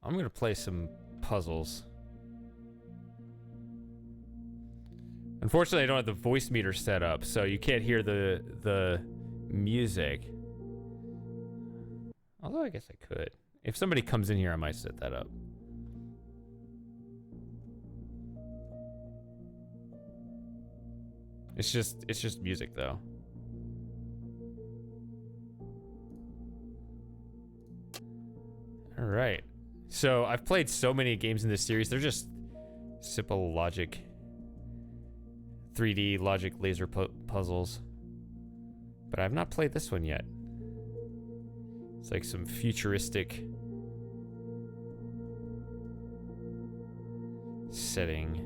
I'm gonna play some puzzles. Unfortunately, I don't have the voice meter set up, so you can't hear the music. Although I guess I could. If somebody comes in here, I might set that up. It's just music though. All right. So I've played so many games in this series. They're just simple logic, 3D logic laser puzzles. But I've not played this one yet. It's like some futuristic setting.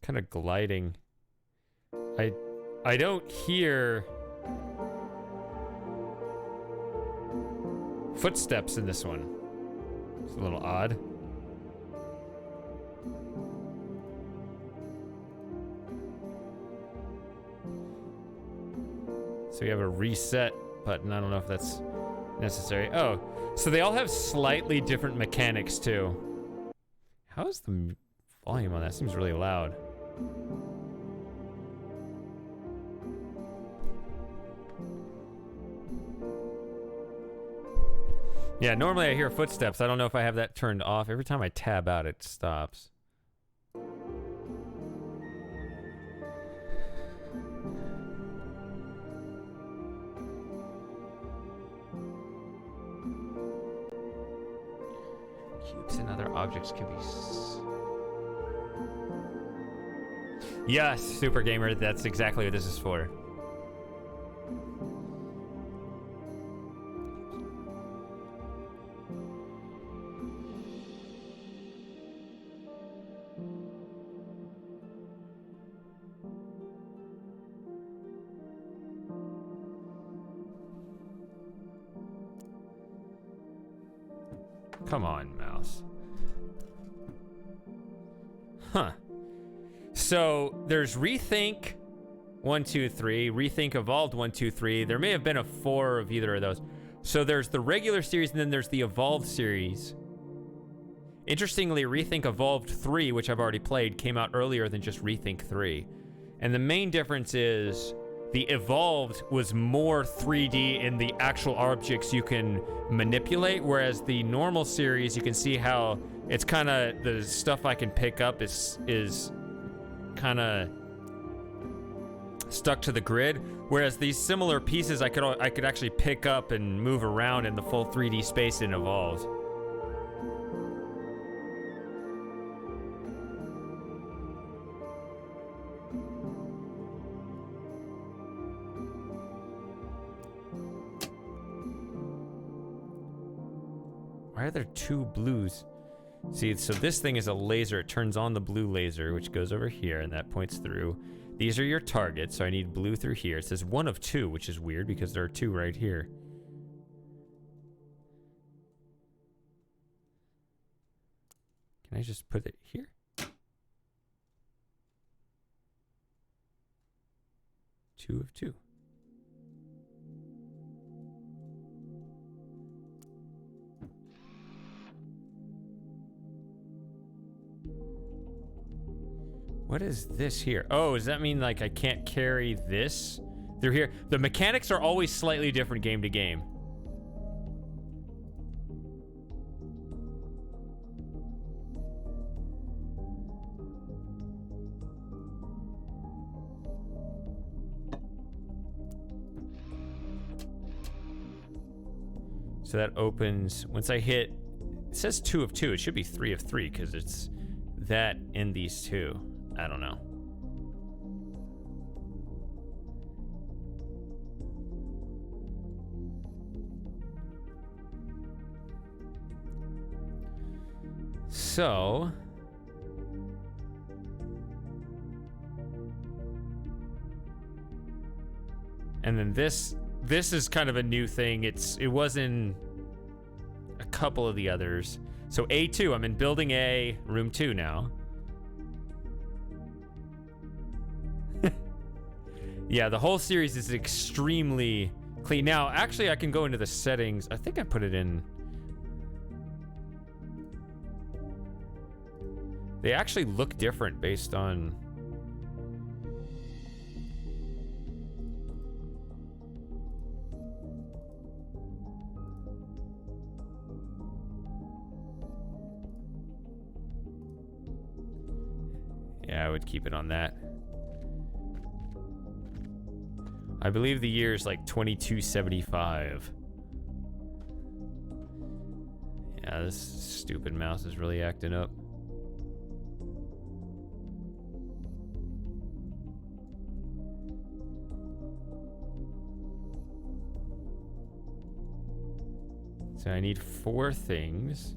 Kind of gliding. I don't hear footsteps in this one. It's a little odd. So we have a reset button. I don't know if that's necessary. Oh, so they all have slightly different mechanics too. How is the volume on that? Seems really loud. Yeah, normally I hear footsteps. I don't know if I have that turned off. Every time I tab out, it stops. Cubes and other objects can be... Yes, Super Gamer, that's exactly what this is for. Come on, mouse. Huh. So there's ReThink 1, 2, 3, ReThink Evolved 1, 2, 3. There may have been a 4 of either of those. So there's the regular series and then there's the Evolved series. Interestingly, ReThink Evolved 3, which I've already played, came out earlier than just ReThink 3. And the main difference is the Evolved was more 3D in the actual objects you can manipulate, whereas the normal series, you can see how it's kind of, the stuff I can pick up is kind of stuck to the grid, whereas these similar pieces I could actually pick up and move around in the full 3D space in Evolved. Why are there two blues? See, so this thing is a laser. It turns on the blue laser, which goes over here, and that points through. These are your targets, so I need blue through here. It says 1 of 2, which is weird because there are 2 right here. Can I just put it here? Two of 2. What is this here? Oh, does that mean like I can't carry this through here? The mechanics are always slightly different game to game. So that opens, once I hit, it says 2 of 2. It should be 3 of 3 because it's that in these 2. I don't know. So and then this is kind of a new thing. It was in a couple of the others. So A2, I'm in building A, room 2 now. Yeah, the whole series is extremely clean. Now, actually, I can go into the settings. I think I put it in. They actually look different based on... Yeah, I would keep it on that. I believe the year is like 2275. Yeah, this stupid mouse is really acting up. So I need 4 things.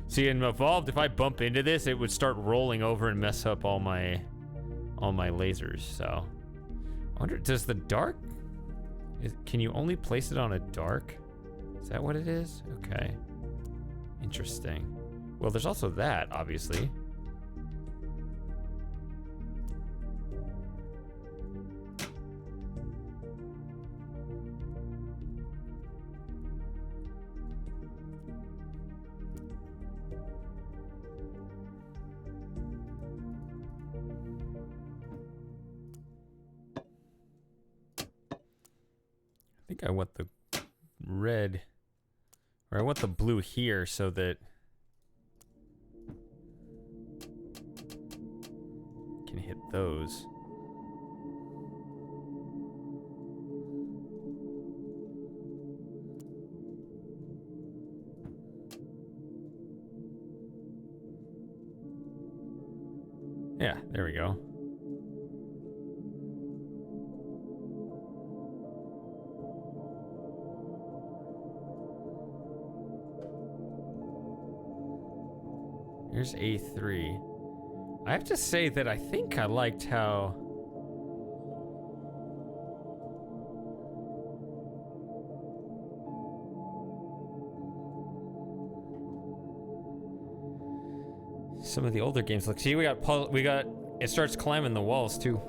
See, in Evolved, if I bump into this, it would start rolling over and mess up all my lasers. So, I wonder, does the dark? Can you only place it on a dark? Is that what it is? Okay, interesting. Well, there's also that, obviously. I think I want the red, or I want the blue here so that I can hit those. Yeah, there we go. Here's A3. I have to say that I think I liked how... some of the older games look. See, we got it starts climbing the walls too.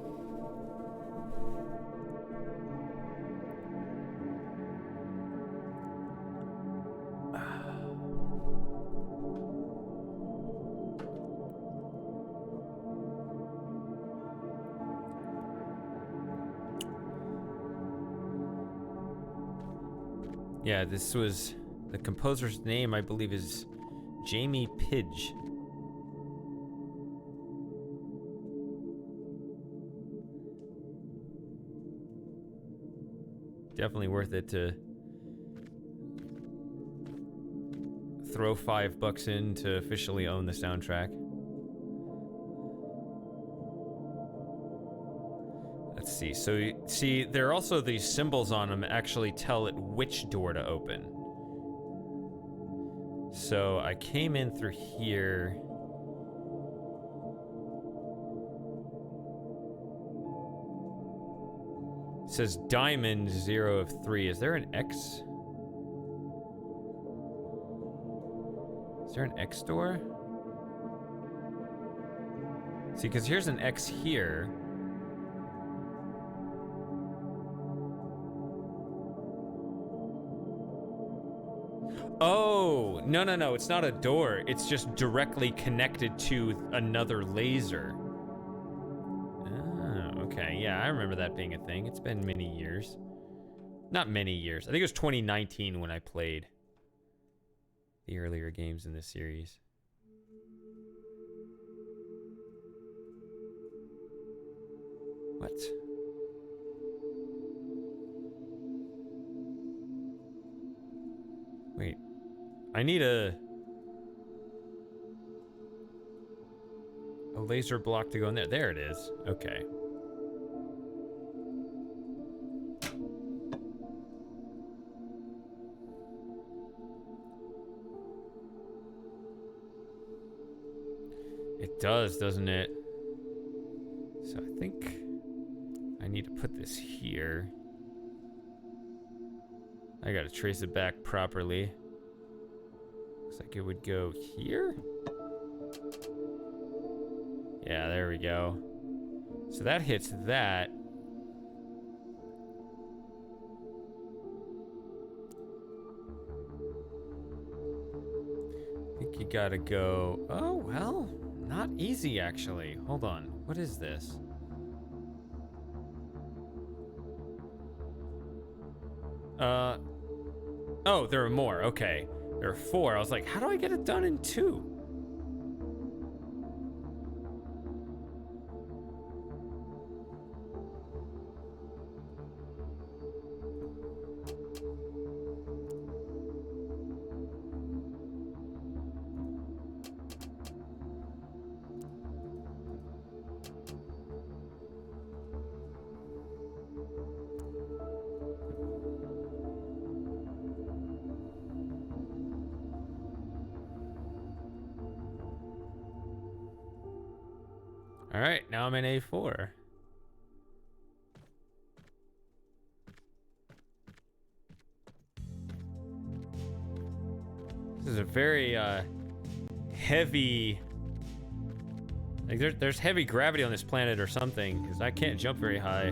Yeah, this was the composer's name, I believe, is Jamie Pidge. Definitely worth it to throw $5 in to officially own the soundtrack. Let's see. So, see, there are also these symbols on them actually tell it which door to open. So I came in through here. It says diamond 0 of 3. Is there an X? Is there an X door? See, because here's an X here. Oh, no, it's not a door. It's just directly connected to another laser. Oh, okay. Yeah, I remember that being a thing. It's been many years. Not many years. I think it was 2019 when I played the earlier games in this series. What? Wait. I need a laser block to go in there. There it is. Okay. It does, doesn't it? So I think I need to put this here. I gotta trace it back properly. Looks like it would go here. Yeah, Yeah, there we go. So that hits that. I think you gotta go... Oh, well, not easy, actually. Hold on. What is this? Oh, there are more. Okay. There are 4. I was like, how do I get it done in 2? All right, now I'm in A4. This is a very heavy... Like there's heavy gravity on this planet or something, because I can't jump very high.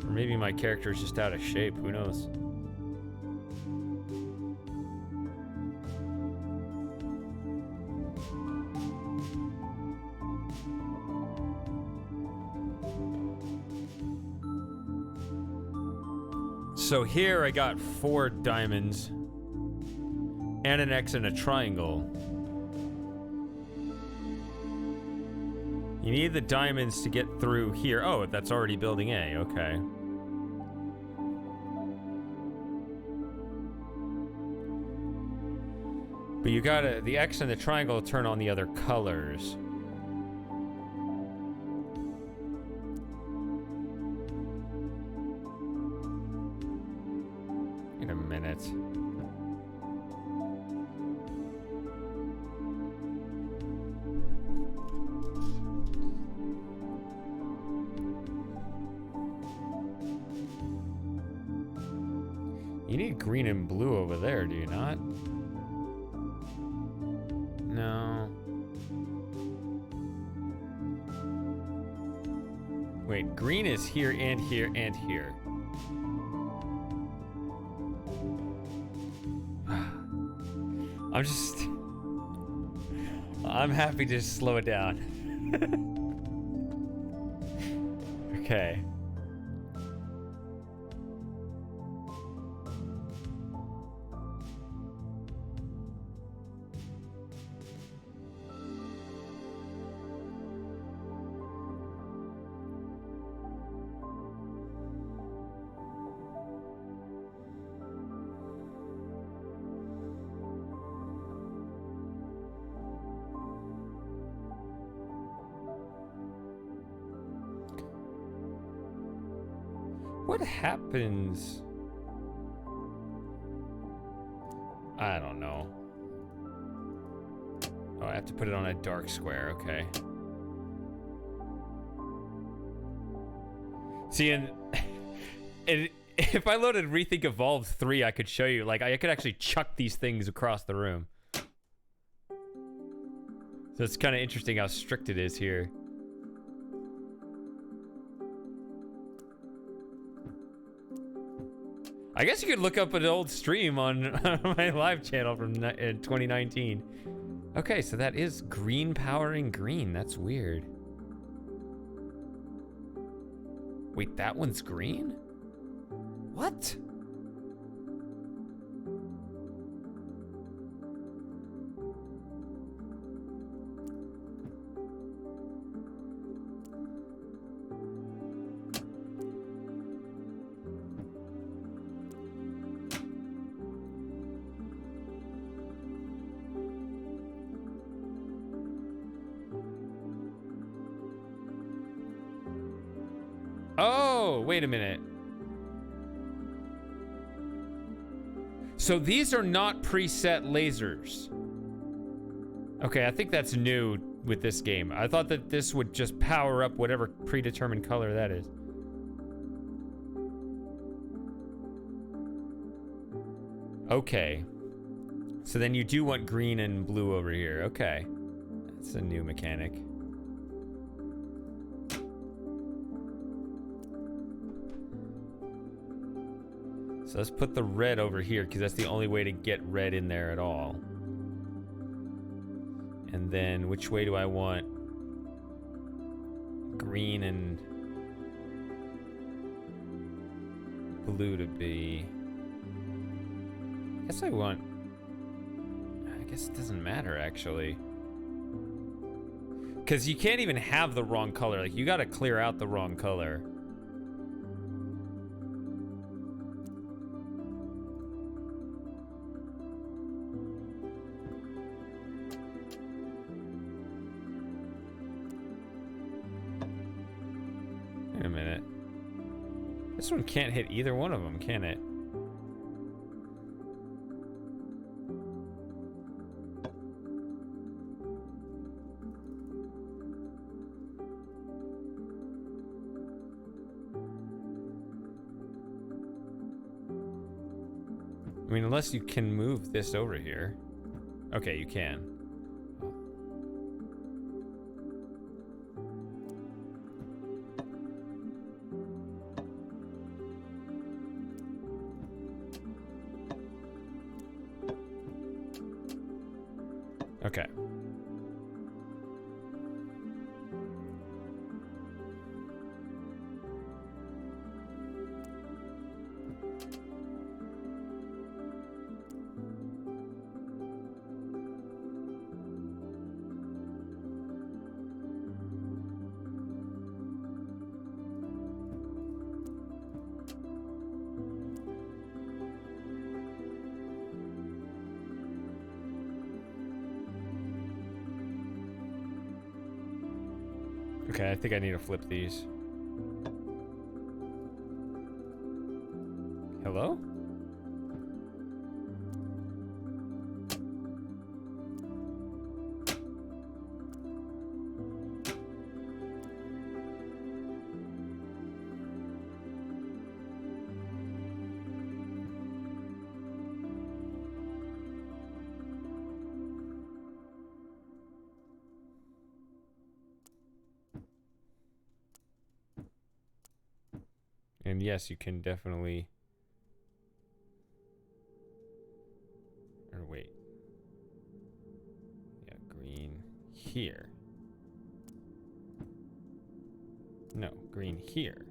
Or maybe my character is just out of shape, who knows? So here I got 4 diamonds and an X and a triangle. You need the diamonds to get through here. Oh, that's already building A, okay. But you gotta, the X and the triangle turn on the other colors. In a minute. You need green and blue over there, do you not? No. Wait, green is here and here and here. I'm happy to slow it down. Okay. What happens? I don't know. Oh, I have to put it on a dark square, okay. See, and if I loaded ReThink Evolved 3, I could show you, like, I could actually chuck these things across the room. So it's kind of interesting how strict it is here. I guess you could look up an old stream on my live channel from 2019. Okay, so that is green powering green. That's weird. Wait, that one's green? What? Oh, wait a minute. So these are not preset lasers. Okay, I think that's new with this game. I thought that this would just power up whatever predetermined color that is. Okay. So then you do want green and blue over here. Okay. It's a new mechanic. So let's put the red over here because that's the only way to get red in there at all. And then which way do I want green and blue to be? I guess I guess it doesn't matter actually. Because you can't even have the wrong color. Like, you gotta clear out the wrong color. Wait a minute. This one can't hit either one of them, can it? I mean, unless you can move this over here. Okay, you can. Okay. Okay, I think I need to flip these. Hello? And yes, you can definitely... Or wait. Yeah, green here. No, green here.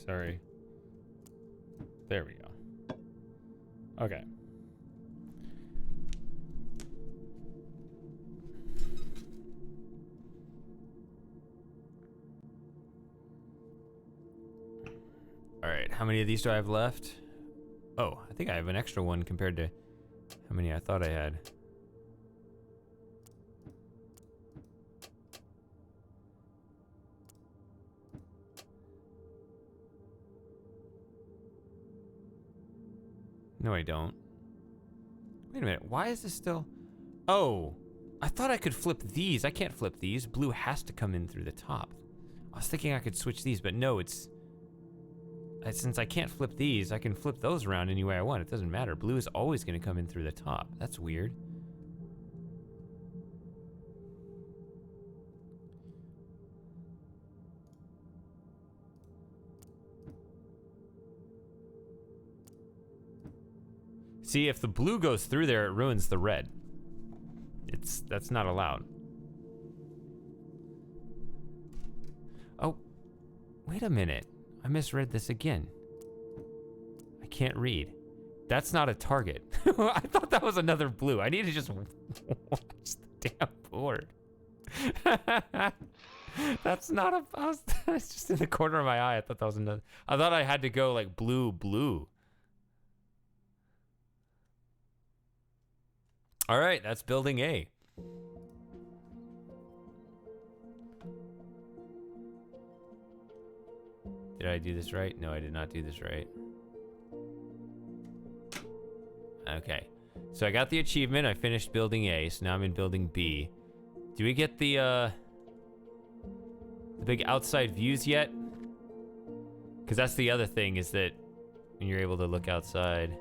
Sorry. There we go. Okay. All right, how many of these do I have left? Oh, I think I have an extra one compared to how many I thought I had. No, I don't. Wait a minute. Why is this still... Oh, I thought I could flip these. I can't flip these. Blue has to come in through the top. I was thinking I could switch these, but no, it's... Since I can't flip these, I can flip those around any way I want. It doesn't matter. Blue is always going to come in through the top. That's weird. See, if the blue goes through there, it ruins the red. That's not allowed. Oh, wait a minute. I misread this again. I can't read. That's not a target. I thought that was another blue. I need to just watch the damn board. That's not a... It's just in the corner of my eye. I thought that was another... I thought I had to go like blue, blue. All right, that's building A. Did I do this right? No, I did not do this right. Okay. So I got the achievement. I finished building A, so now I'm in building B. Do we get the big outside views yet? Because that's the other thing, is that when you're able to look outside.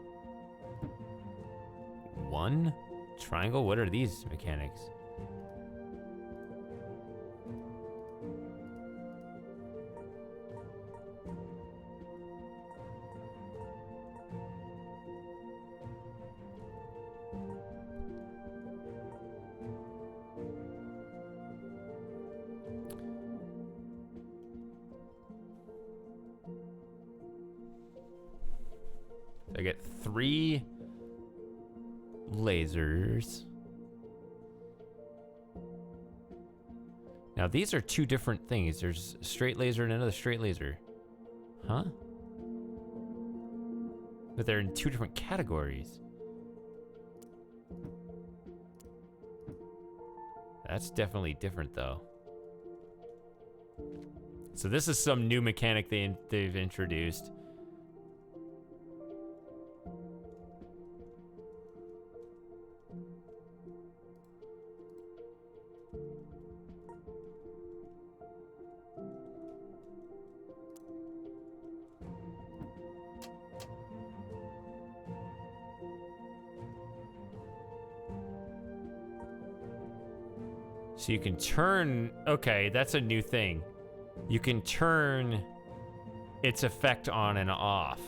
One? Triangle? What are these mechanics? I get 3 lasers. Now these are 2 different things. There's a straight laser and another straight laser. Huh? But they're in 2 different categories. That's definitely different though. So this is some new mechanic they've introduced. So you can turn, okay, that's a new thing. You can turn its effect on and off.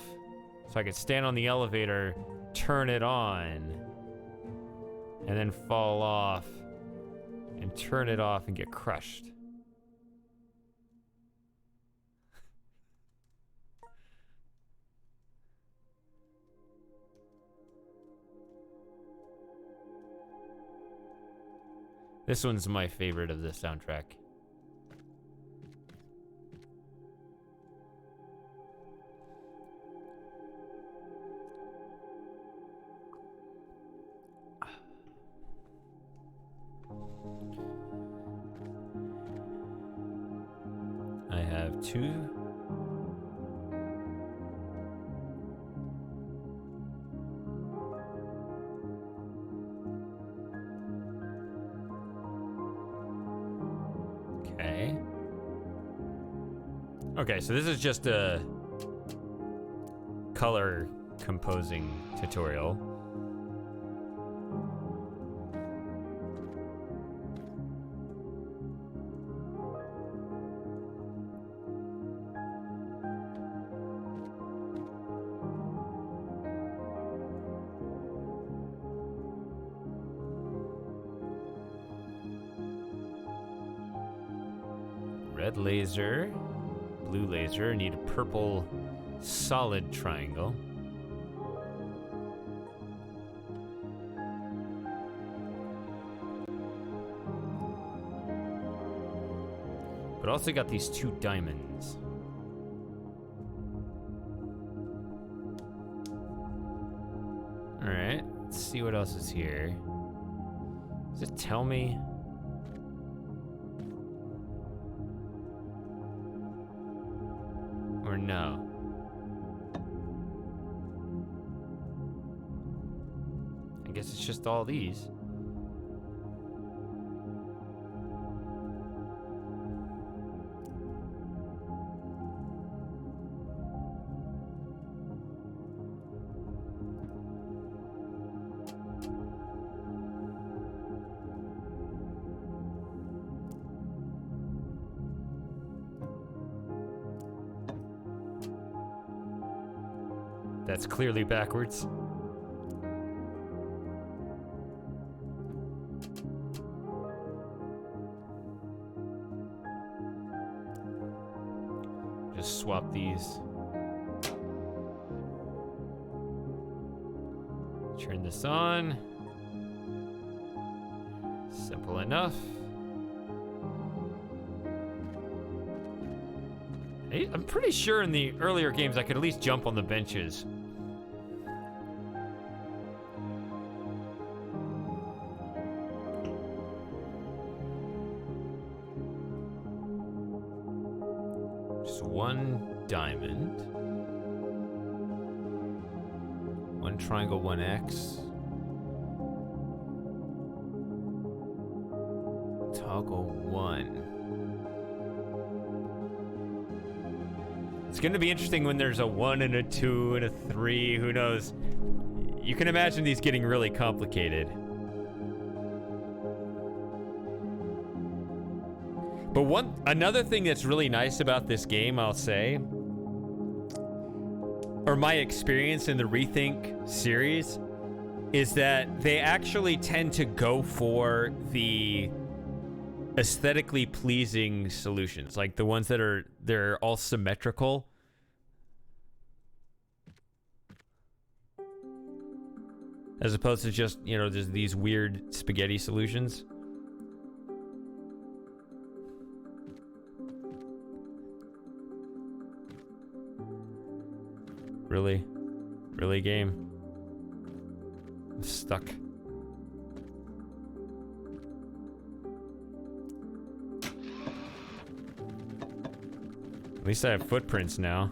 So I could stand on the elevator, turn it on, and then fall off, and turn it off and get crushed. This one's my favorite of the soundtrack. I have 2. Okay, so this is just a color composing tutorial. Red laser. Blue laser, need a purple solid triangle. But also got these 2 diamonds. All right, let's see what else is here. Does it tell me? No. I guess it's just all these. That's clearly backwards. Just swap these. Turn this on. Simple enough. I'm pretty sure in the earlier games I could at least jump on the benches. Just 1 diamond. One triangle, one X. Toggle one. It's going to be interesting when there's a 1 and a 2 and a 3. Who knows? You can imagine these getting really complicated. But another thing that's really nice about this game, I'll say, or my experience in the ReThink series, is that they actually tend to go for the aesthetically pleasing solutions, like the ones that they're all symmetrical. As opposed to just, you know, just these weird spaghetti solutions. Really? Really, game? I'm stuck. At least I have footprints now.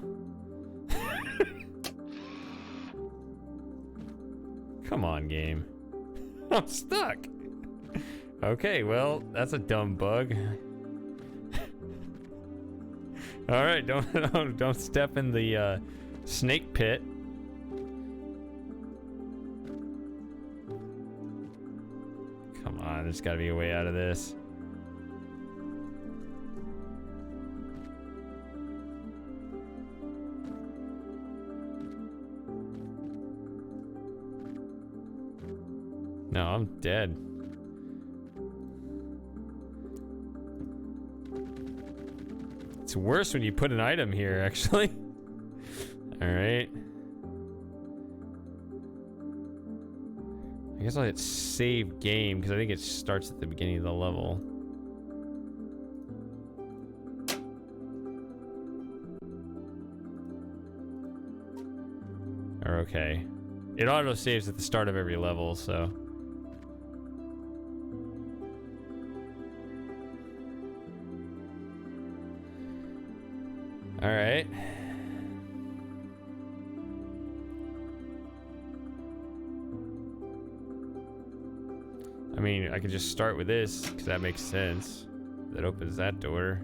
Come on, game. I'm stuck. Okay, well, that's a dumb bug. All right, don't step in the snake pit. Come on, there's got to be a way out of this. No, I'm dead. It's worse when you put an item here, actually. All right. I guess I'll hit save game because I think it starts at the beginning of the level. Or okay. It auto saves at the start of every level, so. All right. I mean, I could just start with this because that makes sense. That opens that door.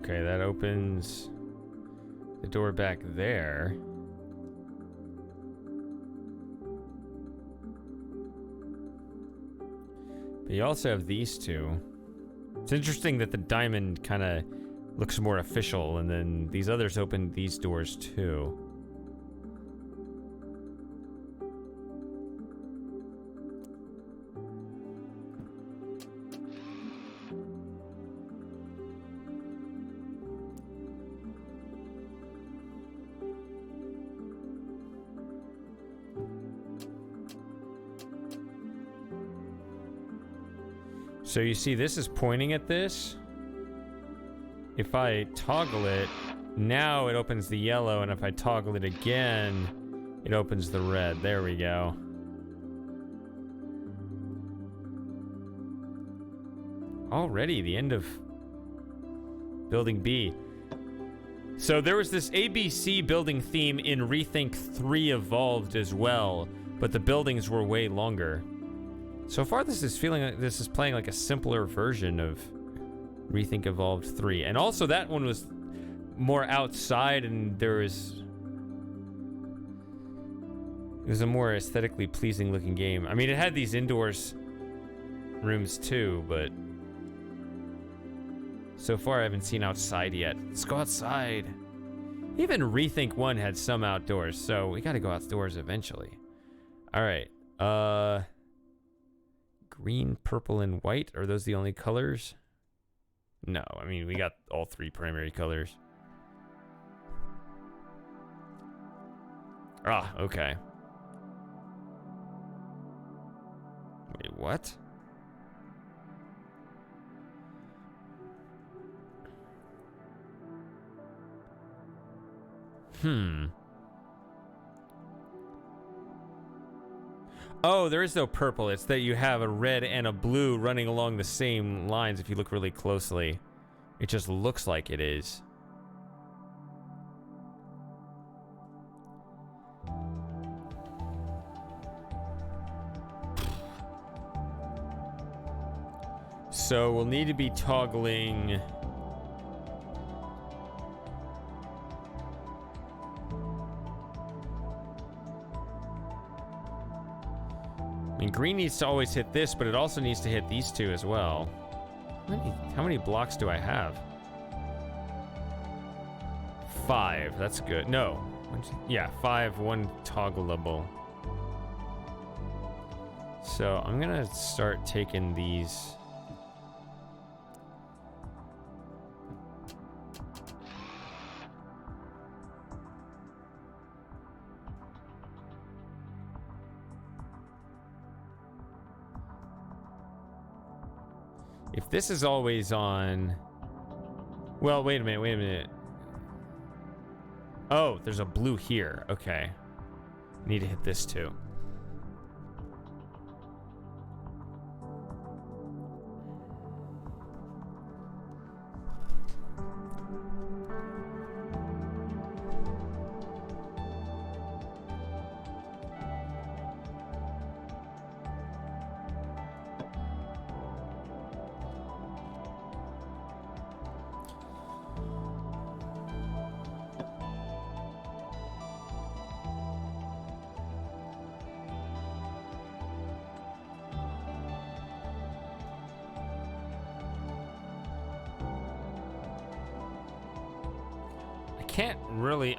Okay, that opens the door back there. But you also have these two. It's interesting that the diamond kind of looks more official, and then these others open these doors too. So you see this is pointing at this. If I toggle it, now it opens the yellow, and if I toggle it again, it opens the red. There we go. Already the end of building B. So there was this ABC building theme in ReThink 3 Evolved as well, but the buildings were way longer. So far, this is playing like a simpler version of ReThink Evolved 3. And also, that one was more outside, and it was a more aesthetically pleasing looking game. I mean, it had these indoors rooms too, but so far I haven't seen outside yet. Let's go outside. Even ReThink 1 had some outdoors, so we gotta go outdoors eventually. All right. Green, purple, and white. Are those the only colors? No, I mean, we got all three primary colors. Ah, okay. Wait, what? Oh, there is no purple. It's that you have a red and a blue running along the same lines if you look really closely. It just looks like it is. So we'll need to be toggling... I mean, green needs to always hit this, but it also needs to hit these two as well. How many blocks do I have? 5. That's good. No. Yeah, 5, 1 toggleable. So I'm gonna start taking these. If this is always on... Well, wait a minute. Oh, there's a blue here. Okay. Need to hit this too.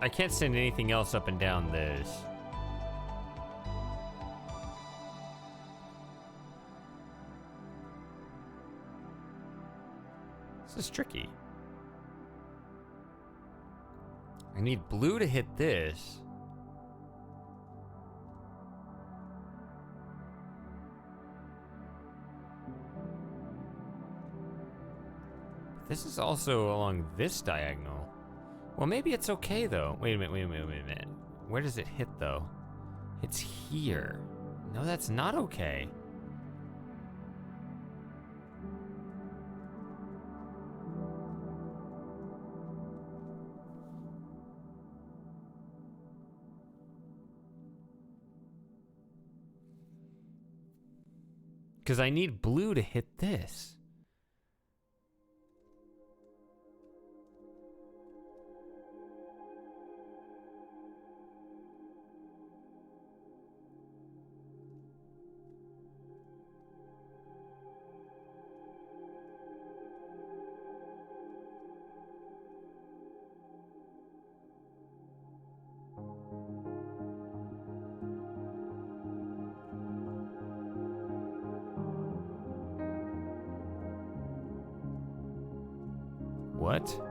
I can't send anything else up and down this. This is tricky. I need blue to hit this. This is also along this diagonal. Well, maybe it's okay, though. Wait a minute. Where does it hit, though? It's here. No, that's not okay. Because I need blue to hit this. What?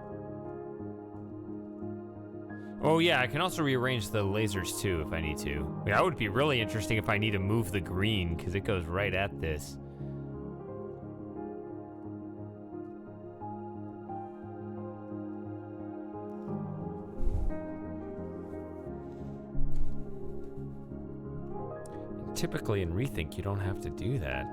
Oh yeah, I can also rearrange the lasers too if I need to. I mean, that would be really interesting if I need to move the green because it goes right at this. And typically in ReThink, you don't have to do that.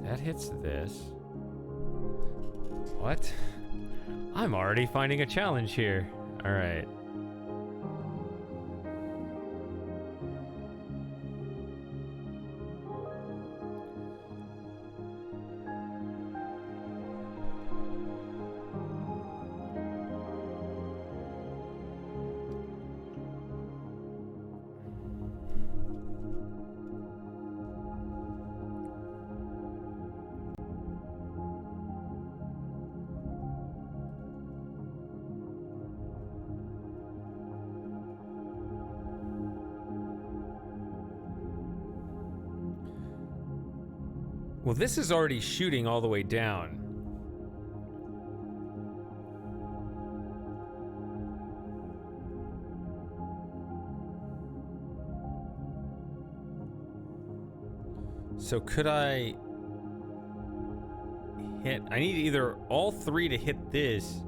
That hits this. What? I'm already finding a challenge here. All right. Well, this is already shooting all the way down. So could I hit... I need either all three to hit this.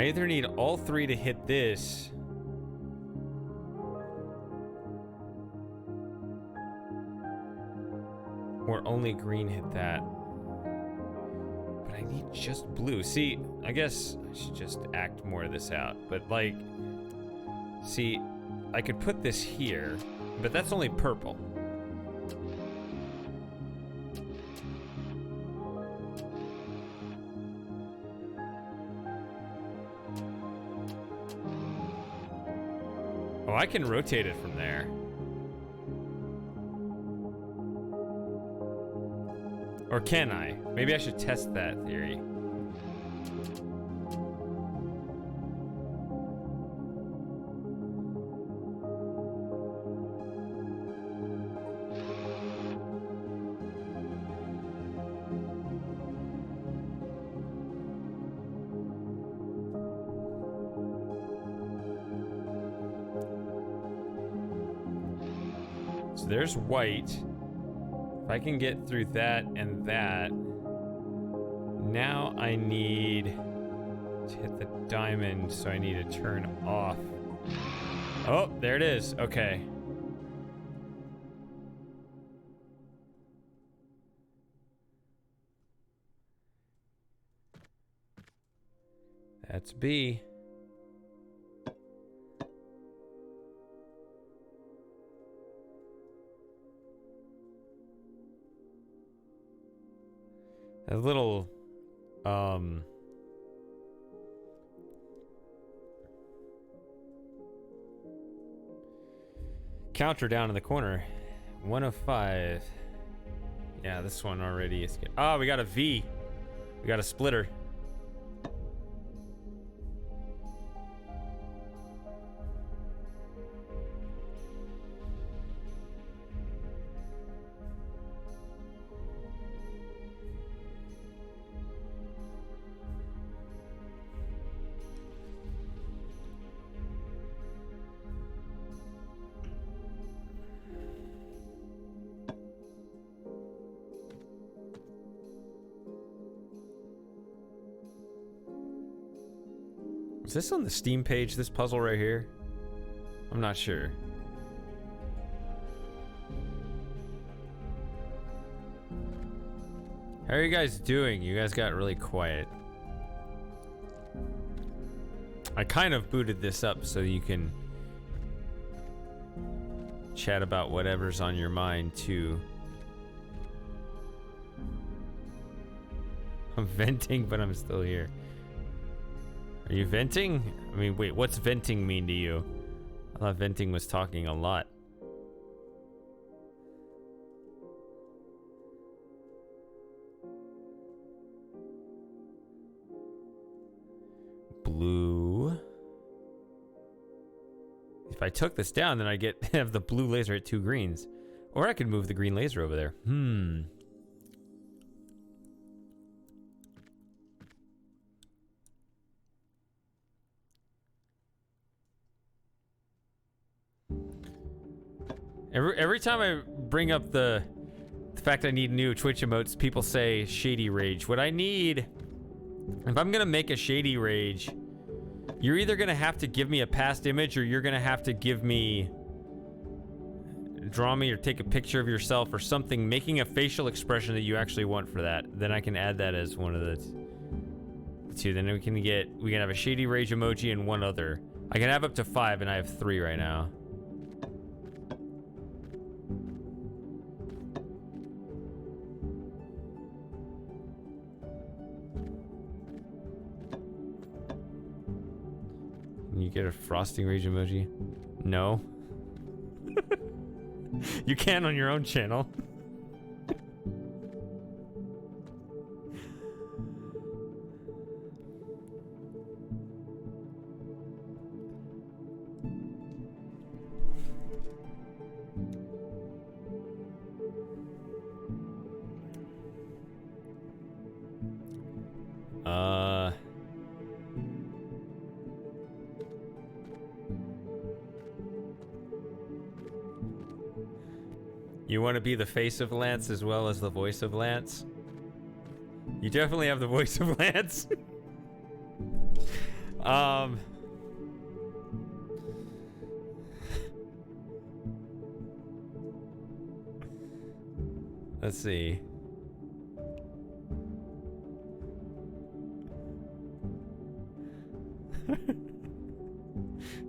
I either need all three to hit this, or only green hit that. But I need just blue. See, I guess I should just act more of this out. But like, see, I could put this here, but that's only purple. Oh, I can rotate it from there. Or can I? Maybe I should test that theory. So there's white. If I can get through that and that, now I need to hit the diamond, so I need to turn off. Oh, there it is. Okay. That's B. A little, counter down in the corner. 1 of 5. Yeah, this one already is good. Oh, we got a V. We got a splitter. Is this on the Steam page, this puzzle right here? I'm not sure. How are you guys doing? You guys got really quiet. I kind of booted this up so you can chat about whatever's on your mind too. I'm venting, but I'm still here. Are you venting? I mean, wait, what's venting mean to you? I thought venting was talking a lot. Blue. If I took this down, then I get have the blue laser at 2 greens. Or I could move the green laser over there. Every time I bring up the fact I need new Twitch emotes, people say shady rage. What I need, if I'm gonna make a shady rage, you're either gonna have to give me a past image, or you're gonna have to give me, draw me or take a picture of yourself or something, making a facial expression that you actually want for that. Then I can add that as one of the two. Then we can have a shady rage emoji and one other. I can have up to 5, and I have 3 right now. You get a frosting rage emoji? No. You can on your own channel. You want to be the face of Lance as well as the voice of Lance? You definitely have the voice of Lance. Um. Let's see.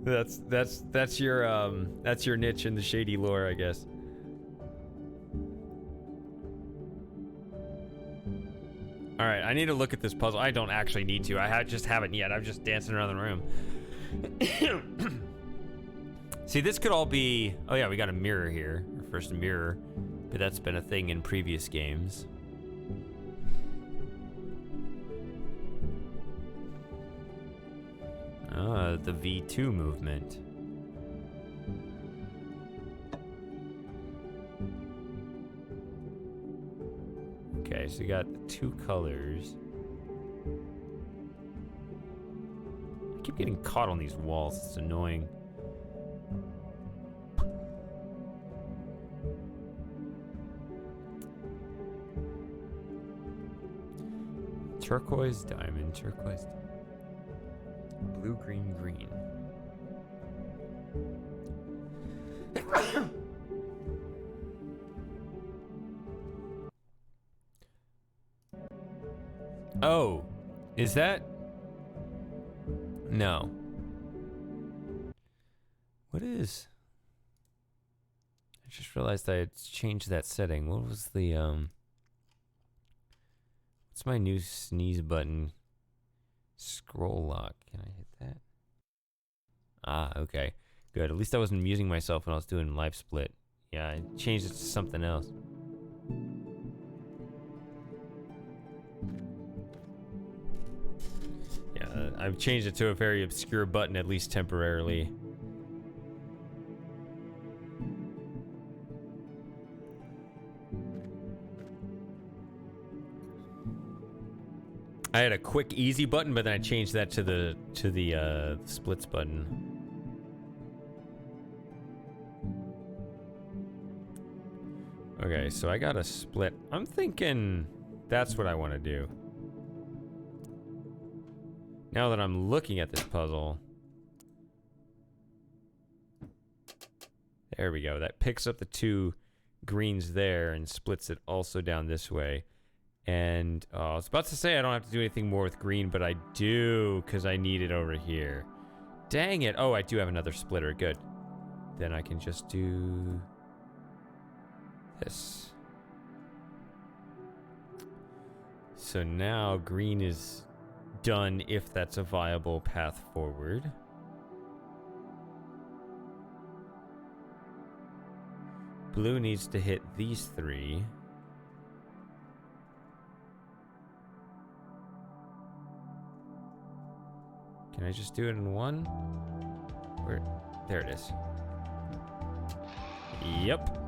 that's your niche in the shady lore, I guess. All right, I need to look at this puzzle. I don't actually need to. Just haven't yet. I'm just dancing around the room. See, this could all be... Oh yeah, we got a mirror here. Our first mirror. But that's been a thing in previous games. Ah, the V2 movement. Okay, so you got the two colors. I keep getting caught on these walls. It's annoying. Turquoise diamond, turquoise diamond. Blue, green, green. Oh, is that? No. What is? I just realized I had changed that setting. What was the what's my new sneeze button? Scroll lock. Can I hit that? Ah, okay. Good. At least I wasn't amusing myself when I was doing live split. Yeah, I changed it to something else. Yeah, I've changed it to a very obscure button, at least temporarily. I had a quick easy button, but then I changed that to the splits button. Okay, so I got a split. I'm thinking that's what I want to do. Now that I'm looking at this puzzle. There we go. That picks up the two greens there and splits it also down this way. And I was about to say I don't have to do anything more with green, but I do because I need it over here. Dang it. Oh, I do have another splitter. Good. Then I can just do this. So now green is done if that's a viable path forward. Blue needs to hit these three. Can I just do it in one? Where? There it is. Yep.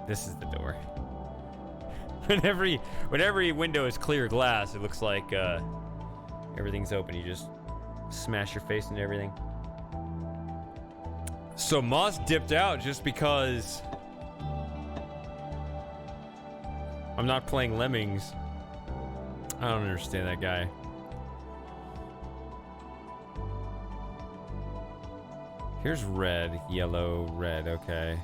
This is the door. When every window is clear glass, it looks like everything's open. You just smash your face into everything. So Moss dipped out just because I'm not playing Lemmings. I don't understand that guy. Here's red, yellow, red, okay.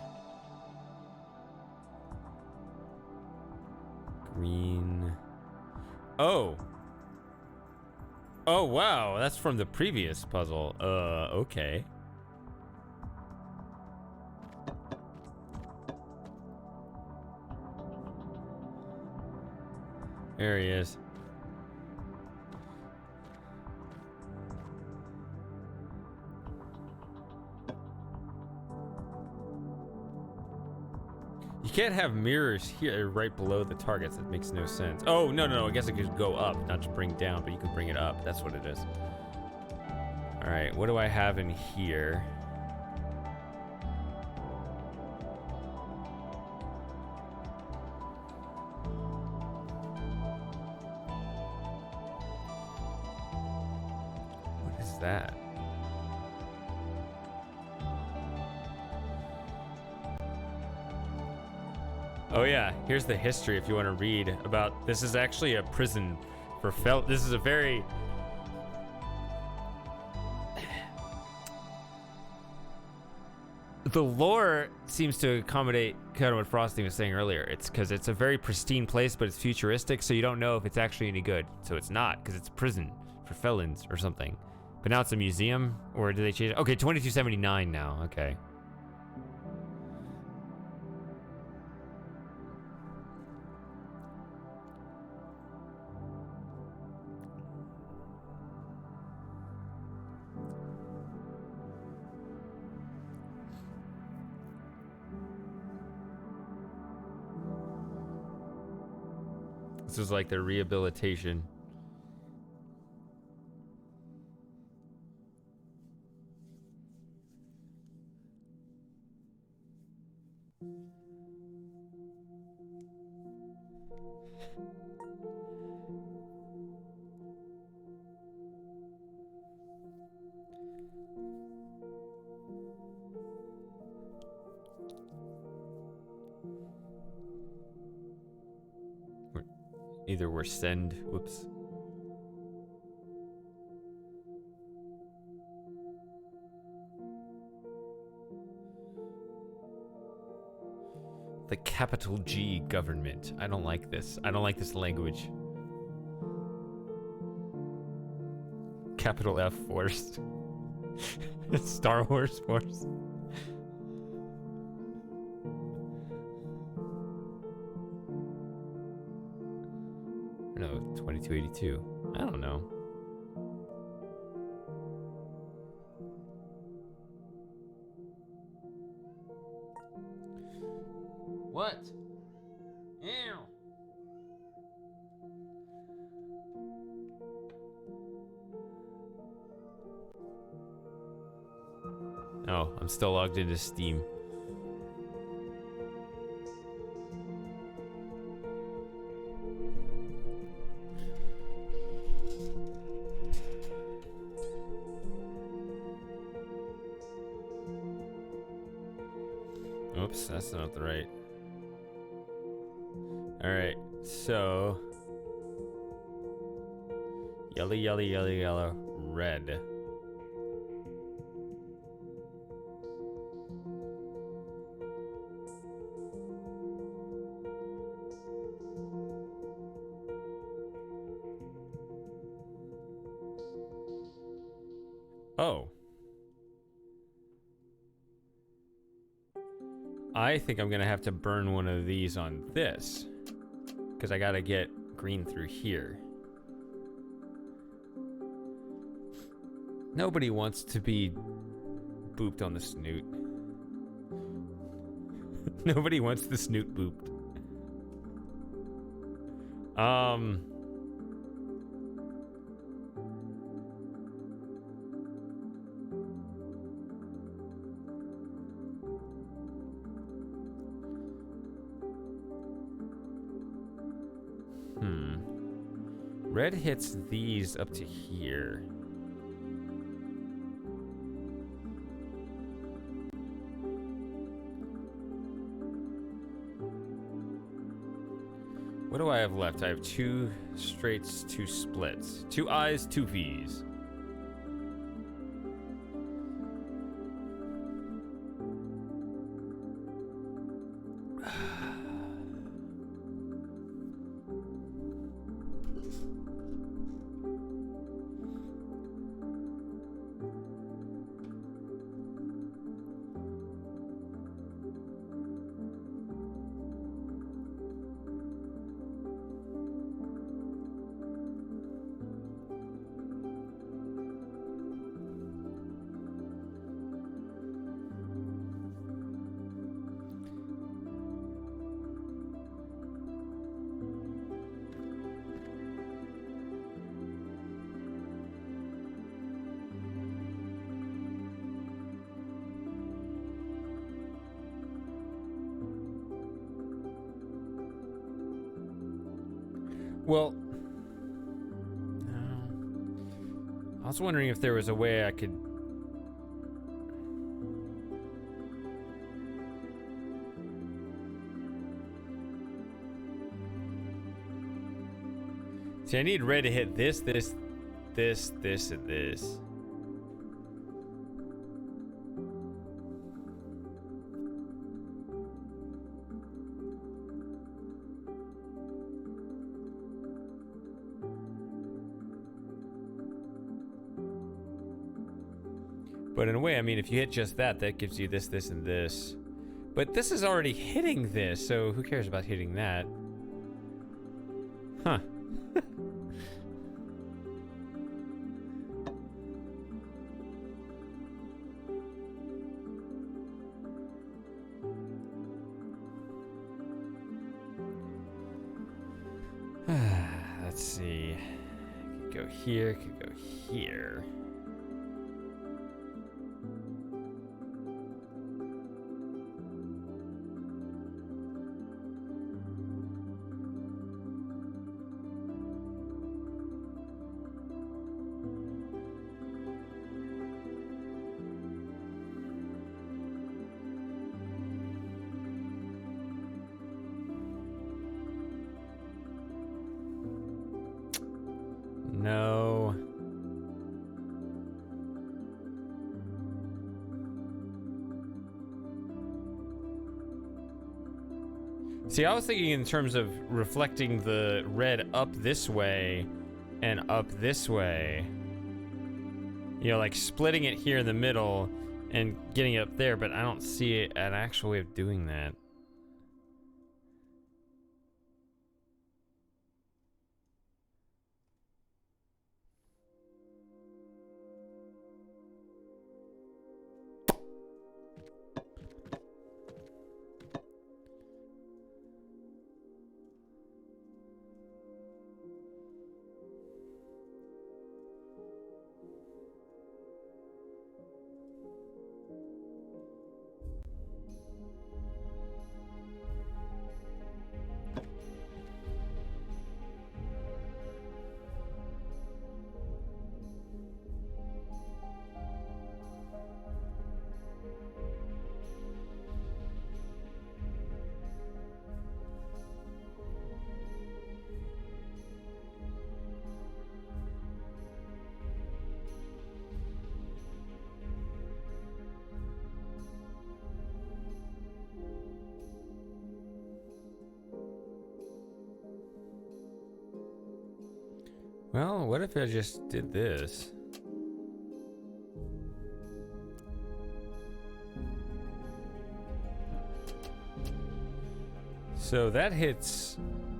Green. Oh. Oh, wow, that's from the previous puzzle. Okay. There he is. You can't have mirrors here right below the targets. That makes no sense. Oh, no. I guess it could go up, not to bring down, but you can bring it up. That's what it is. All right, what do I have in here? What is that? Oh yeah, here's the history if you want to read about. This is actually a prison for this is a very the lore seems to accommodate kind of what Frosty was saying earlier. It's because it's a very pristine place, but it's futuristic, so you don't know if it's actually any good. So it's not, because it's a prison for felons or something. But now it's a museum, or did they change it? Okay, 2279 now. Okay. This is like their rehabilitation. Either we're whoops. The capital G government. I don't like this. I don't like this language. Capital F force. Star Wars force. No, 2282. I don't know. What? Ew. Oh, I'm still logged into Steam. Oops, that's not the right. Alright, so yellow, yellow, yellow, yellow, red. Oh. I think I'm gonna have to burn one of these on this, because I gotta get green through here. Nobody wants to be booped on the snoot. Nobody wants the snoot booped. Red hits these up to here. What do I have left? I have 2 straights, 2 splits. 2 I's, 2 V's. Well, I was wondering if there was a way I could... See, I need red to hit this, this, this, this, and this. But in a way, I mean, if you hit just that, that gives you this, this, and this. But this is already hitting this, so who cares about hitting that? Huh. Let's see. Could go here, could go here. No. See, I was thinking in terms of reflecting the red up this way and up this way. You know, like splitting it here in the middle and getting it up there, but I don't see an actual way of doing that. Well, what if I just did this? So that hits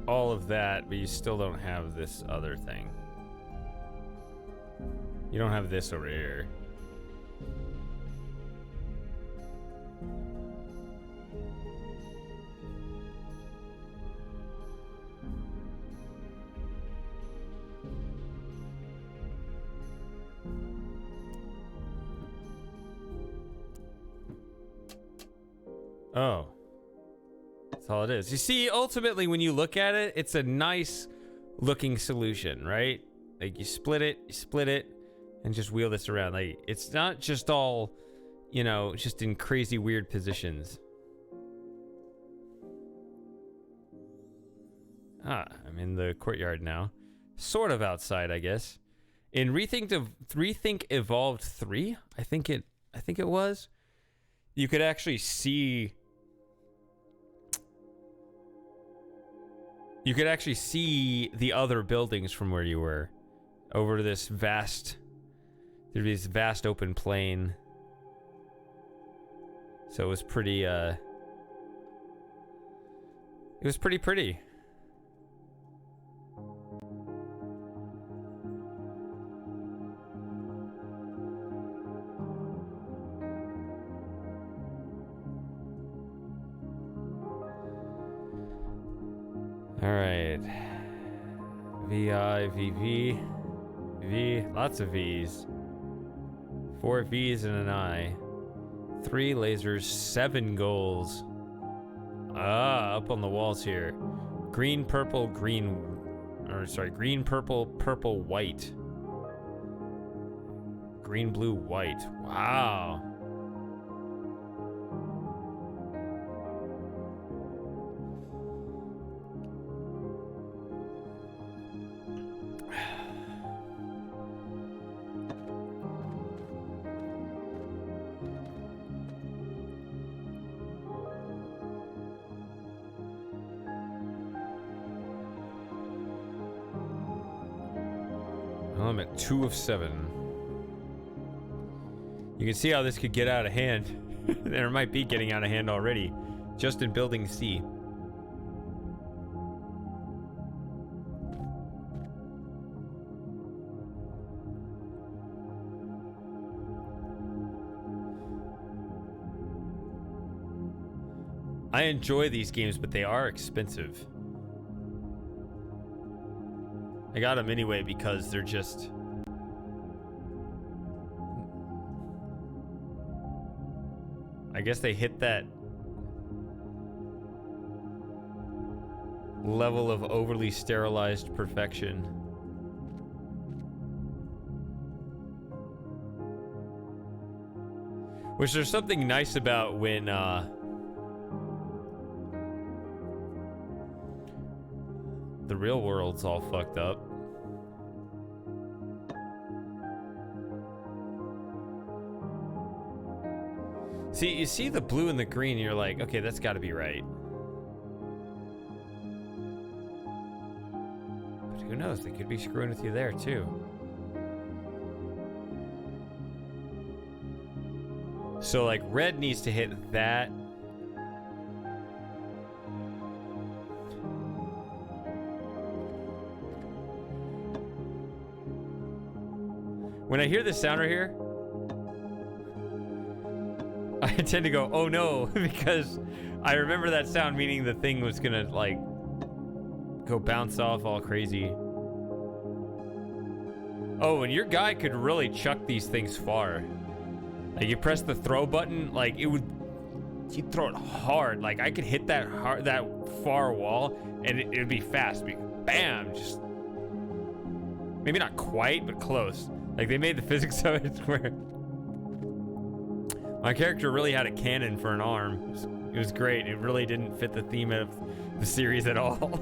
all of that, but you still don't have this other thing. You don't have this over here. Oh. That's all it is. You see, ultimately, when you look at it, it's a nice looking solution, right? Like, you split it, and just wheel this around. Like, it's not just all, you know, just in crazy weird positions. Ah, I'm in the courtyard now. Sort of outside, I guess. In ReThink Evolved 3, I think it was, you could actually see the other buildings from where you were over this vast open plain. So it was pretty pretty. All right. VI, VV, V, lots of V's. 4 V's and an I. 3 lasers, 7 goals. Ah, up on the walls here. Green, purple, green, green, purple, purple, white. Green, blue, white. Wow. I'm at 2 of 7. You can see how this could get out of hand. There might be getting out of hand already, just in building C. I enjoy these games, but they are expensive. I got them anyway because they're just... I guess they hit that level of overly sterilized perfection. Which there's something nice about when the real world's all fucked up. See, you see the blue and the green, and you're like, okay, that's gotta be right. But who knows? They could be screwing with you there, too. So, like, red needs to hit that. When I hear this sound right here, I tend to go, oh no, because I remember that sound, meaning the thing was gonna, like, go bounce off all crazy. Oh, and your guy could really chuck these things far. Like, you press the throw button, like, it would, he'd throw it hard. Like, I could hit that hard, that far wall, and it would be fast. Bam, just, maybe not quite, but close. Like, they made the physics of it where my character really had a cannon for an arm. It was great. It really didn't fit the theme of the series at all.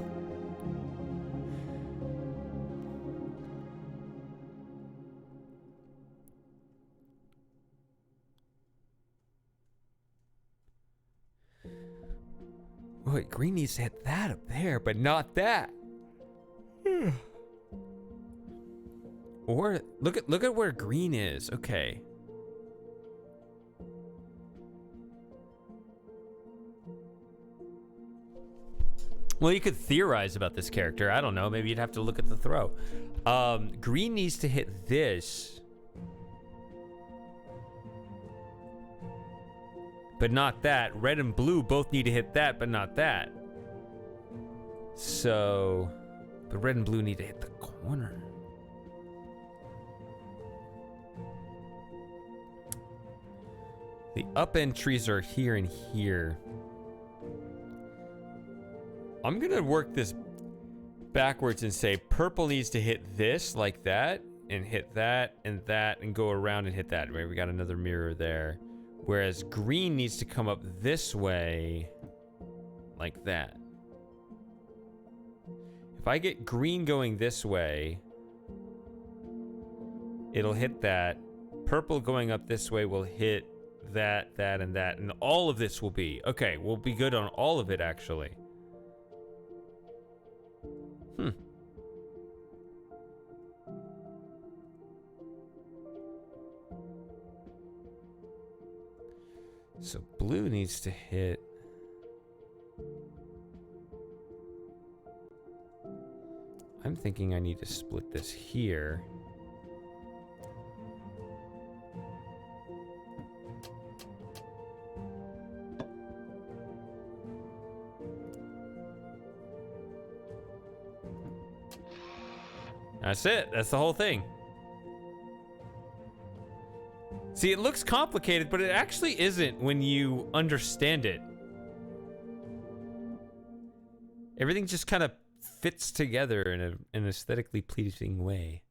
Wait, green needs to hit that up there, but not that. Or look at where green is. Okay. Well, you could theorize about this character. I don't know. Maybe you'd have to look at the throw. Green needs to hit this, but not that. Red and blue both need to hit that, but not that. So, but red and blue need to hit the corner. The up-end trees are here and here. I'm gonna work this backwards and say purple needs to hit this like that, and hit that, and go around and hit that. Right, we got another mirror there. Whereas green needs to come up this way, like that. If I get green going this way, it'll hit that. Purple going up this way will hit that, and that, and all of this will be okay. We'll be good on all of it, actually. So blue needs to hit. I'm thinking I need to split this here. That's it. That's the whole thing. See, it looks complicated, but it actually isn't when you understand it. Everything just kind of fits together in an aesthetically pleasing way.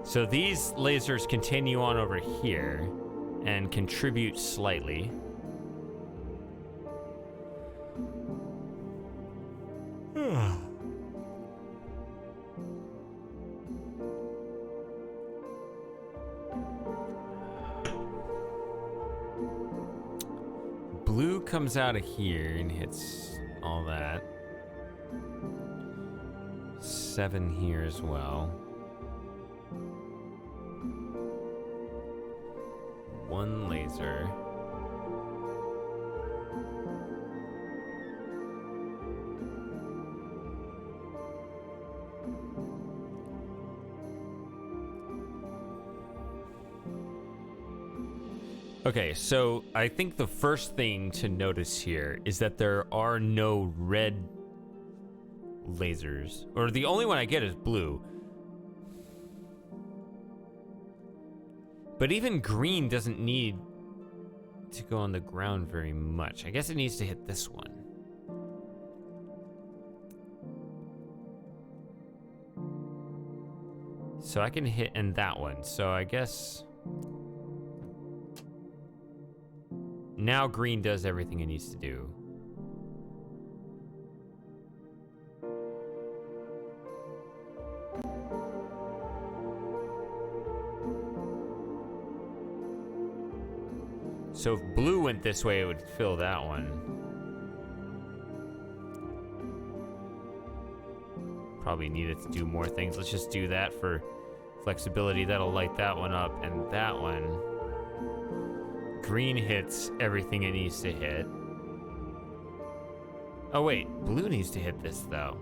So these lasers continue on over here and contribute slightly. comes out of here and hits all that. 7 here as well. 1 laser. Okay, so I think the first thing to notice here is that there are no red lasers. Or the only one I get is blue. But even green doesn't need to go on the ground very much. I guess it needs to hit this one. So I can hit in that one. So I guess now green does everything it needs to do. So if blue went this way, it would fill that one. Probably needed to do more things. Let's just do that for flexibility. That'll light that one up, and that one. Green hits everything it needs to hit. Oh wait, blue needs to hit this though.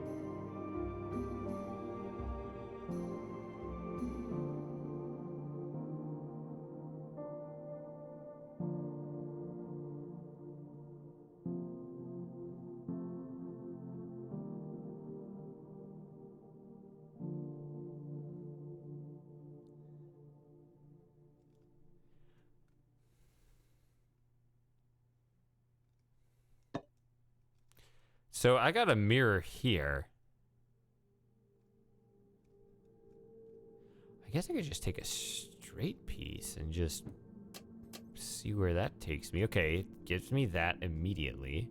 So I got a mirror here. I guess I could just take a straight piece and just see where that takes me. Okay, it gives me that immediately.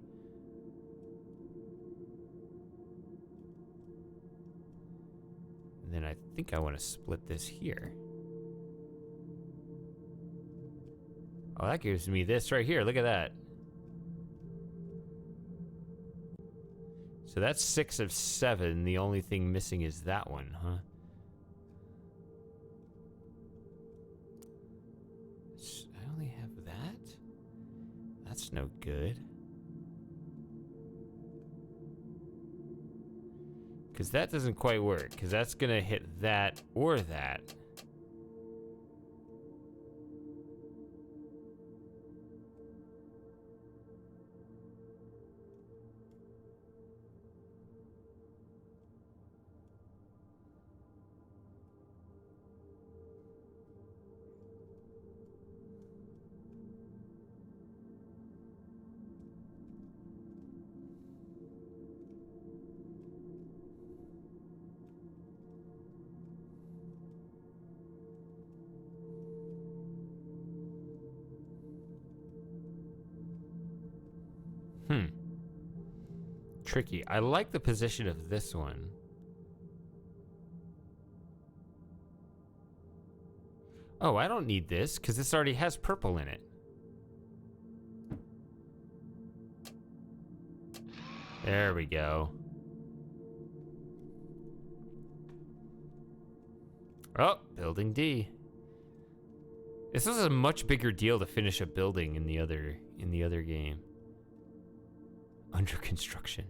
And then I think I want to split this here. Oh, that gives me this right here. Look at that. So that's 6 of 7. The only thing missing is that one, huh? I only have that? That's no good. Because that doesn't quite work, because that's going to hit that or that. Tricky. I like the position of this one. Oh, I don't need this because this already has purple in it. There we go. Oh, building D. This was a much bigger deal to finish a building in the other game. Under construction.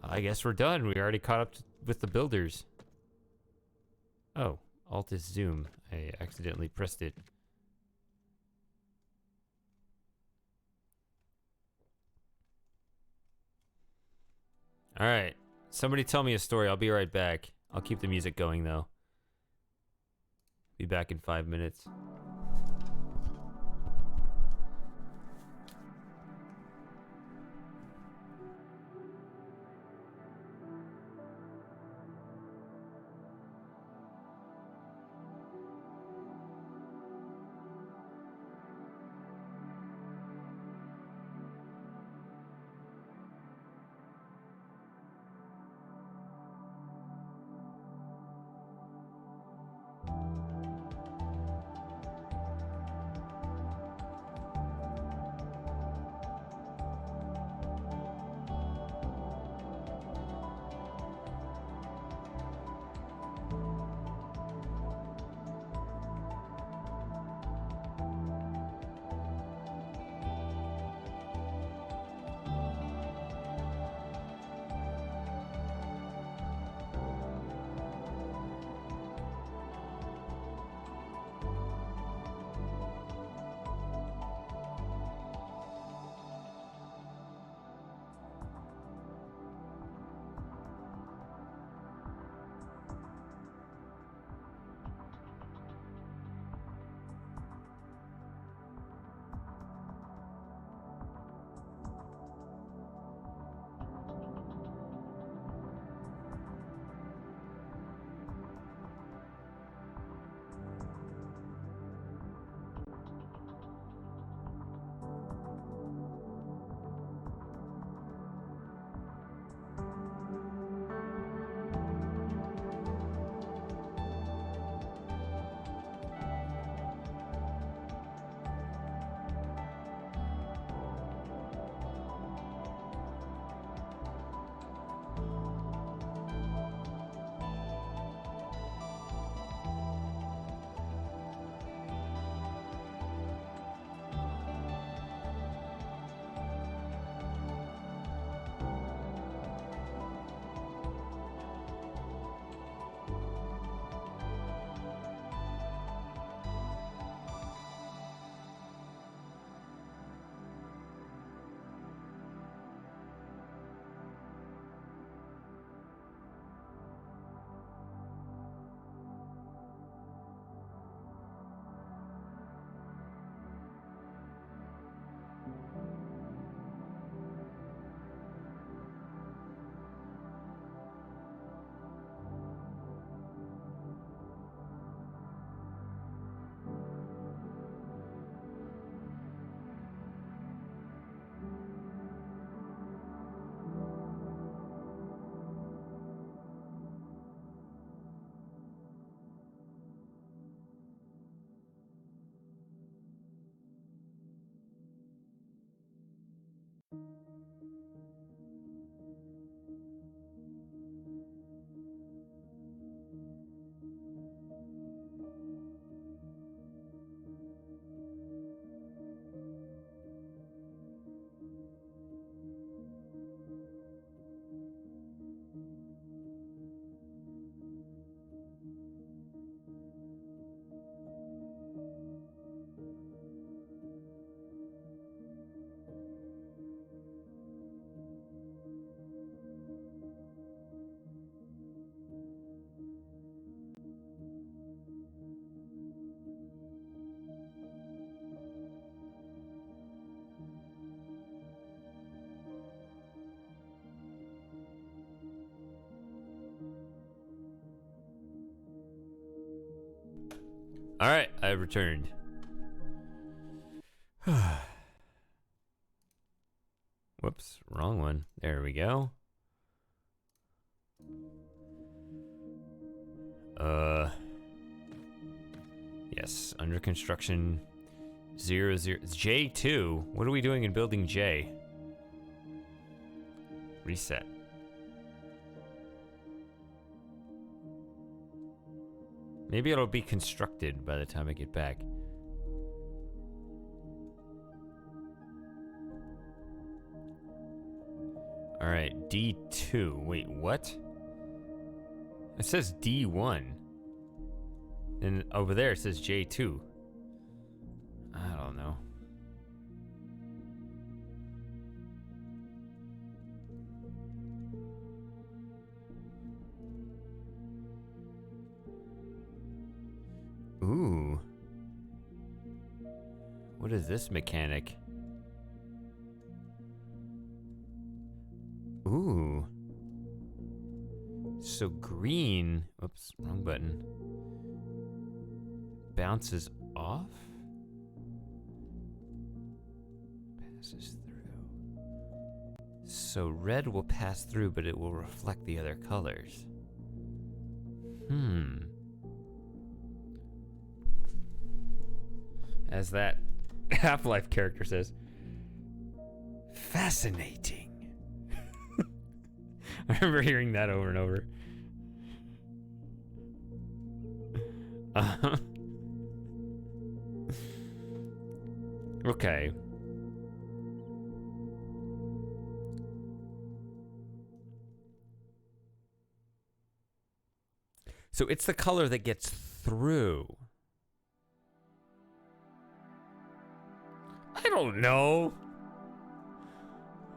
I guess we're done. We already caught up with the builders. Oh, Alt is zoom. I accidentally pressed it. All right. Somebody tell me a story. I'll be right back. I'll keep the music going though. Be back in 5 minutes. All right, I've returned. Whoops, wrong one. There we go. Yes, under construction 0, 0. J2. What are we doing in building J? Reset. Maybe it'll be constructed by the time I get back. All right, D2. Wait, what? It says D1. And over there it says J2. I don't know. Ooh. What is this mechanic? Ooh. So green, oops, wrong button. Bounces off? Passes through. So red will pass through, but it will reflect the other colors. As that Half-Life character says. Fascinating. I remember hearing that over and over. Okay. So it's the color that gets through. I don't know.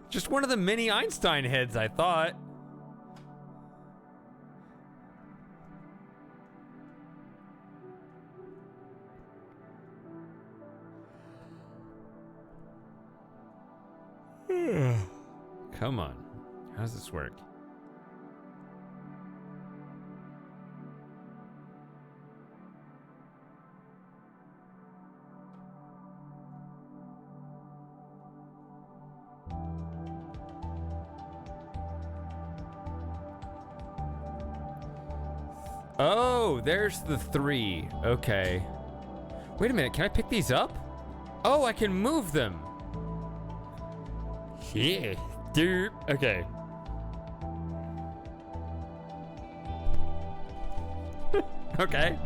Just one of the many Einstein heads, I thought. Come on. How does this work? Oh, there's the 3. Okay. Wait a minute, can I pick these up? Oh, I can move them. Yeah, dude. Okay. Okay.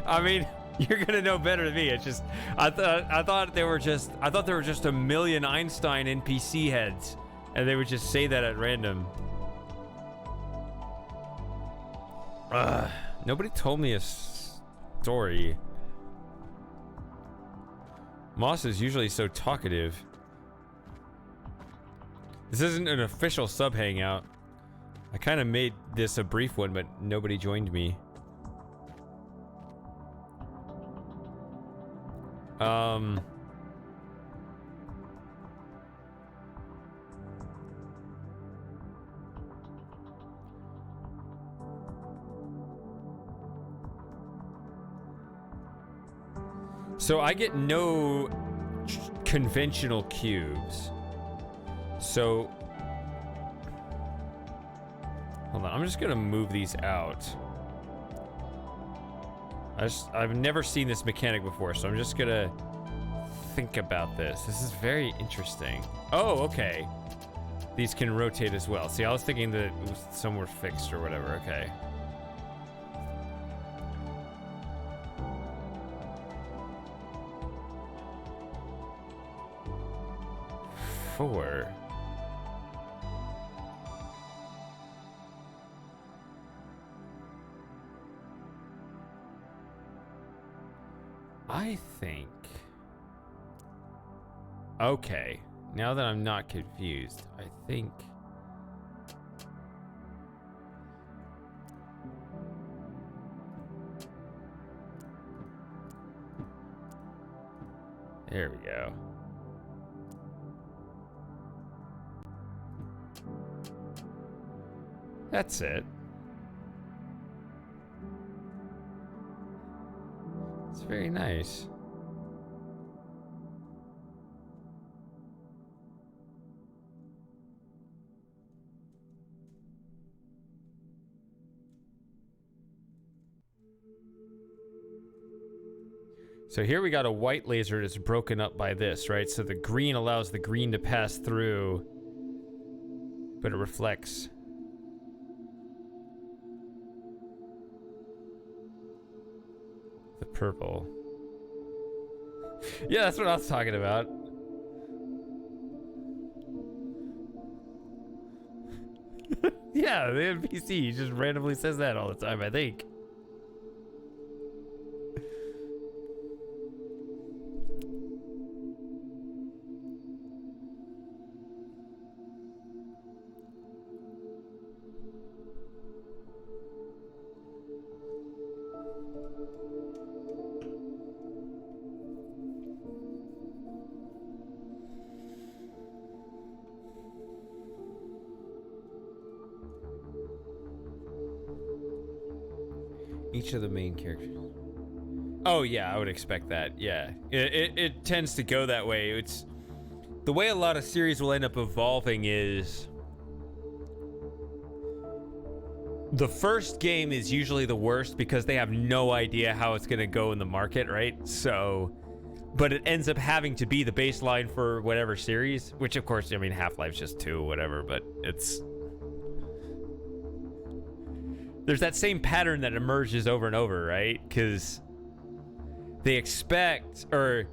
I mean, you're gonna know better than me. It's just, I thought there were just a million Einstein NPC heads, and they would just say that at random. Nobody told me a story. Moss is usually so talkative. This isn't an official sub hangout. I kind of made this a brief one, but nobody joined me. So I get no conventional cubes. So, hold on, I'm just gonna move these out. I've never seen this mechanic before, so I'm just gonna think about this. This is very interesting. Oh, okay. These can rotate as well. See, I was thinking that some were fixed or whatever. Okay. Four. I think. Okay. Now that I'm not confused, I think. There we go. That's it. It's very nice. So here we got a white laser that's broken up by this, right? So the green allows the green to pass through, but it reflects. The purple. Yeah, that's what I was talking about. Yeah, the NPC just randomly says that all the time, I think. Each of the main characters. Oh yeah, I would expect that. Yeah, it tends to go that way. It's the way a lot of series will end up evolving is the first game is usually the worst because they have no idea how it's gonna go in the market, right? So, but it ends up having to be the baseline for whatever series, which of course, I mean, Half-Life's just 2, whatever, but it's... There's that same pattern that emerges over and over, right? Because they expect, or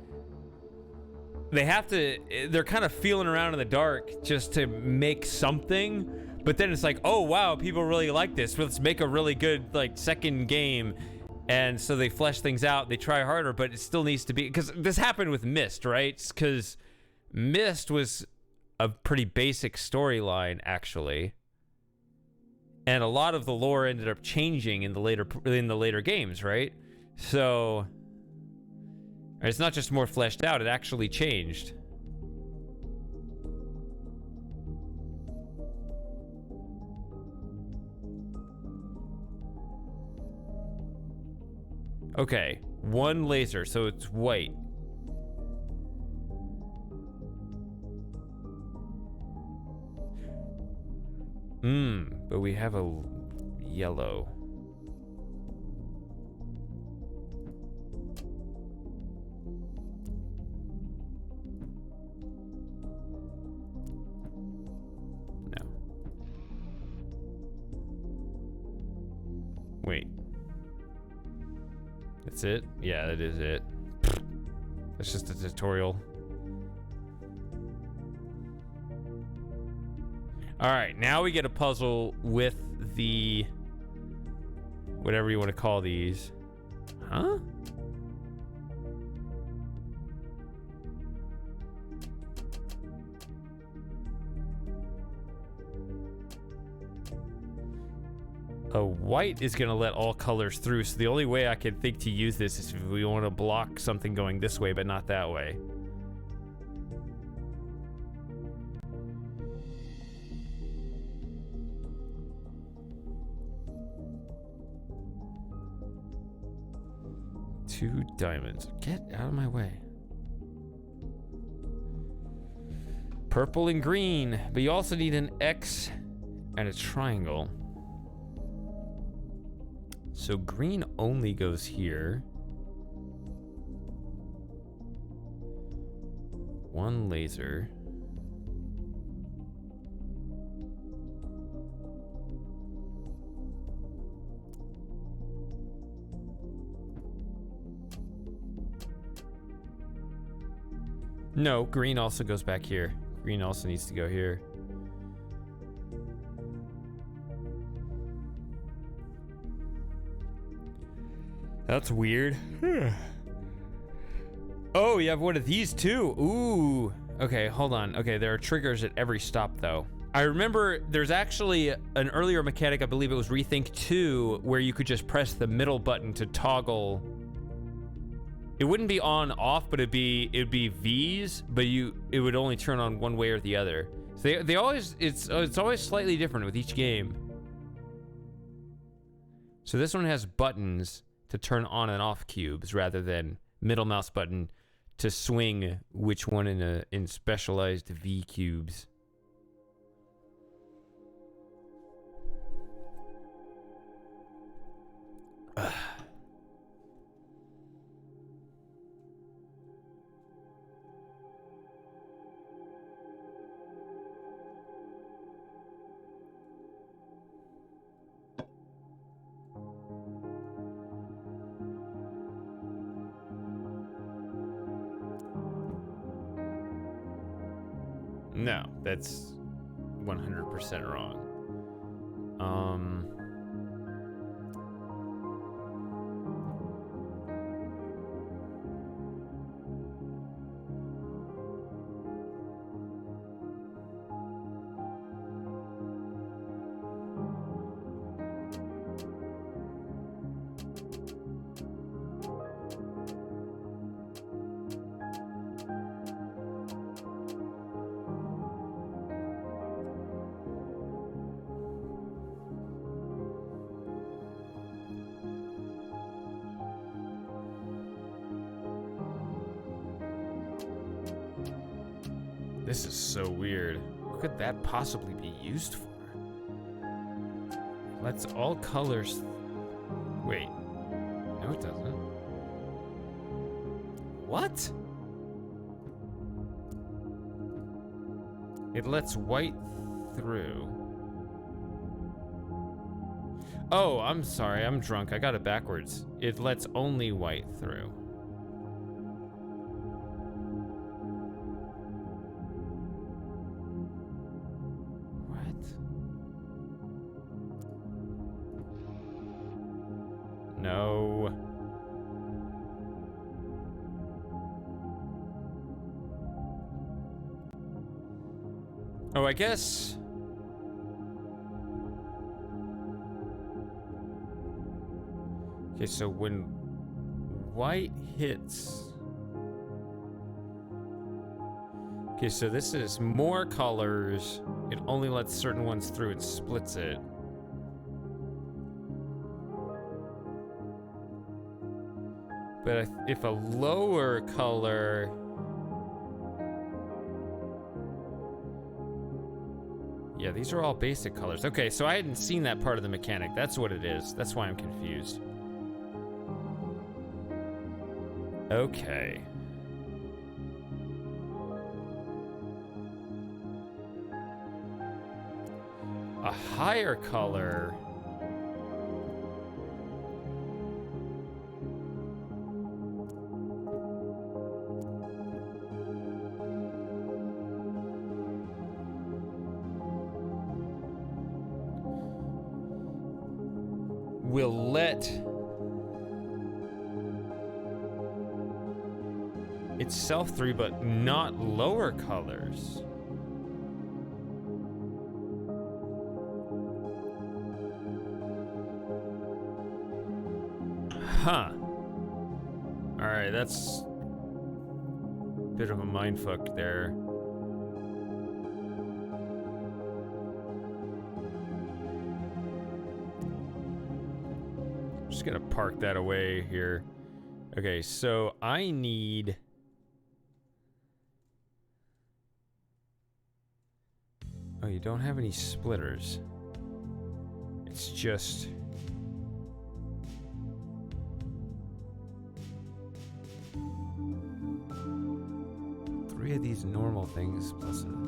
they have to, they're kind of feeling around in the dark just to make something, but then it's like, oh wow, people really like this. Let's make a really good like second game. And so they flesh things out, they try harder, but it still needs to be, because this happened with Myst, right? Because Myst was a pretty basic storyline, actually. And a lot of the lore ended up changing in the later games, right? So it's not just more fleshed out, it actually changed. Okay, one laser, so it's white. But we have a yellow. No. Wait. That's it? Yeah, that is it. That's just a tutorial. All right, now we get a puzzle with the whatever you want to call these. Huh? A white is going to let all colors through, so the only way I can think to use this is if we want to block something going this way, but not that way. Two diamonds. Get out of my way. Purple and green, but you also need an X and a triangle. So green only goes here. One laser. No, green also goes back here. Green also needs to go here. That's weird. Oh, you have one of these too. Ooh. Okay, hold on. Okay, there are triggers at every stop though. I remember there's actually an earlier mechanic, I believe it was ReThink 2, where you could just press the middle button to toggle. It wouldn't be on off, but it'd be V's, but it would only turn on one way or the other. So they always it's always slightly different with each game. So this one has buttons, to turn on and off cubes rather than middle mouse button to swing which one in specialized V cubes. No, that's 100% wrong. This is so weird. What could that possibly be used for? Let's all colors... Wait. No, it doesn't. What? It lets white through. Oh, I'm sorry. I'm drunk. I got it backwards. It lets only white through. No. Oh, I guess. Okay, so when white hits. Okay, so this is more colors. It only lets certain ones through and splits it. But if a lower color... Yeah, these are all basic colors. Okay, so I hadn't seen that part of the mechanic. That's what it is. That's why I'm confused. Okay. A higher color... will let itself through, but not lower colors. Huh. Alright, that's a bit of a mindfuck there. Just gonna park that away here. Okay, so I need... Oh, you don't have any splitters. It's just... 3 of these normal things plus a...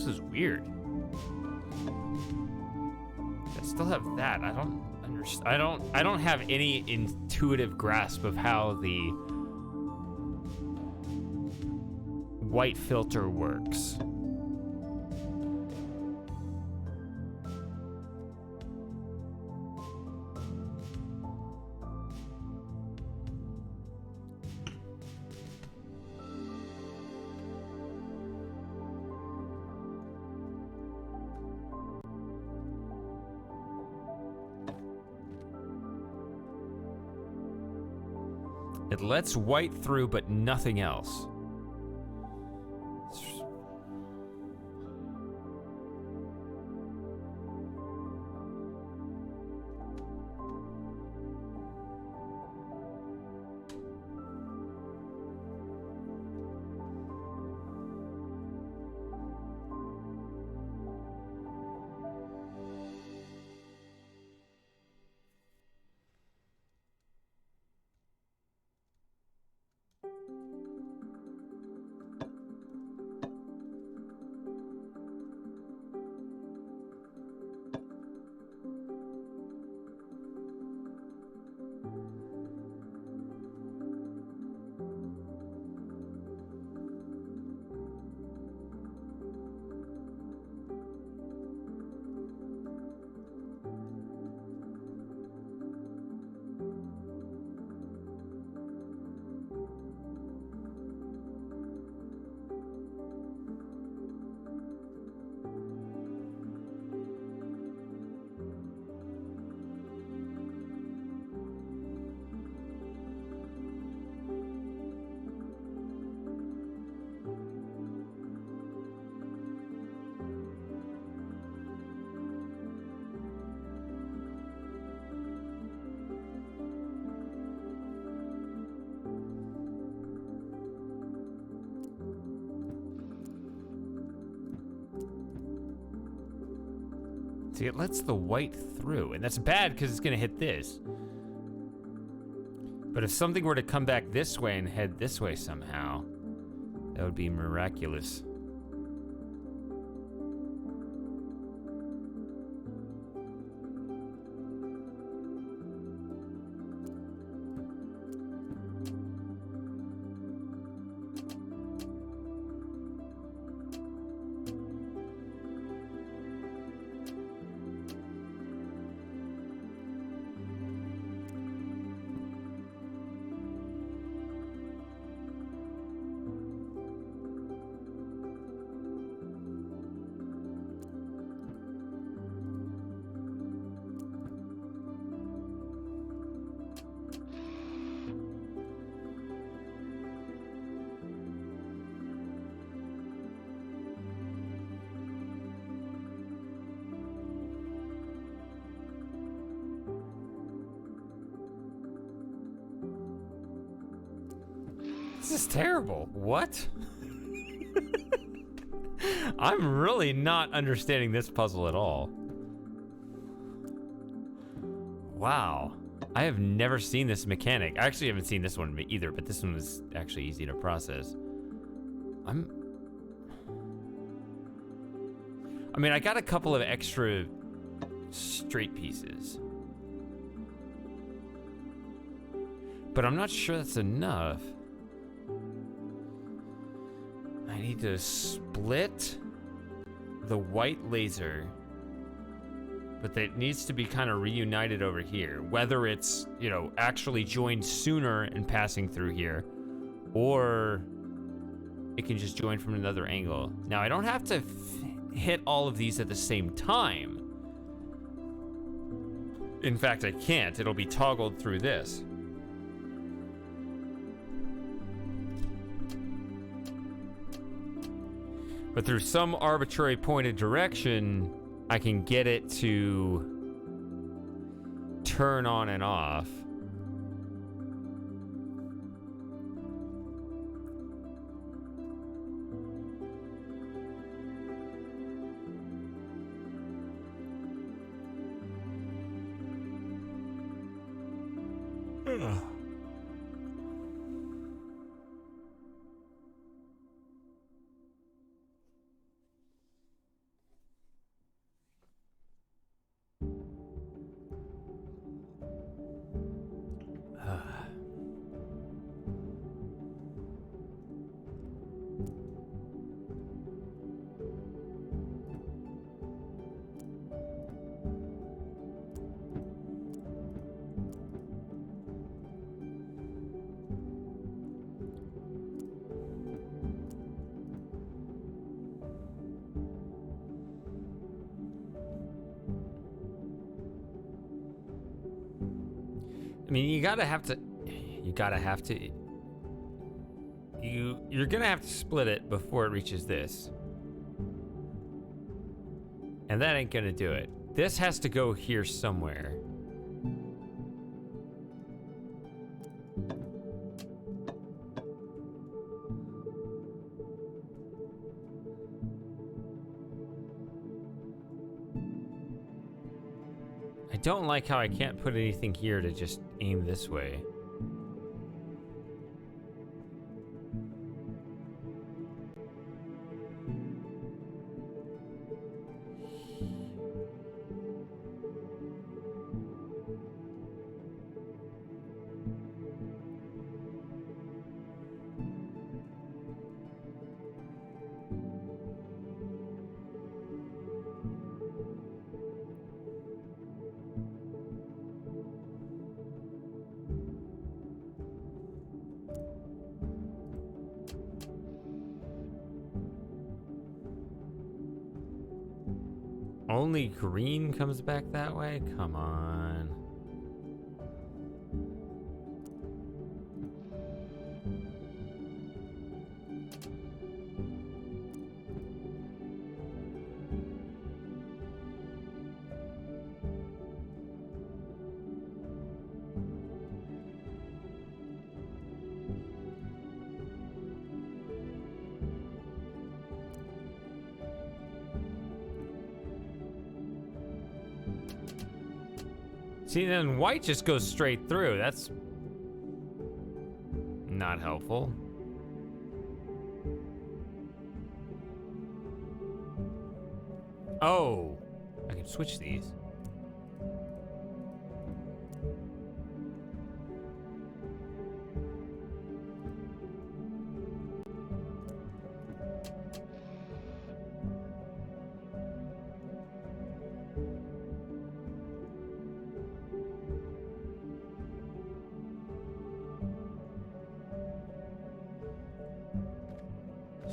This is weird. I still have that. I don't understand. I don't have any intuitive grasp of how the white filter works. It lets white through, but nothing else. See, it lets the white through, and that's bad because it's gonna hit this. But if something were to come back this way and head this way somehow, that would be miraculous. This is terrible. What? I'm really not understanding this puzzle at all. Wow. I have never seen this mechanic. I actually haven't seen this one either, but this one was actually easy to process. I mean, I got a couple of extra straight pieces, but I'm not sure that's enough. I need to split the white laser, but that needs to be kind of reunited over here. Whether it's, you know, actually joined sooner and passing through here, or it can just join from another angle. Now, I don't have to hit all of these at the same time. In fact, I can't. It'll be toggled through this. But through some arbitrary pointed direction, I can get it to turn on and off. I mean, you're gonna have to split it before it reaches this. And that ain't gonna do it. This has to go here somewhere. I don't like how I can't put anything here to just aim this way. Only green comes back that way? Come on. See, then white just goes straight through. That's not helpful. Oh, I can switch these.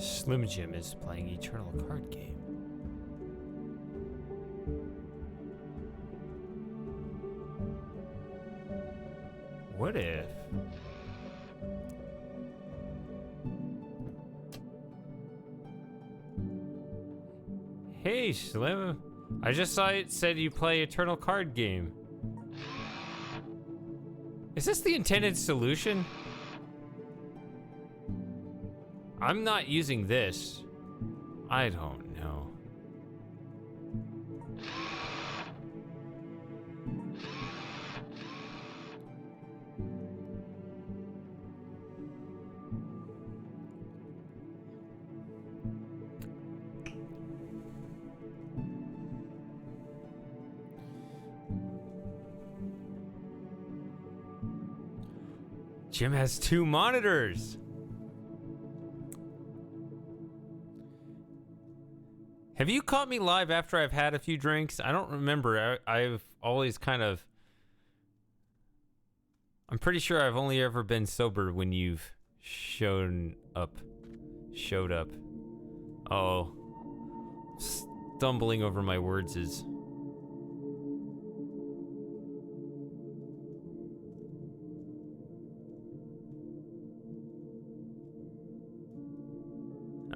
Slim Jim is playing Eternal Card Game. What if... Hey, Slim. I just saw it said you play Eternal Card Game. Is this the intended solution? I'm not using this. I don't know. Jim has 2 monitors. Have you caught me live after I've had a few drinks? I don't remember. I've always kind of... I'm pretty sure I've only ever been sober when you've showed up. Oh. Stumbling over my words is...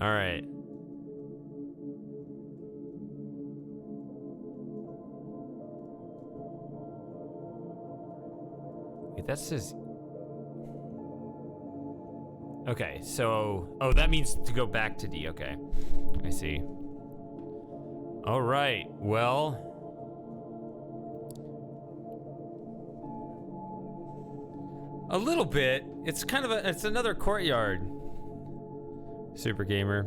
All right. Wait, that says... Okay, so... Oh, that means to go back to D. Okay. I see. All right. Well... A little bit. It's kind of a... It's another courtyard. Super Gamer.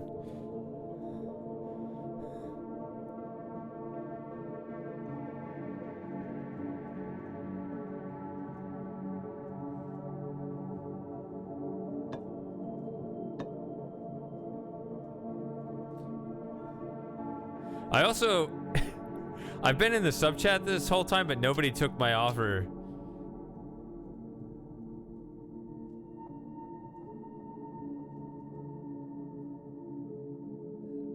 I also... I've been in the sub chat this whole time, but nobody took my offer.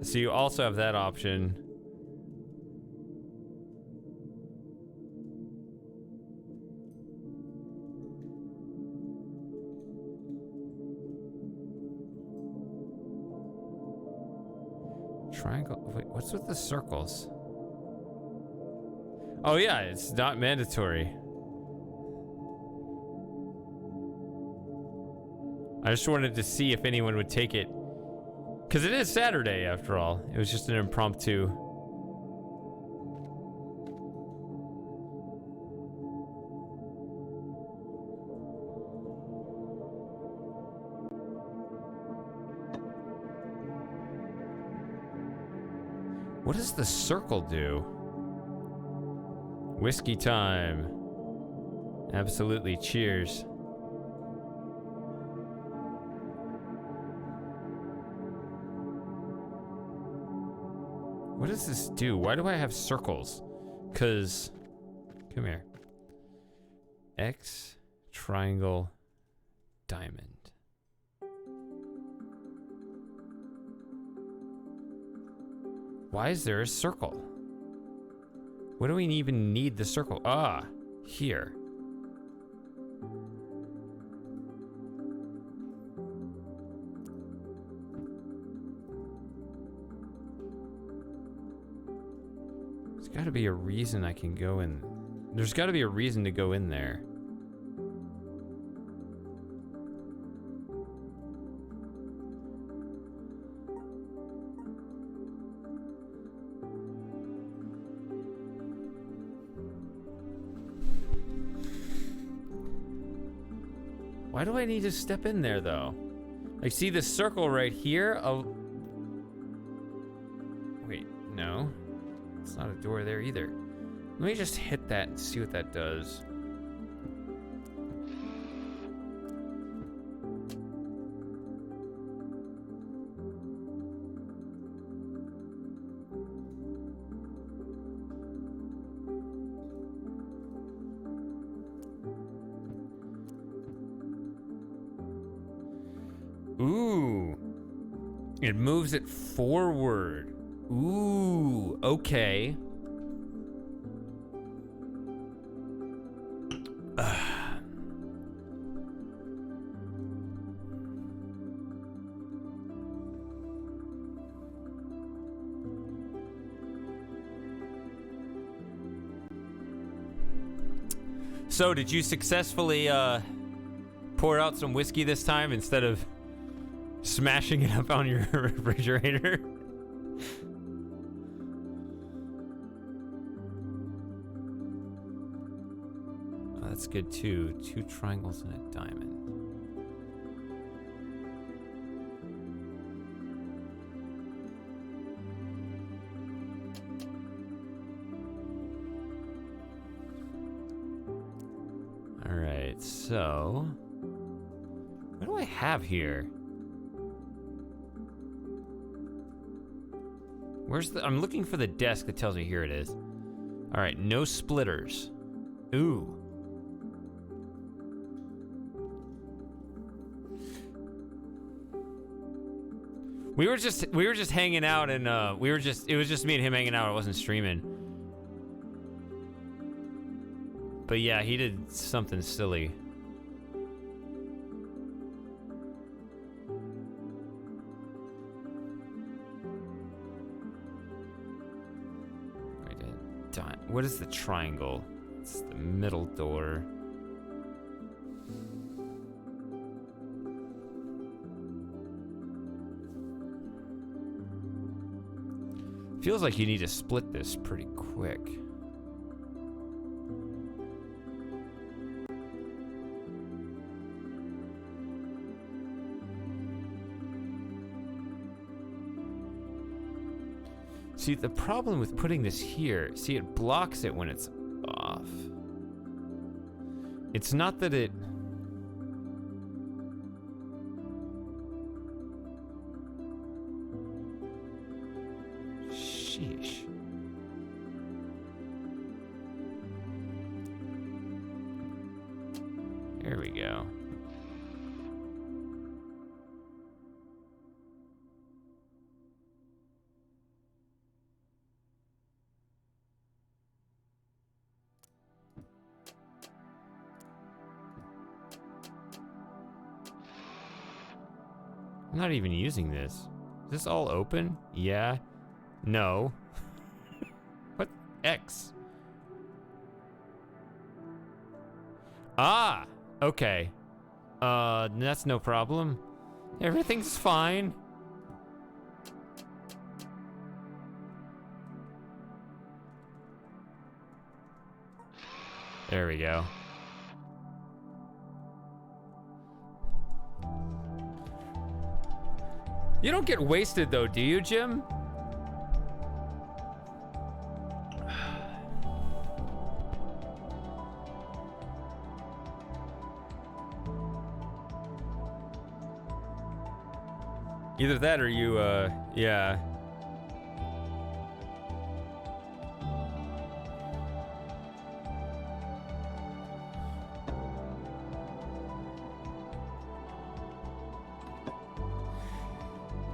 So you also have that option. Triangle. Wait, what's with the circles? Oh yeah, it's not mandatory. I just wanted to see if anyone would take it. Because it is Saturday, after all. It was just an impromptu. What does the circle do? Whiskey time. Absolutely. Cheers. What does this do? Why do I have circles? Cause, come here. X, triangle, diamond. Why is there a circle? What do we even need the circle? Ah, here. There's got to be a reason I can go in. There's got to be a reason to go in there. Why do I need to step in there, though? I see the circle right here. Wait, no. It's not a door there either. Let me just hit that and see what that does. Ooh. It moves it forward. Ooh, okay. So, did you successfully pour out some whiskey this time instead of smashing it up on your refrigerator? Oh, that's good too. 2 triangles and a diamond. All right, so what do I have here? Where's the... I'm looking for the desk that tells me here it is. All right, no splitters. Ooh. We were just hanging out and it was just me and him hanging out. I wasn't streaming. But yeah, he did something silly. What is the triangle? It's the middle door. Feels like you need to split this pretty quick. See, the problem with putting this here, see, it blocks it when it's off. It's not that it... Sheesh. There we go. I'm not even using this. Is this all open? Yeah. No. What? X? Ah, okay. That's no problem. Everything's fine. There we go. You don't get wasted though, do you, Jim? Either that or you, yeah.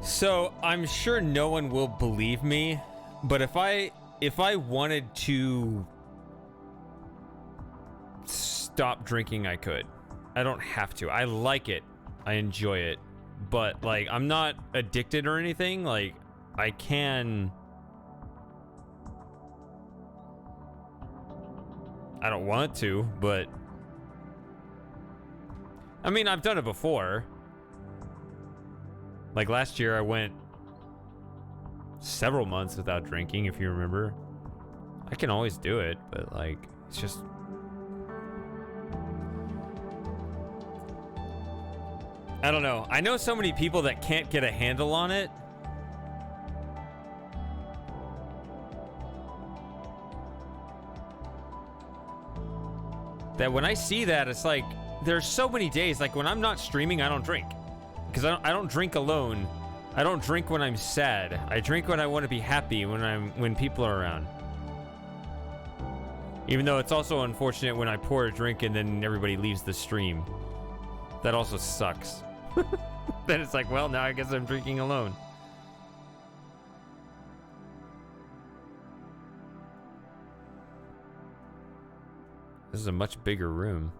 So I'm sure no one will believe me, but if I wanted to stop drinking, I could. I don't have to. I like it. I enjoy it. But like, I'm not addicted or anything. Like, I can. I don't want to, but I mean, I've done it before. Like last year, I went several months without drinking, if you remember. I can always do it, but like, it's just. I don't know. I know so many people that can't get a handle on it. That when I see that, it's like, there's so many days, like when I'm not streaming, I don't drink. Because I don't drink alone. I don't drink when I'm sad. I drink when I want to be happy, when people are around. Even though it's also unfortunate when I pour a drink and then everybody leaves the stream. That also sucks. Then it's like, well, now I guess I'm drinking alone. This is a much bigger room.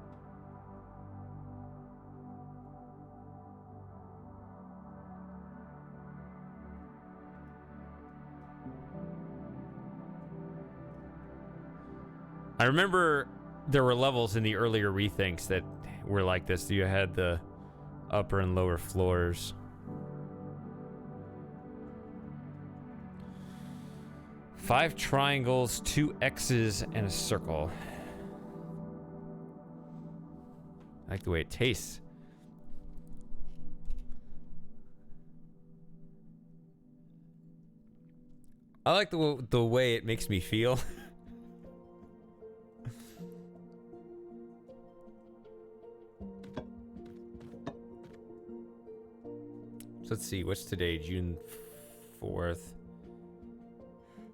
I remember there were levels in the earlier rethinks that were like this. You had the upper and lower floors. Five triangles, 2 X's, and a circle. I like the way it tastes. I like the way it makes me feel. So let's see, what's today? June 4th.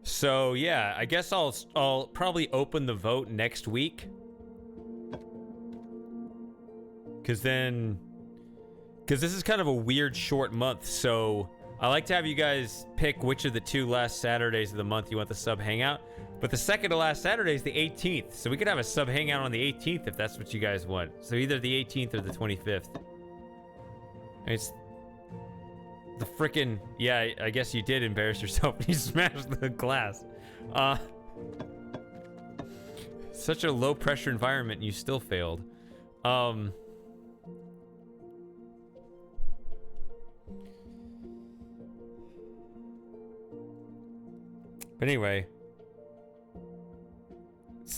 So yeah, I guess I'll probably open the vote next week. Cause this is kind of a weird short month, so I like to have you guys pick which of the 2 last Saturdays of the month you want the sub hangout. But the second to last Saturday is the 18th, so we could have a sub hangout on the 18th if that's what you guys want. So either the 18th or the 25th. It's the frickin', yeah, I guess you did embarrass yourself when you smashed the glass. Such a low pressure environment and you still failed. But anyway,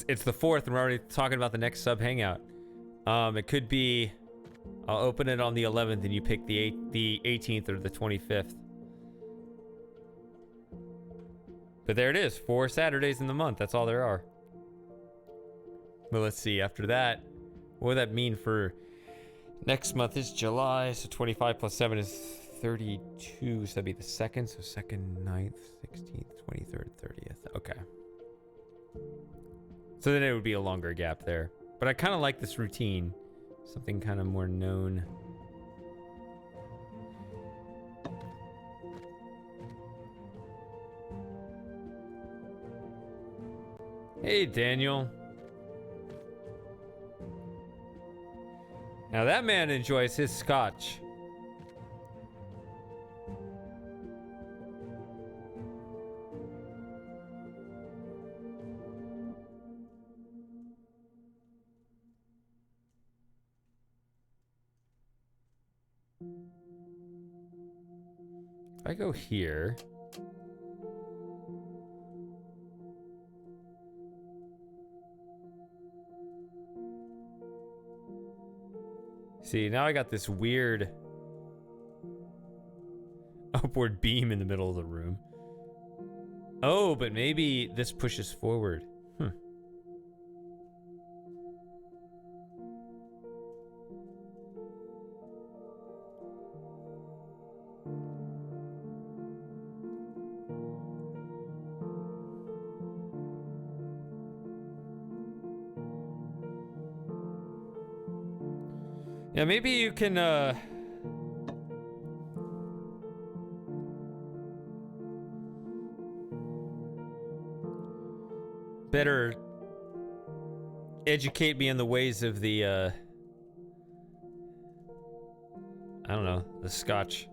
it's the 4th and we're already talking about the next sub hangout. It could be, I'll open it on the 11th and you pick the 18th or the 25th. But there it is, 4 Saturdays in the month. That's all there are. But let's see, after that, what would that mean for next month is July, so 25 plus 7 is 32, so that'd be the 2nd, so 2nd, 9th, 16th, 23rd, 30th, okay. So then it would be a longer gap there. But I kind of like this routine. Something kind of more known. Hey, Daniel. Now that man enjoys his scotch. If I go here... See, now I got this weird upward beam in the middle of the room. Oh, but maybe this pushes forward. Yeah, maybe you can, better educate me in the ways of the, I don't know, the Scotch.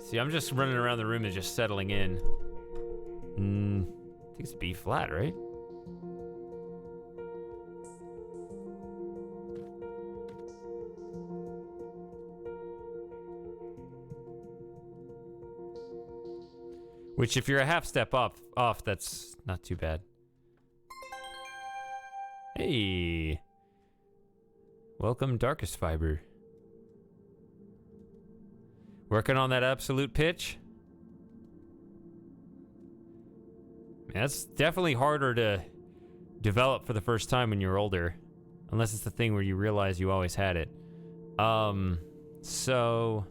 See, I'm just running around the room and just settling in. I think it's B flat, right? Which, if you're a half step off, that's not too bad. Hey. Welcome, Darkest Fiber. Working on that absolute pitch? That's definitely harder to develop for the first time when you're older. Unless it's the thing where you realize you always had it. So...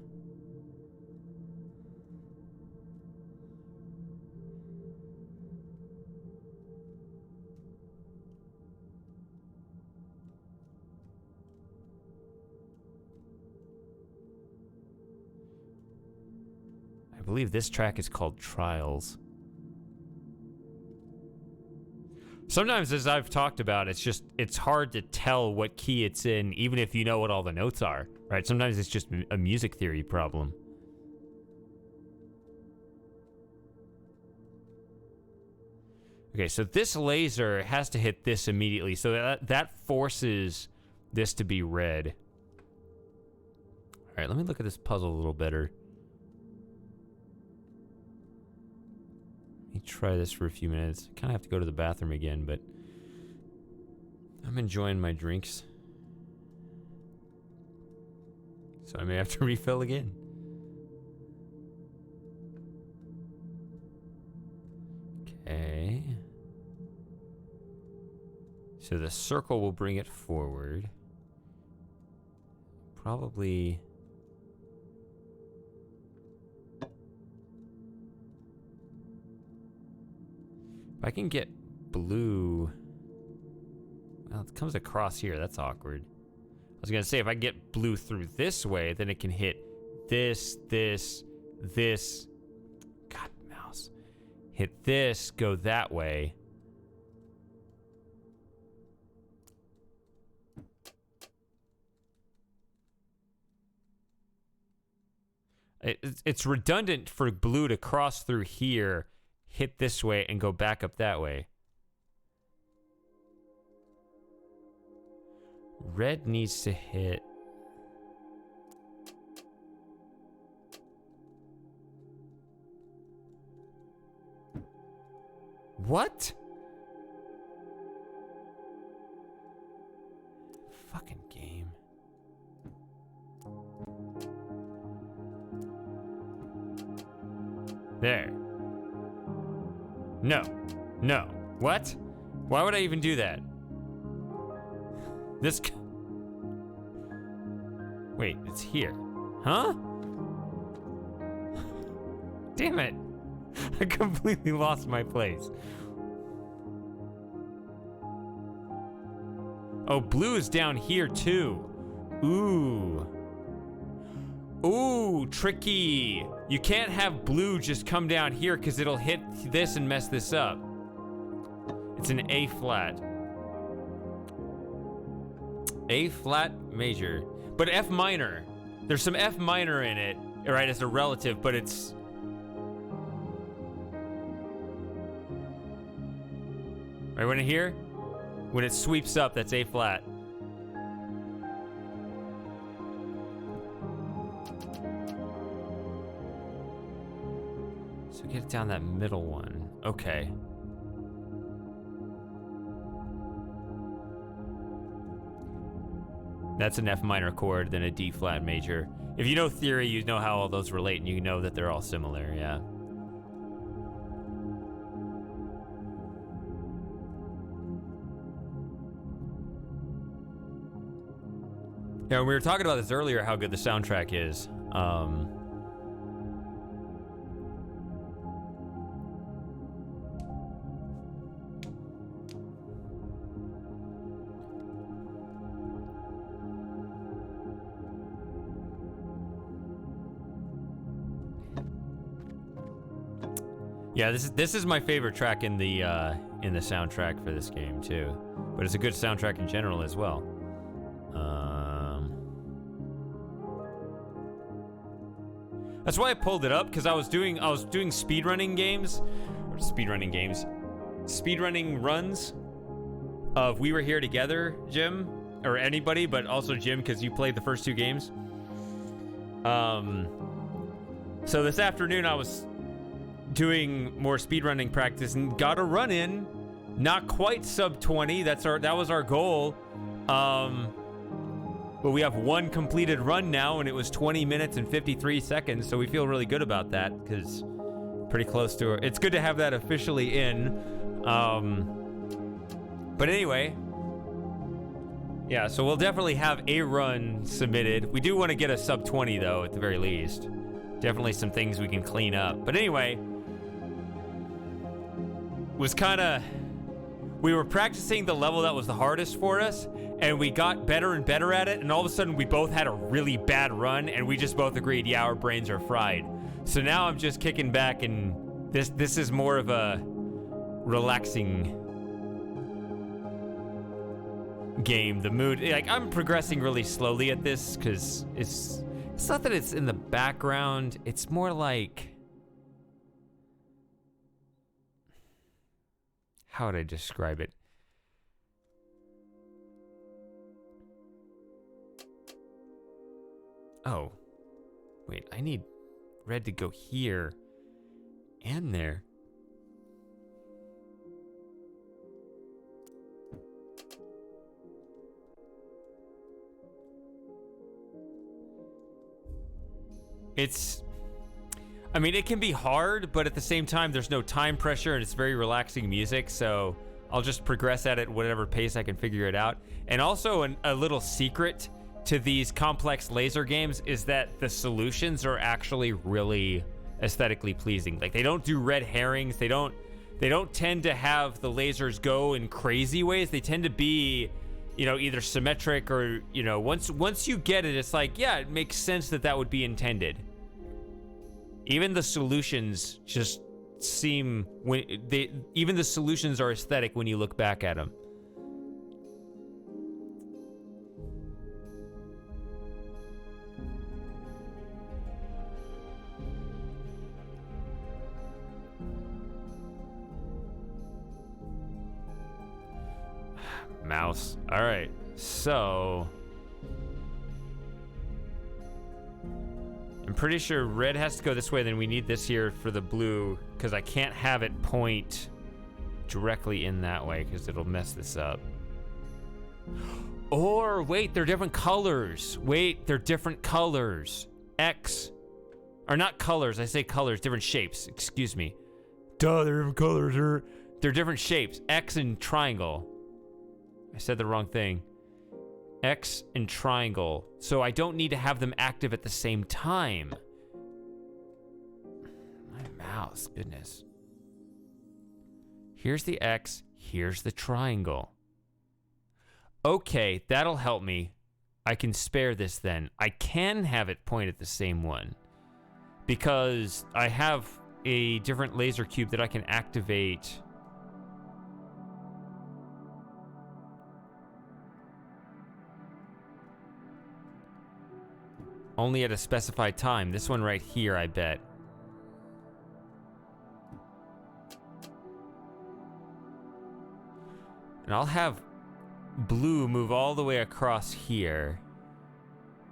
I believe this track is called Trials. Sometimes, as I've talked about, it's hard to tell what key it's in, even if you know what all the notes are, right? Sometimes it's just a music theory problem. Okay, so this laser has to hit this immediately, so that forces this to be red. All right, let me look at this puzzle a little better. Let me try this for a few minutes. I kind of have to go to the bathroom again, but I'm enjoying my drinks. So I may have to refill again. Okay. So the circle will bring it forward. Probably... If I can get blue... Well, it comes across here. That's awkward. I was going to say, if I get blue through this way, then it can hit this, this, this. God, mouse. Hit this, go that way. It's redundant for blue to cross through here, hit this way, and go back up that way. Red needs to hit... What? Fucking game. There. No. No. What? Why would I even do that? This... Wait, it's here. Huh? Damn it. I completely lost my place. Oh, blue is down here too. Ooh. Ooh, tricky. You can't have blue just come down here because it'll hit this and mess this up. It's an A flat. A flat major. But F minor. There's some F minor in it, right, as a relative, but it's... Right, when here? When it sweeps up, that's A flat. So get it down that middle one. Okay. That's an F minor chord, then a D flat major. If you know theory, you know how all those relate, and you know that they're all similar, yeah. Yeah, we were talking about this earlier, how good the soundtrack is. Yeah, this is my favorite track in the soundtrack for this game too, but it's a good soundtrack in general as well. That's why I pulled it up, because I was doing speedrunning runs of We Were Here Together, Jim, or anybody, but also Jim because you played the first 2 games. So this afternoon I was doing more speedrunning practice and got a run in, not quite sub 20. That was our goal. But we have one completed run now, and it was 20 minutes and 53 seconds, so we feel really good about that, because pretty close to it. It's good to have that officially in. But anyway, yeah, so we'll definitely have a run submitted. We do want to get a sub 20, though, at the very least. Definitely some things we can clean up. But anyway, we were practicing the level that was the hardest for us, and we got better and better at it, and all of a sudden we both had a really bad run, and we just both agreed, yeah, our brains are fried. So now I'm just kicking back, and this is more of a relaxing game. The mood, like, I'm progressing really slowly at this, because it's not that it's in the background, it's more like... How would I describe it? Oh, wait, I need red to go here and there. I mean, it can be hard, but at the same time, there's no time pressure and it's very relaxing music, so I'll just progress at it whatever pace I can figure it out. And also a little secret to these complex laser games is that the solutions are actually really aesthetically pleasing. Like, they don't do red herrings. They don't tend to have the lasers go in crazy ways. They tend to be, you know, either symmetric or, you know, once you get it, it's like, yeah, it makes sense that would be intended. Even the solutions just seem, even the solutions are aesthetic when you look back at them. Mouse. All right, so I'm pretty sure red has to go this way, then we need this here for the blue, because I can't have it point directly in that way because it'll mess this up. Or wait, they're different colors. Wait, they're different colors. X, or not colors, I say colors, different shapes, excuse me. Duh, they're different colors. They're different shapes. X and triangle. I said the wrong thing. X and triangle. So I don't need to have them active at the same time. My mouse, goodness. Here's the X, here's the triangle. Okay, that'll help me. I can spare this then. I can have it point at the same one because I have a different laser cube that I can activate. Only at a specified time. This one right here, I bet. And I'll have blue move all the way across here,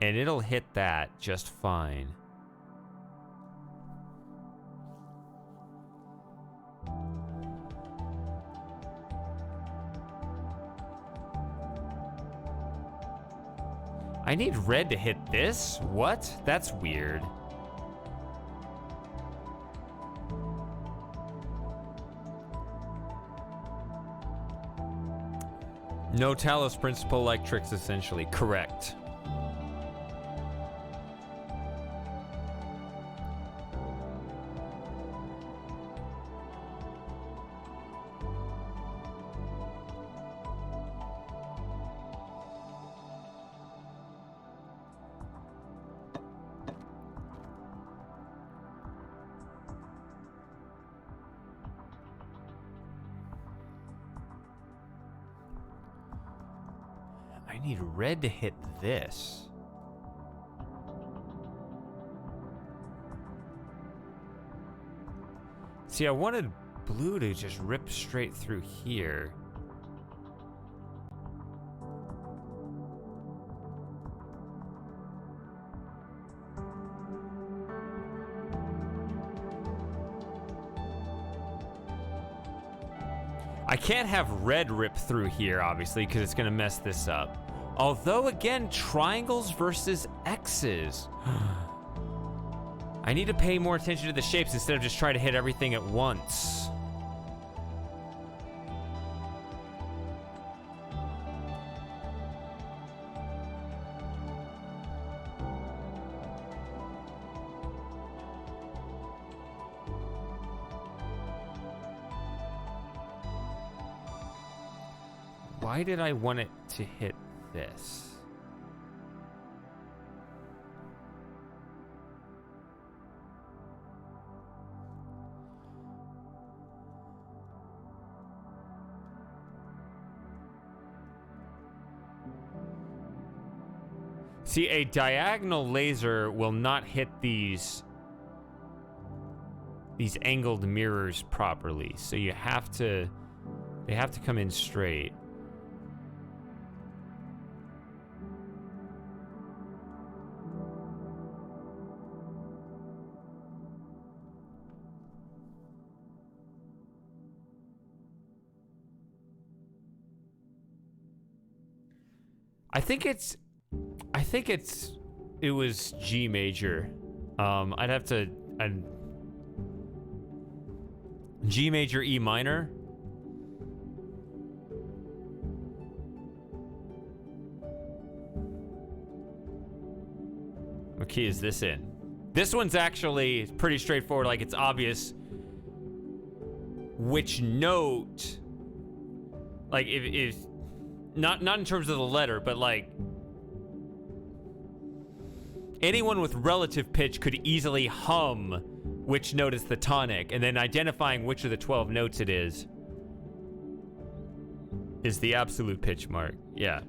and it'll hit that just fine. I need red to hit this? What? That's weird. No Talos Principle-like tricks, essentially. Correct. I need red to hit this. See, I wanted blue to just rip straight through here. I can't have red rip through here, obviously, because it's going to mess this up. Although, again, triangles versus X's. I need to pay more attention to the shapes instead of just trying to hit everything at once. Why did I want it to hit this? See, a diagonal laser will not hit these angled mirrors properly. So they have to come in straight. It was G major. G major, E minor. What key is this in? This one's actually pretty straightforward. Like, it's obvious which note, like, if not in terms of the letter, but like anyone with relative pitch could easily hum which note is the tonic, and then identifying which of the 12 notes it is the absolute pitch mark. Yeah.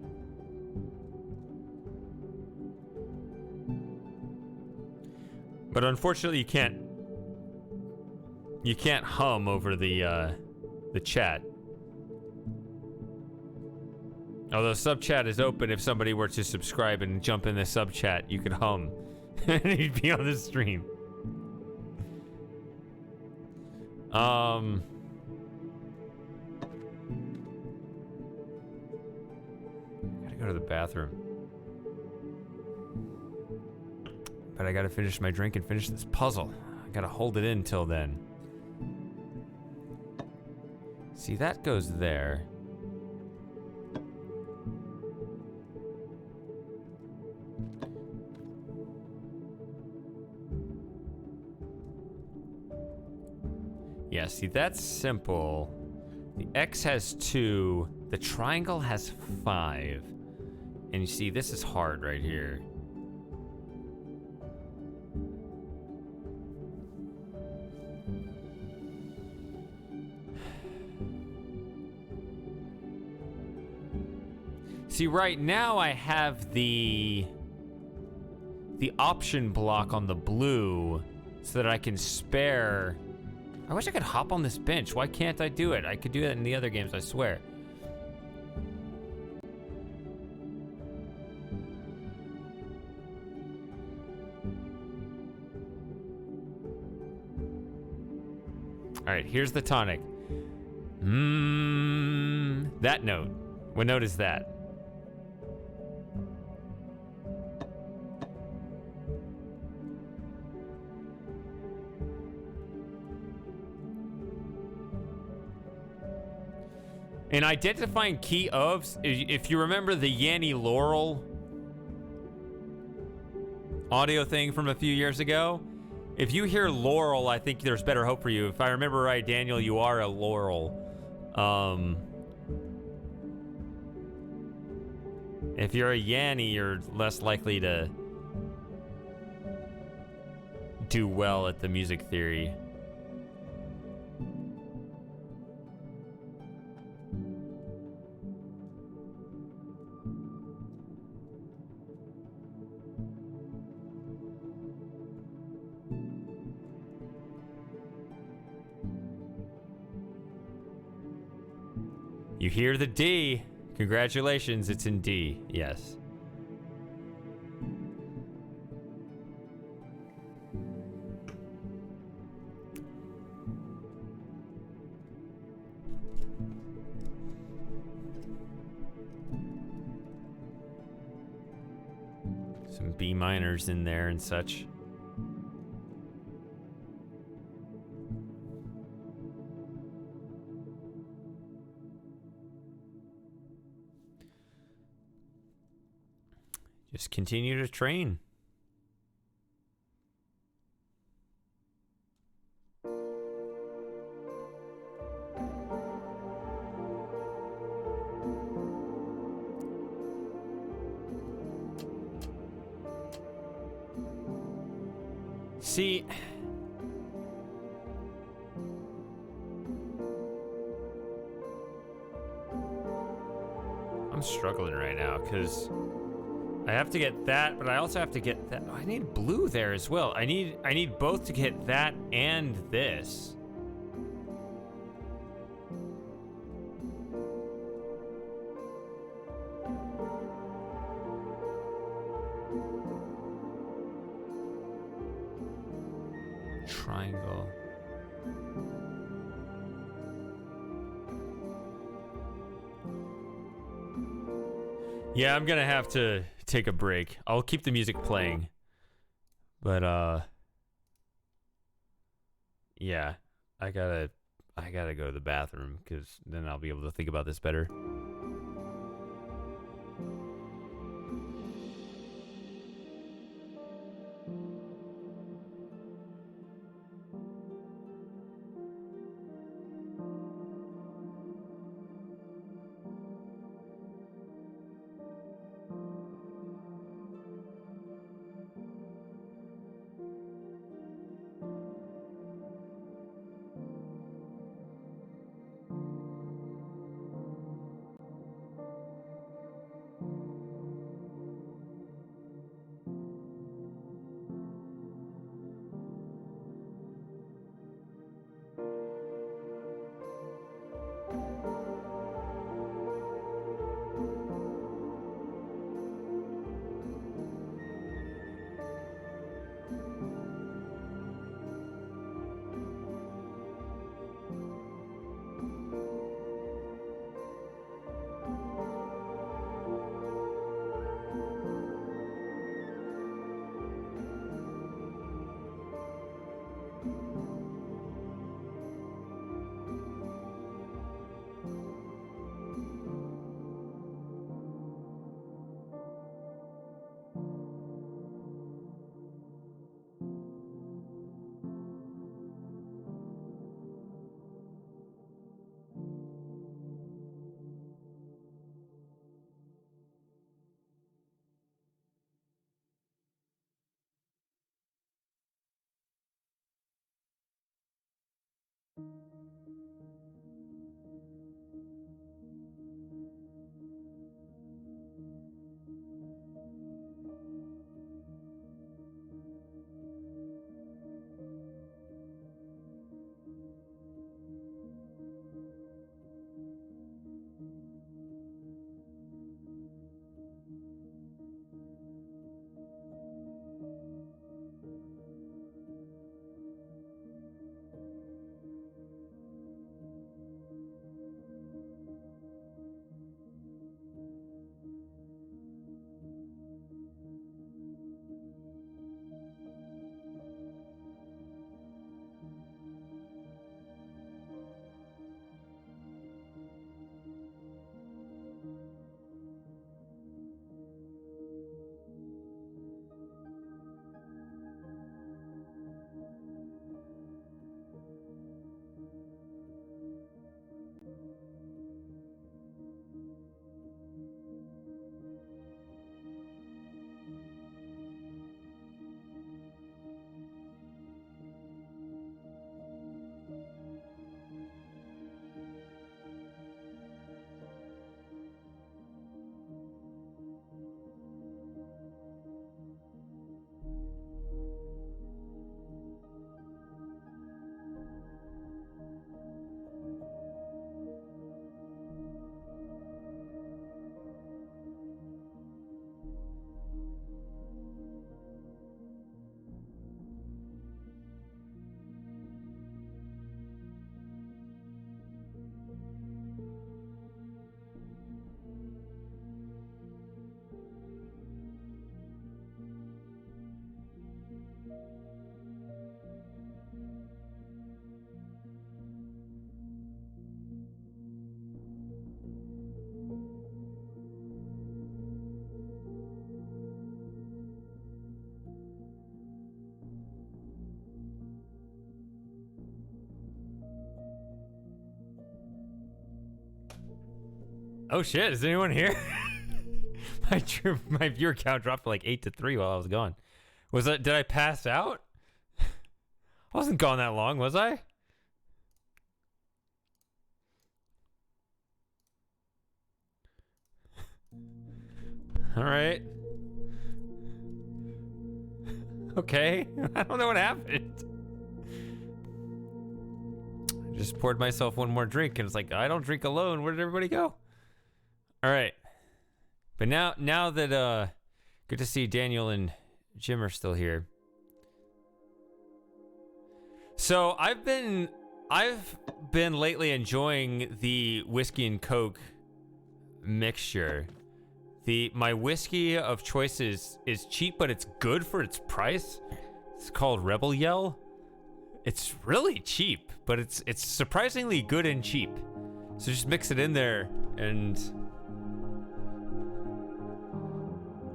But unfortunately, you can't hum over the chat. Although sub chat is open, if somebody were to subscribe and jump in the sub chat, you could hum and he'd be on the stream. Gotta go to the bathroom. But I gotta finish my drink and finish this puzzle. I gotta hold it in till then. See, that goes there. Yeah, see, that's simple. The X has 2, The triangle has 5. And you see, this is hard right here. See, right now I have the option block on the blue so that I can spare. I wish I could hop on this bench. Why can't I do it? I could do that in the other games, I swear. All right, here's the tonic. That note. What note is that? In identifying key ofs, if you remember the Yanni Laurel audio thing from a few years ago, if you hear Laurel, I think there's better hope for you. If I remember right, Daniel, you are a Laurel. If you're a Yanni, you're less likely to do well at the music theory. You hear the D. Congratulations, it's in D. Yes. Some B minors in there and such. Just continue to train. See, I'm struggling right now because I have to get that, but I also have to get that. Oh, I need blue there as well. I need both to get that and this. Triangle. Yeah, I'm gonna have to take a break. I'll keep the music playing. But yeah, I gotta go to the bathroom because then I'll be able to think about this better. Oh shit, is anyone here? My viewer count dropped to like 8 to 3 while I was gone. Did I pass out? I wasn't gone that long, was I? All right. Okay. I don't know what happened. I just poured myself one more drink and it's like, I don't drink alone. Where did everybody go? All right. But now that good to see Daniel and Jim are still here. So I've been lately enjoying the whiskey and Coke mixture. My whiskey of choice is cheap, but it's good for its price. It's called Rebel Yell. It's really cheap, but it's surprisingly good and cheap. So just mix it in there, and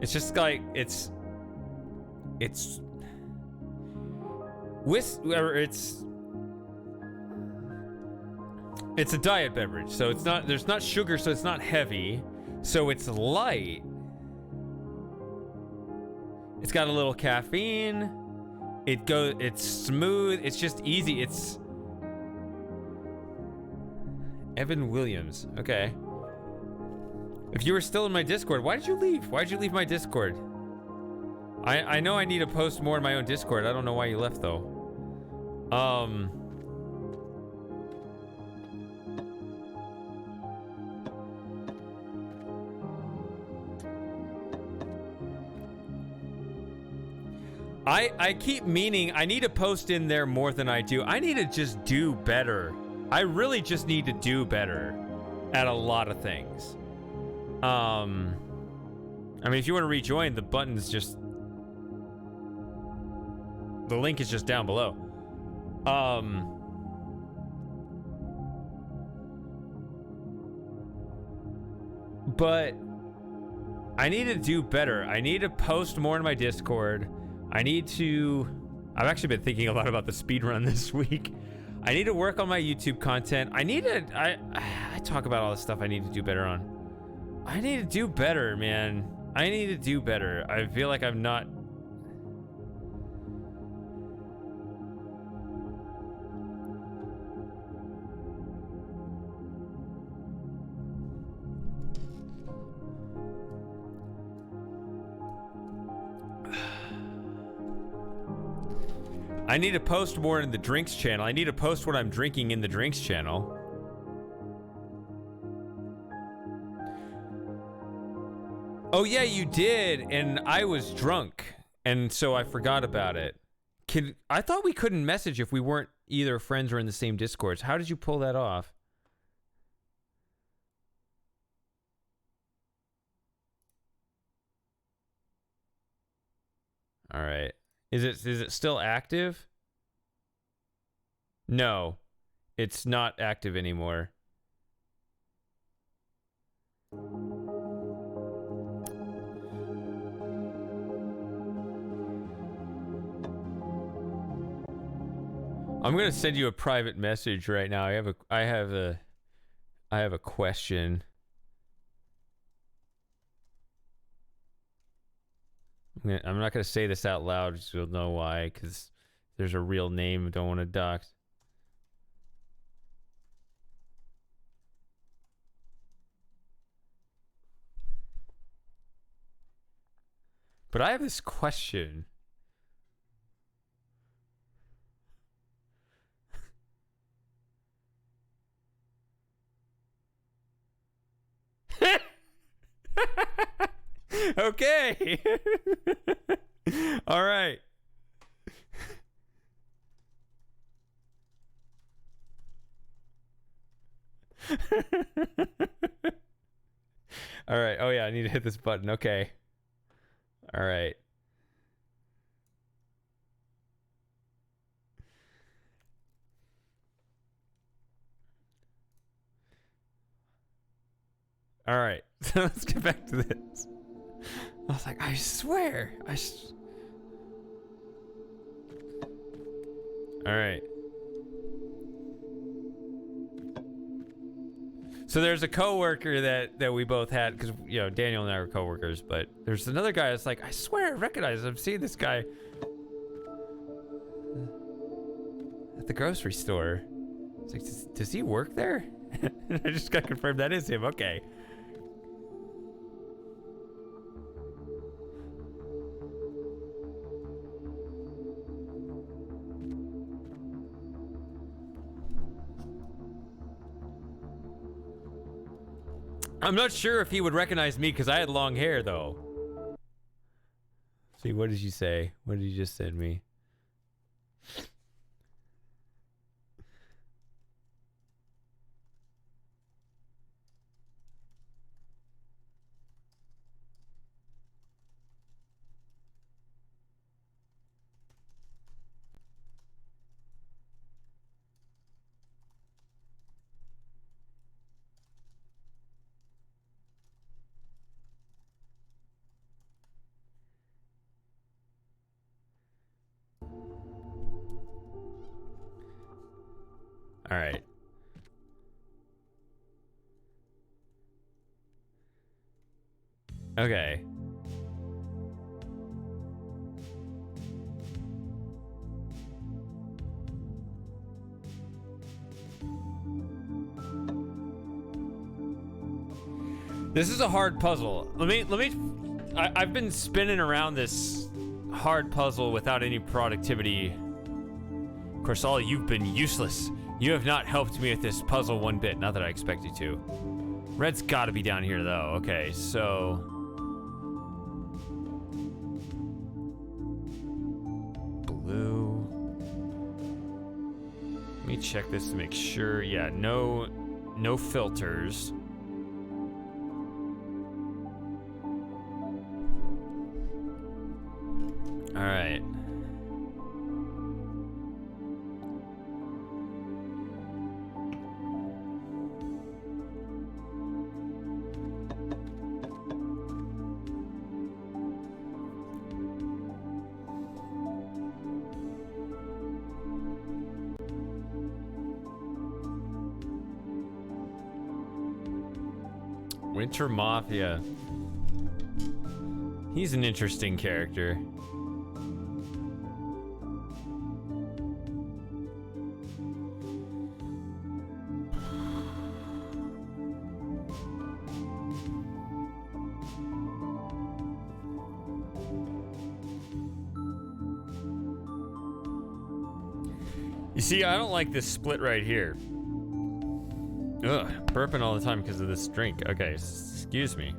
it's just like it's a diet beverage, so there's not sugar, so it's not heavy. So it's light. It's got a little caffeine. It's smooth. It's just easy. It's Evan Williams. Okay. If you were still in my Discord, why did you leave? Why did you leave my Discord? I know I need to post more in my own Discord. I don't know why you left though. I keep meaning I need to post in there more than I do. I need to just do better. I really just need to do better at a lot of things. I mean, if you want to rejoin, the button's just... the link is just down below. But I need to do better. I need to post more in my Discord. I've actually been thinking a lot about the speedrun this week. I need to work on my YouTube content. I talk about all the stuff I need to do better on. I need to do better, man. I need to do better. I feel like I'm not... I need to post more in the drinks channel. I need to post what I'm drinking in the drinks channel. Oh yeah, you did, and I was drunk, and so I forgot about it. I thought we couldn't message if we weren't either friends or in the same Discords. How did you pull that off? All right. Is it still active? No, it's not active anymore. I'm gonna send you a private message right now. I have a question. I'm not gonna say this out loud, so you'll know why, because there's a real name I don't want to dox. But I have this question. Okay. All right. All right. Oh yeah, I need to hit this button. Okay. All right. All right. So let's get back to this. I was like, I swear. All right. So there's a coworker that we both had, because you know Daniel and I were coworkers, but there's another guy that's like, I swear I recognize him. I've seen this guy at the grocery store. It's like, does he work there? I just got confirmed that is him. Okay. I'm not sure if he would recognize me because I had long hair, though. See, what did you say? What did you just send me? All right. Okay. This is a hard puzzle. I've been spinning around this hard puzzle without any productivity. Of course, all you've been useless. You have not helped me with this puzzle one bit. Not that I expect you to. Red's got to be down here, though. Okay, so... blue. Let me check this to make sure. Yeah, no filters. All right. Winter Mafia. He's an interesting character. You see, I don't like this split right here. Ugh, burping all the time because of this drink. Okay, excuse me.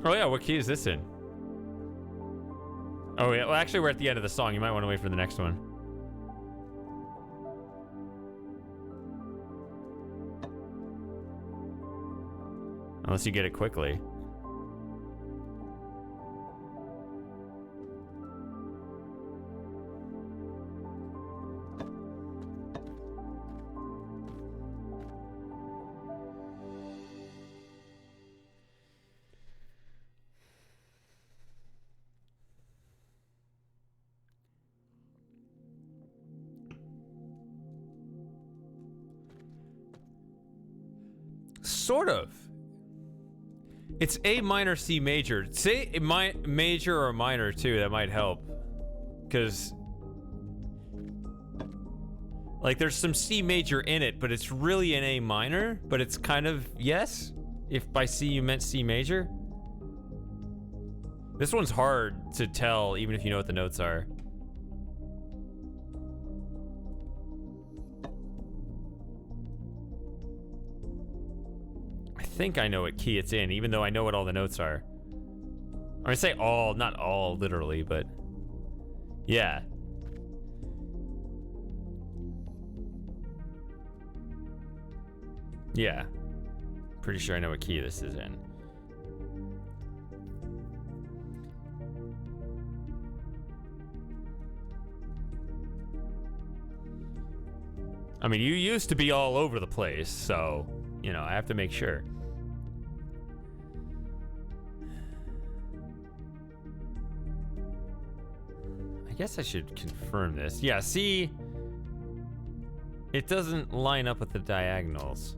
Oh yeah, what key is this in? Oh yeah, well actually we're at the end of the song. You might want to wait for the next one. Unless you get it quickly. Sort of. It's A minor, C major. Say major or minor too, that might help. Because like there's some C major in it, but it's really an A minor, but it's kind of yes. If by C you meant C major. This one's hard to tell even if you know what the notes are. I think I know what key it's in, even though I know what all the notes are. I say all, not all literally, but yeah. Yeah. Pretty sure I know what key this is in. I mean, you used to be all over the place, so, you know, I have to make sure. I guess I should confirm this. Yeah, see, it doesn't line up with the diagonals.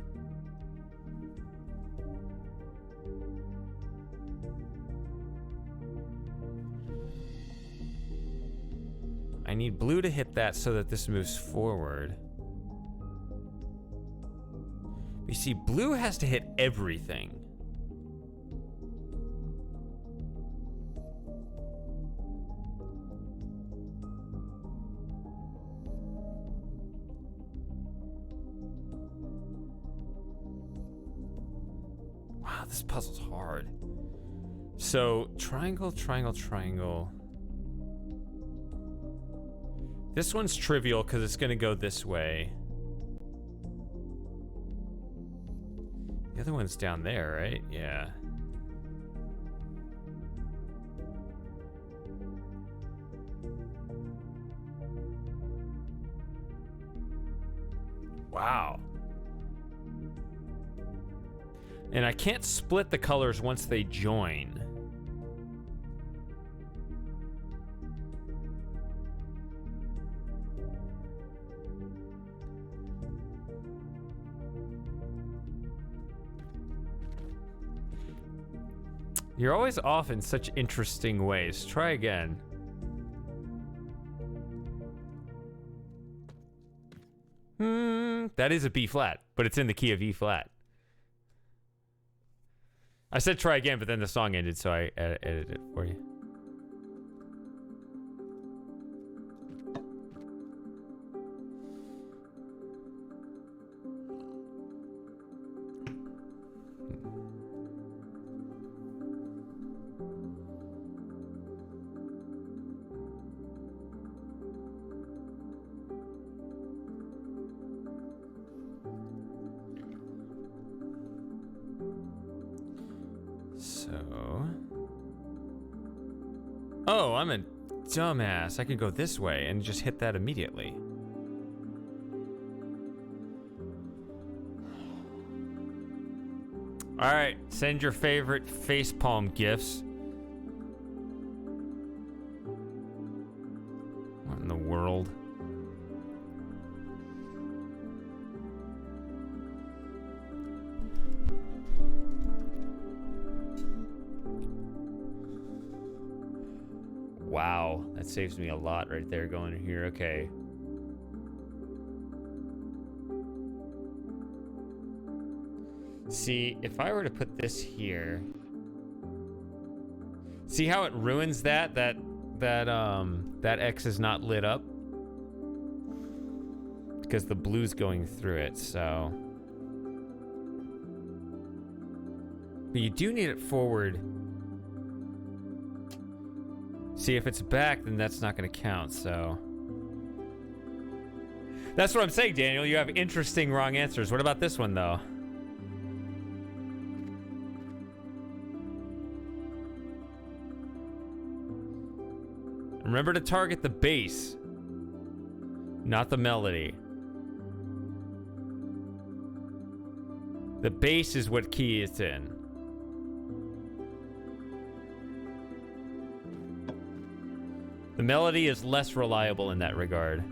I need blue to hit that so that this moves forward. You see, blue has to hit everything. Wow, this puzzle's hard. So, triangle, triangle, triangle. This one's trivial because it's going to go this way. The other one's down there, right? Yeah. Wow. And I can't split the colors once they join. You're always off in such interesting ways. Try again. That is a B flat, but it's in the key of E flat. I said try again, but then the song ended, so I edited it for you. Oh, I'm a dumbass. I could go this way and just hit that immediately. All right, send your favorite facepalm gifs. What in the world? Wow, that saves me a lot right there going in here. Okay. See, if I were to put this here, see how it ruins that X is not lit up because the blue's going through it. So, but you do need it forward. See, if it's back, then that's not going to count, so. That's what I'm saying, Daniel. You have interesting wrong answers. What about this one, though? Remember to target the bass, not the melody. The bass is what key it's in. The melody is less reliable in that regard.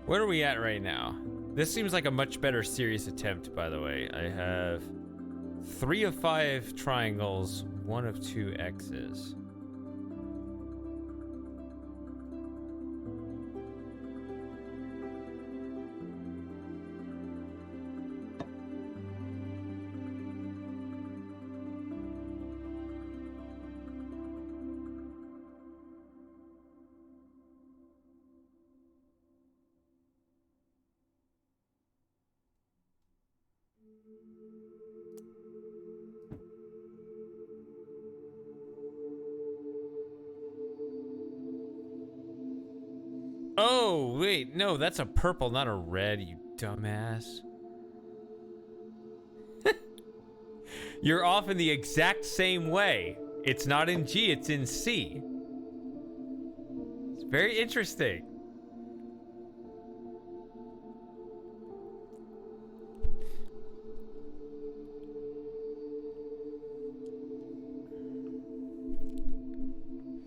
Where are we at right now? This seems like a much better serious attempt, by the way. I have 3 of 5 triangles, 1 of 2 X's. Oh, wait, no, that's a purple, not a red, you dumbass. You're off in the exact same way. It's not in G, it's in C. It's very interesting.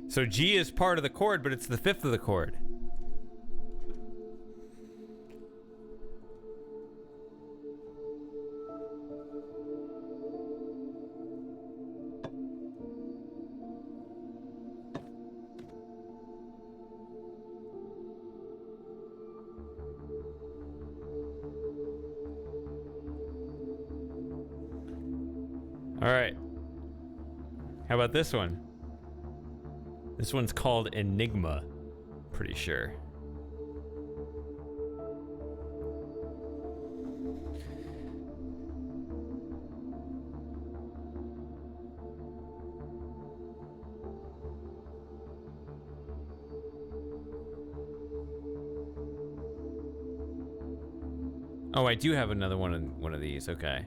So G is part of the chord, but it's the 5th of the chord. All right. How about this one? This one's called Enigma. Pretty sure. Oh, I do have another one of these. Okay.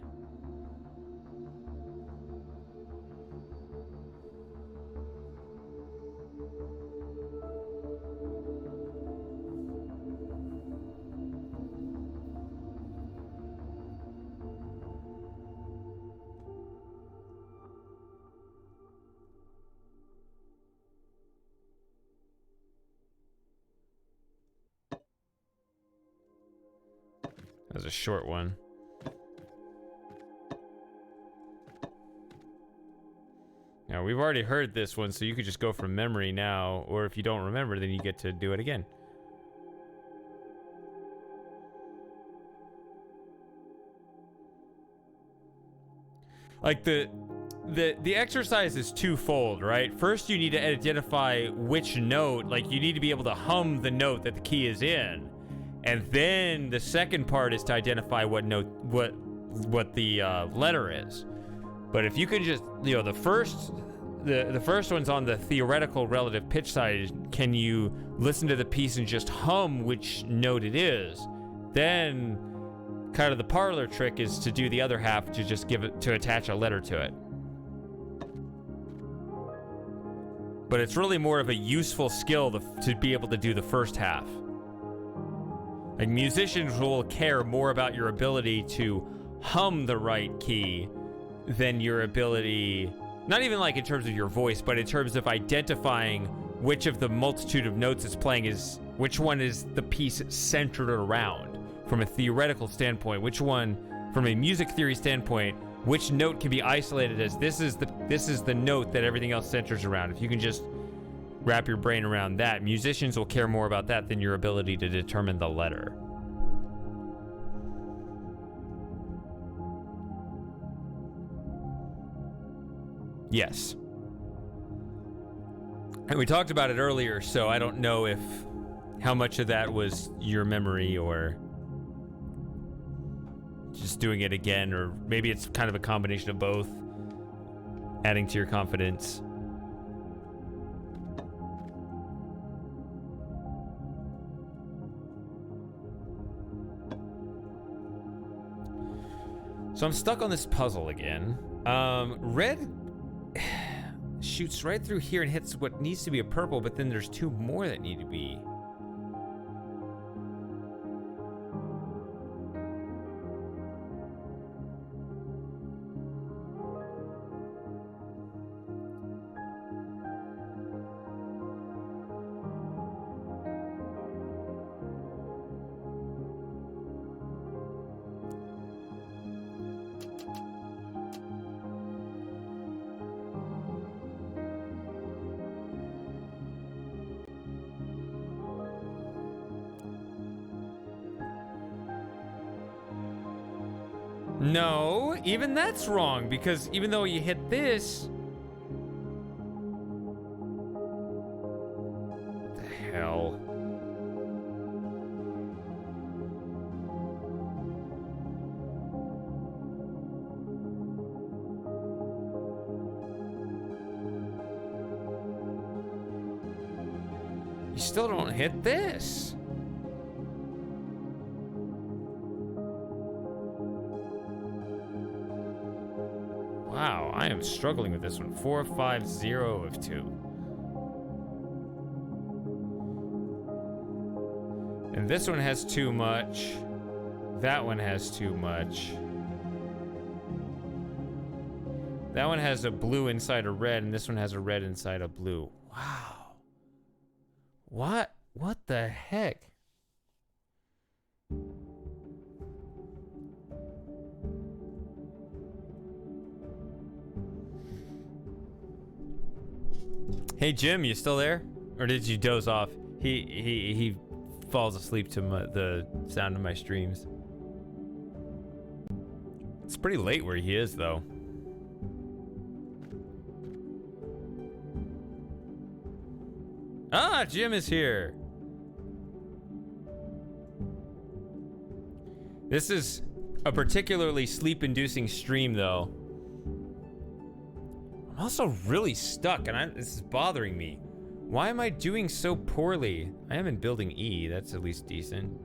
That was a short one. Now, we've already heard this one, so you could just go from memory now, or if you don't remember, then you get to do it again. Like the exercise is twofold, right? First, you need to identify which note, like you need to be able to hum the note that the key is in. And then the second part is to identify what note, what the letter is. But if you can just, you know, the first one's on the theoretical relative pitch side. Can you listen to the piece and just hum which note it is? Then kind of the parlor trick is to do the other half, to just attach a letter to it. But it's really more of a useful skill to be able to do the first half. Like, musicians will care more about your ability to hum the right key than your ability, not even like in terms of your voice, but in terms of identifying which of the multitude of notes it's playing is, which one is the piece centered around. From a theoretical standpoint, which one, from a music theory standpoint, which note can be isolated as this is the note that everything else centers around. If you can just wrap your brain around that, musicians will care more about that than your ability to determine the letter. Yes. And we talked about it earlier, so I don't know if how much of that was your memory or just doing it again, or maybe it's kind of a combination of both, adding to your confidence. So I'm stuck on this puzzle again. Red shoots right through here and hits what needs to be a purple, but then there's 2 more that need to be. No, even that's wrong, because even though you hit this... What the hell? You still don't hit this. Wow, I am struggling with this one. 4, 5, 0 of 2. And this one has too much. That one has too much. That one has a blue inside a red, and this one has a red inside a blue. Wow. What? What the heck? Hey Jim, you still there? Or did you doze off? He falls asleep to the sound of my streams. It's pretty late where he is, though. Ah, Jim is here. This is a particularly sleep-inducing stream, though. I'm also really stuck, and this is bothering me. Why am I doing so poorly? I am in building E. That's at least decent.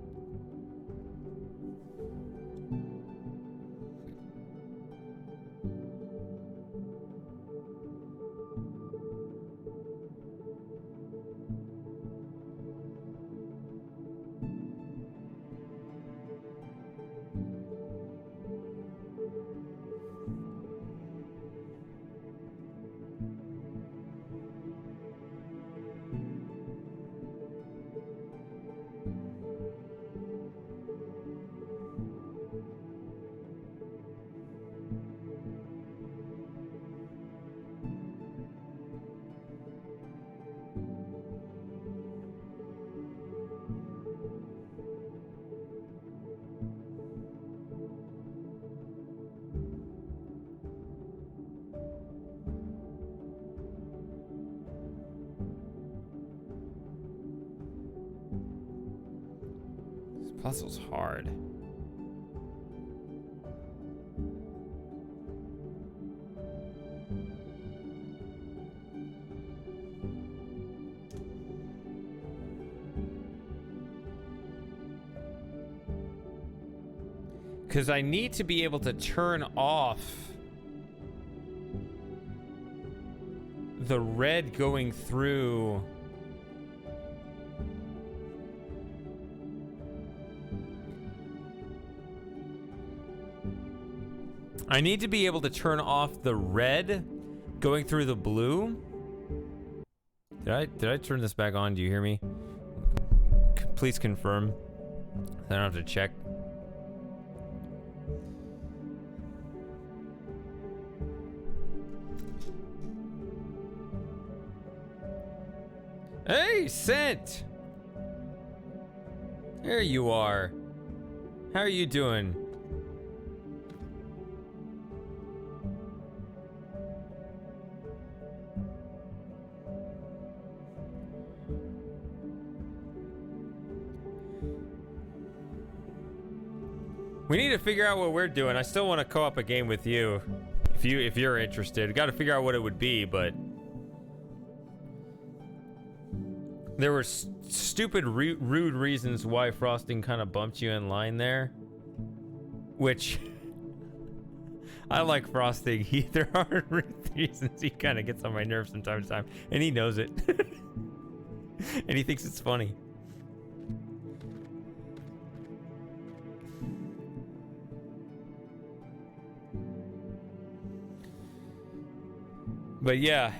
Puzzle's hard. Because I need to be able to turn off the red going through. I need to be able to turn off the red going through the blue. Did I turn this back on? Do you hear me? Please confirm. I don't have to check. Hey, Scent! There you are. How are you doing? We need to figure out what we're doing. I still want to co-op a game with you. If you're interested. Got to figure out what it would be, but there were stupid rude reasons why Frosting kind of bumped you in line there, which I like Frosting. There are reasons he kind of gets on my nerves from time to time, and he knows it. And he thinks it's funny. But yeah,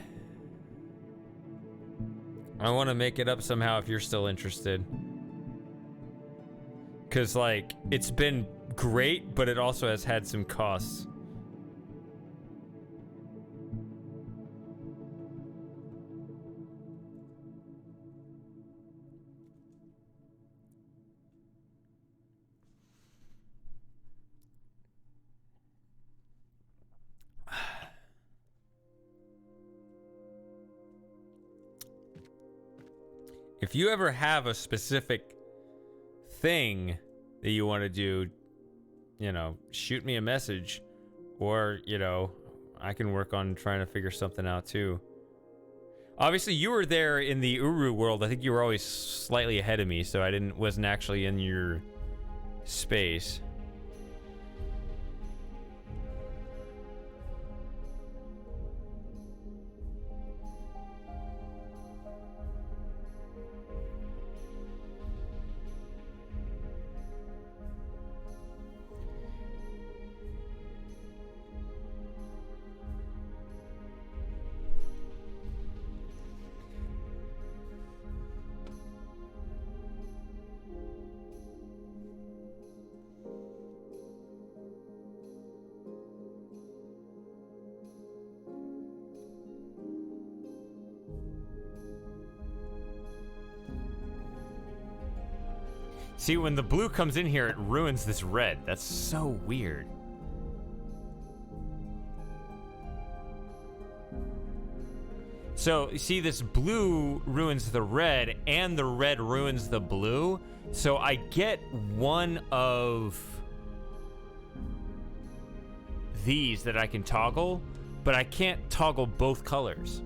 I want to make it up somehow if you're still interested. Because, like, it's been great, but it also has had some costs. If you ever have a specific thing that you want to do, you know, shoot me a message, or, you know, I can work on trying to figure something out too. Obviously, you were there in the Uru world. I think you were always slightly ahead of me, so I wasn't actually in your space. See, when the blue comes in here, it ruins this red. That's so weird. So, you see, this blue ruins the red, and the red ruins the blue. So I get one of these that I can toggle, but I can't toggle both colors.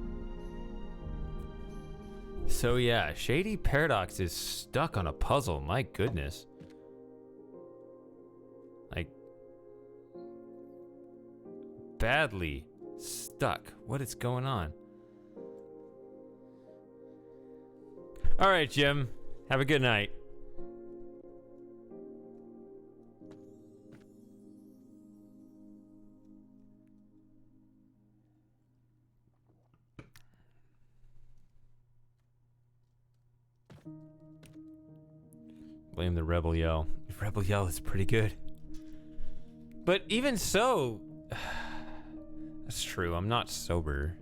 So yeah, Shady Paradox is stuck on a puzzle. My goodness. Like, badly stuck. What is going on? All right, Jim. Have a good night. Blame the Rebel Yell. Rebel Yell is pretty good. But even so, that's true. I'm not sober.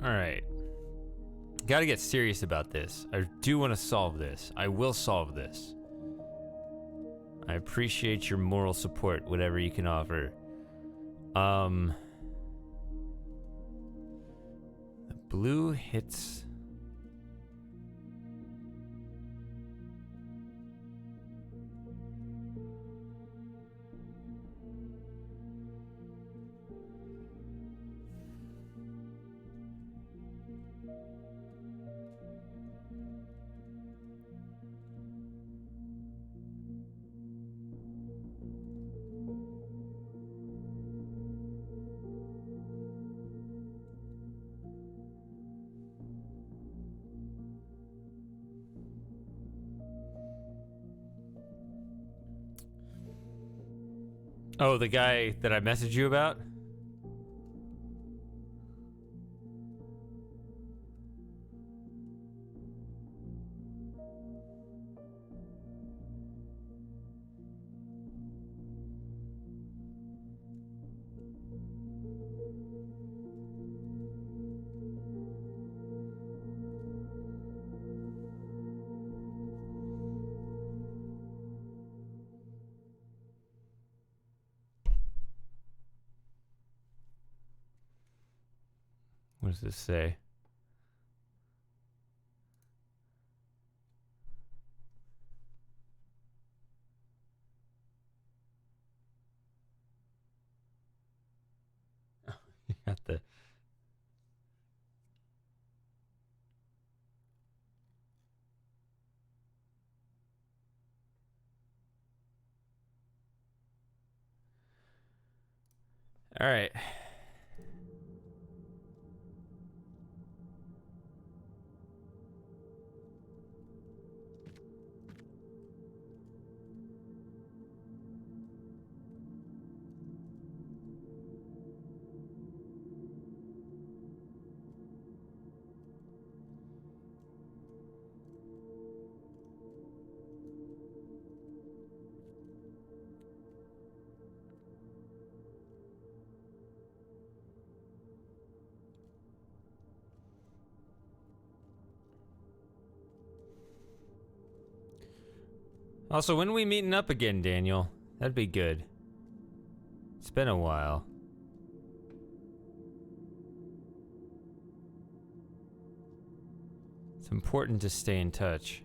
All right. Got to get serious about this. I do want to solve this. I will solve this. I appreciate your moral support, whatever you can offer. The blue hits... Oh, the guy that I messaged you about? What does this say? All right. Also, when are we meeting up again, Daniel? That'd be good. It's been a while. It's important to stay in touch.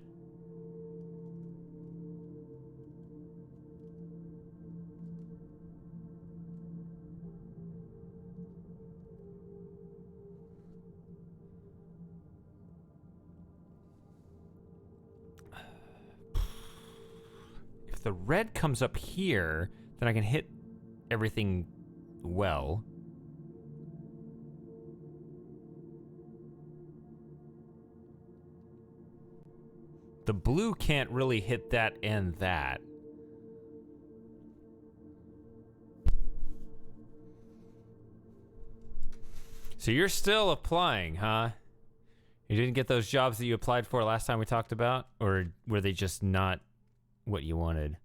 If the red comes up here, then I can hit everything well. The blue can't really hit that and that. So you're still applying, huh? You didn't get those jobs that you applied for last time we talked about? Or were they just not what you wanted?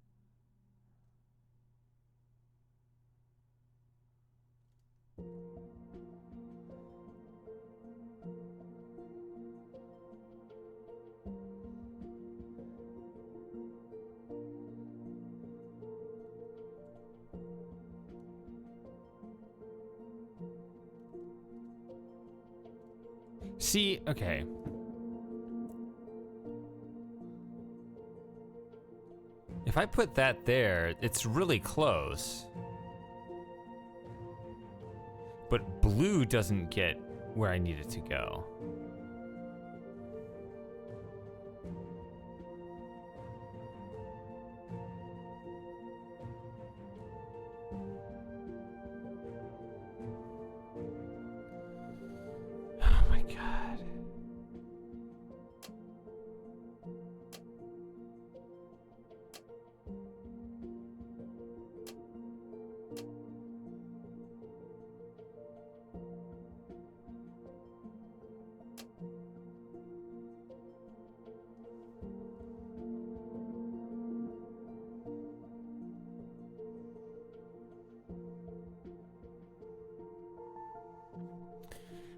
See, okay. If I put that there, it's really close. But blue doesn't get where I need it to go. Oh my God.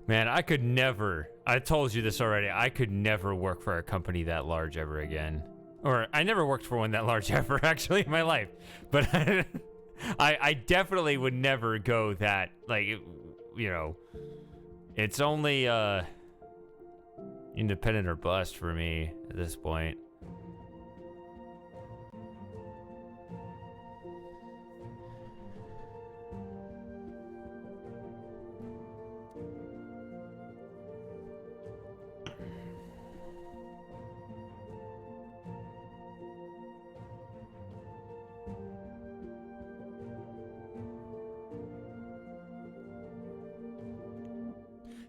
Man, I could never, I told you this already, I could never work for a company that large ever again. Or, I never worked for one that large ever, actually, in my life. But I definitely would never go that, like, you know, it's only independent or bust for me at this point.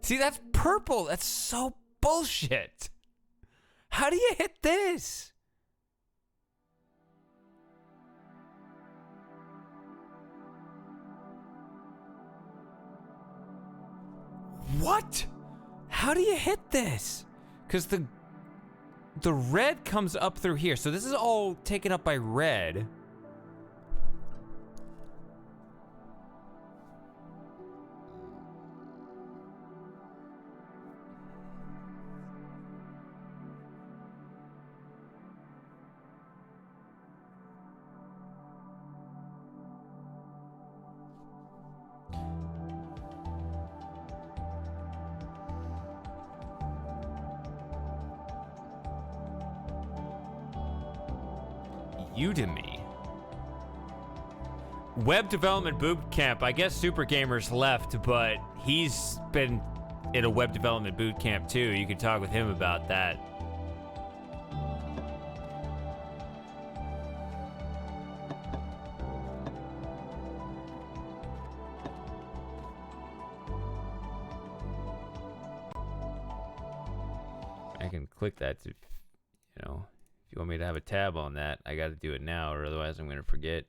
See, that's purple. That's so bullshit. How do you hit this? What? How do you hit this? Because the red comes up through here. So this is all taken up by red. Udemy. Web development boot camp. I guess Super Gamer's left, but he's been in a web development boot camp too. You could talk with him about that. I can click that to, you know, if you want me to have a tab on that, I got to do it now, or otherwise I'm going to forget.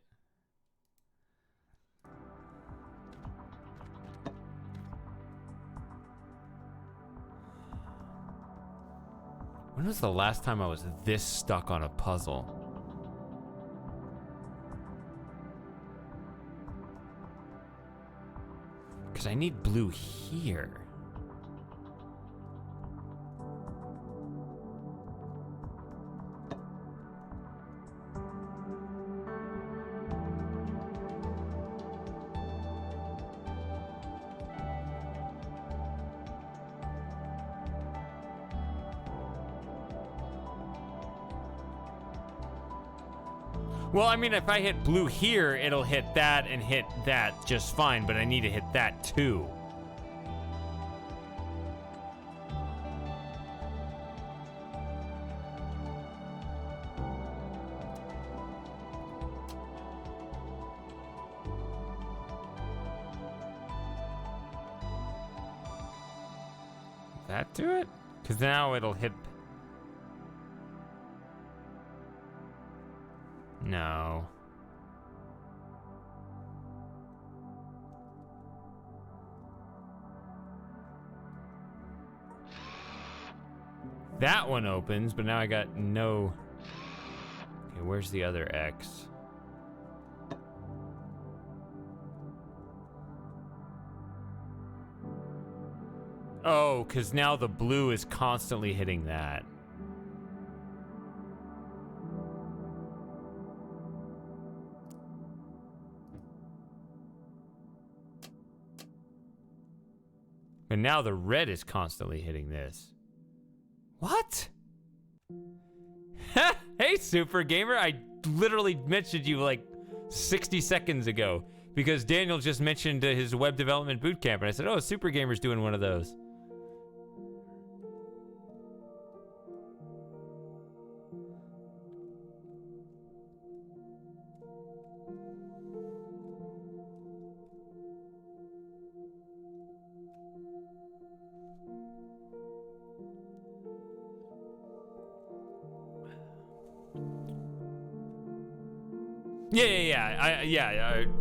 When was the last time I was this stuck on a puzzle? Because I need blue here. Well, I mean, if I hit blue here, it'll hit that and hit that just fine, but I need to hit that too. That do it? Because now it'll hit... No. That one opens, but now I got no... Okay, where's the other X? Oh, because now the blue is constantly hitting that. And now the red is constantly hitting this. What? Hey, Super Gamer. I literally mentioned you like 60 seconds ago because Daniel just mentioned his web development bootcamp, and I said, oh, Super Gamer's doing one of those.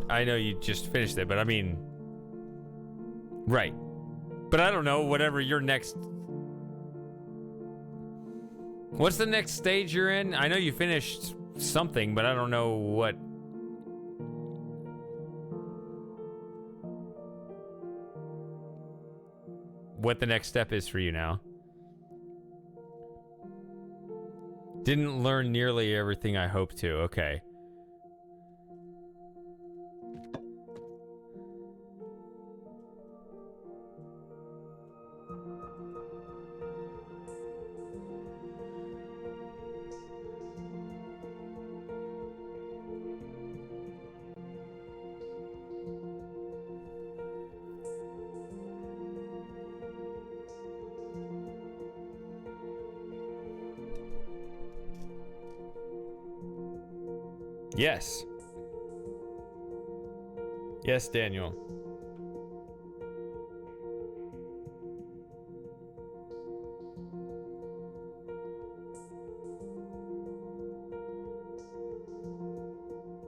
I know you just finished it, but I mean, right. But I don't know, whatever your next... What's the next stage you're in? I know you finished something, but I don't know what the next step is for you now. Didn't learn nearly everything I hoped to. Okay. Yes. Yes, Daniel.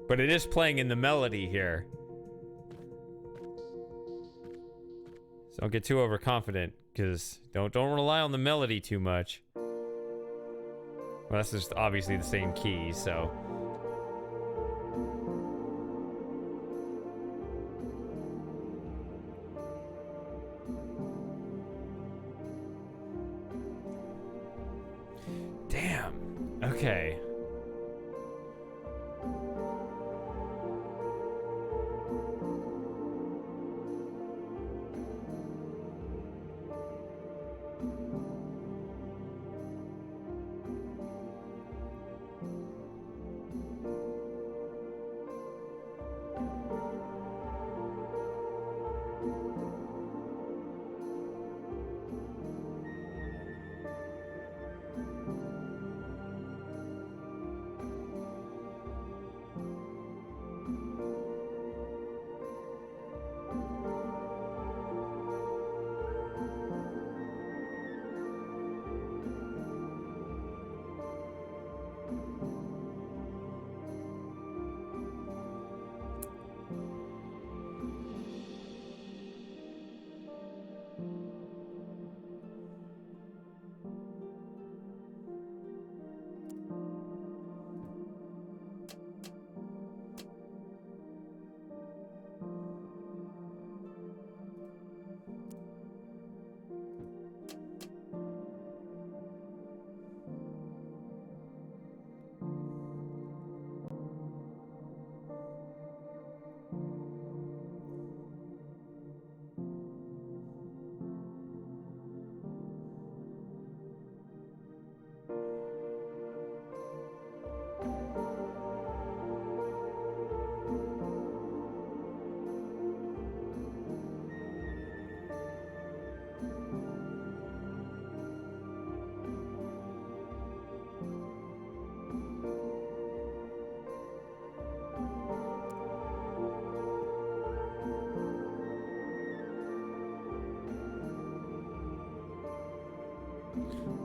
But it is playing in the melody here. So don't get too overconfident, because don't rely on the melody too much. Well, that's just obviously the same key, so... Damn. Okay.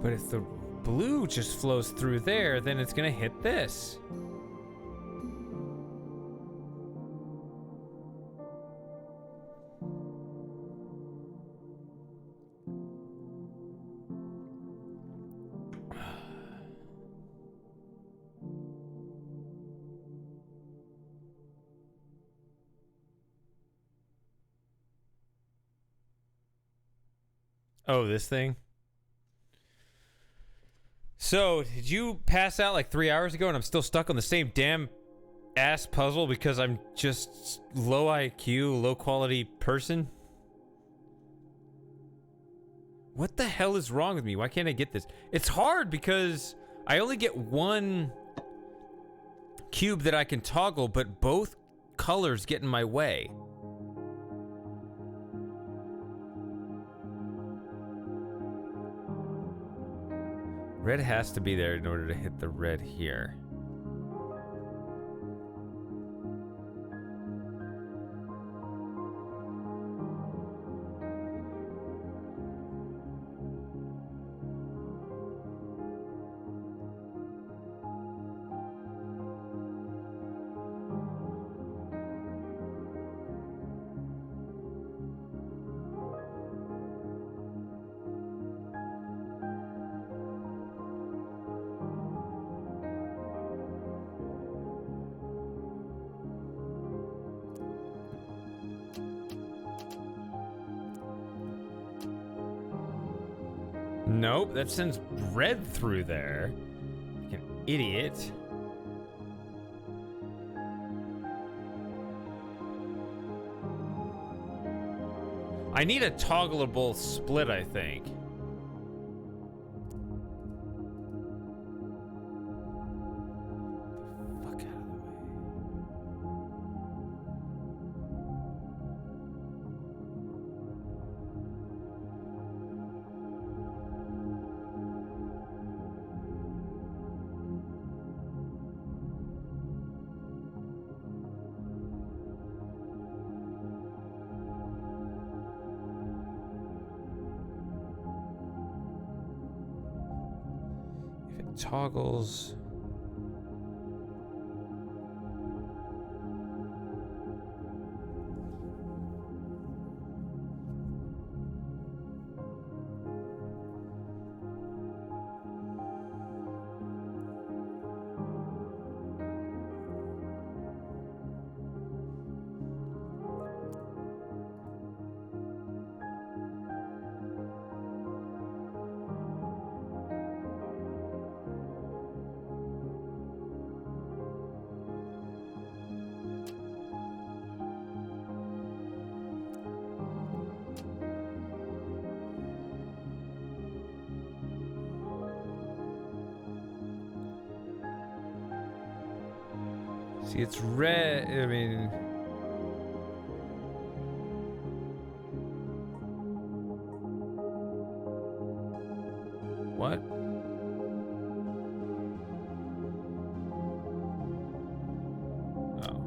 But if the blue just flows through there, then it's gonna hit this. Oh, this thing? So, did you pass out like 3 hours ago and I'm still stuck on the same damn ass puzzle because I'm just low IQ, low quality person? What the hell is wrong with me? Why can't I get this? It's hard because I only get one cube that I can toggle, but both colors get in my way. Red has to be there in order to hit the red here. Nope, that sends red through there. Like an idiot. I need a toggleable split, I think. Fuck out of the way. Toggles. See, it's red. I mean, what? Oh.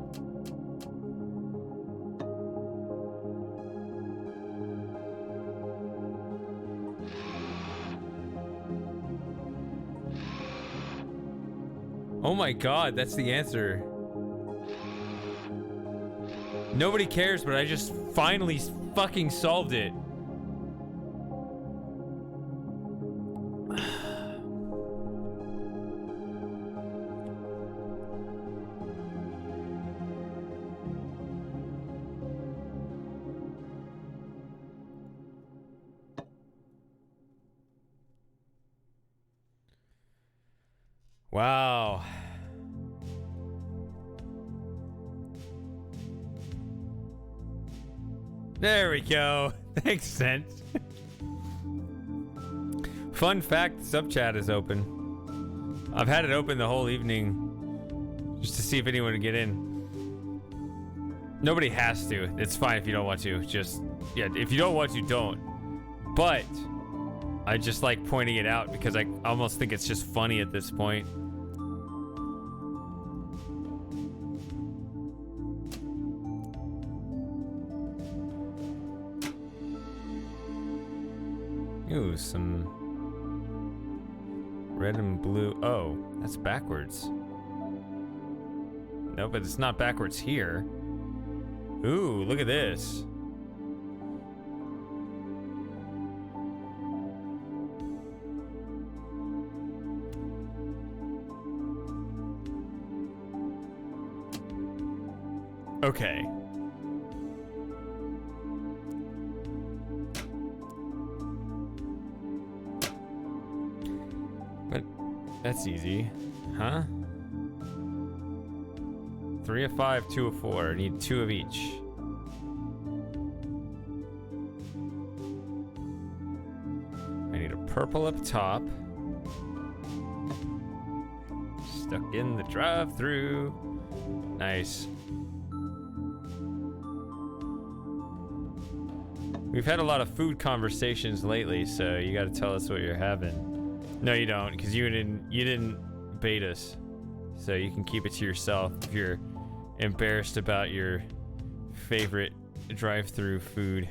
Oh my God, that's the answer. Nobody cares, but I just finally fucking solved it. Wow. There we go. Makes sense. Fun fact, sub chat is open. I've had it open the whole evening just to see if anyone would get in. Nobody has to. It's fine if you don't want to. Just, yeah, if you don't want to, don't. But I just like pointing it out because I almost think it's just funny at this point. Ooh, some Red and blue. Oh, that's backwards. No, but it's not backwards here. Ooh, look at this. Okay. But that's easy, huh? 3 of 5, 2 of 4. I need 2 of each. I need a purple up top. Stuck in the drive-thru. Nice. We've had a lot of food conversations lately, so you gotta tell us what you're having. No, you don't, because you didn't bait us. So you can keep it to yourself if you're embarrassed about your favorite drive-through food.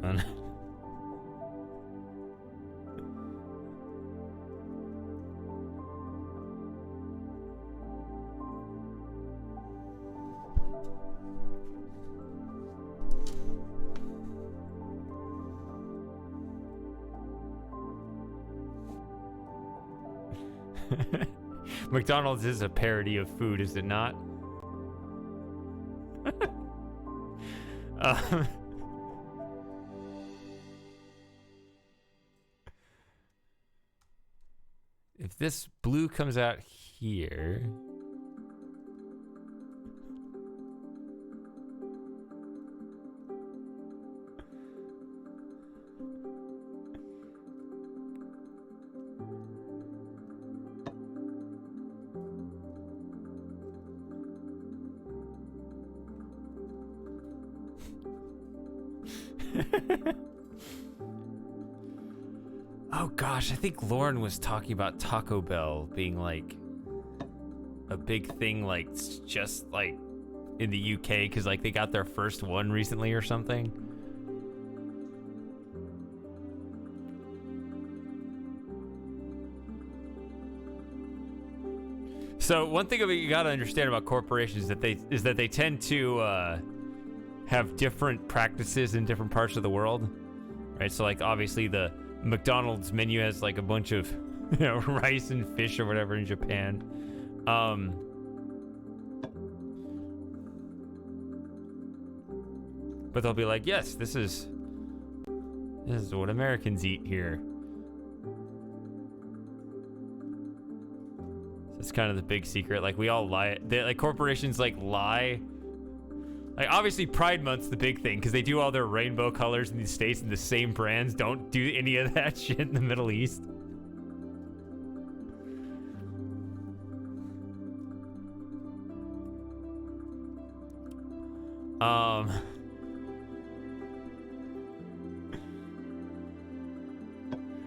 Hold on. McDonald's is a parody of food, is it not? If this blue comes out here... Oh gosh, I think Lauren was talking about Taco Bell being like a big thing, like just like in the UK, because like they got their first one recently or something. So one thing you gotta understand about corporations is that they tend to have different practices in different parts of the world, right? So like obviously the McDonald's menu has like a bunch of, you know, rice and fish or whatever in Japan. But they'll be like, yes, this is what Americans eat here. So it's kind of the big secret. Like we all lie. Like corporations like lie. Like obviously Pride Month's the big thing because they do all their rainbow colors in the States, and the same brands don't do any of that shit in the Middle East.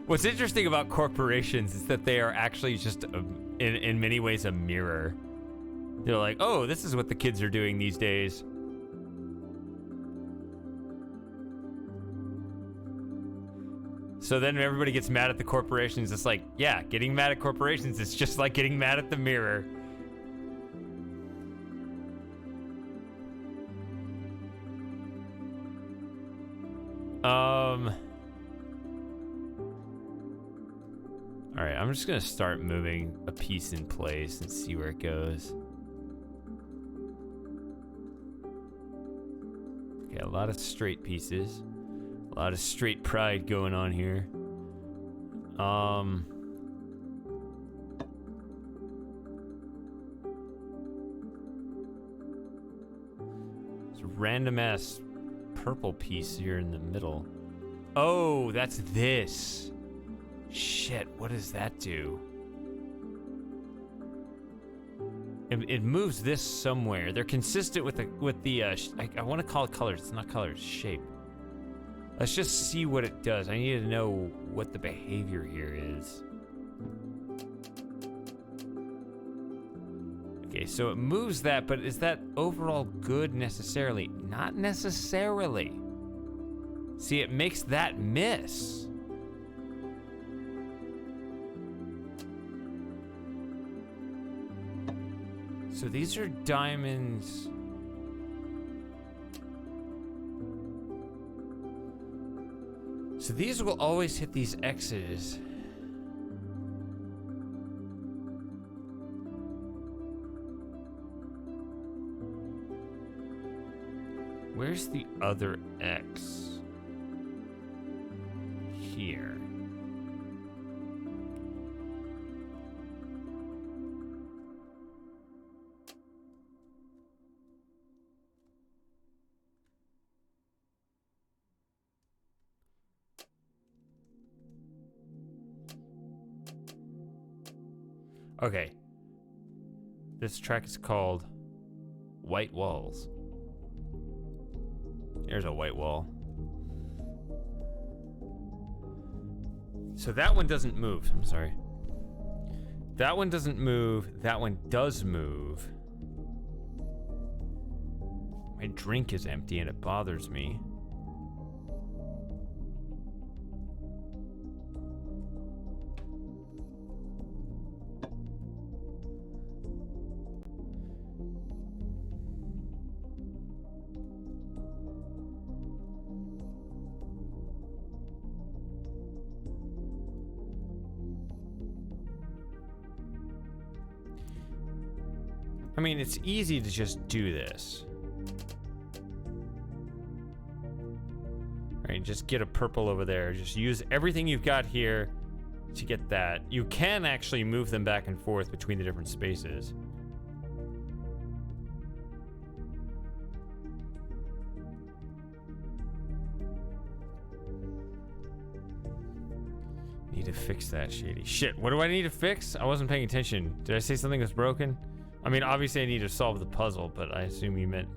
What's interesting about corporations is that they are actually just in many ways a mirror. They're like, oh, this is what the kids are doing these days. So then everybody gets mad at the corporations. It's like, yeah, getting mad at corporations is just like getting mad at the mirror. All right, I'm just gonna start moving a piece in place and see where it goes. Okay, a lot of straight pieces. A lot of straight pride going on here. There's a random ass purple piece here in the middle. Oh, that's this. Shit, what does that do? It moves this somewhere. They're consistent with the I want to call it colors. It's not colors, shape. Let's just see what it does. I need to know what the behavior here is. Okay, so it moves that, but is that overall good necessarily? Not necessarily. See, it makes that miss. So these are diamonds. So these will always hit these X's. Where's the other X? Here. Okay. This track is called White Walls. There's a white wall. So that one doesn't move. I'm sorry. That one doesn't move. That one does move. My drink is empty and it bothers me. I mean, it's easy to just do this. Right, just get a purple over there. Just use everything you've got here to get that. You can actually move them back and forth between the different spaces. Need to fix that, Shady. Shit, what do I need to fix? I wasn't paying attention. Did I say something was broken? I mean, obviously I need to solve the puzzle, but I assume you meant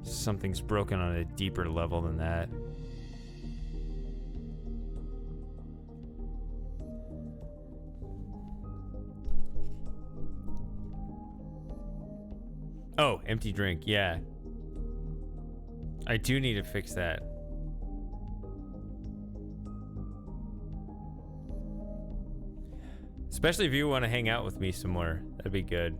something's broken on a deeper level than that. Oh, empty drink, yeah. I do need to fix that. Especially if you want to hang out with me some more. That'd be good.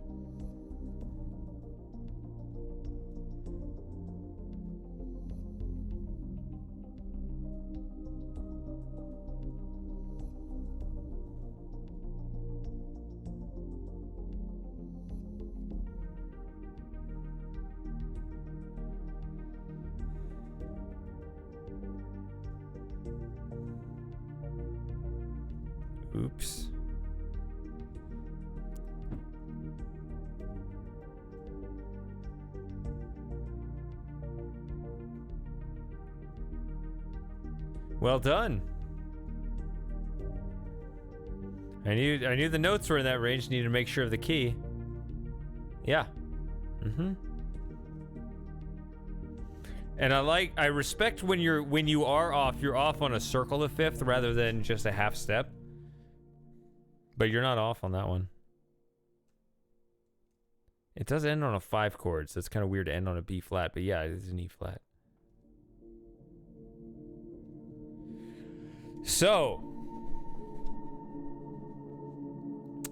Oops. Well done. I knew the notes were in that range. Needed to make sure of the key. Yeah. Mm-hmm. And I respect when you are off. You're off on a circle of fifth rather than just a half step. But you're not off on that one. It does end on a 5 chord, so it's kind of weird to end on a B flat. But yeah, it is an E flat. So,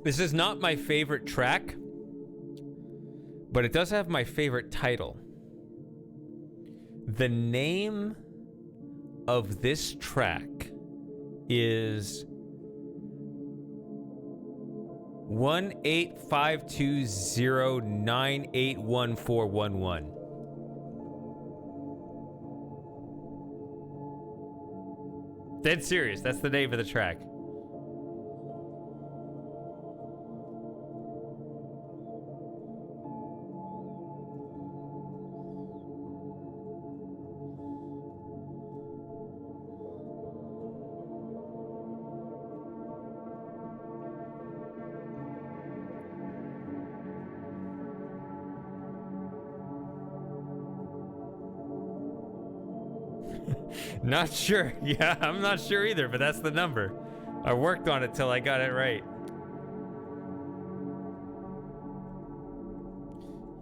this is not my favorite track, but it does have my favorite title. The name of this track is 1-852-0981411. Dead serious, that's the name of the track. Not sure. Yeah, I'm not sure either, but that's the number. I worked on it till I got it right.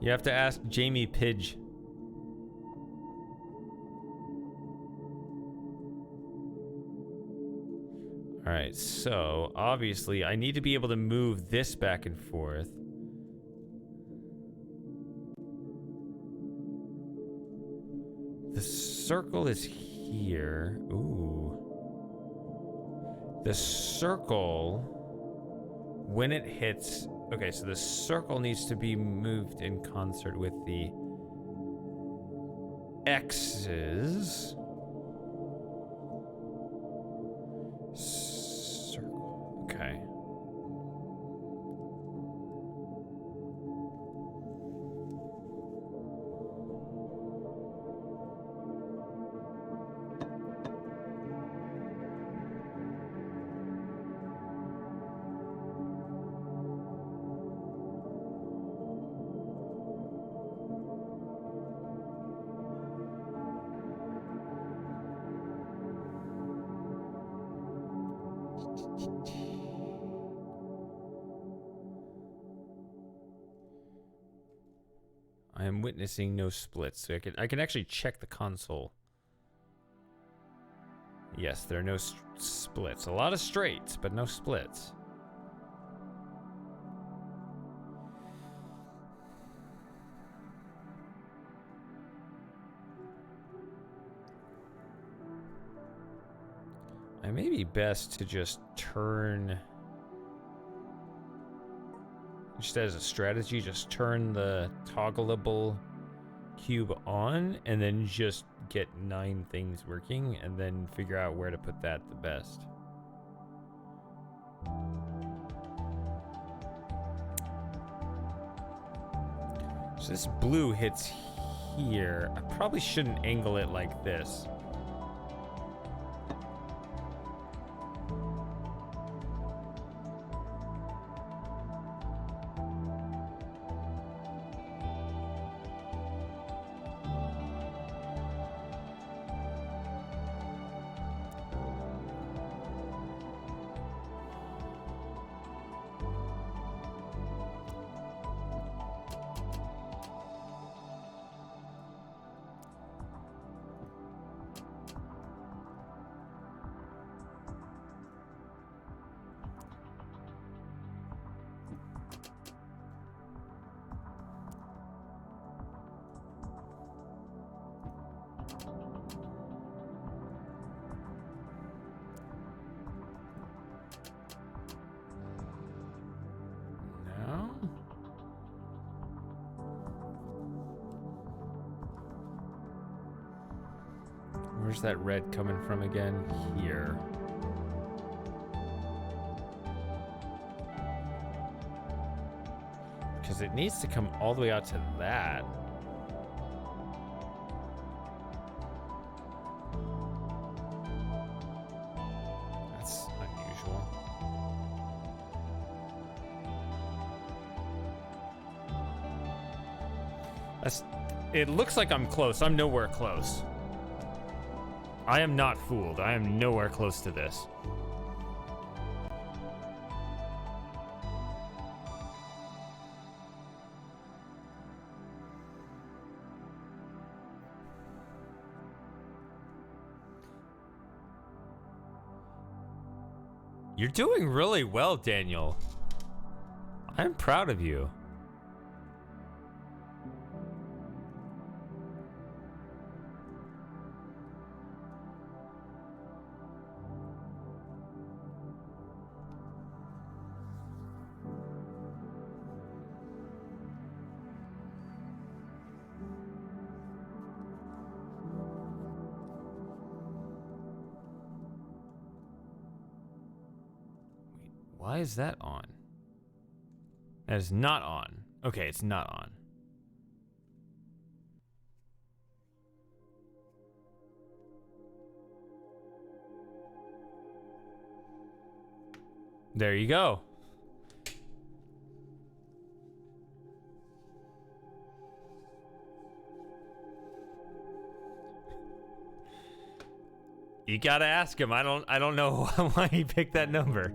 You have to ask Jamie Pidge. All right, so obviously I need to be able to move this back and forth. The circle is here. Ooh. The circle, when it hits... Okay, so the circle needs to be moved in concert with the X's. Circle. Okay. I am witnessing no splits. So I can actually check the console. Yes, there are no splits. A lot of straights, but no splits. I may be best to just turn... Just as a strategy, just turn the toggleable cube on and then just get 9 things working and then figure out where to put that the best. So this blue hits here. I probably shouldn't angle it like this. Where's that red coming from again? Here. Because it needs to come all the way out to that. That's unusual. It looks like I'm close. I'm nowhere close. I am not fooled. I am nowhere close to this. You're doing really well, Daniel. I'm proud of you. Why is that on? That is not on. Okay, it's not on. There you go. You gotta ask him. I don't know why he picked that number.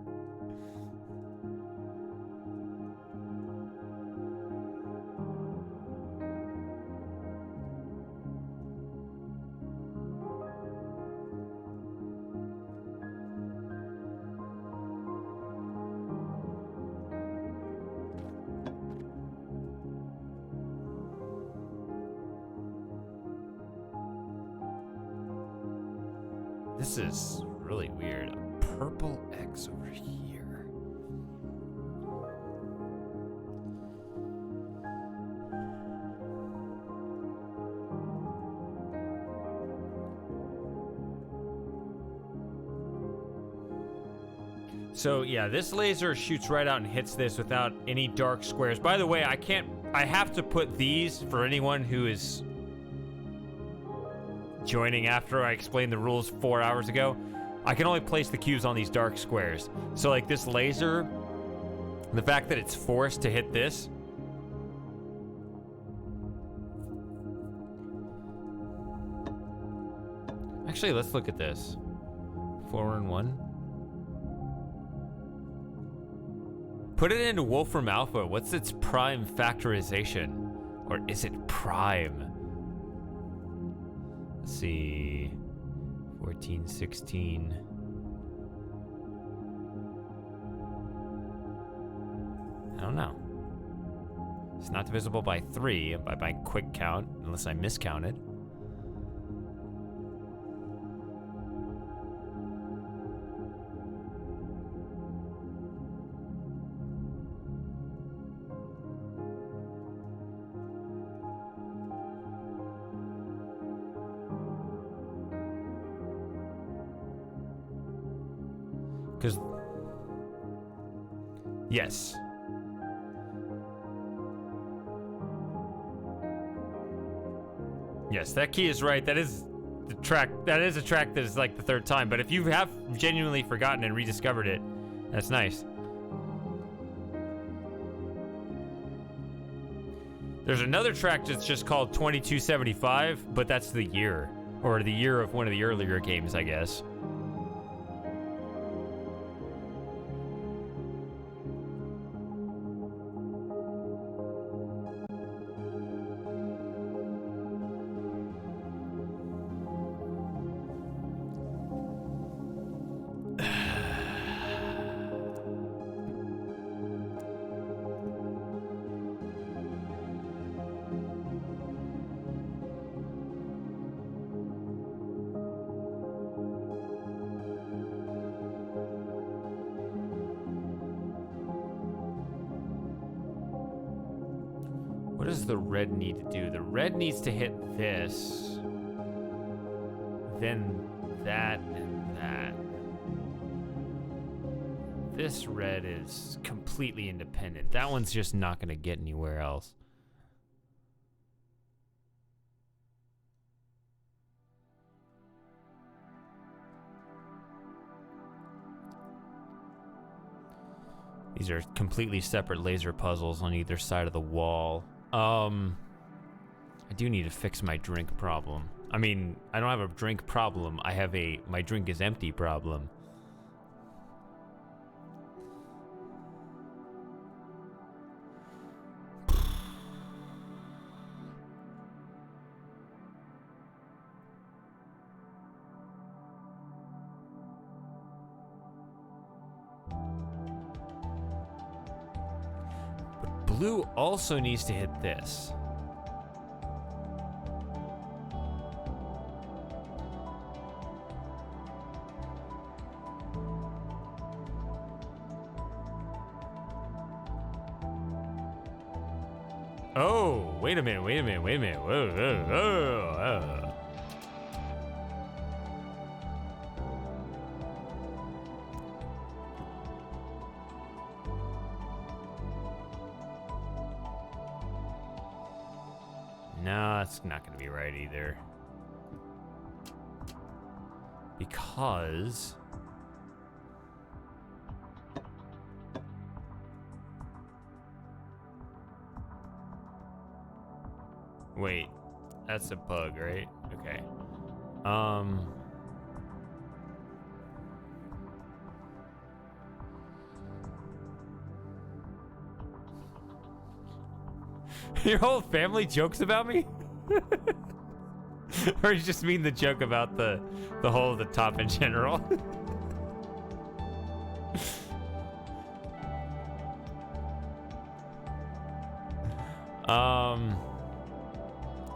This is really weird. A purple X over here. So yeah, this laser shoots right out and hits this without any dark squares. By the way, I have to put these for anyone who is joining after I explained the rules 4 hours ago. I can only place the cubes on these dark squares. So like this laser, the fact that it's forced to hit this. Actually, let's look at this. 4 and 1. Put it into Wolfram Alpha. What's its prime factorization? Or is it prime? Let's see. 14, 16. I don't know. It's not divisible by 3 by my quick count, unless I miscounted. Because, yes. Yes, that key is right. That is the track. That is a track that is like the 3rd time. But if you have genuinely forgotten and rediscovered it, that's nice. There's another track that's just called 2275, but that's the year. Or the year of one of the earlier games, I guess. What does the red need to do? The red needs to hit this, then that, and that. This red is completely independent. That one's just not going to get anywhere else. These are completely separate laser puzzles on either side of the wall. I do need to fix my drink problem. I mean, I don't have a drink problem. I have a my drink is empty problem. But blue also needs to hit this. Oh, wait a minute. Whoa. No, that's not going to be right either. Because... Wait, that's a bug, right? Okay. Your whole family jokes about me? Or you just mean the joke about the whole of the top in general?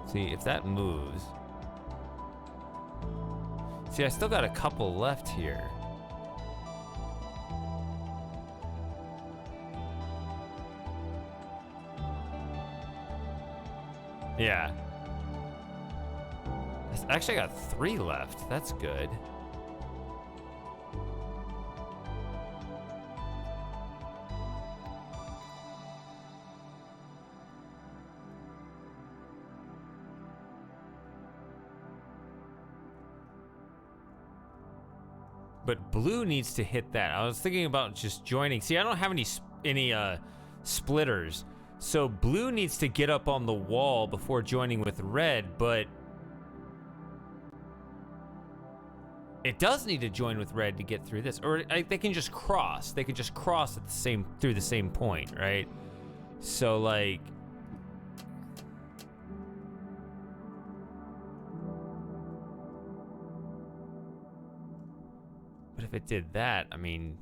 See, if that moves. See, I still got a couple left here. Yeah. Actually, I got 3 left. That's good. But blue needs to hit that. I was thinking about just joining. See, I don't have any splitters. So blue needs to get up on the wall before joining with red, but it does need to join with red to get through this. Or they can just cross. They can just cross at the same through the same point, right? So like but if it did that, I mean,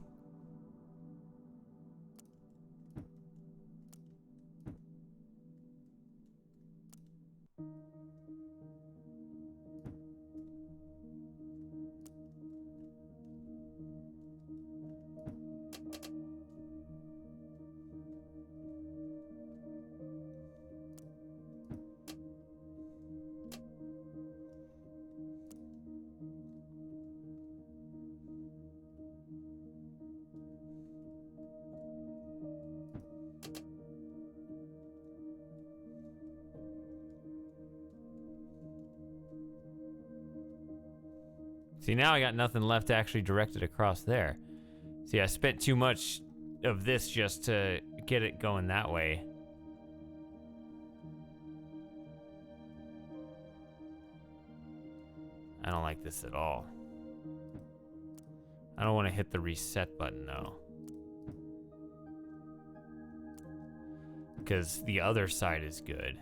see, now I got nothing left to actually direct it across there. See, I spent too much of this just to get it going that way. I don't like this at all. I don't want to hit the reset button though, because the other side is good.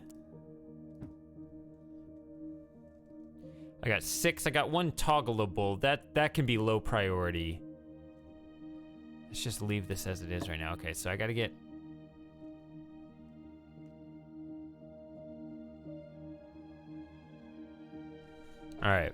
I got 6. I got 1 toggleable. That can be low priority. Let's just leave this as it is right now. Okay, so I gotta get... All right.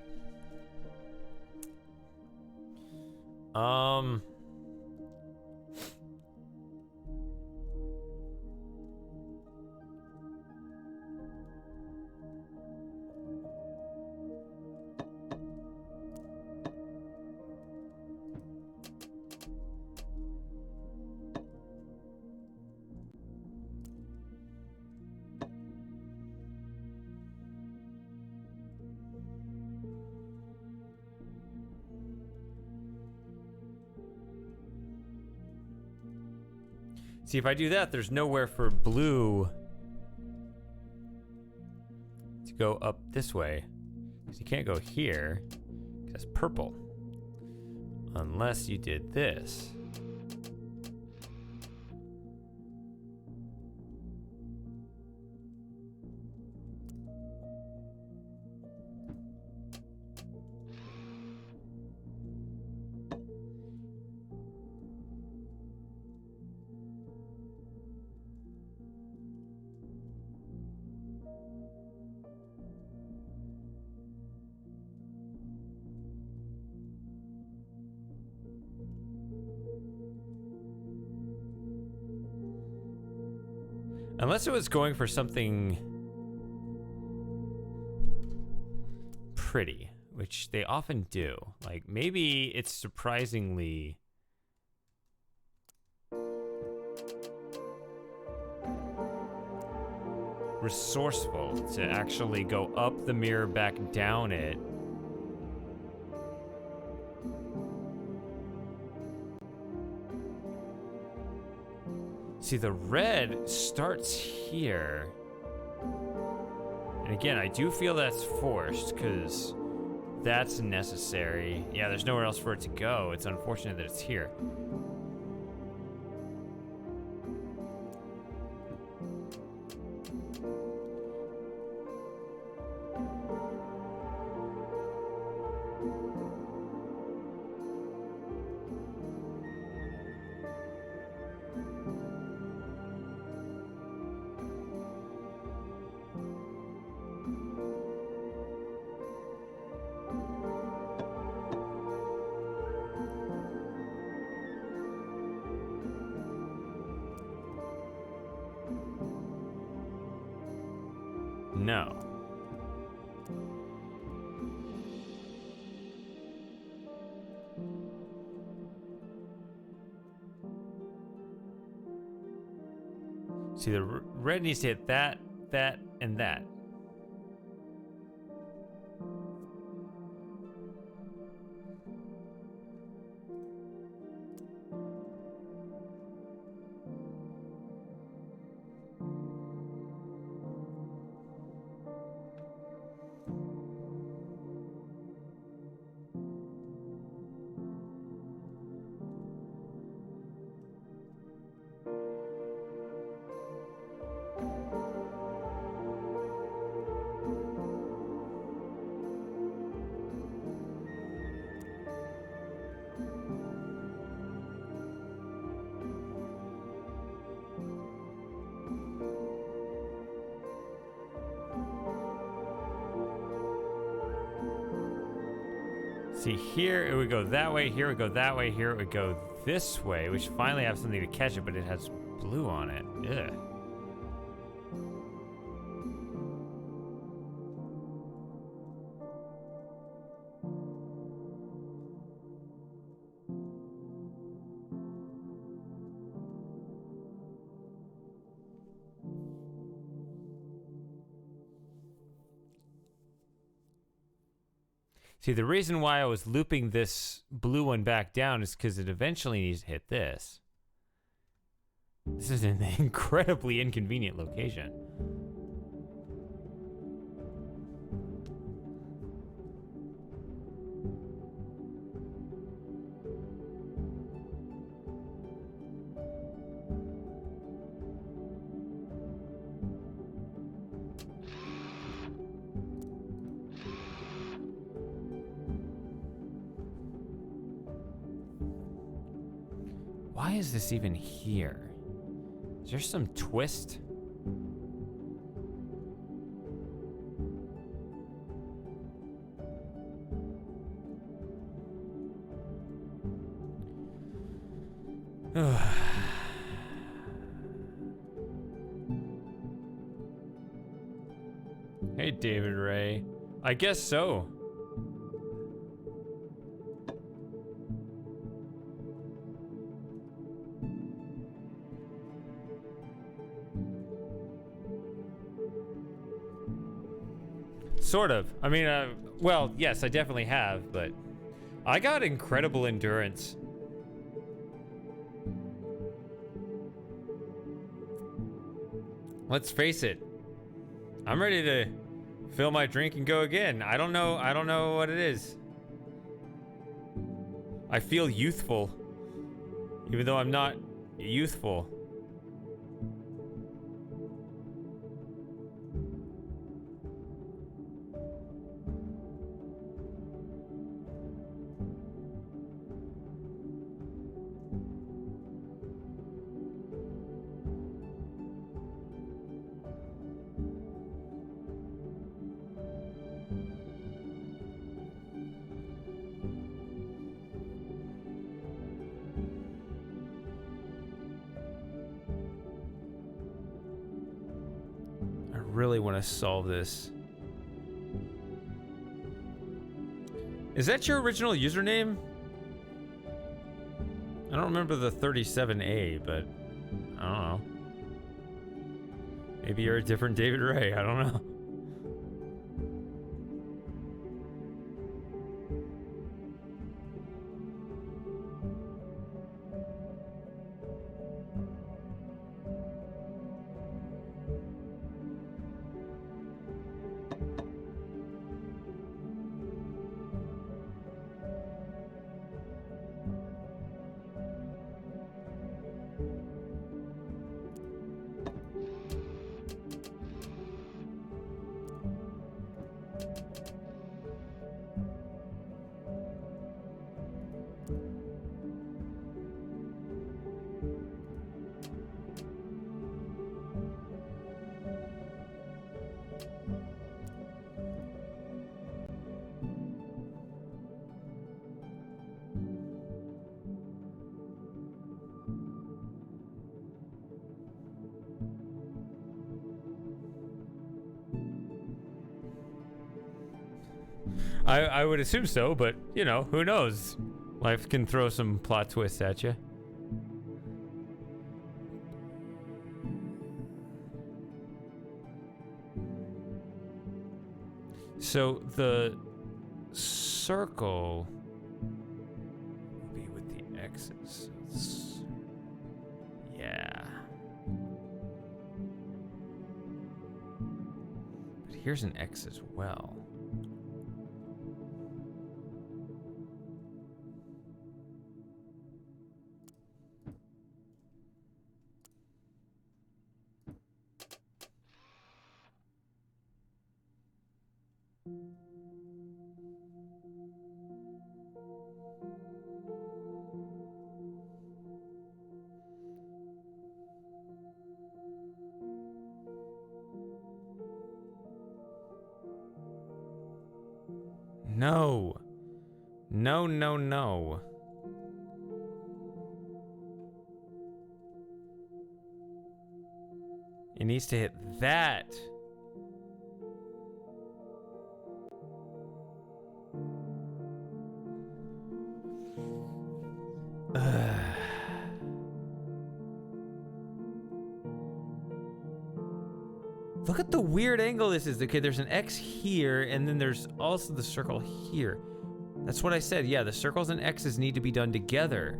See, if I do that, there's nowhere for blue to go up this way. Because you can't go here, because that's purple. Unless you did this. Unless it was going for something pretty, which they often do. Like, maybe it's surprisingly resourceful to actually go up the mirror, back down it. See, the red starts here. And again, I do feel that's forced because that's necessary. Yeah, there's nowhere else for it to go. It's unfortunate that it's here. See, the red needs to hit that, that, and that. See, here it would go that way, here it would go that way, here it would go this way, which finally have something to catch it, but it has blue on it. Ugh. See, the reason why I was looping this blue one back down is because it eventually needs to hit this. This is an incredibly inconvenient location. Why is this even here? Is there some twist? Hey, David Ray. I guess so. Sort of. I mean, well, yes, I definitely have, but I got incredible endurance. Let's face it. I'm ready to fill my drink and go again. I don't know what it is. I feel youthful, even though I'm not youthful. Really want to solve this. Is that your original username? I don't remember the 37A, but I don't know. Maybe you're a different David Ray. I don't know. I would assume so, but, you know, who knows? Life can throw some plot twists at you. So the circle will be with the X's. Yeah. But here's an X as well. No. No, no, no. It needs to hit that. Look at the weird angle this is. Okay, there's an X here, and then there's also the circle here. That's what I said. Yeah, the circles and X's need to be done together.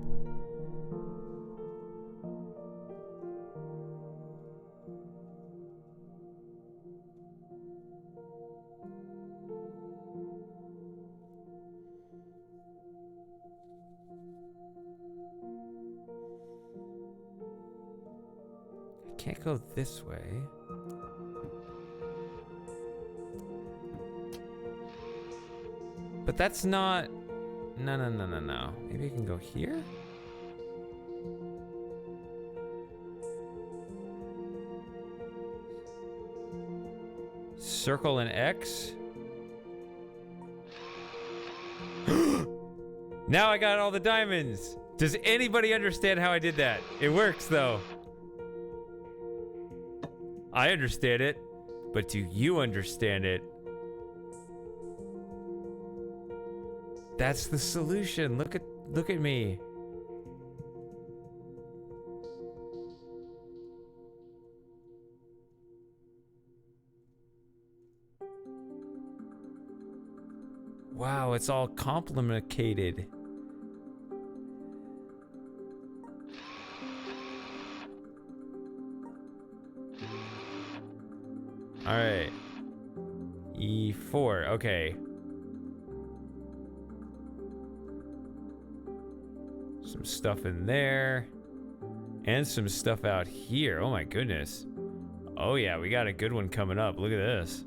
I can't go this way. But that's not... No, no, no, no, no. Maybe I can go here? Circle and X? Now I got all the diamonds! Does anybody understand how I did that? It works, though. I understand it, but do you understand it? That's the solution. Look at me. Wow, it's all complicated. All right. E4. Okay. Some stuff in there. And some stuff out here. Oh my goodness. Oh yeah, we got a good one coming up. Look at this.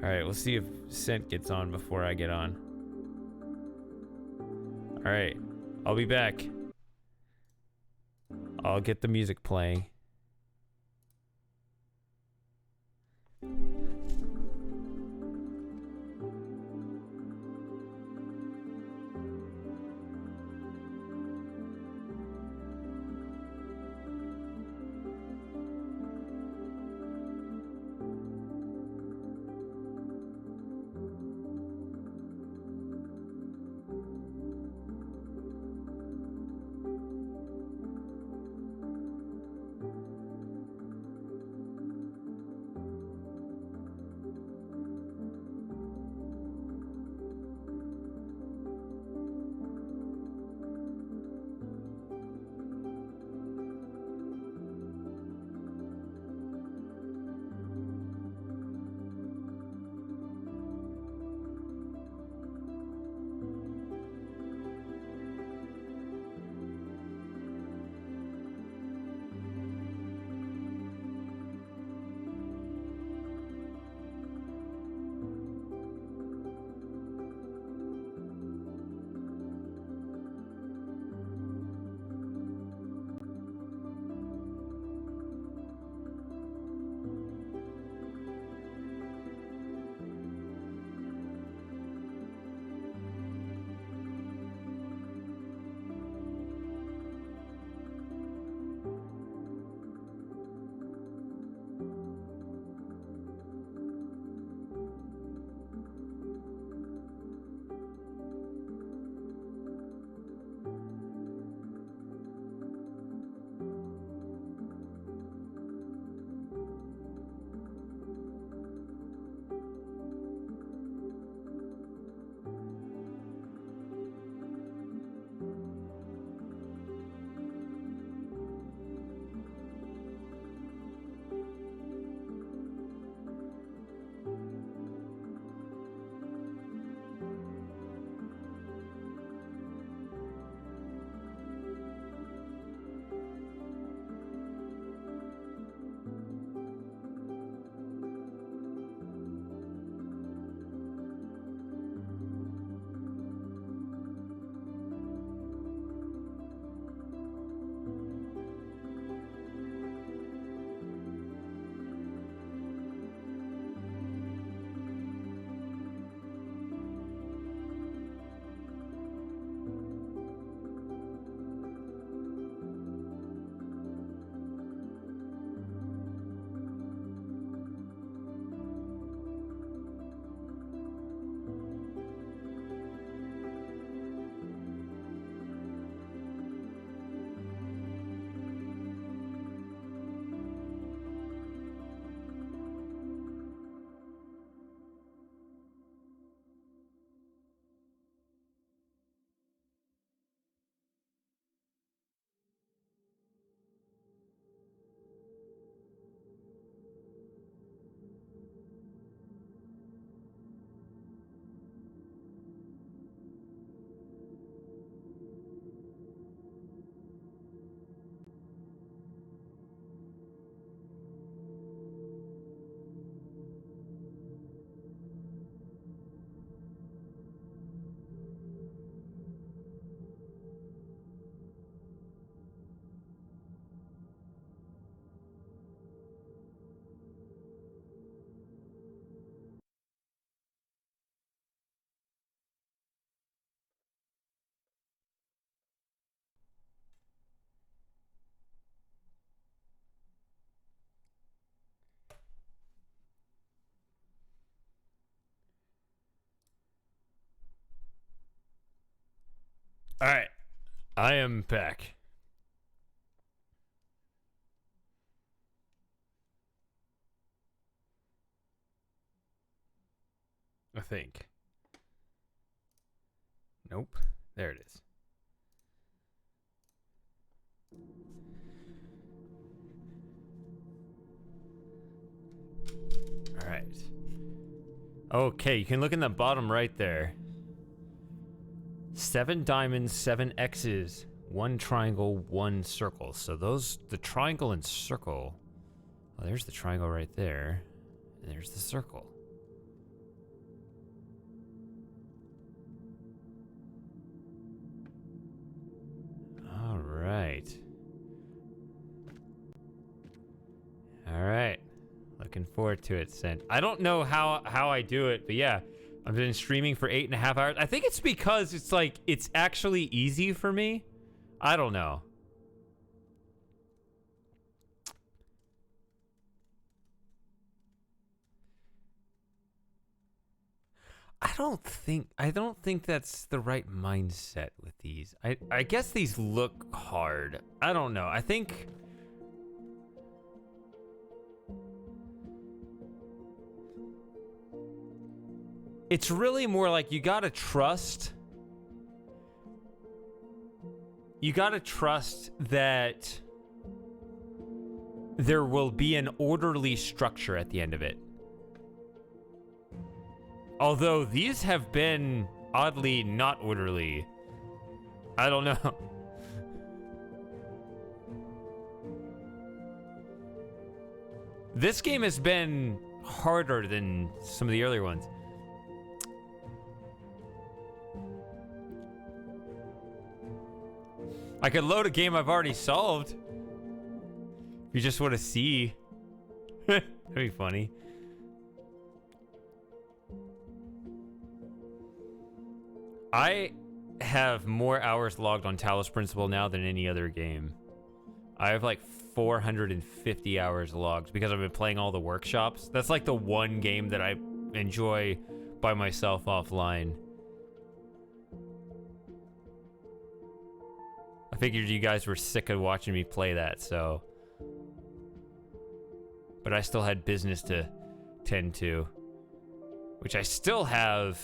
Alright, we'll see if Scent gets on before I get on. Alright, I'll be back. I'll get the music playing. All right. I am back. I think. Nope. There it is. All right. Okay, you can look in the bottom right there. 7 diamonds, 7 X's, 1 triangle, 1 circle. So those, the triangle and circle. Oh, there's the triangle right there. And there's the circle. All right. All right. Looking forward to it, Sent. I don't know how I do it, but yeah. I've been streaming for 8.5 hours. I think it's because it's like, it's actually easy for me. I don't know. I don't think that's the right mindset with these. I guess these look hard. I don't know. I think it's really more like you gotta trust that there will be an orderly structure at the end of it. Although these have been oddly not orderly. I don't know. This game has been harder than some of the earlier ones. I could load a game I've already solved. If you just want to see. That'd be funny. I have more hours logged on Talos Principle now than any other game. I have like 450 hours logged because I've been playing all the workshops. That's like the one game that I enjoy by myself offline. I figured you guys were sick of watching me play that, so. But I still had business to tend to. Which I still have.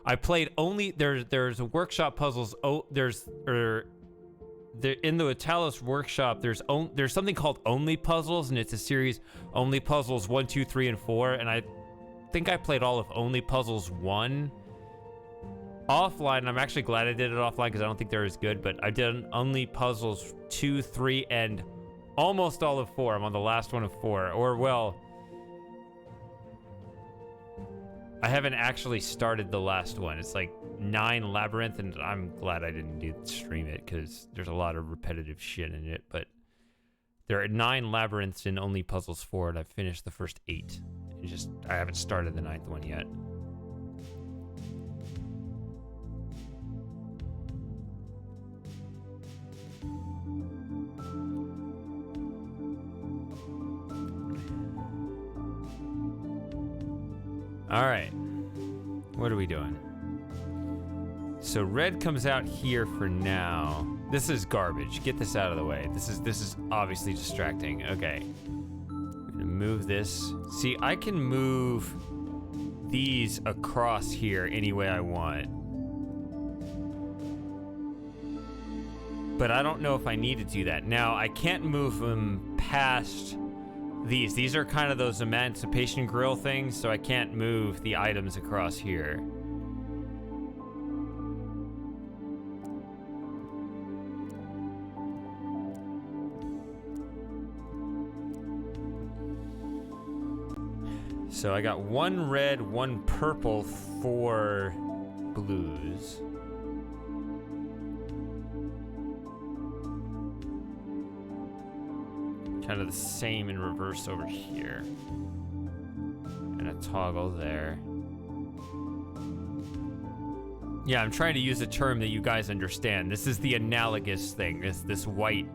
I played only, there's workshop puzzles, in the Talos workshop, there's something called Only Puzzles, and it's a series, Only Puzzles 1, 2, 3, and 4, and I think I played all of Only Puzzles 1 offline, and I'm actually glad I did it offline because I don't think they're as good, but I did Only Puzzles 2, 3, and almost all of 4. I'm on the last one of 4, or well, I haven't actually started the last one. It's like 9 Labyrinth, and I'm glad I didn't stream it because there's a lot of repetitive shit in it, but there are 9 Labyrinths in Only Puzzles 4, and I've finished the first 8. I haven't started the 9th one yet. All right, what are we doing? So red comes out here for now. This is garbage. Get this out of the way. This is obviously distracting. Okay, I'm gonna move this. See, I can move these across here any way I want, but I don't know if I need to do that. Now I can't move them past these. These are kind of those emancipation grill things, so I can't move the items across here. So I got 1 red, 1 purple, 4 blues. Kind of the same in reverse over here. And a toggle there. Yeah, I'm trying to use a term that you guys understand. This is the analogous thing. This white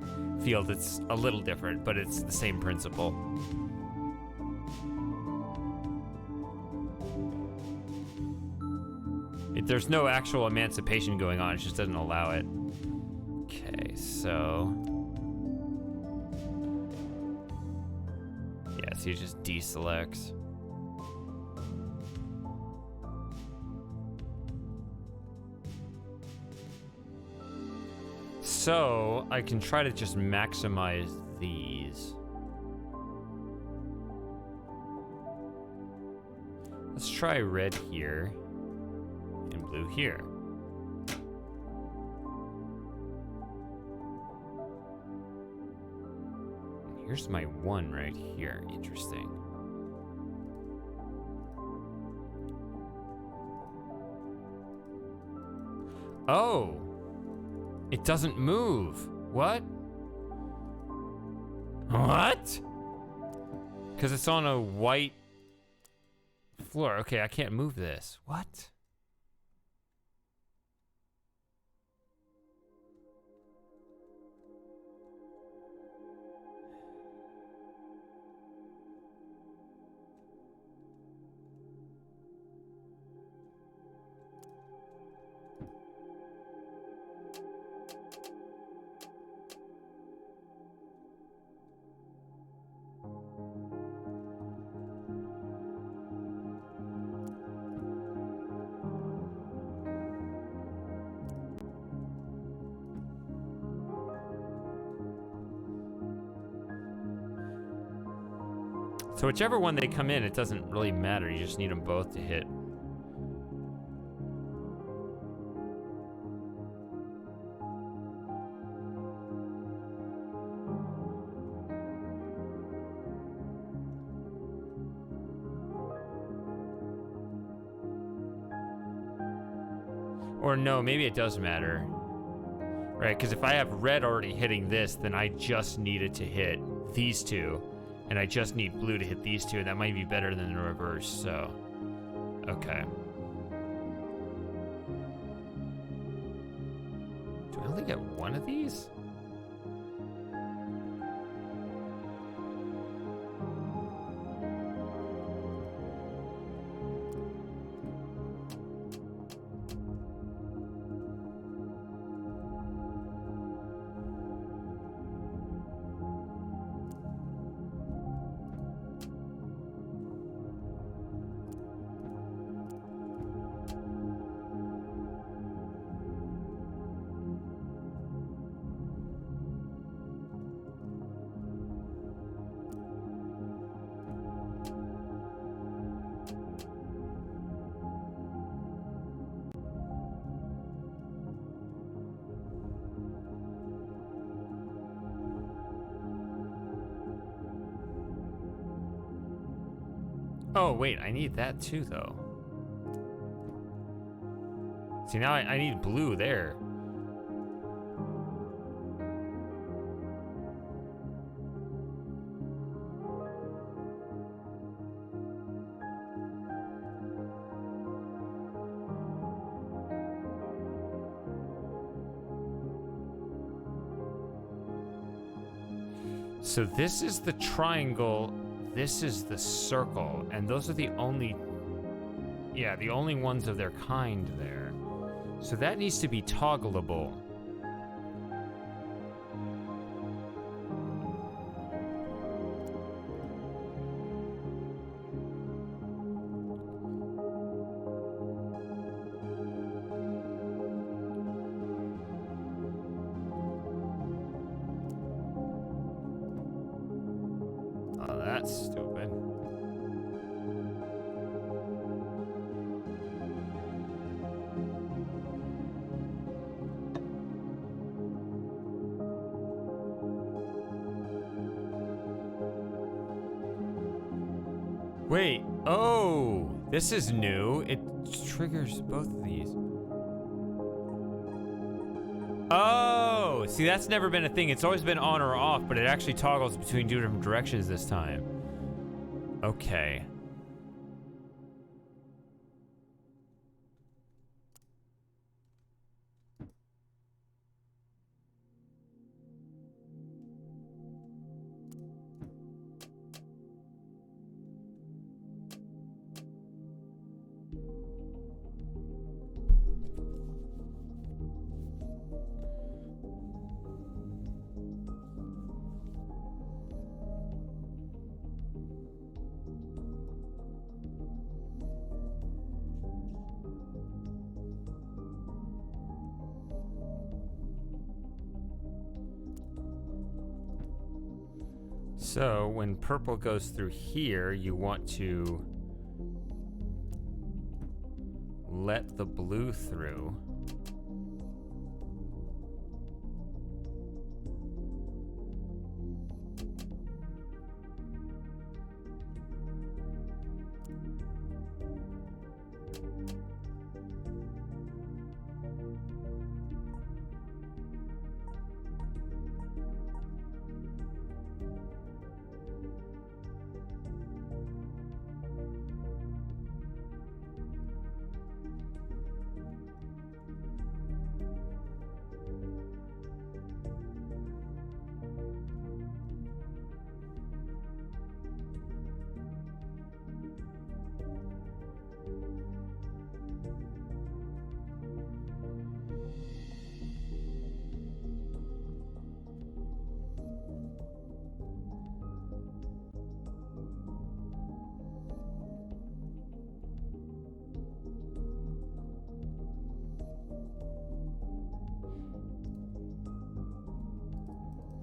field, it's a little different, but it's the same principle. There's no actual emancipation going on. It just doesn't allow it. Okay, so... yeah, so he just deselects. So, I can try to just maximize these. Let's try red here and blue here. Here's my one right here. Interesting. Oh! It doesn't move. What? What? Because it's on a white floor. Okay, I can't move this. What? So whichever one they come in, it doesn't really matter. You just need them both to hit. Or no, maybe it does matter. Right, because if I have red already hitting this, then I just need it to hit these two. And I just need blue to hit these two, and that might be better than the reverse, so... okay. Do I only get one of these? Oh, wait, I need that too, though. See, now I need blue there. So this is the triangle. This is the circle, and those are the only, yeah, the only ones of their kind there. So that needs to be toggleable. Oh, that's stupid. Wait, oh, this is new. It triggers both of these. Oh, see, that's never been a thing. It's always been on or off, but it actually toggles between two different directions this time. Okay. So when purple goes through here, you want to let the blue through.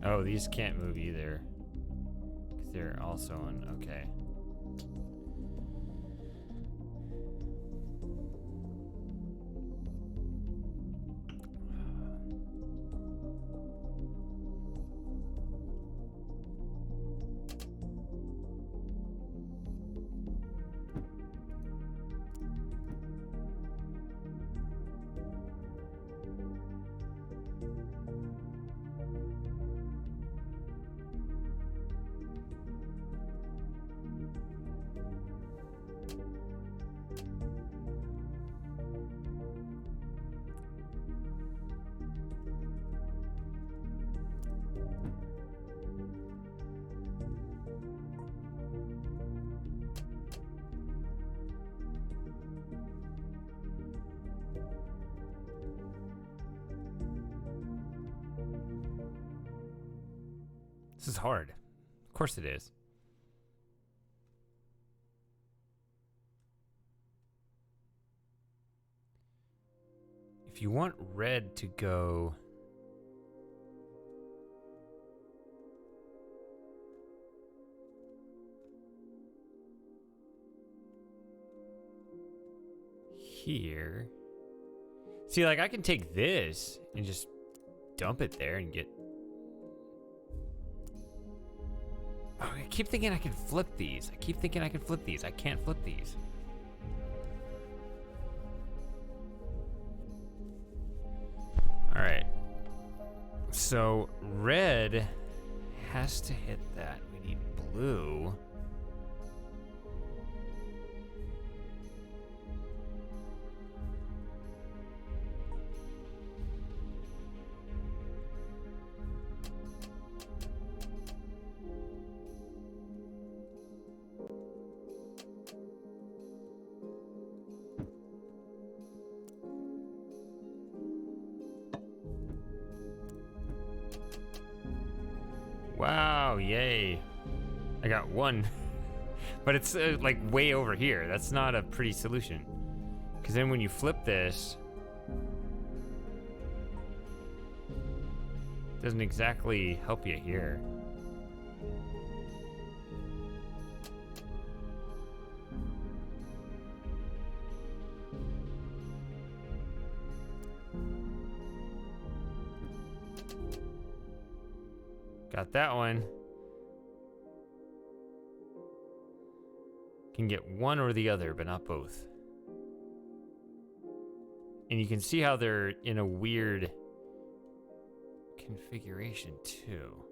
Oh, these can't move either. Because they're also on, okay. This is hard. Of course it is. If you want red to go here. See, like I can take this and just dump it there and get... Oh, I keep thinking I can flip these. I keep thinking I can flip these. I can't flip these. All right. So red has to hit that. We need blue. Wow, yay. I got one. But it's like way over here. That's not a pretty solution. Because then when you flip this, it doesn't exactly help you here. Got that one. Can get one or the other, but not both. And you can see how they're in a weird configuration too.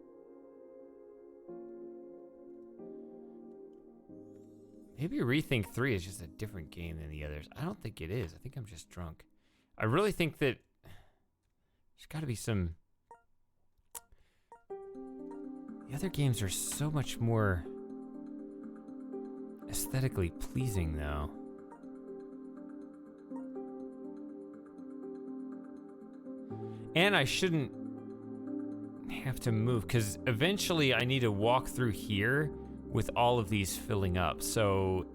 Maybe ReThink 3 is just a different game than the others. I don't think it is. I think I'm just drunk. I really think that there's got to be some... The other games are so much more aesthetically pleasing, though. And I shouldn't have to move, because eventually I need to walk through here with all of these filling up, so...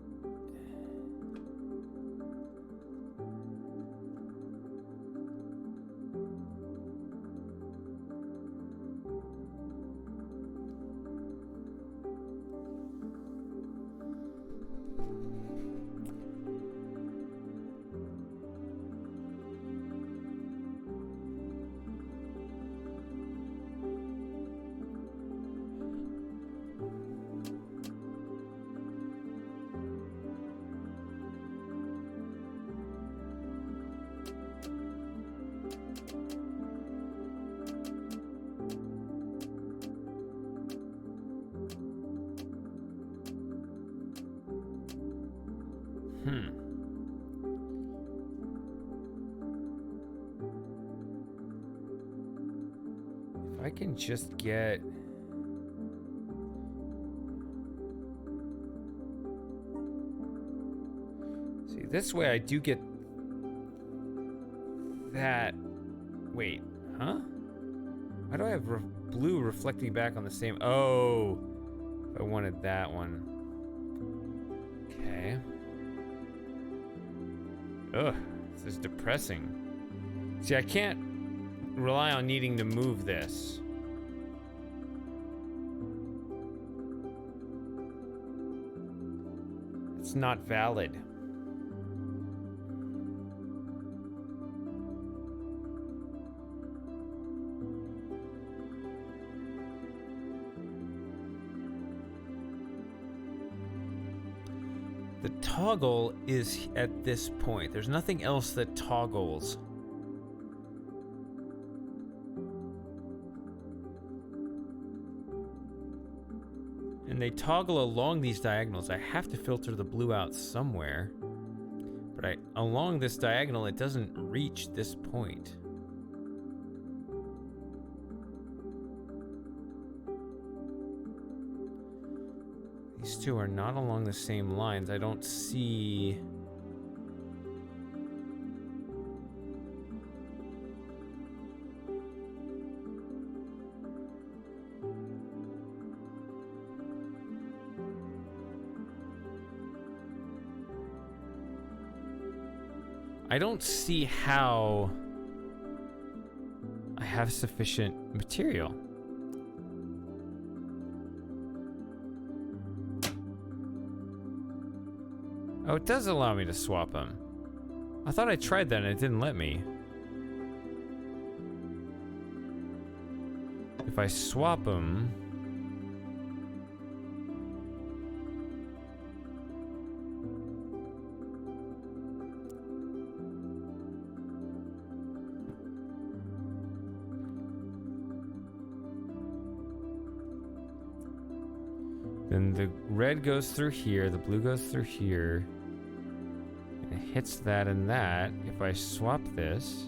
If I can just get... See, this way I do get that... Wait, huh? Why do I have blue reflecting back on the same... Oh, if I wanted that one. Okay. Ugh, this is depressing. See, I can't rely on needing to move this. It's not valid. The toggle is at this point. There's nothing else that toggles. And they toggle along these diagonals. I have to filter the blue out somewhere. But along this diagonal, it doesn't reach this point. These two are not along the same lines. I don't see... I don't see how I have sufficient material. Oh, it does allow me to swap them. I thought I tried that and it didn't let me. If I swap them... Then the red goes through here, the blue goes through here. And it hits that and that. If I swap this,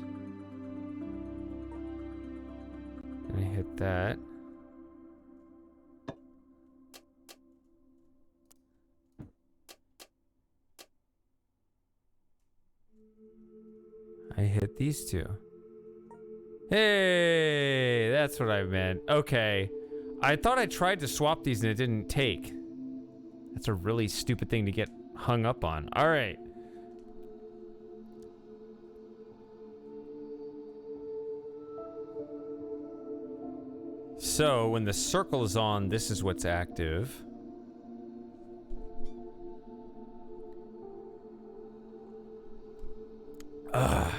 and I hit that. I hit these two. Hey, that's what I meant. Okay. I thought I tried to swap these and it didn't take. That's a really stupid thing to get hung up on. All right. So when the circle is on, this is what's active. Ugh.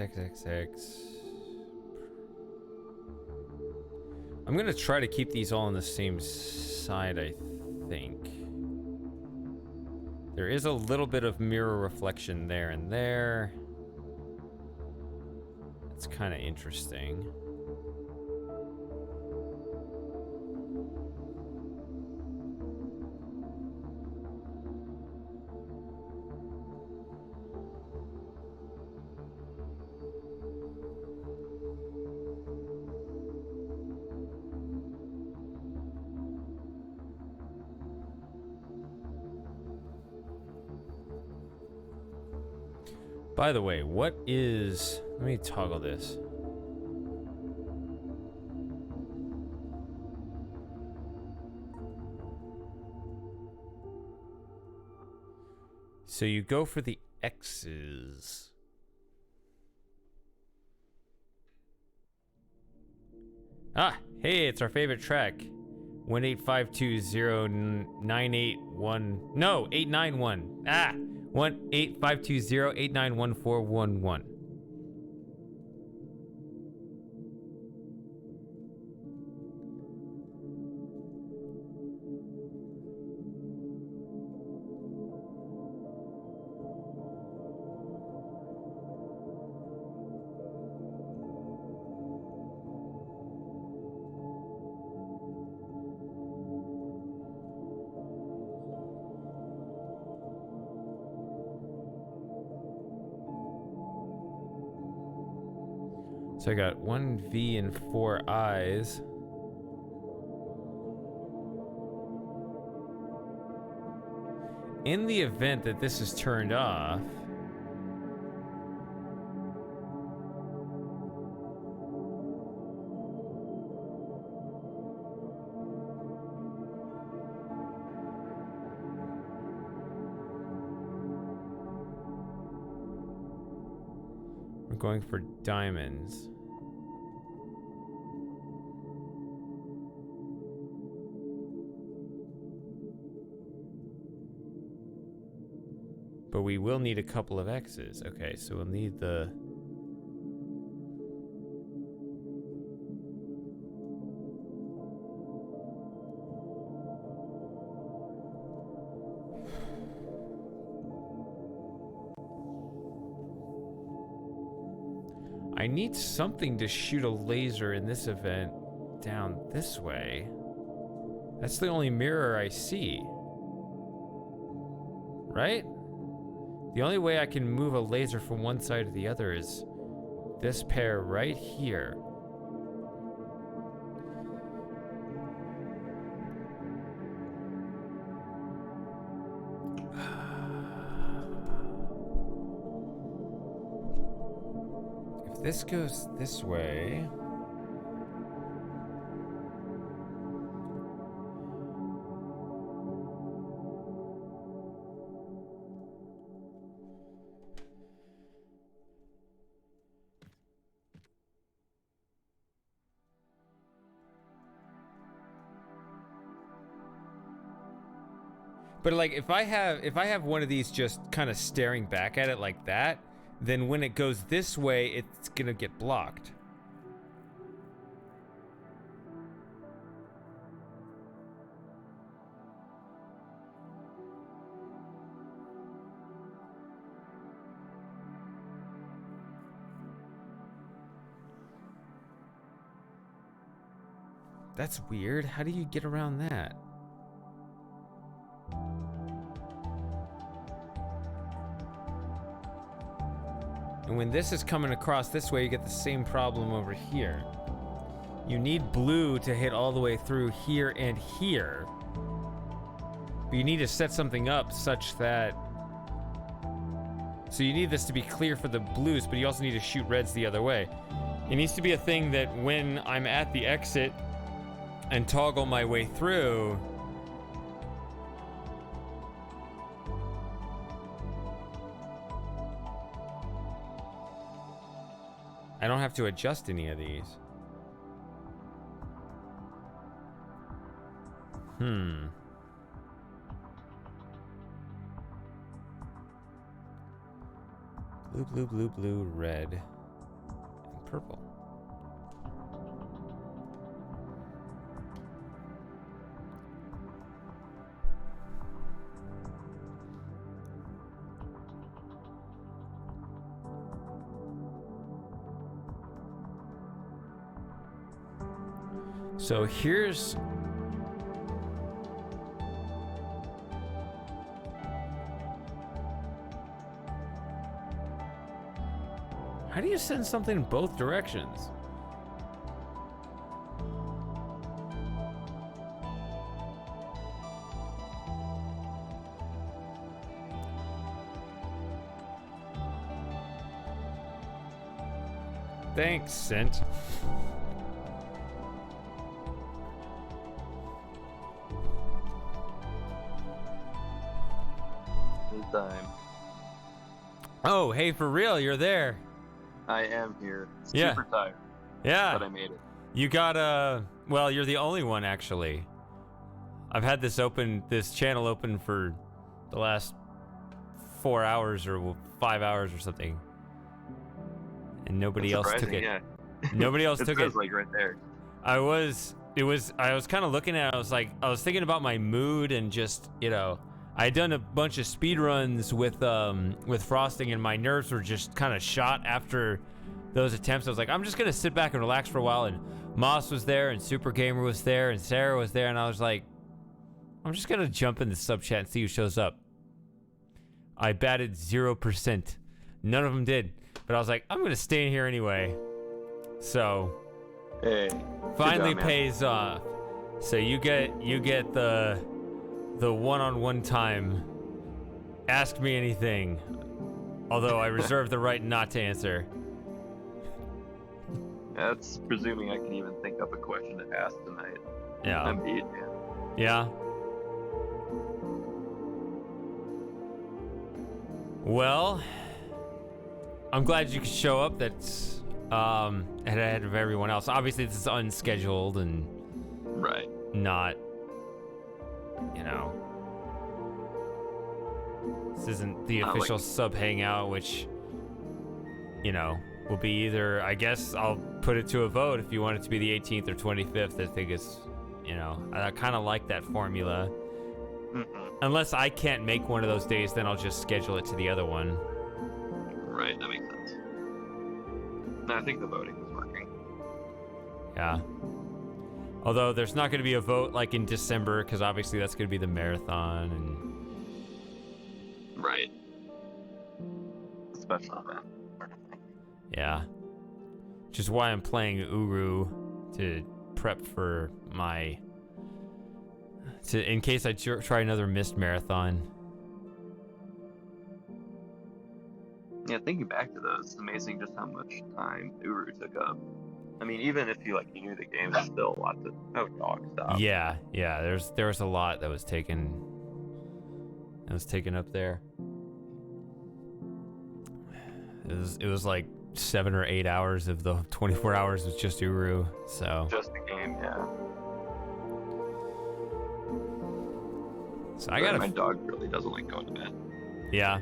XXX. I'm gonna try to keep these all on the same side, I think. There is a little bit of mirror reflection there and there. It's kind of interesting. By the way, what is... Let me toggle this. So you go for the X's. Ah, hey, it's our favorite track. 18520-981. No, 891. 18520-891-411. So I got 1 V and 4 I's. In the event that this is turned off, we're going for diamonds. But we will need a couple of X's. Okay, so we'll need the... I need something to shoot a laser in this event down this way. That's the only mirror I see. Right? The only way I can move a laser from one side to the other is this pair right here. If this goes this way... But like if I have one of these just kind of staring back at it like that, then when it goes this way, it's gonna get blocked. That's weird. How do you get around that? And when this is coming across this way, you get the same problem over here. You need blue to hit all the way through here and here. But you need to set something up such that... So you need this to be clear for the blues, but you also need to shoot reds the other way. It needs to be a thing that when I'm at the exit and toggle my way through... I don't have to adjust any of these. Blue, blue, blue, blue, red, and purple. So here's... How do you send something in both directions? Thanks, Sent. Time. Oh, hey, for real, you're there. I am here. Yeah. Super tired. Yeah. But I made it. You got well, you're the only one, actually. I've had this channel open for the last 4 hours or 5 hours or something, and nobody else took it. Yeah. Nobody else It took says it. like right there. I was kind of looking at it. I was thinking about my mood and just, I had done a bunch of speed runs with frosting, and my nerves were just kind of shot after those attempts. I was like, I'm just gonna sit back and relax for a while. And Moss was there, and Super Gamer was there, and Sarah was there, and I was like, I'm just gonna jump in the sub chat and see who shows up. I batted 0%. None of them did, but I was like, I'm gonna stay in here anyway. So, Hey. finally Good job, man. pays off. So you get the one-on-one time. Ask me anything. Although I reserve the right not to answer. That's presuming I can even think up a question to ask tonight. Yeah. I'm beat, man. Yeah. Well, I'm glad you could show up. That's ahead of everyone else. Obviously, this is unscheduled and Right. not, this isn't the official sub hangout, which, will be either, I guess I'll put it to a vote if you want it to be the 18th or 25th. I think it's, I kind of like that formula. Unless I can't make one of those days, then I'll just schedule it to the other one. Right, that makes sense. No, I think the voting is working. Yeah. Although there's not going to be a vote like in December, because obviously that's going to be the marathon and. Right. Special event. Yeah. Which is why I'm playing Uru to prep for my. In case I try another missed marathon. Yeah, thinking back to those, it's amazing just how much time Uru took up. I mean, even if you knew the game, there's still a lot to. Oh, dog, stop. Yeah. There was a lot that was taken up there. It was like 7 or 8 hours of the 24 hours was just Uru. So. Just the game, yeah. So I gotta. My dog really doesn't like going to bed. Yeah.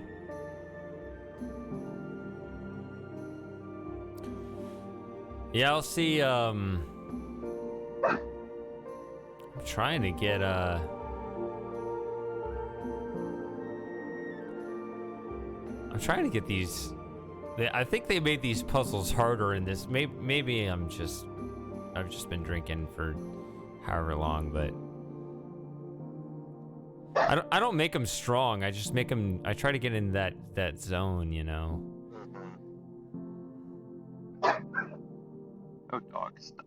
Yeah, I'll see. I'm trying to get I'm trying to get these. I think they made these puzzles harder in this. Maybe I've just been drinking for however long, but. I don't make them strong. I just make them. I try to get in that zone, Oh, dog, stop.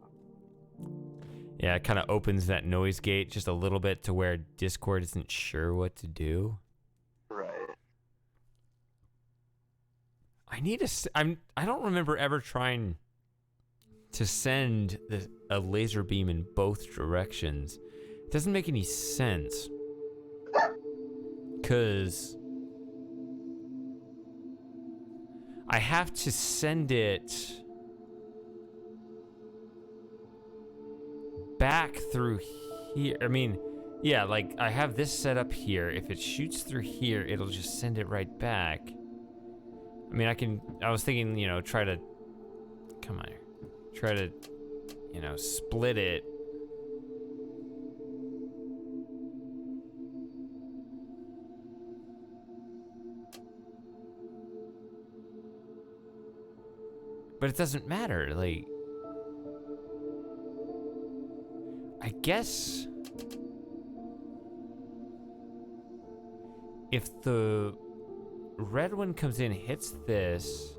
Yeah, it kind of opens that noise gate just a little bit to where Discord isn't sure what to do. Right. I don't remember ever trying to send a laser beam in both directions. It doesn't make any sense. Because I have to send it back through here. I mean, yeah, I have this set up here. If it shoots through here, it'll just send it right back. I mean, I was thinking, try to split it. But it doesn't matter, I guess if the red one comes in, hits this,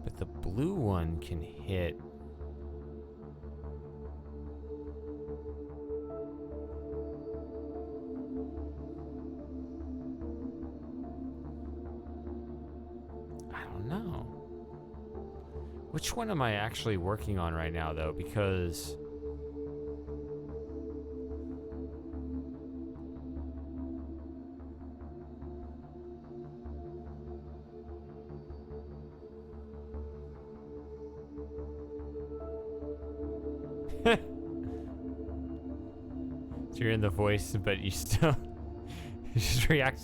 but the blue one can hit. Which one am I actually working on right now, though? Because So you're in the voice, but you still you just react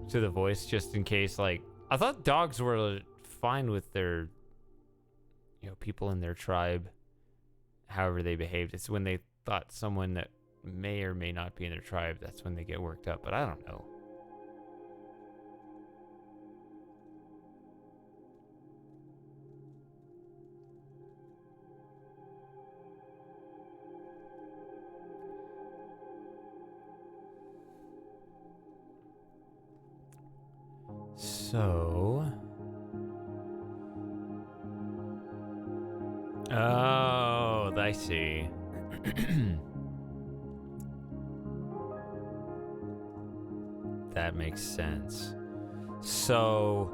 to the voice just in case. Like, I thought dogs were fine with their, people in their tribe, however they behaved. It's when they thought someone that may or may not be in their tribe, that's when they get worked up. But I don't know. So, oh, I see. That makes sense. So,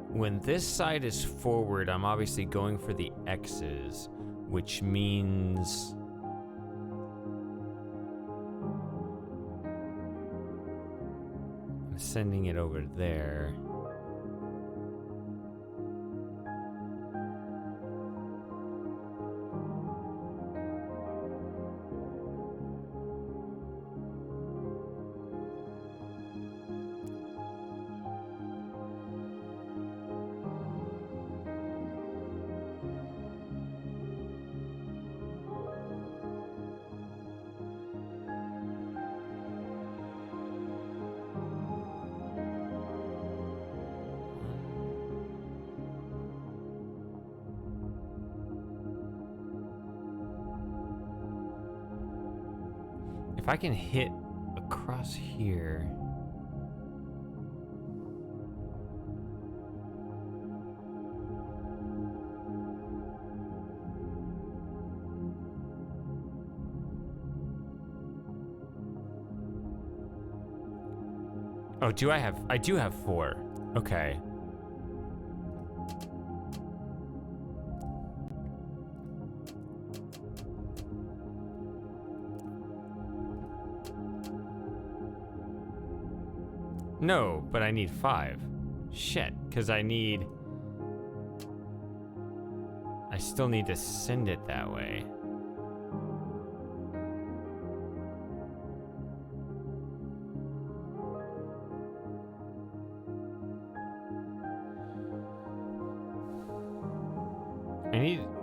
when this side is forward, I'm obviously going for the X's, which means I'm sending it over there. If I can hit across here. Oh, I do have 4. Okay. No, but I need 5. Shit, because I still need to send it that way.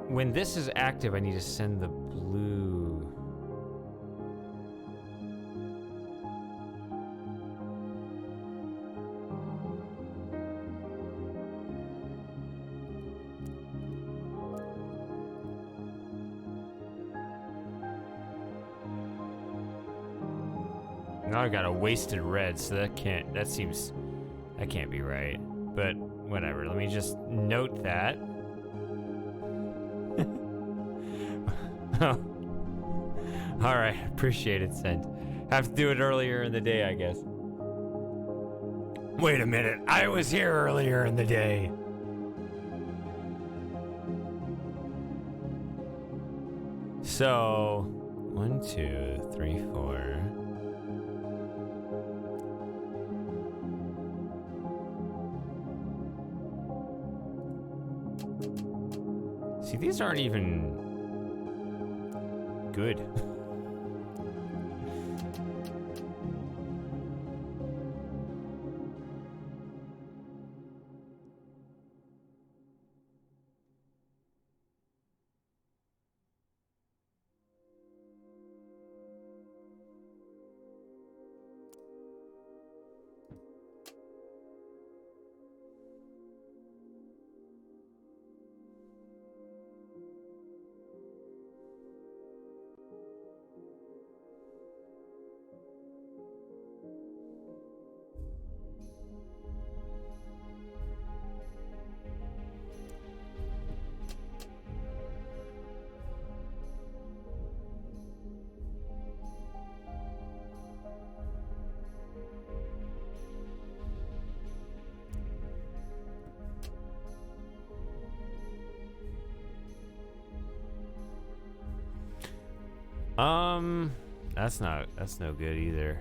When this is active, I need to send the blue. Now I got a wasted red, so that can't be right. But whatever, let me just note that. Alright, appreciate it, Sent. Have to do it earlier in the day, I guess. Wait a minute, I was here earlier in the day. So, 1, 2, 3, 4. See, these aren't even good. That's no good either.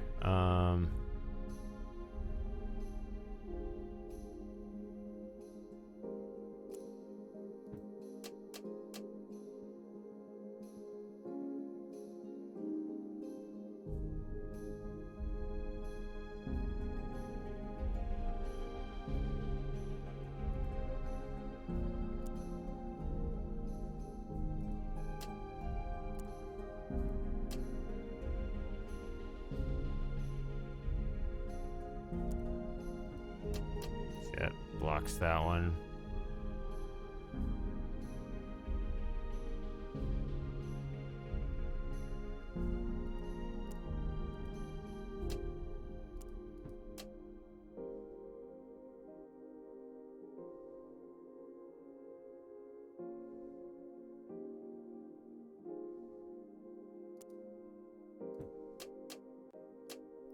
box that one.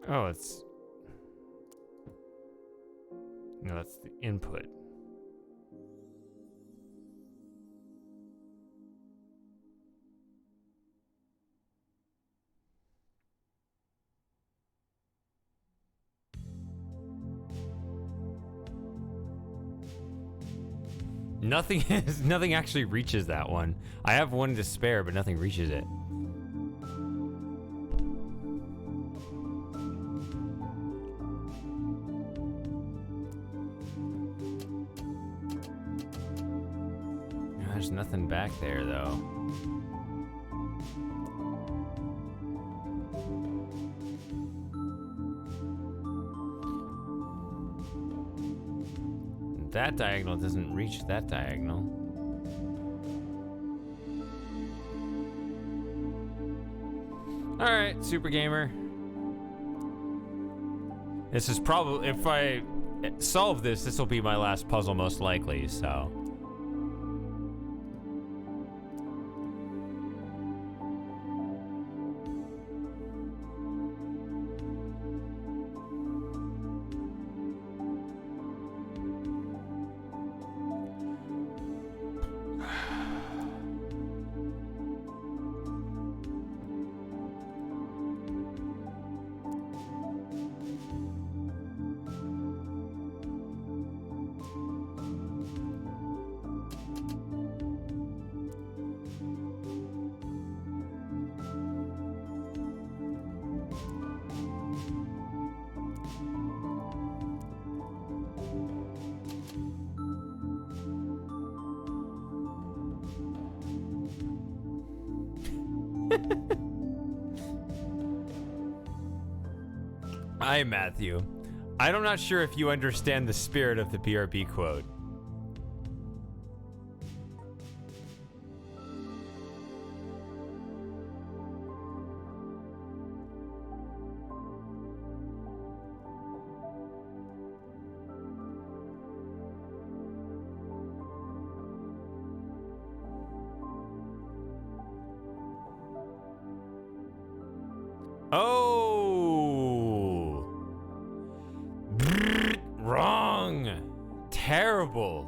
Oh, it's... No, that's the input. Nothing actually reaches that one. I have one to spare, but nothing reaches it. There's nothing back there, though. That diagonal doesn't reach that diagonal. All right, Super Gamer. This is probably, if I solve this, this will be my last puzzle most likely, so. Hi, Matthew. I'm not sure if you understand the spirit of the BRB quote. Oh! Wrong! Terrible!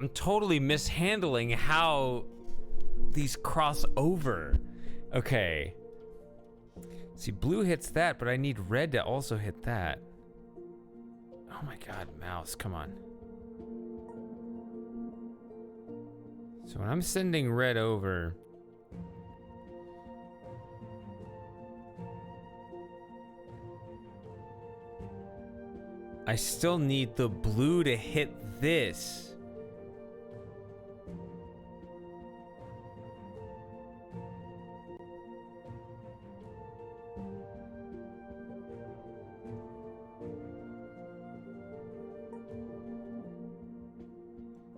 I'm totally mishandling how these cross over. Okay. See, blue hits that, but I need red to also hit that. Oh my god, mouse, come on. So when I'm sending red over... I still need the blue to hit this.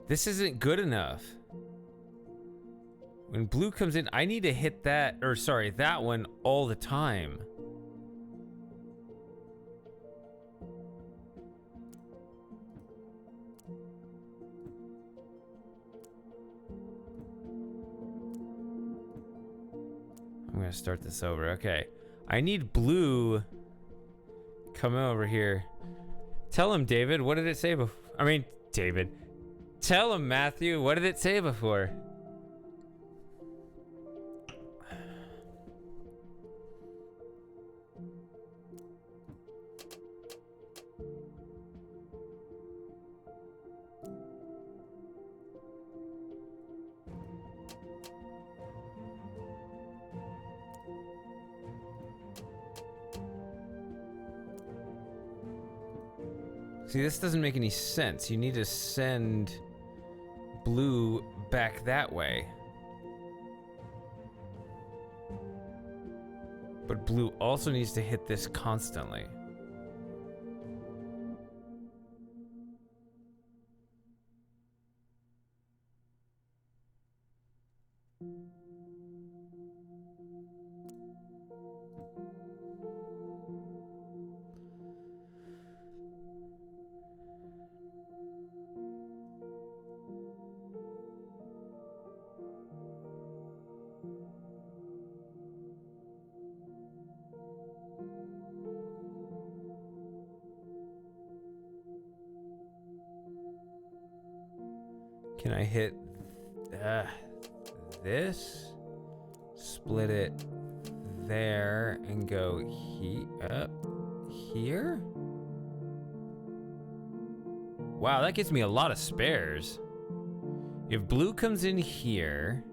This isn't good enough. When blue comes in, I need to hit that, or sorry, that one all the time. I'm gonna start this over. Okay. I need blue coming over here. Tell him, David, what did it say before? I mean, David. Tell him, Matthew, what did it say before? See, this doesn't make any sense. You need to send blue back that way. But blue also needs to hit this constantly. Can I hit this? Split it there and go here? Wow, that gives me a lot of spares. If blue comes in here...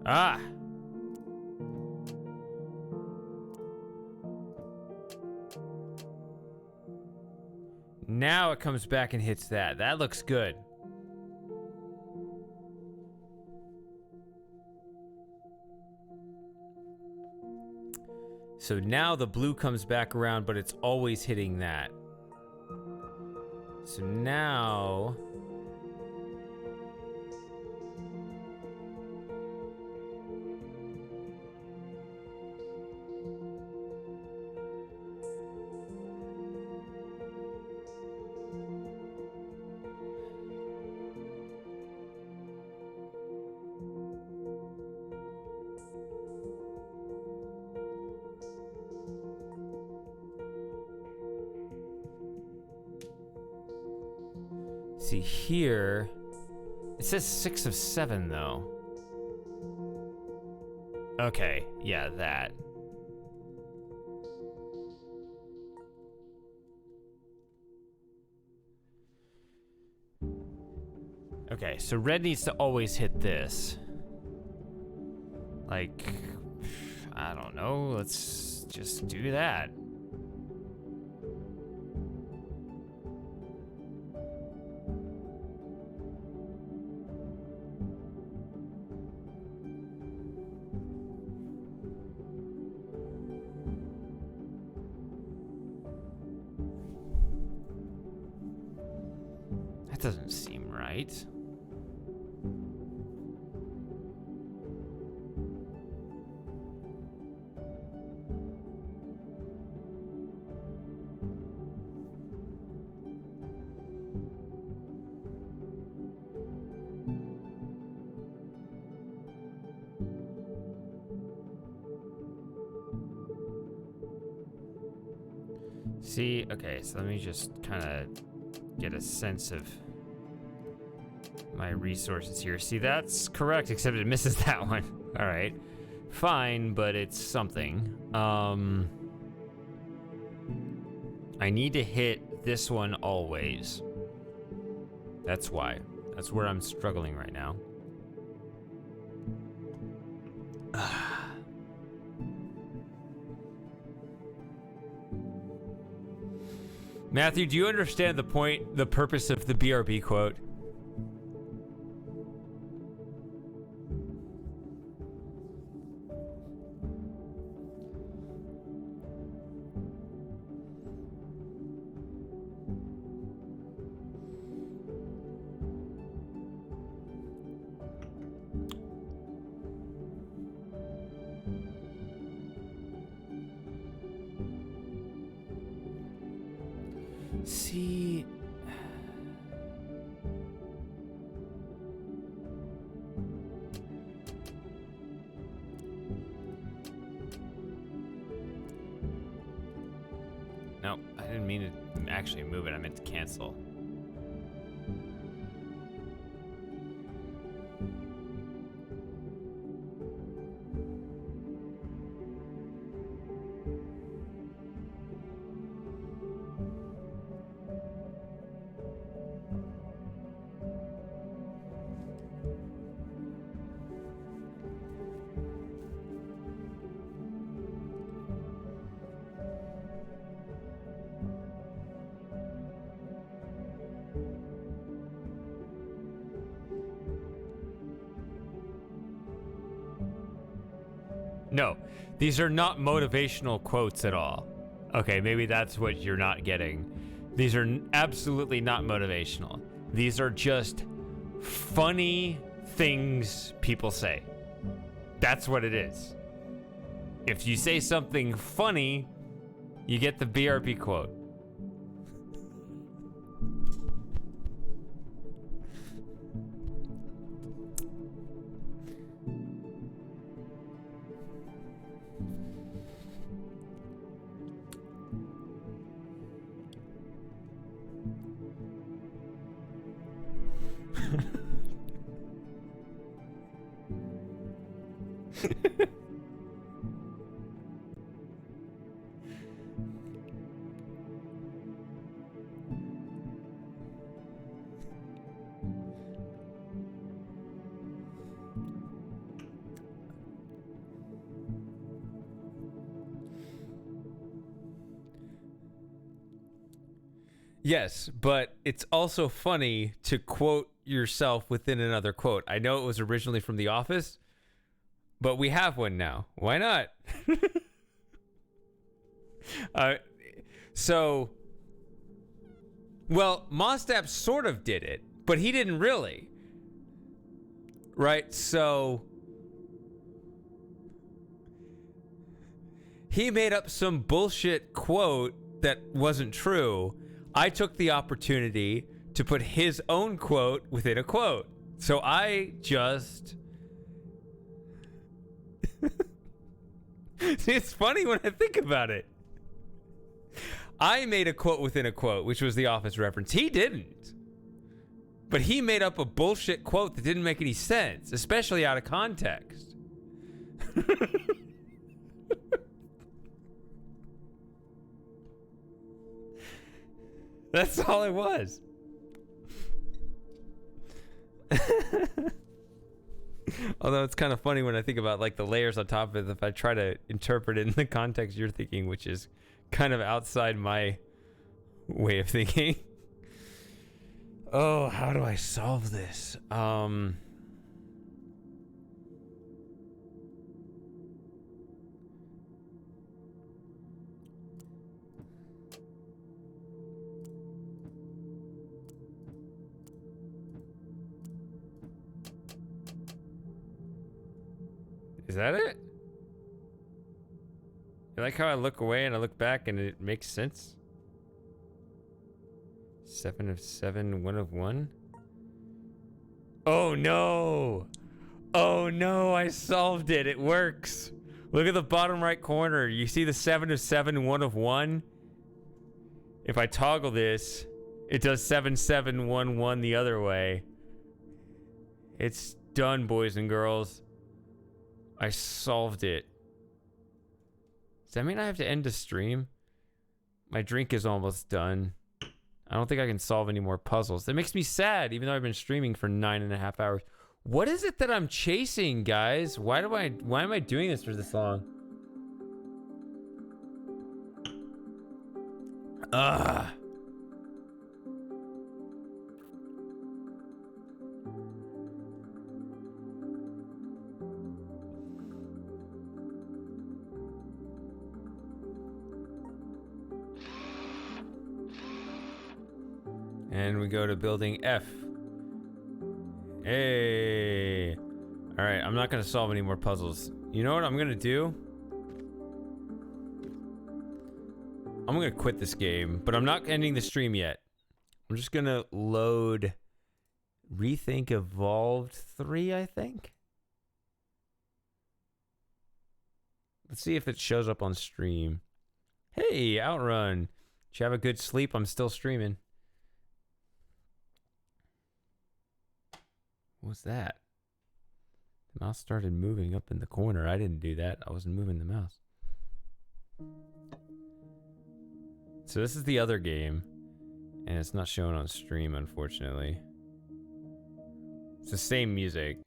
Ah! Now it comes back and hits that. That looks good. So now the blue comes back around, but it's always hitting that. So now... See here, it says 6 of 7 though. Okay, yeah, that. Okay, so red needs to always hit this. Like, I don't know, let's just do that. Doesn't seem right. See, okay, so let me just kind of get a sense of my resources here. See, that's correct, except it misses that one. All right, fine, but it's something. I need to hit this one always. That's why. That's where I'm struggling right now. Matthew, do you understand the purpose of the BRB quote? See... No, I didn't mean to actually move it. I meant to cancel. No, these are not motivational quotes at all. Okay, maybe that's what you're not getting. These are absolutely not motivational. These are just funny things people say. That's what it is. If you say something funny, you get the BRB quote. Yes, but it's also funny to quote yourself within another quote. I know it was originally from The Office, but we have one now. Why not? Well, Mostap sort of did it, but he didn't really. Right? So he made up some bullshit quote that wasn't true. I took the opportunity to put his own quote within a quote. So I just... It's funny when I think about it. I made a quote within a quote, which was the Office reference. He didn't. But he made up a bullshit quote that didn't make any sense, especially out of context. That's all it was. Although it's kind of funny when I think about like the layers on top of it, if I try to interpret it in the context you're thinking, which is kind of outside my way of thinking. Oh, how do I solve this? Is that it? You like how I look away and I look back and it makes sense? 7 of 7, 1 of 1? Oh no! Oh no, I solved it. It works. Look at the bottom right corner. You see the 7 of 7, 1 of 1? If I toggle this, it does 7, 7, 1, 1 the other way. It's done, boys and girls. I solved it. Does that mean I have to end the stream? My drink is almost done. I don't think I can solve any more puzzles. That makes me sad, even though I've been streaming for 9.5 hours. What is it that I'm chasing, guys? Why am I doing this for this long? Ugh. And we go to building F. Hey. All right, I'm not going to solve any more puzzles. You know what I'm going to do? I'm going to quit this game, but I'm not ending the stream yet. I'm just going to load ReThink Evolved 3, I think. Let's see if it shows up on stream. Hey, Outrun. Did you have a good sleep? I'm still streaming. What was that? The mouse started moving up in the corner. I didn't do that. I wasn't moving the mouse. So this is the other game, and it's not showing on stream, unfortunately. It's the same music.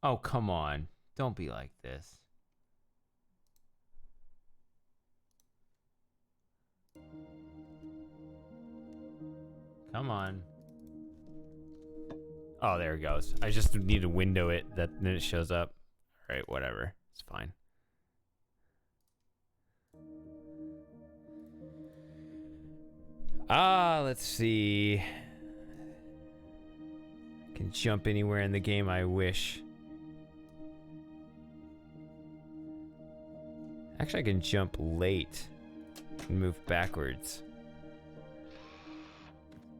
Oh, come on. Don't be like this. Come on. Oh, there it goes. I just need to window it, then it shows up. All right, whatever. It's fine. Let's see. I can jump anywhere in the game I wish. Actually, I can jump late and move backwards.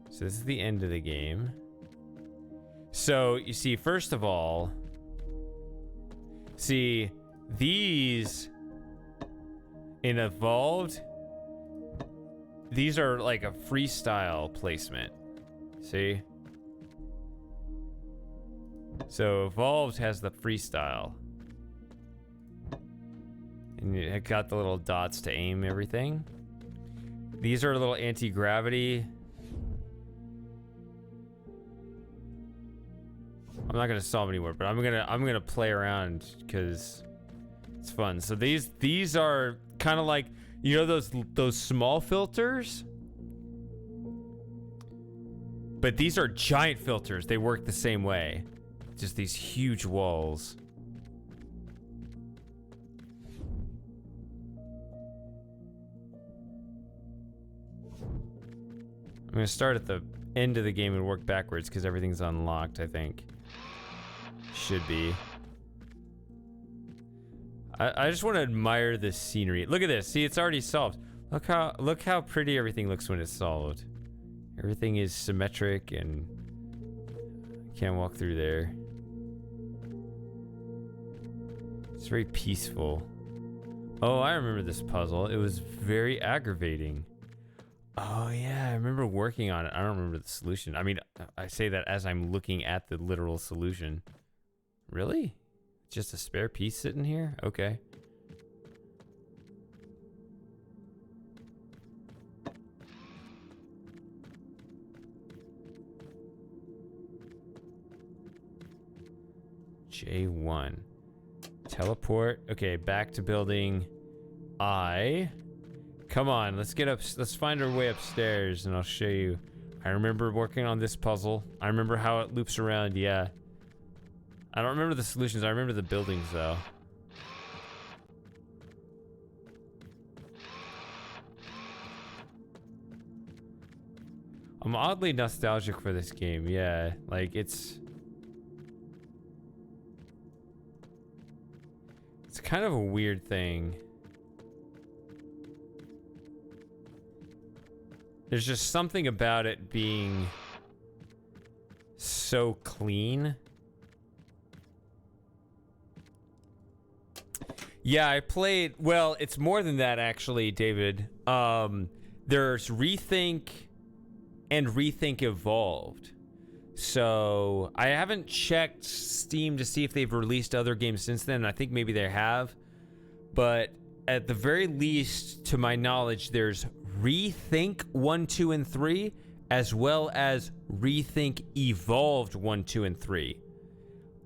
So this is the end of the game. So you see, first of all, see these in Evolved, these are like a freestyle placement. See? So Evolved has the freestyle. And it got the little dots to aim everything. These are a little anti-gravity. I'm not gonna solve anymore, but I'm gonna play around because it's fun. So these are kind of like, you know, those small filters, but these are giant filters. They work the same way, just these huge walls. I'm gonna start at the end of the game and work backwards because everything's unlocked, I think. Should be. I just want to admire this scenery. Look at this. See, it's already solved. Look how pretty everything looks when it's solved. Everything is symmetric and can't walk through there. It's very peaceful. Oh, I remember this puzzle. It was very aggravating. Oh yeah, I remember working on it. I don't remember the solution. I mean, I say that as I'm looking at the literal solution. Really? Just a spare piece sitting here? Okay. J1. Teleport. Okay, back to building I. Come on, let's get up. Let's find our way upstairs and I'll show you. I remember working on this puzzle. I remember how it loops around, yeah. I don't remember the solutions. I remember the buildings, though. I'm oddly nostalgic for this game, yeah. Like, it's kind of a weird thing. There's just something about it being so clean. Yeah, I played, well, it's more than that actually, David. There's ReThink and ReThink Evolved. So I haven't checked Steam to see if they've released other games since then. I think maybe they have. But at the very least, to my knowledge, there's ReThink 1, 2, and 3, as well as ReThink Evolved 1, 2, and 3.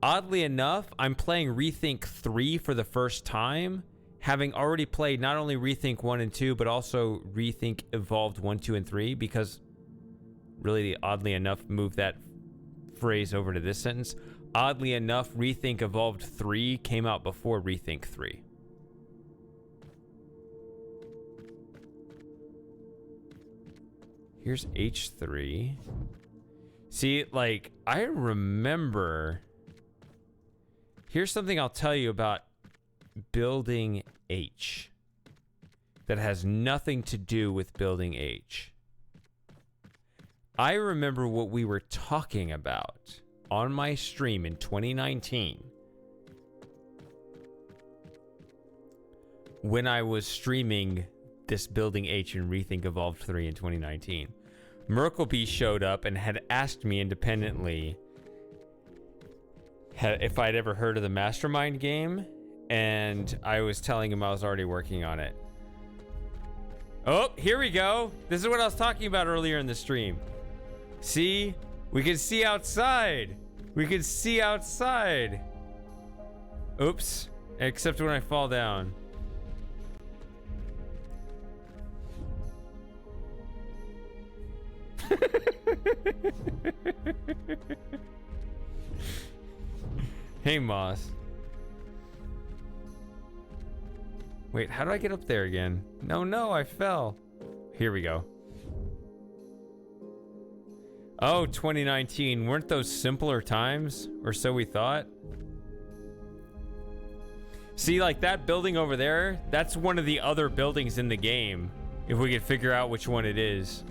Oddly enough, I'm playing ReThink 3 for the first time, having already played not only ReThink 1 and 2, but also ReThink Evolved 1, 2, and 3, because really, oddly enough, move that phrase over to this sentence. Oddly enough, ReThink Evolved 3 came out before ReThink 3. Here's H3. See, like, I remember... Here's something I'll tell you about building H that has nothing to do with building H. I remember what we were talking about on my stream in 2019 when I was streaming this building H in ReThink Evolved 3 in 2019. Merkleby showed up and had asked me independently if I'd ever heard of the Mastermind game, and I was telling him I was already working on it. Oh, here we go. This is what I was talking about earlier in the stream. See? We can see outside. We can see outside. Oops. Except when I fall down. Hey, Moss. Wait, how do I get up there again? No, I fell. Here we go. Oh, 2019. Weren't those simpler times? Or so we thought? See, like that building over there, that's one of the other buildings in the game. If we could figure out which one it is.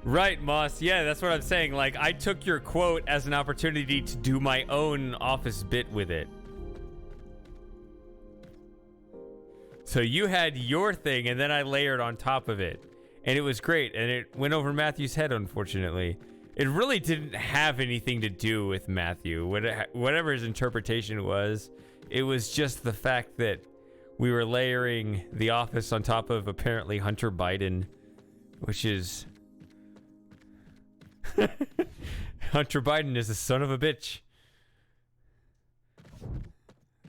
Right, Moss. Yeah, that's what I'm saying. Like, I took your quote as an opportunity to do my own office bit with it. So you had your thing, and then I layered on top of it. And it was great, and it went over Matthew's head, unfortunately. It really didn't have anything to do with Matthew. Whatever his interpretation was, it was just the fact that we were layering the office on top of, apparently, Hunter Biden, which is... Hunter Biden is a son of a bitch.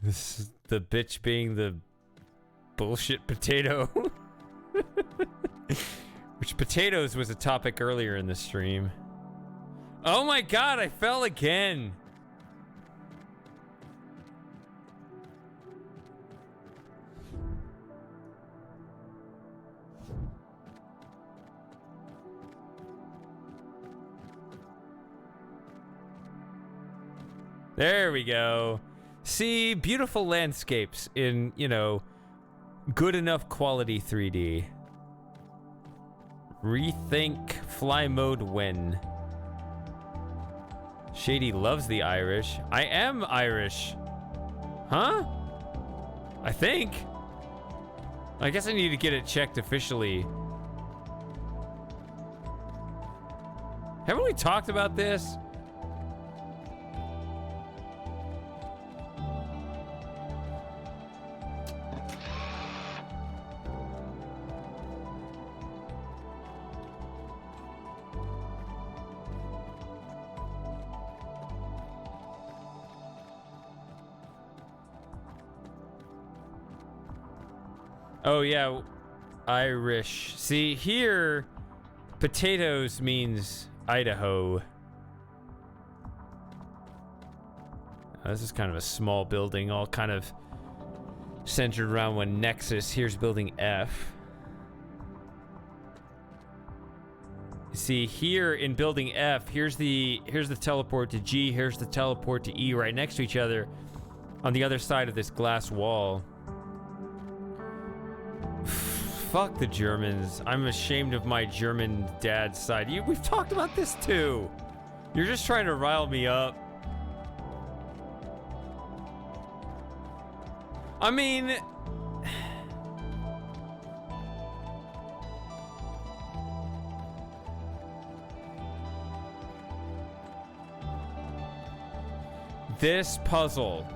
This is the bitch being the bullshit potato. Which potatoes was a topic earlier in the stream. Oh my god, I fell again. There we go. See, beautiful landscapes in, you know, good enough quality 3D. Rethink fly mode when. Shady loves the Irish. I am Irish. Huh? I think. I guess I need to get it checked officially. Haven't we talked about this? Oh, yeah. Irish. See, here, potatoes means Idaho. This is kind of a small building, all kind of centered around one nexus. Here's building F. See, here in building F, here's the teleport to G, here's the teleport to E right next to each other on the other side of this glass wall. Fuck the Germans. I'm ashamed of my German dad's side. We've talked about this too. You're just trying to rile me up. I mean... This puzzle.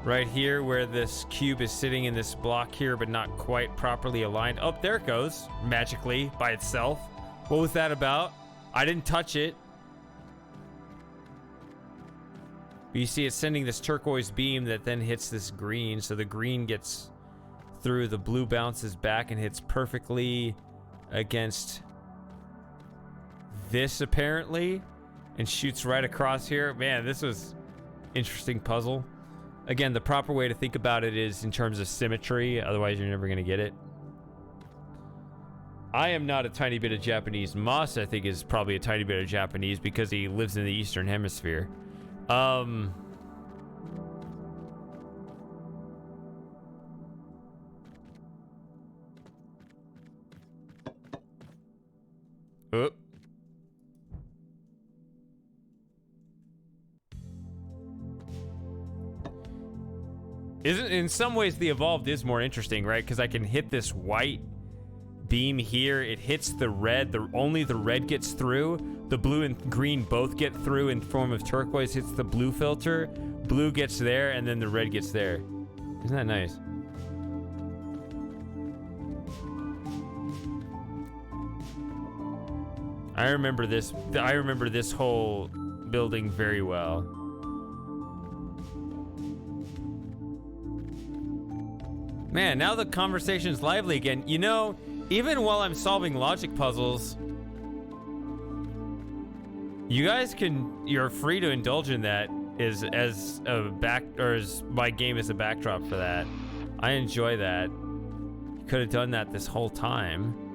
Right here where this cube is sitting in this block here, but not quite properly aligned. Oh, there it goes. Magically, by itself. What was that about? I didn't touch it. But you see it's sending this turquoise beam that then hits this green. So the green gets through, the blue bounces back and hits perfectly against this, apparently. And shoots right across here. Man, this was interesting puzzle. Again, the proper way to think about it is in terms of symmetry, otherwise you're never going to get it. I am not a tiny bit of Japanese. Moss, I think, is probably a tiny bit of Japanese because he lives in the Eastern Hemisphere. Oop. Isn't, in some ways the evolved is more interesting, right? Because I can hit this white beam here, it hits the red. Only the red gets through. The blue and green both get through in form of turquoise hits the blue filter. Blue gets there, and then the red gets there. Isn't that nice? I remember this whole building very well. Man, now the conversation's lively again. You know, even while I'm solving logic puzzles, you guys you're free to indulge in that as my game is a backdrop for that. I enjoy that. You could have done that this whole time.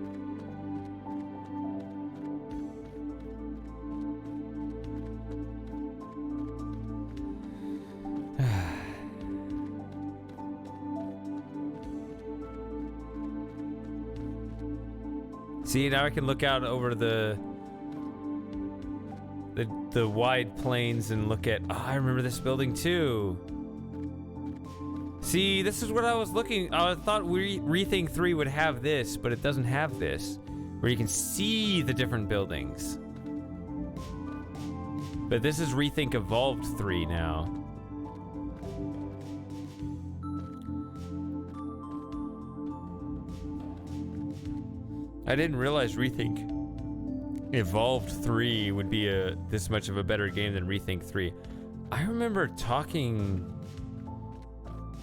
See, now I can look out over the wide plains and look at, oh, I remember this building too. See, this is what I was looking, I thought ReThink 3 would have this, but it doesn't have this, where you can see the different buildings. But this is ReThink Evolved 3 now. I didn't realize ReThink Evolved 3 would be this much of a better game than ReThink 3. I remember talking...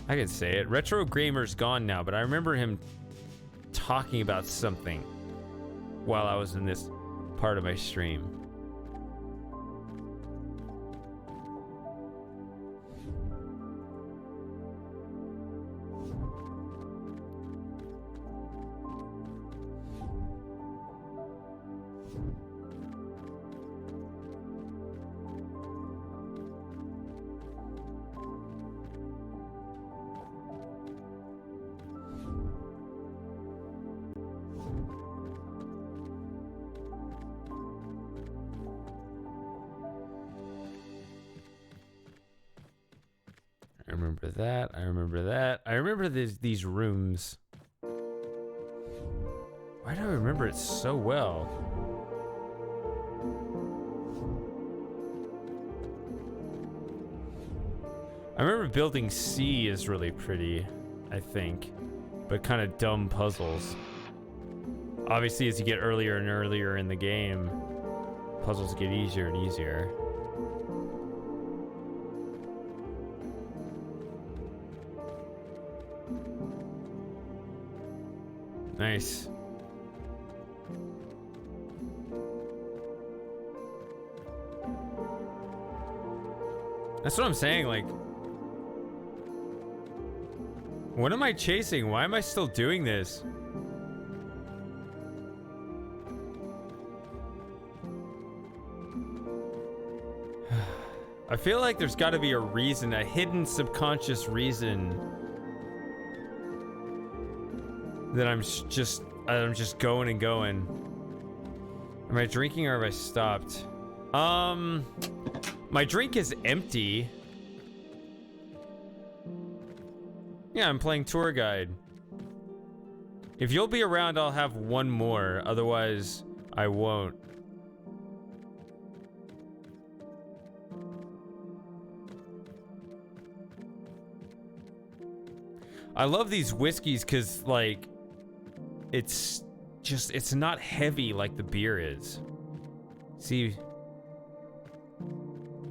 I could say it. Retro Gamer's gone now, but I remember him talking about something while I was in this part of my stream. I remember that. I remember that. I remember these rooms. Why do I remember it so well? I remember building C is really pretty, I think, but kind of dumb puzzles. Obviously, as you get earlier and earlier in the game, puzzles get easier and easier. Nice. That's what I'm saying, like... What am I chasing? Why am I still doing this? I feel like there's gotta be a reason, a hidden subconscious reason that I'm just going and going. Am I drinking or have I stopped? My drink is empty. Yeah, I'm playing tour guide. If you'll be around, I'll have one more. Otherwise, I won't. I love these whiskeys because, like, it's not heavy like the beer is. See?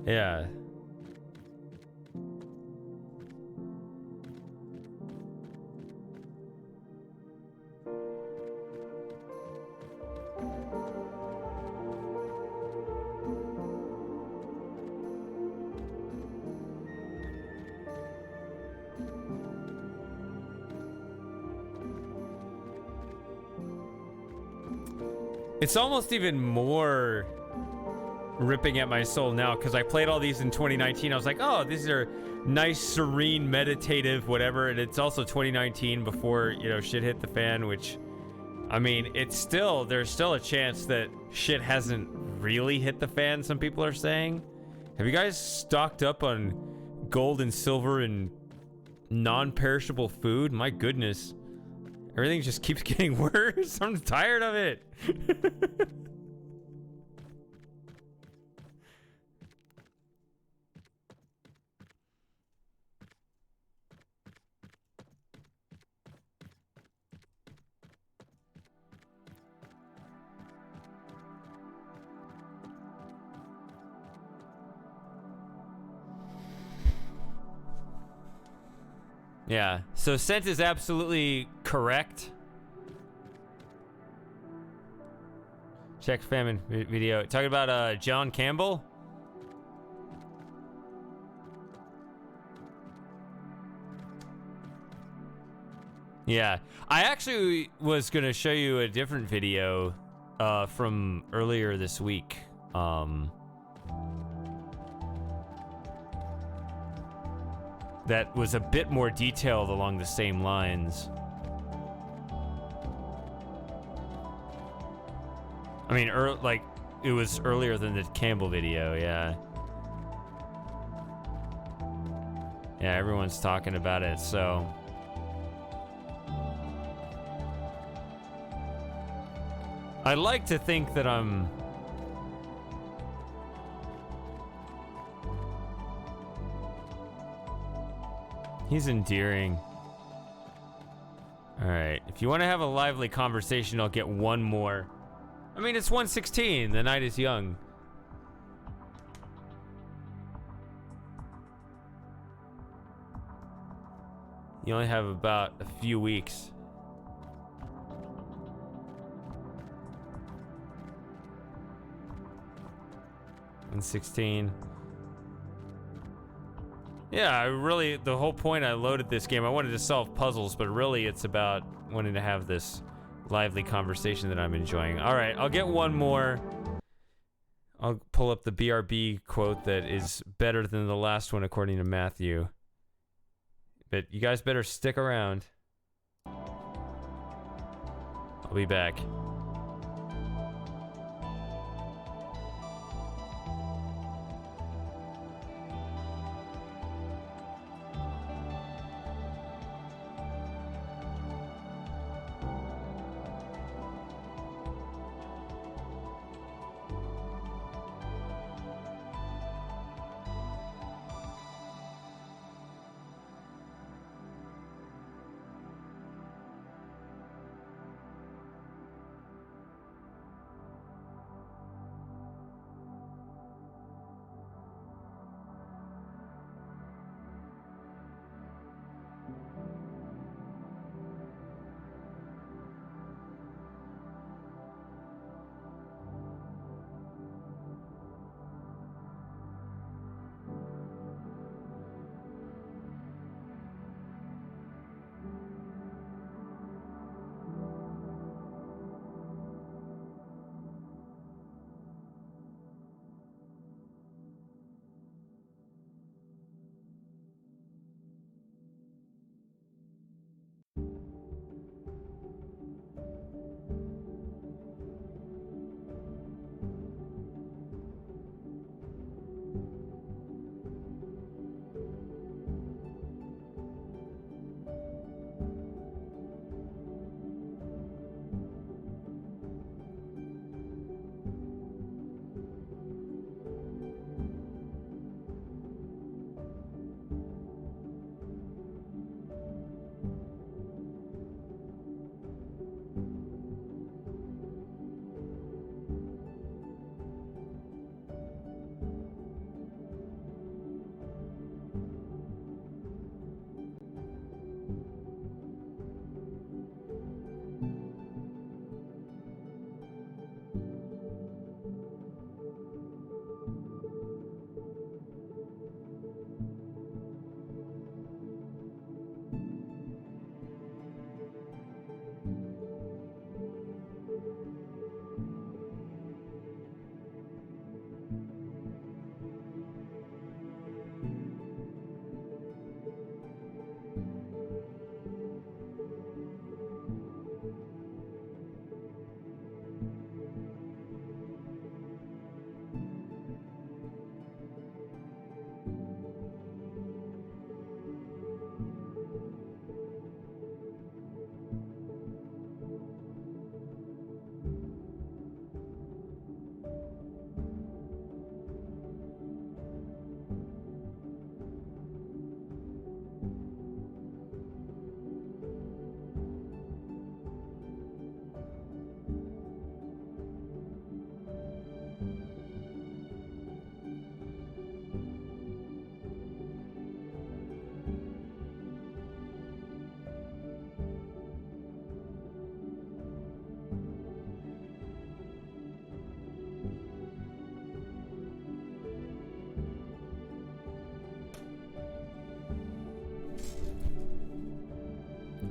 Yeah. It's almost even more ripping at my soul now because I played all these in 2019. I was like, oh, these are nice, serene, meditative, whatever. And it's also 2019 before, you know, shit hit the fan, which, I mean, there's still a chance that shit hasn't really hit the fan, some people are saying. Have you guys stocked up on gold and silver and non-perishable food? My goodness. Everything just keeps getting worse. I'm tired of it. Yeah, so Scent is absolutely correct. Check famine video. Talking about John Campbell. Yeah, I actually was gonna show you a different video from earlier this week. That was a bit more detailed along the same lines. I mean, like, it was earlier than the Campbell video, yeah. Yeah, everyone's talking about it, so... I like to think that I'm... He's endearing. Alright, if you want to have a lively conversation, I'll get one more. I mean, it's 1:16. The night is young. You only have about a few weeks. And 16. Yeah, I really, the whole point I loaded this game, I wanted to solve puzzles, but really it's about wanting to have this lively conversation that I'm enjoying. All right, I'll get one more. I'll pull up the BRB quote that is better than the last one according to Matthew. But you guys better stick around. I'll be back.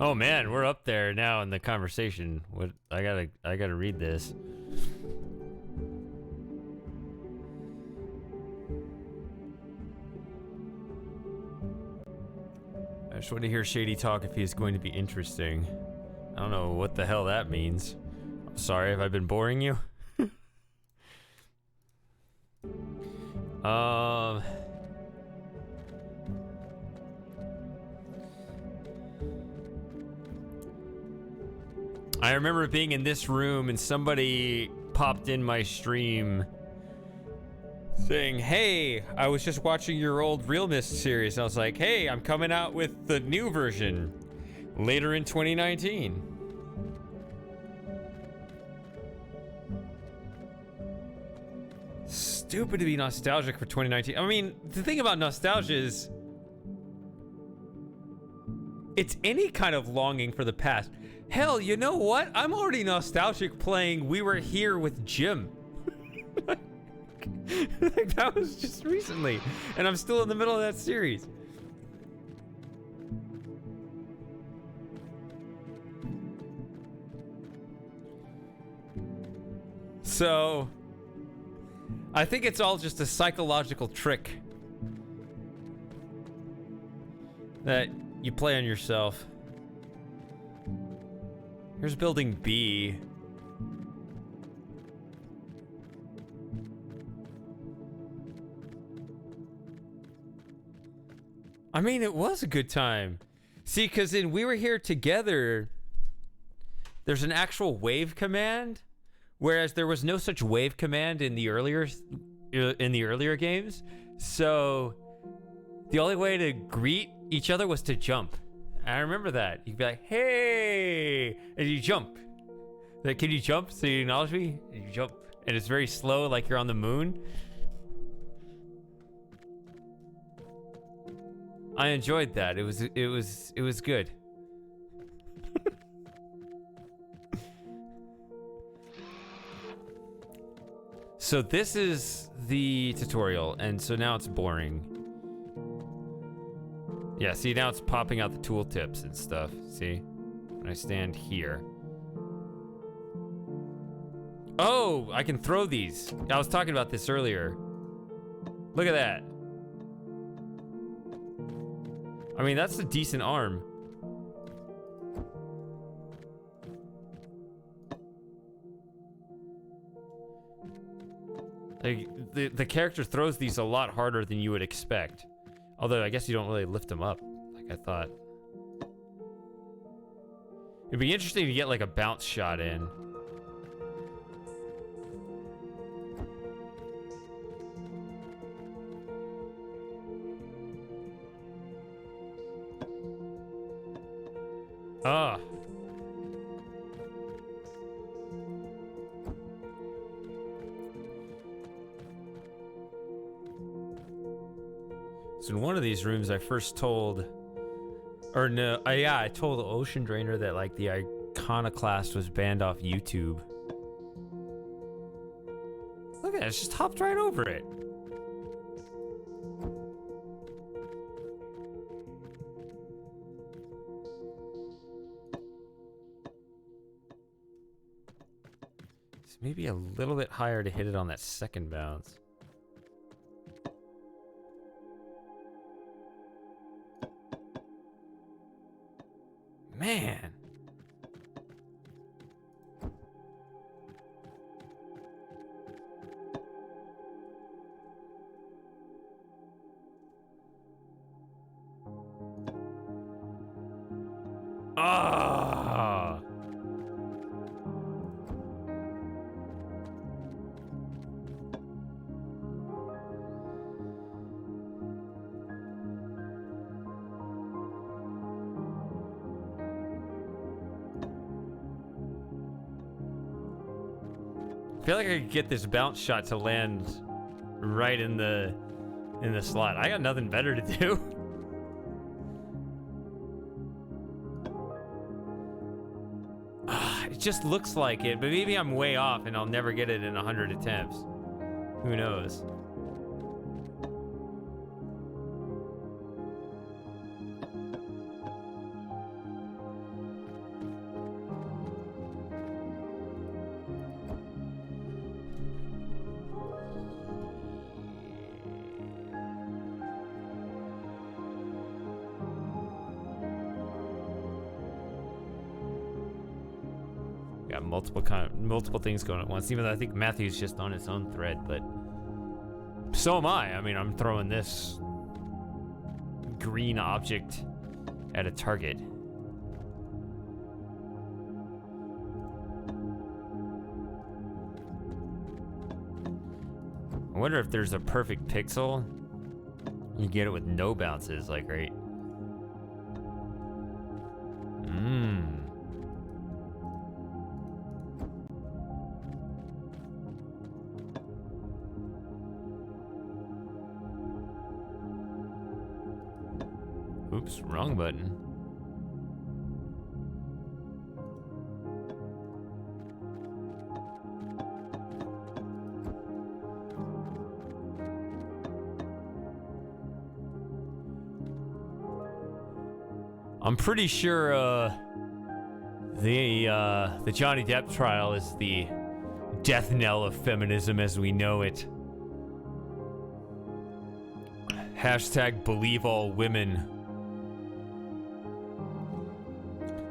Oh man, we're up there now in the conversation. What I gotta read this. I just want to hear Shady talk if he's going to be interesting. I don't know what the hell that means. I'm sorry, have I been boring you? I remember being in this room and somebody popped in my stream saying, hey, I was just watching your old Real Mist series. And I was like, hey, I'm coming out with the new version later in 2019. Stupid to be nostalgic for 2019. I mean, the thing about nostalgia is it's any kind of longing for the past. Hell, you know what? I'm already nostalgic playing We Were Here with Jim. Like, that was just recently, and I'm still in the middle of that series. So, I think it's all just a psychological trick that you play on yourself. Here's building B. I mean, it was a good time. See, because in We Were Here Together, there's an actual wave command, whereas there was no such wave command in the earlier games. So the only way to greet each other was to jump. I remember that. You'd be like, hey, and you jump. Like, can you jump so you acknowledge me? And you jump, and it's very slow, like you're on the moon. I enjoyed that. It was good. So this is the tutorial, and so now it's boring. Yeah, see, now it's popping out the tooltips and stuff. See? When I stand here. Oh, I can throw these. I was talking about this earlier. Look at that. I mean, that's a decent arm. Like, the character throws these a lot harder than you would expect. Although, I guess you don't really lift them up, like I thought. It'd be interesting to get, like, a bounce shot in. Ah. So in one of these rooms, I first told, or no, yeah, I told the Ocean Drainer that like the Iconoclast was banned off YouTube. Look at it, it's just hopped right over it. So maybe a little bit higher to hit it on that second bounce. Man. Ah. I feel like I could get this bounce shot to land right in the slot. I got nothing better to do. It just looks like it, but maybe I'm way off and I'll never get it in 100 attempts. Who knows? got multiple things going at once. Even though I think Matthew's just on his own thread, but so am I. I mean, I'm throwing this green object at a target. I wonder if there's a perfect pixel. You get it with no bounces, like right. Oops, wrong button. I'm pretty sure the Johnny Depp trial is the death knell of feminism as we know it. Hashtag believe all women.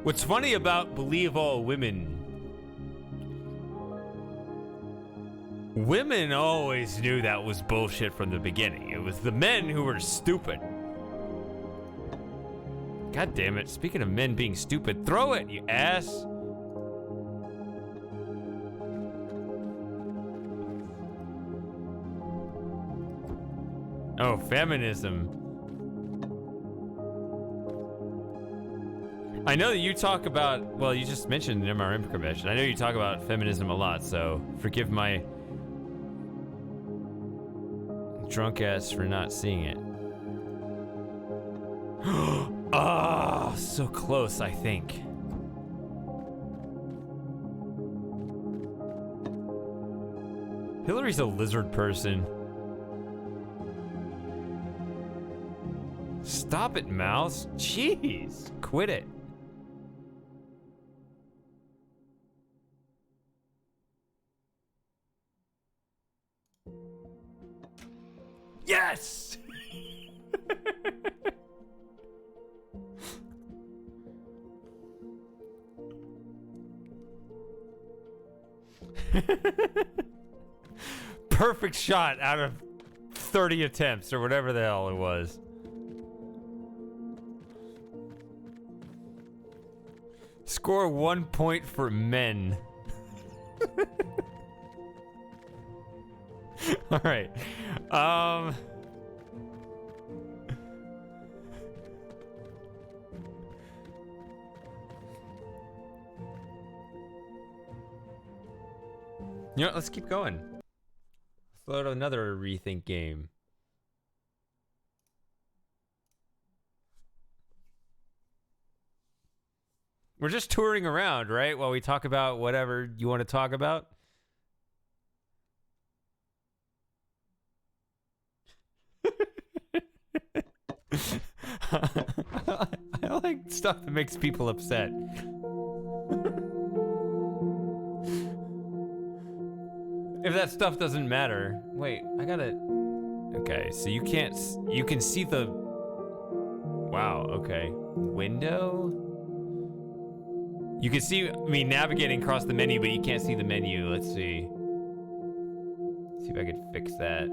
What's funny about believe all women, women always knew that was bullshit from the beginning. It was the men who were stupid. God damn it. Speaking of men being stupid, throw it, you ass. Oh, feminism. I know that you talk about, well, you just mentioned the MRM convention. I know you talk about feminism a lot, so forgive my drunk ass for not seeing it. Ah, so close, I think. Hillary's a lizard person. Stop it, mouse. Jeez, quit it. Yes! Perfect shot out of 30 attempts or whatever the hell it was. Score 1 point for men. All right. You know, let's keep going. Let's load another ReThink game. We're just touring around, right? While we talk about whatever you want to talk about. I like stuff that makes people upset. If that stuff doesn't matter. Wait, I gotta... Okay, so you can't... You can see the... Wow, okay. Window? You can see me navigating across the menu, but you can't see the menu. Let's see. Let's see if I could fix that.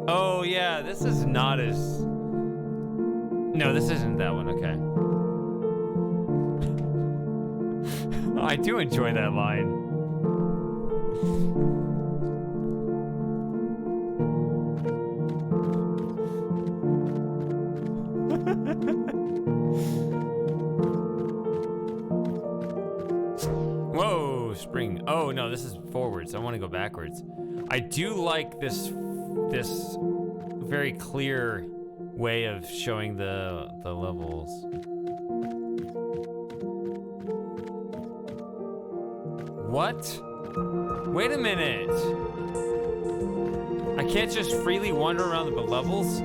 Oh, yeah, this is not as... No, this isn't that one, okay. I do enjoy that line. Whoa, spring. Oh, no, this is forwards. I want to go backwards. I do like this very clear way of showing the levels. What? Wait a minute. I can't just freely wander around the levels?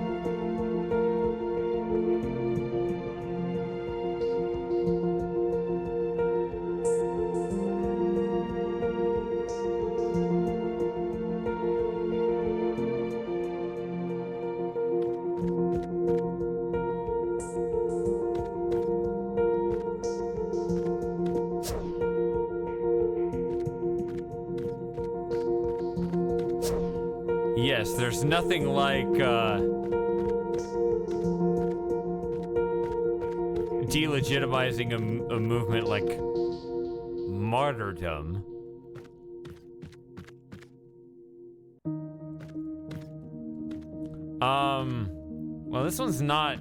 Yes, there's nothing like delegitimizing a movement like martyrdom. Well, this one's not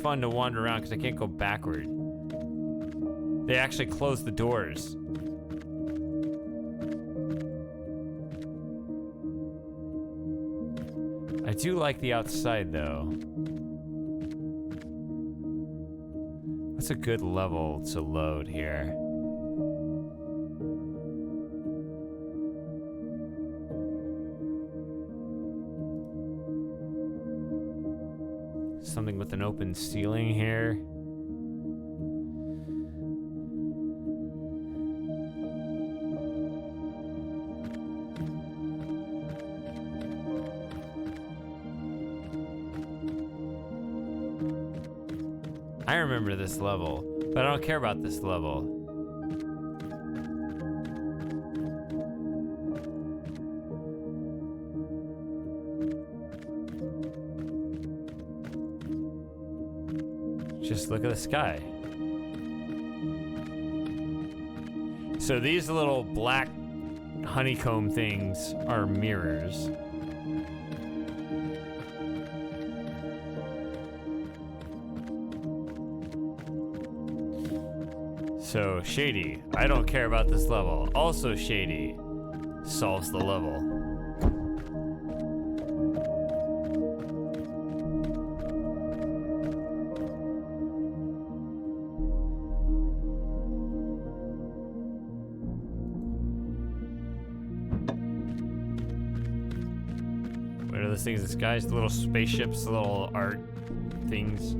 fun to wander around because I can't go backward. They actually closed the doors. I do like the outside, though. What's a good level to load here? Something with an open ceiling here. I remember this level, but I don't care about this level. Just look at the sky. So these little black honeycomb things are mirrors. So shady. I don't care about this level. Also shady. Solves the level. What are those things? This guy's little spaceships, little art things.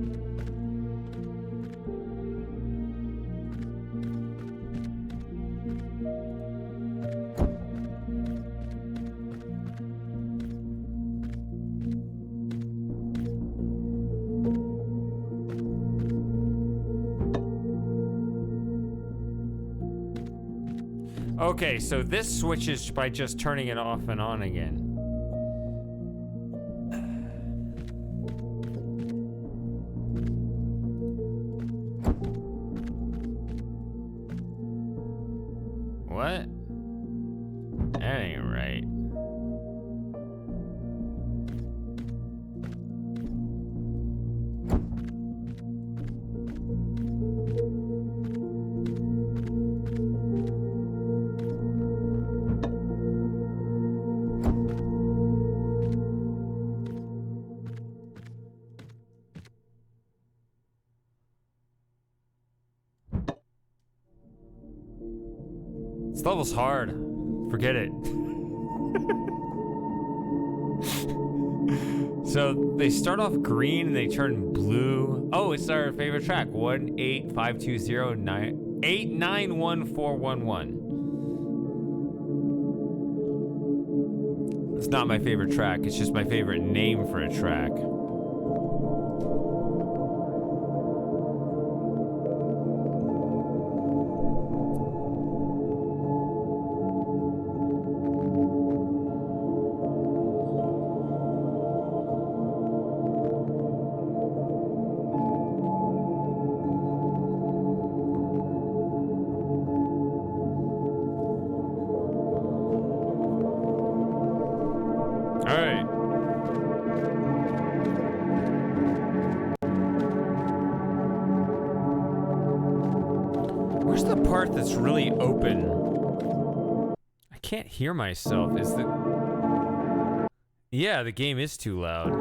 Okay, so this switches by just turning it off and on again. What? That ain't right. This level's hard. Forget it. So they start off green and they turn blue. Oh, it's our favorite track. 1-85209-891-411. It's not my favorite track. It's just my favorite name for a track. That's really open. I can't hear myself. Is the... Yeah, the game is too loud.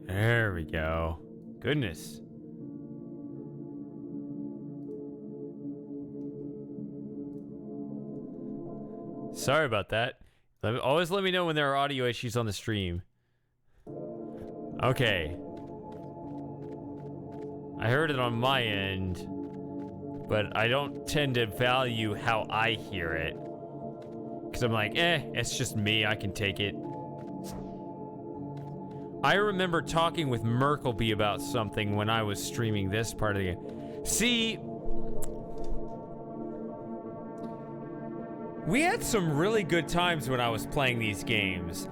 There we go. Goodness. Sorry about that. Always let me know when there are audio issues on the stream. Okay. I heard it on my end, but I don't tend to value how I hear it. Because I'm like, it's just me. I can take it. I remember talking with Merkleby about something when I was streaming this part of the game. See, we had some really good times when I was playing these games.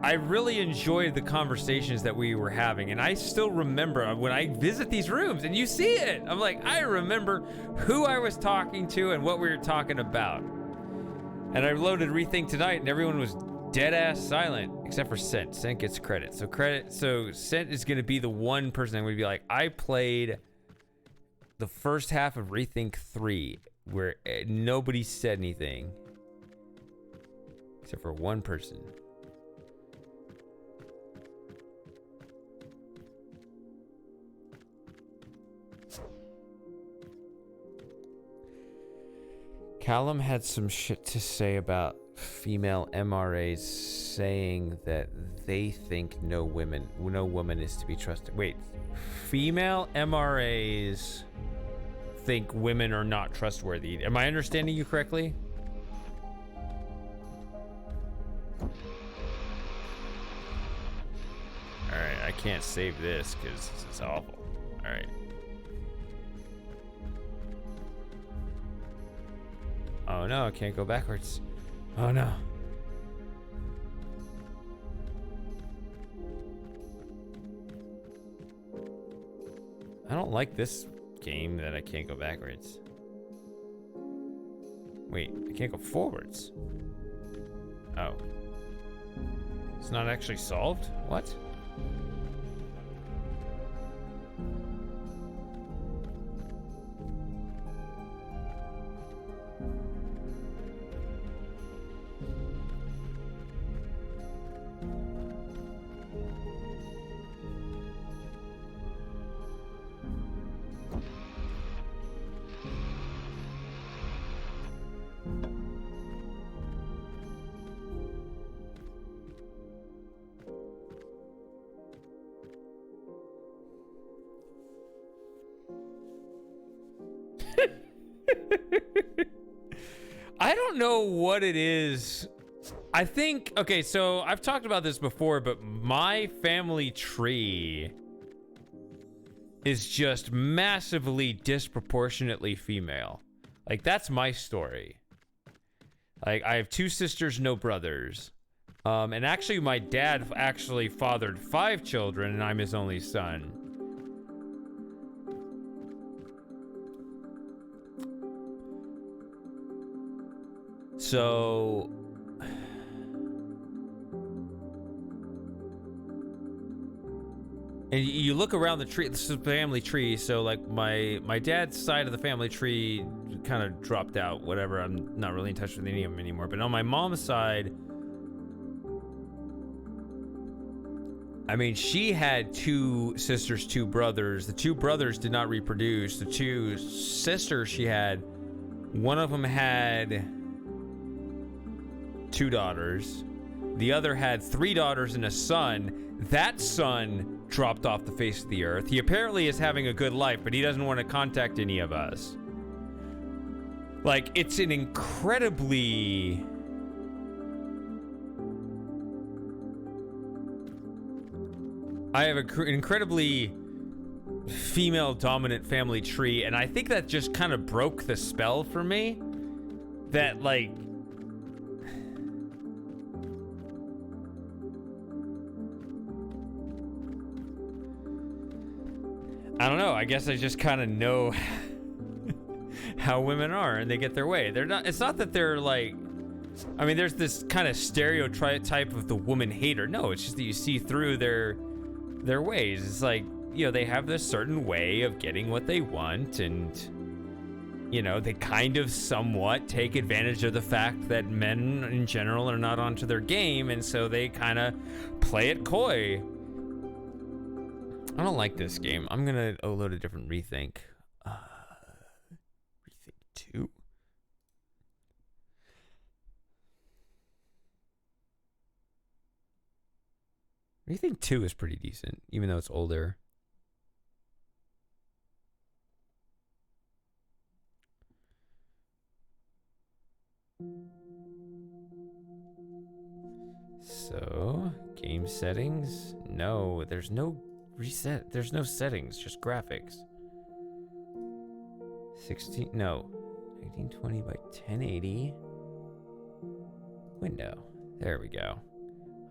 I really enjoyed the conversations that we were having, and I still remember when I visit these rooms and you see it. I'm like, I remember who I was talking to and what we were talking about. And I loaded ReThink tonight, and everyone was dead ass silent except for Sent. Sent gets credit. So Sent is gonna be the one person I'm gonna be like, I played the first half of ReThink 3 where nobody said anything except for one person. Callum had some shit to say about female MRAs saying that they think no woman is to be trusted. Wait, female MRAs think women are not trustworthy. Am I understanding you correctly? Alright, I can't save this because this is awful. Alright. Oh no, I can't go backwards. Oh no. I don't like this game that I can't go backwards. Wait, I can't go forwards. Oh. It's not actually solved? What? I don't know what it is. I think, okay, so I've talked about this before, but my family tree is just massively disproportionately female. Like, that's my story. Like, I have 2 sisters, no brothers. And actually, my dad actually fathered 5 children, and I'm his only son. So, and you look around the tree, this is a family tree, so like my dad's side of the family tree kind of dropped out, whatever. I'm not really in touch with any of them anymore. But on my mom's side, I mean, she had 2 sisters, 2 brothers. The 2 brothers did not reproduce. The 2 sisters she had, one of them had 2 daughters. The other had 3 daughters and a son. That son dropped off the face of the earth. He apparently is having a good life, but he doesn't want to contact any of us. Like, it's an incredibly... I have an incredibly female-dominant family tree, and I think that just kind of broke the spell for me. That, like... I don't know. I guess I just kind of know how women are, and they get their way. They're not. It's not that they're like. I mean, there's this kind of stereotype of the woman hater. No, it's just that you see through their ways. It's like, you know, they have this certain way of getting what they want, and you know, they kind of somewhat take advantage of the fact that men in general are not onto their game, and so they kind of play it coy. I don't like this game. I'm gonna load a different ReThink. ReThink 2? ReThink 2 is pretty decent, even though it's older. So, game settings, No, there's no reset. There's no settings, just graphics. 1920 by 1080. Window. There we go.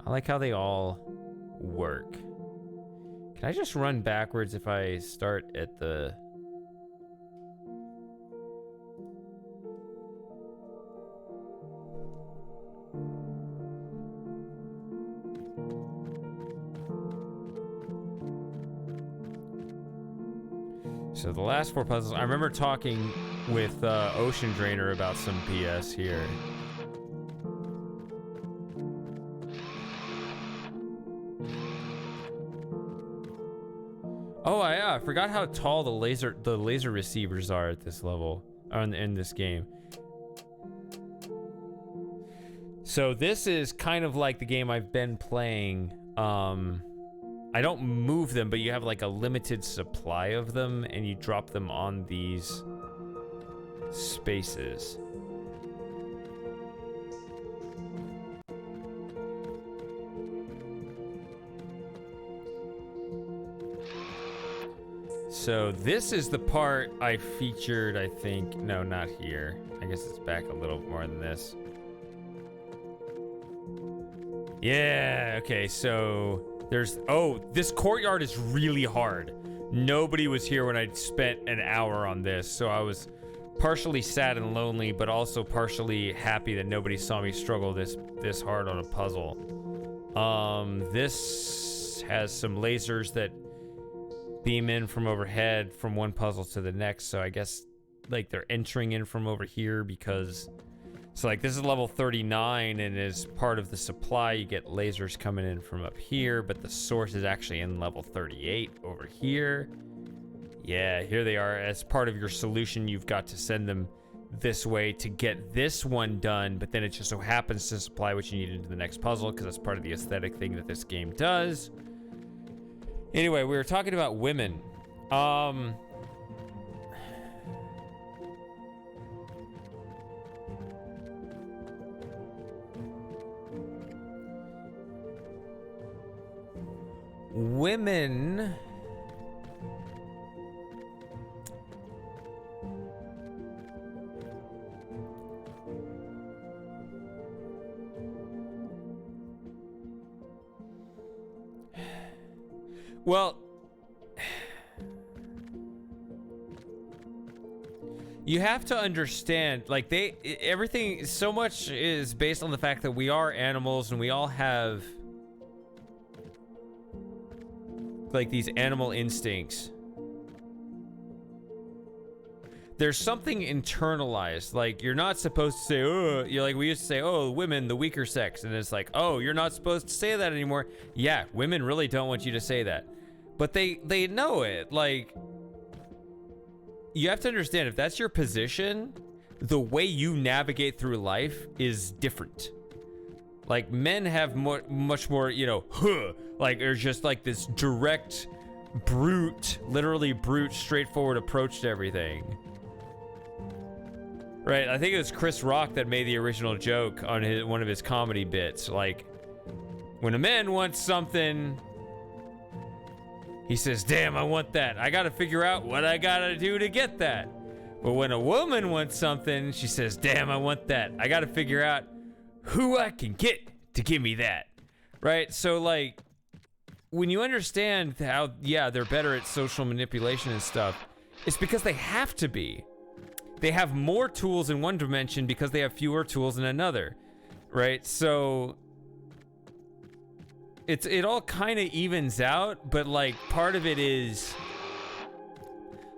I like how they all work. Can I just run backwards if I start at the... So the last 4 puzzles, I remember talking with Ocean Drainer about some PS here. Oh yeah, I forgot how tall the laser receivers are at this level, in this game. So this is kind of like the game I've been playing. I don't move them, but you have like a limited supply of them, and you drop them on these spaces. So this is the part I featured, I think. No, not here. I guess it's back a little more than this. Yeah, okay, so there's... Oh, this courtyard is really hard. Nobody was here when I spent an hour on this, so I was partially sad and lonely, but also partially happy that nobody saw me struggle this hard on a puzzle. This has some lasers that beam in from overhead from one puzzle to the next, so I guess like they're entering in from over here because... So like this is level 39, and as part of the supply you get lasers coming in from up here, but the source is actually in level 38 over here. Yeah, here they are. As part of your solution, you've got to send them this way to get this one done, but then it just so happens to supply what you need into the next puzzle because that's part of the aesthetic thing that this game does. Anyway, we were talking about women. Women... Well, you have to understand, like, everything, so much is based on the fact that we are animals and we all have, like, these animal instincts. There's something internalized, like, you're not supposed to say, oh, you're like, we used to say, oh, women, the weaker sex, and it's like, oh, you're not supposed to say that anymore. Yeah, women really don't want you to say that. But they know it. Like, you have to understand, if that's your position, the way you navigate through life is different. Like, men have much more, you know, like, there's just like this direct, brute, literally brute, straightforward approach to everything. Right, I think it was Chris Rock that made the original joke on one of his comedy bits. Like, when a man wants something, he says, damn, I want that. I gotta figure out what I gotta do to get that. But when a woman wants something, she says, damn, I want that. I gotta figure out who I can get to give me that. Right? So, like, when you understand how, yeah, they're better at social manipulation and stuff, it's because they have to be. They have more tools in one dimension because they have fewer tools in another. Right? So it all kind of evens out, but like part of it is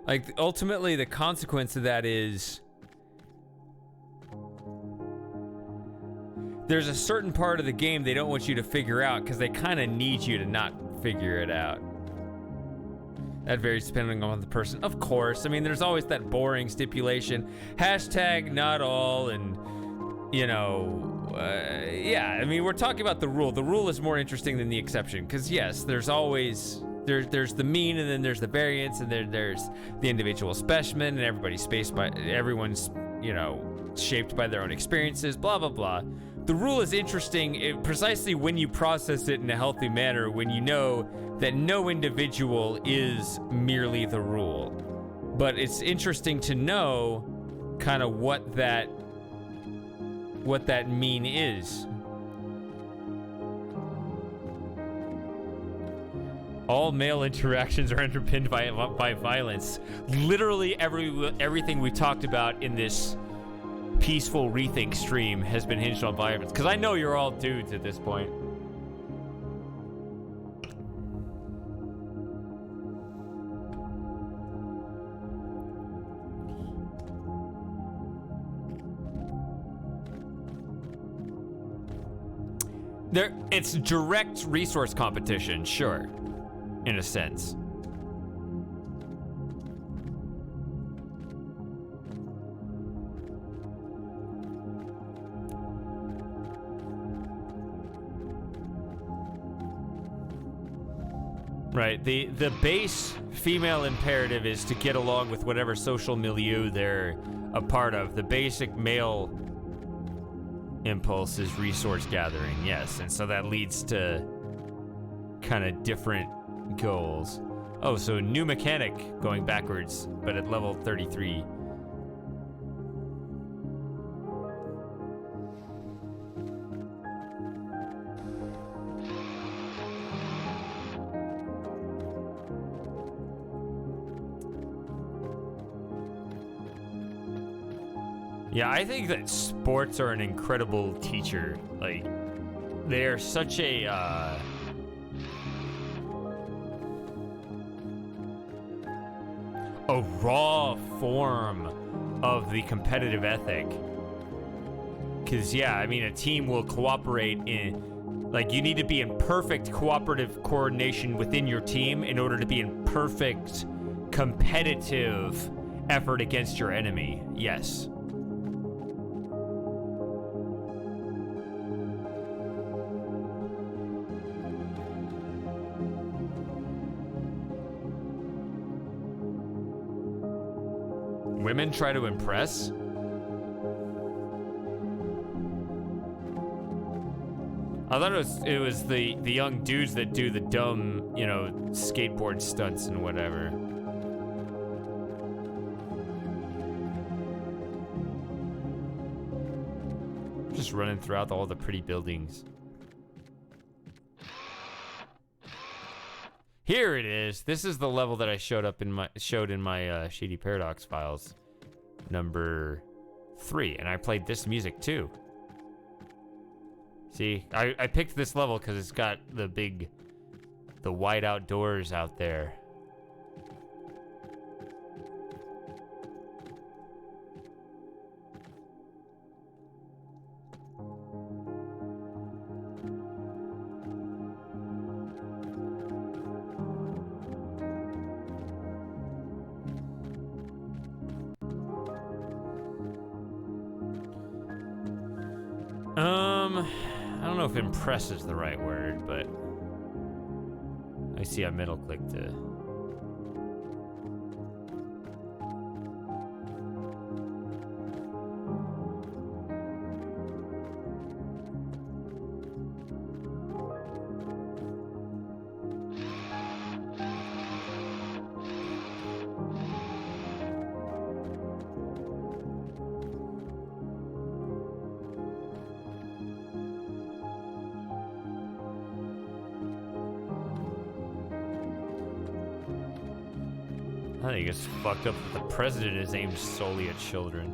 like ultimately the consequence of that is there's a certain part of the game they don't want you to figure out because they kind of need you to not figure it out. That varies depending on the person, of course. I mean, there's always that boring stipulation, hashtag not all, and you know, yeah, I mean, we're talking about the rule. The rule is more interesting than the exception, because yes, there's always, there's the mean, and then there's the variance, and then there's the individual specimen, and everybody's, you know, shaped by their own experiences, blah, blah, blah. the rule is interesting precisely when you process it in a healthy manner, when you know that no individual is merely the rule. But it's interesting to know kind of what that mean is. All male interactions are underpinned by violence. Literally everything we talked about in this peaceful ReThink stream has been hinged on violence. Because I know you're all dudes at this point. It's direct resource competition, sure, in a sense. Right, the base female imperative is to get along with whatever social milieu they're a part of. The basic male impulse is resource gathering, yes, and so that leads to kind of different goals. Oh, so new mechanic going backwards, but at level 33. Yeah, I think that sports are an incredible teacher. Like, they're such a, raw form of the competitive ethic. Because, yeah, I mean, a team will cooperate in, like, you need to be in perfect cooperative coordination within your team in order to be in perfect competitive effort against your enemy. Yes. Women try to impress? I thought it was the young dudes that do the dumb, you know, skateboard stunts and whatever. Just running throughout all the pretty buildings. Here it is. This is the level that I showed in my Shady Paradox files, number 3, and I played this music too. See, I picked this level because it's got the wide outdoors out there. I don't know if impress is the right word, but I see I middle clicked to. I think it's fucked up that the president is aimed solely at children.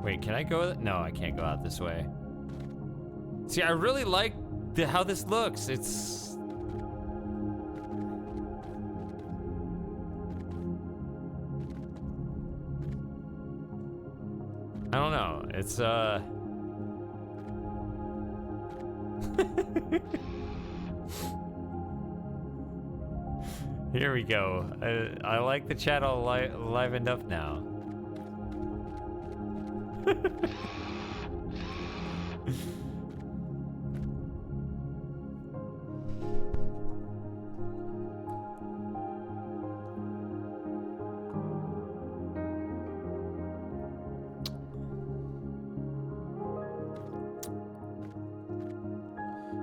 Wait, can I go? No, I can't go out this way. See, I really like how this looks. It's... I don't know. It's, Here we go. I like the chat all livened up now.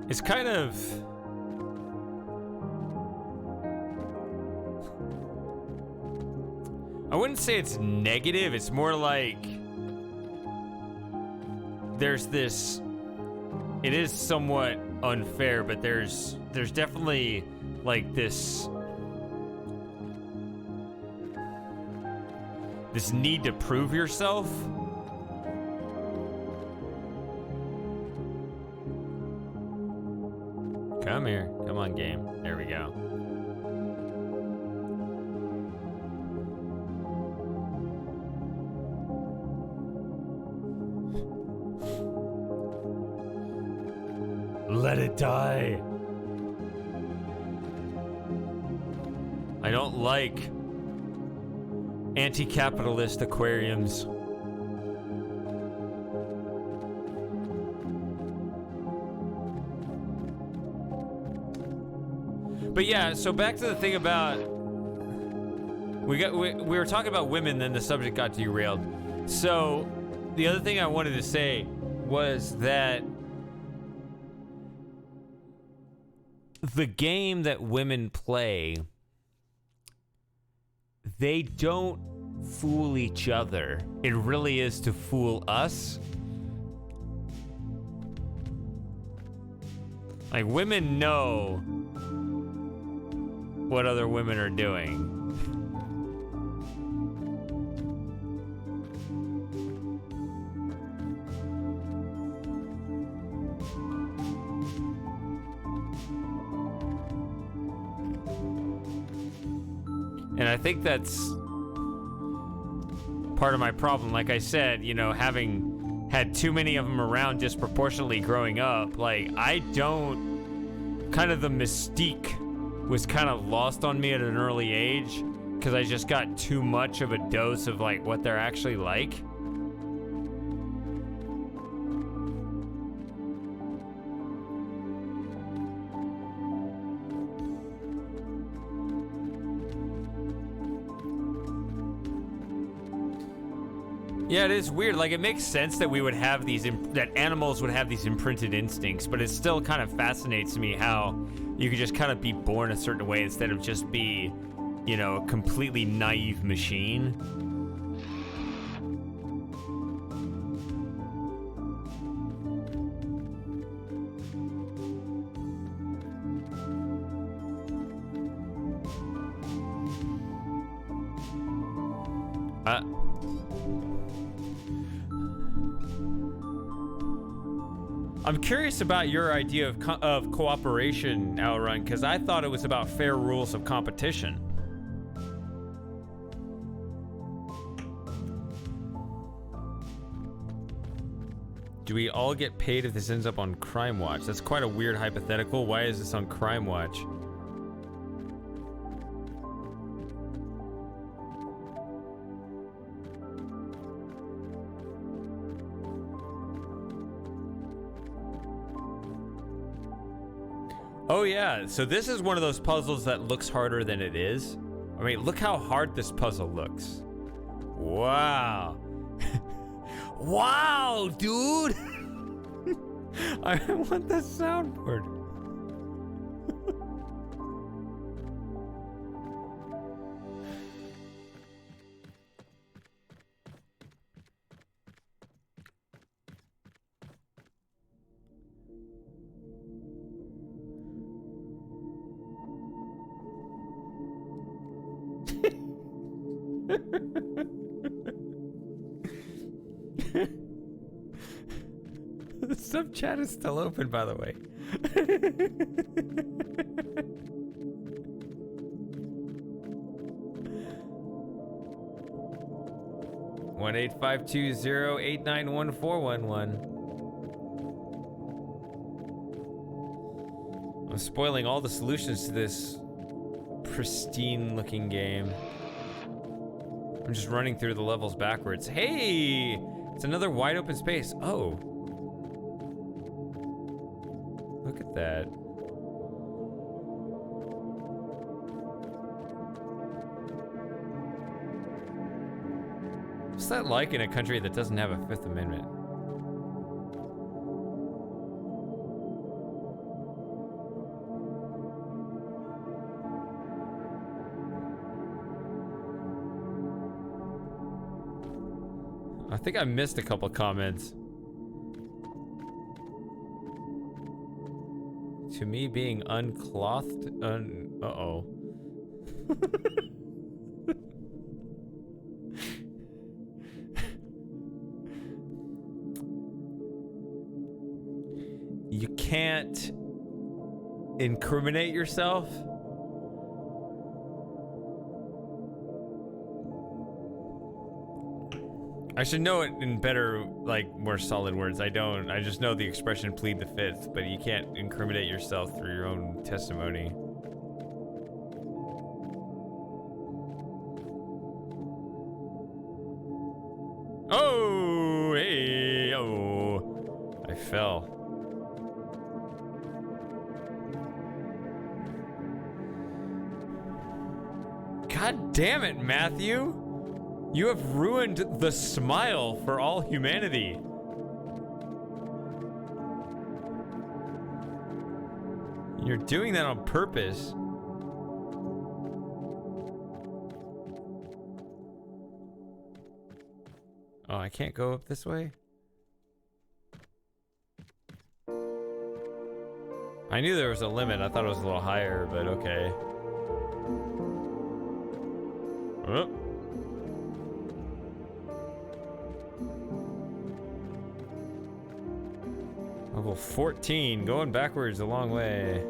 It's kind of... I wouldn't say it's negative. It's more like there's this... It is somewhat unfair, but there's definitely like this need to prove yourself. Come here. Come on, game. There we go. Let it die. I don't like anti-capitalist aquariums. But yeah, so back to the thing about we were talking about women, then the subject got derailed. So the other thing I wanted to say was that the game that women play, they don't fool each other. It really is to fool us. Like, women know what other women are doing. And I think that's part of my problem. Like I said, you know, having had too many of them around disproportionately growing up, like, I don't... Kind of the mystique was kind of lost on me at an early age because I just got too much of a dose of, like, what they're actually like. Yeah, it is weird. Like, it makes sense that we would have these, that animals would have these imprinted instincts, but it still kind of fascinates me how you could just kind of be born a certain way instead of just be, you know, a completely naive machine. I'm curious about your idea of cooperation, Outrun, because I thought it was about fair rules of competition. Do we all get paid if this ends up on Crime Watch? That's quite a weird hypothetical. Why is this on Crime Watch? Oh yeah, so this is one of those puzzles that looks harder than it is. I mean, look how hard this puzzle looks. Wow. Wow, dude! I want the soundboard. The sub chat is still open, by the way. 1-852-089-1411. I'm spoiling all the solutions to this pristine looking game. I'm just running through the levels backwards. Hey! It's another wide open space. Oh. Look at that. What's that like in a country that doesn't have a Fifth Amendment? I think I missed a couple comments. To me, being unclothed, uh-oh. You can't incriminate yourself? I should know it in better, like, more solid words. I don't. I just know the expression plead the fifth, but you can't incriminate yourself through your own testimony. Oh, hey, oh. I fell. God damn it, Matthew. You have ruined the smile for all humanity. You're doing that on purpose. Oh, I can't go up this way? I knew there was a limit. I thought it was a little higher, but okay. Oh. Level 14, going backwards a long way.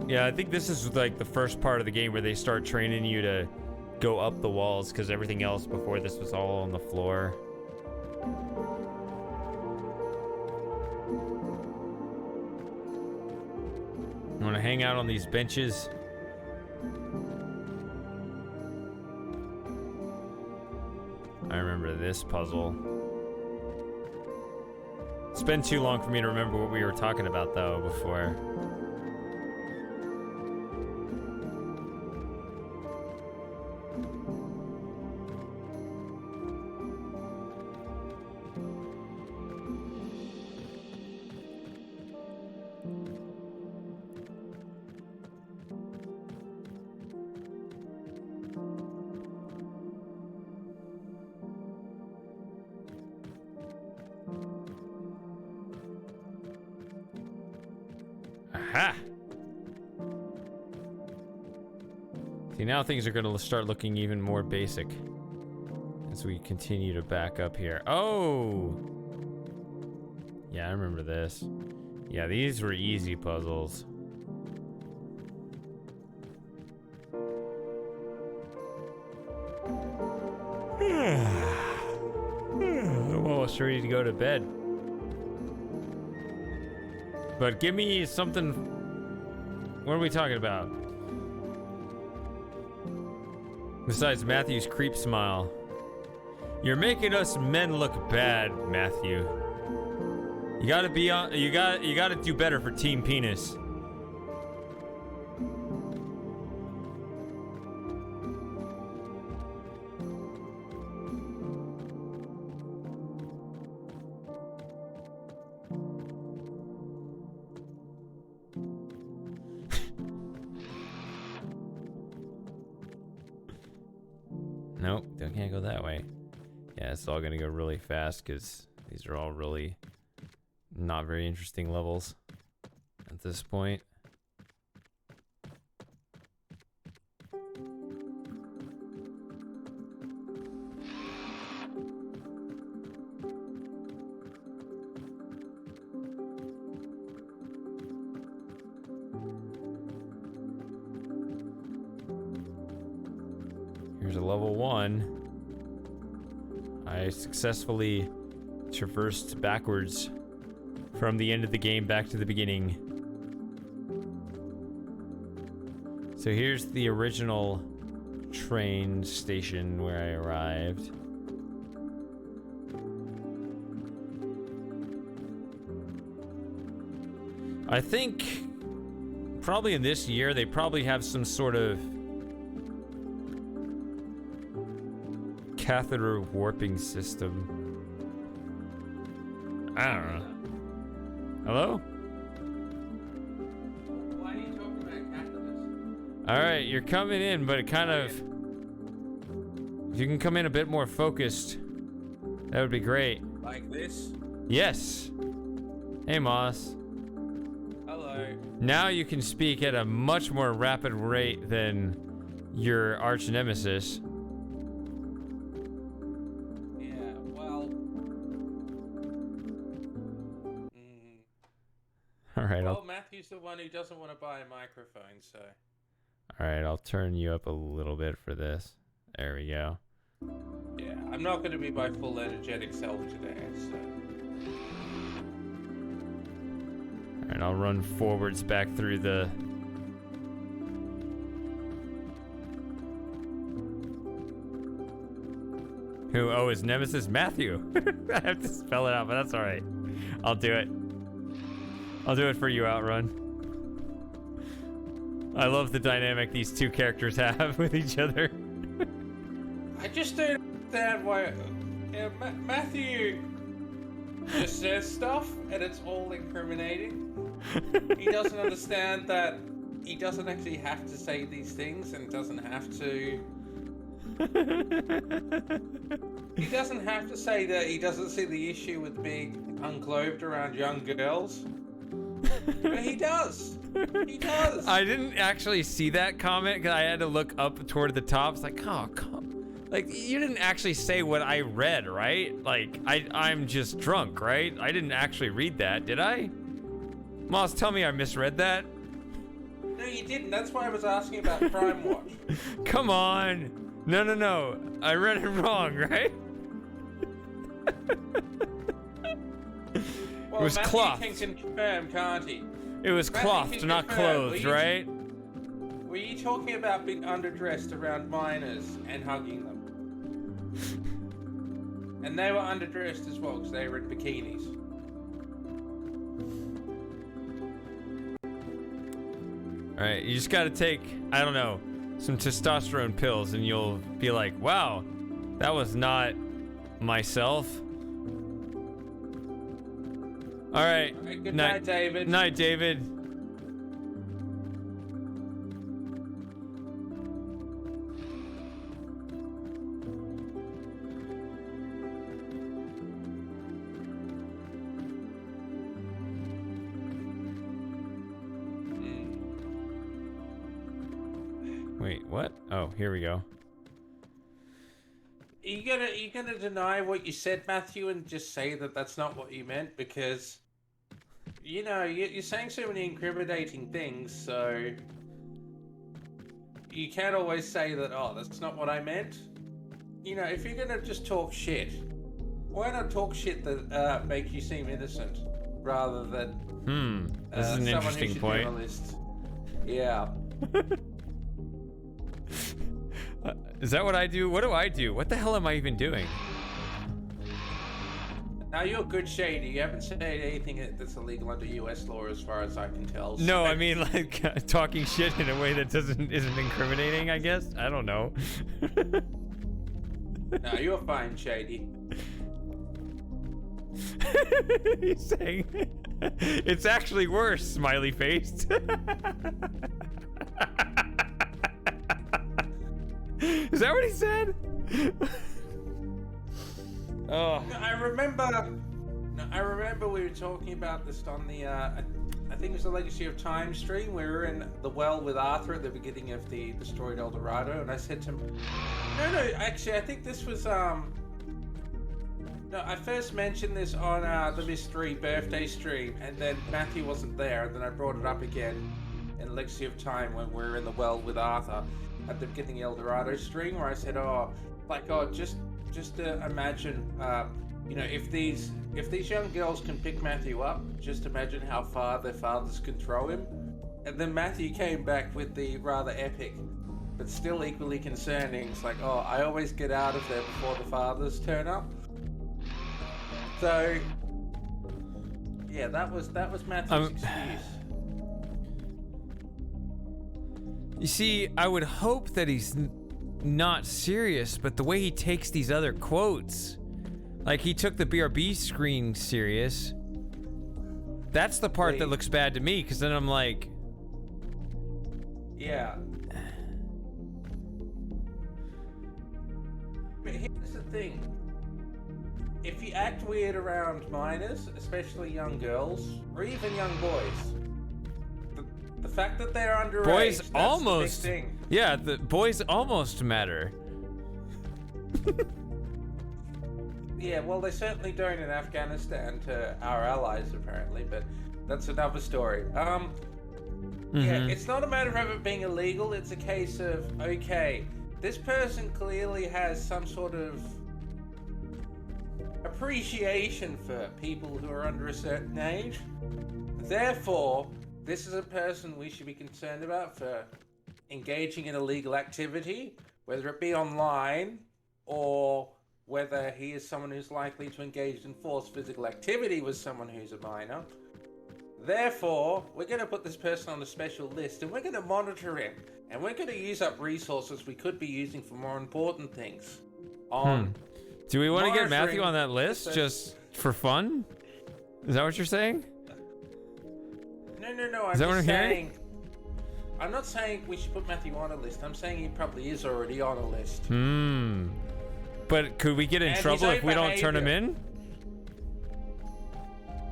Yeah, I think this is like the first part of the game where they start training you to go up the walls, because everything else before this was all on the floor. You want to hang out on these benches? I remember this puzzle. It's been too long for me to remember what we were talking about, though, before. Aha! See, now things are gonna start looking even more basic as we continue to back up here. Oh! Yeah, I remember this. Yeah, these were easy puzzles. I'm almost ready to go to bed. But give me something. What are we talking about? Besides Matthew's creep smile. You're making us men look bad, Matthew. You gotta be on. You gotta do better for Team Penis. Nope, I can't go that way. Yeah, it's all gonna go really fast because these are all really not very interesting levels at this point. Here's a level 1. I successfully traversed backwards from the end of the game back to the beginning. So here's the original train station where I arrived. I think probably in this year they probably have some sort of catheter warping system. I don't know. Hello? All right, you're coming in, but it kind of... If you can come in a bit more focused, that would be great. Like this? Yes. Hey, Moss. Hello. Now you can speak at a much more rapid rate than your arch nemesis. Yeah, well... All right, Well, Matthew's the one who doesn't want to buy a microphone, so... all right, I'll turn you up a little bit for this. There we go. Yeah, I'm not going to be my full energetic self today, so... All right, I'll run forwards back through the... Who? Oh, his nemesis? Matthew. I have to spell it out, but that's all right. I'll do it. I'll do it for you, Outrun. I love the dynamic these two characters have with each other. I just don't understand why... Matthew just says stuff, and it's all incriminating. He doesn't understand that he doesn't actually have to say these things, and doesn't have to... He doesn't have to say that he doesn't see the issue with being unclothed around young girls. But he does. He does. I didn't actually see that comment because I had to look up toward the top. It's like, oh, like you didn't actually say what I read, right? Like I'm just drunk, right? I didn't actually read that, did I? Moss, tell me I misread that. No, you didn't. That's why I was asking about Crime Watch. Come on. No. I read it wrong, right? Well, it was Matthew clothed. can confirm, can't he? It was Matthew clothed, can not confirm. clothed, right? Were you talking about being underdressed around minors and hugging them? And they were underdressed as well because they were in bikinis. All right, you just got to take, I don't know, some testosterone pills and you'll be like, wow, that was not myself. All right. Good night, David. Night, David. Wait, what? Oh, here we go. You gonna deny what you said, Matthew, and just say that that's not what you meant? Because, you know, you're saying so many incriminating things, so you can't always say that, oh, that's not what I meant. You know, if you're gonna just talk shit, why not talk shit that makes you seem innocent, rather than this is an interesting point. Yeah. Is that what I do? What do I do? What the hell am I even doing? Now you're good, Shady. You haven't said anything that's illegal under U.S. law, as far as I can tell. So. No, I mean like talking shit in a way that isn't incriminating. I guess I don't know. No, you're fine, Shady. He's saying it's actually worse. Smiley face. Is that what he said? Oh. I remember we were talking about this on the, I think it was the Legacy of Time stream. We were in the well with Arthur at the beginning of the Destroyed El Dorado, and I said to him, no, actually, I think this was, no, I first mentioned this on the Mystery Birthday stream, and then Matthew wasn't there, and then I brought it up again in Legacy of Time when we were in the well with Arthur at the beginning of El Dorado stream, where I said, just imagine, you know, if these young girls can pick Matthew up, just imagine how far their fathers can throw him. And then Matthew came back with the rather epic, but still equally concerning. It's like, oh, I always get out of there before the fathers turn up. So, yeah, that was Matthew's excuse. You see, I would hope that he's not serious, but the way he takes these other quotes, like he took the BRB screen serious, that's the part that looks bad to me, because then I'm like... Yeah. but here's the thing. If you act weird around minors, especially young girls, or even young boys, the fact that they're underage, Boys that's almost. the big thing. Yeah, the boys almost matter. Yeah, well, they certainly don't in Afghanistan to our allies, apparently, but that's another story. Yeah, it's not a matter of it being illegal, it's a case of, okay, this person clearly has some sort of appreciation for people who are under a certain age. Therefore, this is a person we should be concerned about for engaging in illegal activity, whether it be online or whether he is someone who's likely to engage in forced physical activity with someone who's a minor. Therefore, we're going to put this person on a special list and we're going to monitor him. And we're going to use up resources we could be using for more important things. Do we want to get Matthew monitoring on that list just for fun? Is that what you're saying? No, I'm Is that what just I'm hearing? saying... I'm not saying we should put Matthew on a list. I'm saying he probably is already on a list. But could we get in And trouble his if we own don't turn him behavior. in?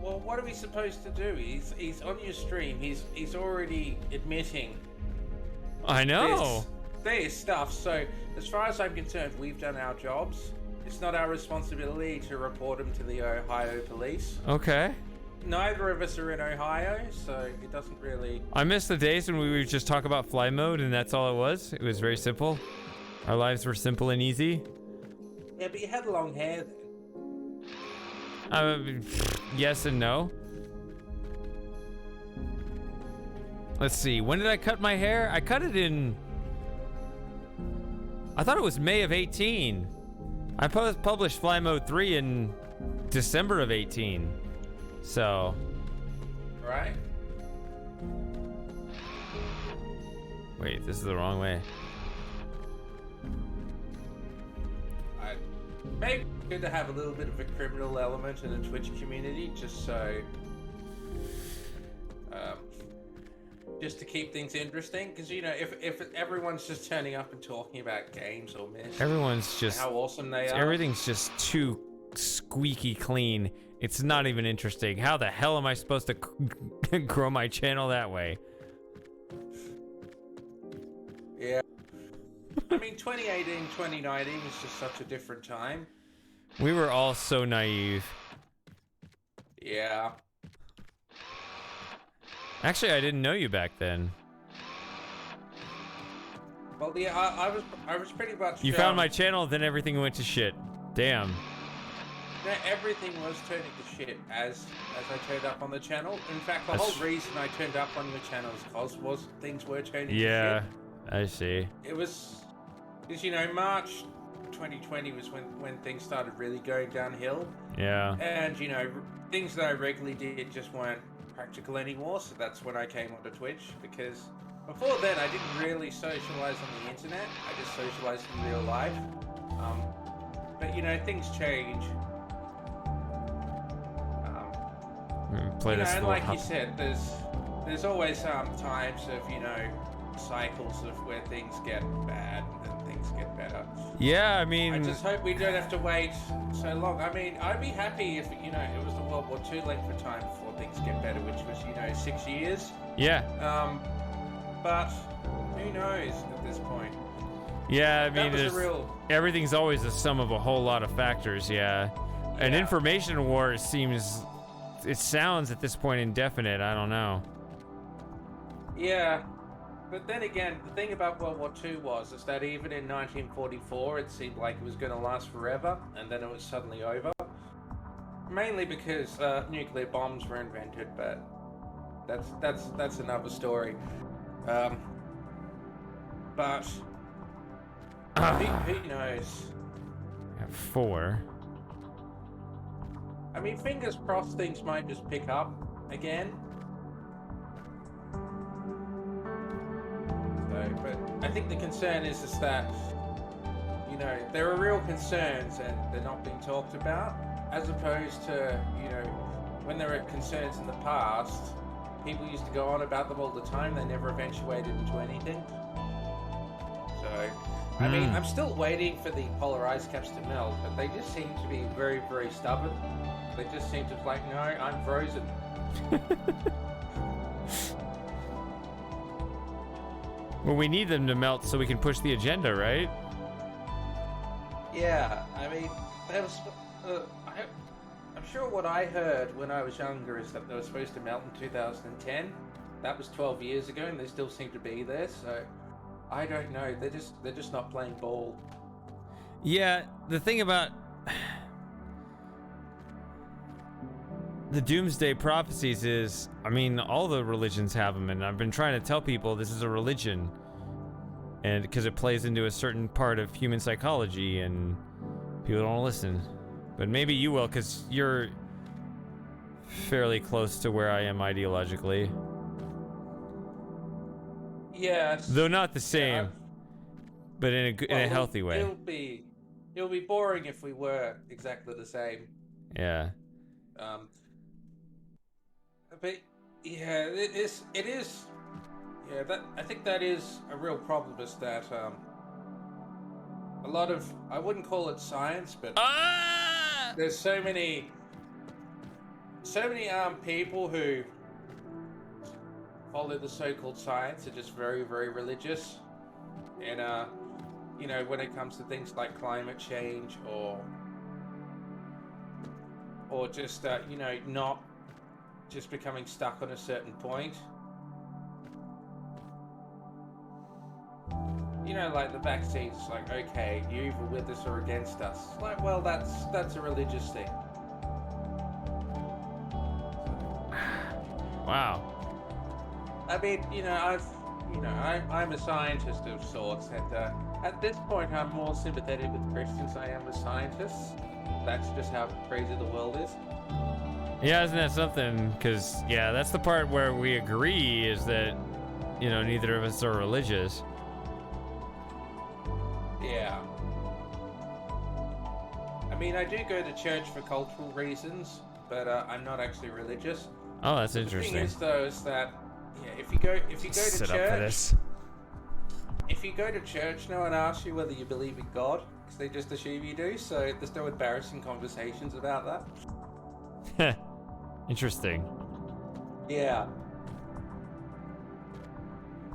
Well, what are we supposed to do? He's on your stream. He's already admitting I know. this stuff. So, as far as I'm concerned, we've done our jobs. It's not our responsibility to report him to the Ohio police. Okay. Neither of us are in Ohio, so it doesn't really... I miss the days when we would just talk about fly mode and that's all it was. It was very simple. Our lives were simple and easy. Yeah, but you had long hair then. Yes and no. Let's see. When did I cut my hair? I cut it in... I thought it was May of 18. I published Fly Mode 3 in December of 18. So... Right? Wait, this is the wrong way. Maybe it's good to have a little bit of a criminal element in the Twitch community, just so... just to keep things interesting, because, you know, if everyone's just turning up and talking about games or myths... Everyone's just... How awesome they are. Everything's just too squeaky clean. It's not even interesting. How the hell am I supposed to grow my channel that way? Yeah. I mean, 2018, 2019 was just such a different time. We were all so naive. Yeah. Actually, I didn't know you back then. Well, yeah, I was pretty much... You found my channel, then everything went to shit. Damn. No, everything was turning to shit as I turned up on the channel. In fact, the whole reason I turned up on your channel was things were turning to shit. Yeah, I see. It was... Because, you know, March 2020 was when things started really going downhill. Yeah. And, you know, things that I regularly did just weren't practical anymore, so that's when I came onto Twitch, because before then I didn't really socialize on the internet, I just socialized in real life. But, you know, things change. Play this and little like you said, there's always times of, you know, cycles of where things get bad and then things get better. Yeah, I mean... I just hope we don't have to wait so long. I mean, I'd be happy if, you know, it was the World War II length of time before things get better, which was, you know, 6 years. Yeah. But who knows at this point? Yeah, I mean, everything's always a sum of a whole lot of factors, yeah. An information war seems... It sounds at this point indefinite, I don't know. Yeah. But then again, the thing about World War II is that even in 1944, it seemed like it was going to last forever, and then it was suddenly over. Mainly because nuclear bombs were invented, but that's another story. But who knows? I have 4. I mean, fingers crossed things might just pick up again. But I think the concern is that, you know, there are real concerns and they're not being talked about, as opposed to, you know, when there were concerns in the past, people used to go on about them all the time, they never eventuated into anything. So, I mean, I'm still waiting for the polar ice caps to melt, but they just seem to be very, very stubborn. They just seem to be like, no, I'm frozen. Well, we need them to melt so we can push the agenda, right? Yeah, I mean, there was. I'm sure what I heard when I was younger is that they were supposed to melt in 2010. That was 12 years ago, and they still seem to be there. So I don't know. They're just not playing ball. Yeah, the thing about the doomsday prophecies is, I mean, all the religions have them, and I've been trying to tell people this is a religion, and because it plays into a certain part of human psychology, and people don't listen. But maybe you will, because you're fairly close to where I am ideologically. Yes. Though not the same, but in a healthy way. It'll be boring if we were exactly the same. Yeah. But yeah, it is. Yeah, I think that is a real problem. Is that a lot of, I wouldn't call it science, but there's so many people who follow the so-called science are just very, very religious, and you know, when it comes to things like climate change or just you know, not just becoming stuck on a certain point. You know, like the vaccines, like, okay, you're either with us or against us. Like, well, that's a religious thing. Wow. I mean, you know, I'm a scientist of sorts, and at this point, I'm more sympathetic with Christians than I am with scientists. That's just how crazy the world is. Yeah, isn't that something? Because, yeah, that's the part where we agree, is that, you know, neither of us are religious. Yeah. I mean, I do go to church for cultural reasons, but I'm not actually religious. Oh, that's interesting. The thing is, though, is that if you go to Sit church, up for this. if you go to church, no one asks you whether you believe in God, because they just assume you do. So there's no embarrassing conversations about that. Interesting. Yeah.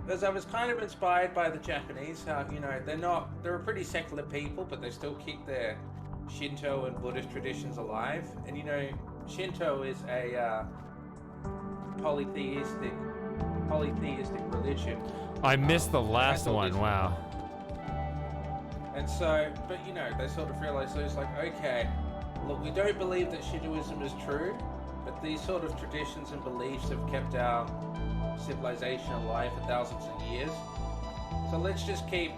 Because I was kind of inspired by the Japanese, how, you know, they're a pretty secular people, but they still keep their Shinto and Buddhist traditions alive. And, you know, Shinto is a polytheistic religion. I missed the last one, wow. And so, but, you know, they sort of realize, so it's like, okay, look, we don't believe that Shintoism is true, but these sort of traditions and beliefs have kept our civilization alive for thousands of years. So let's just keep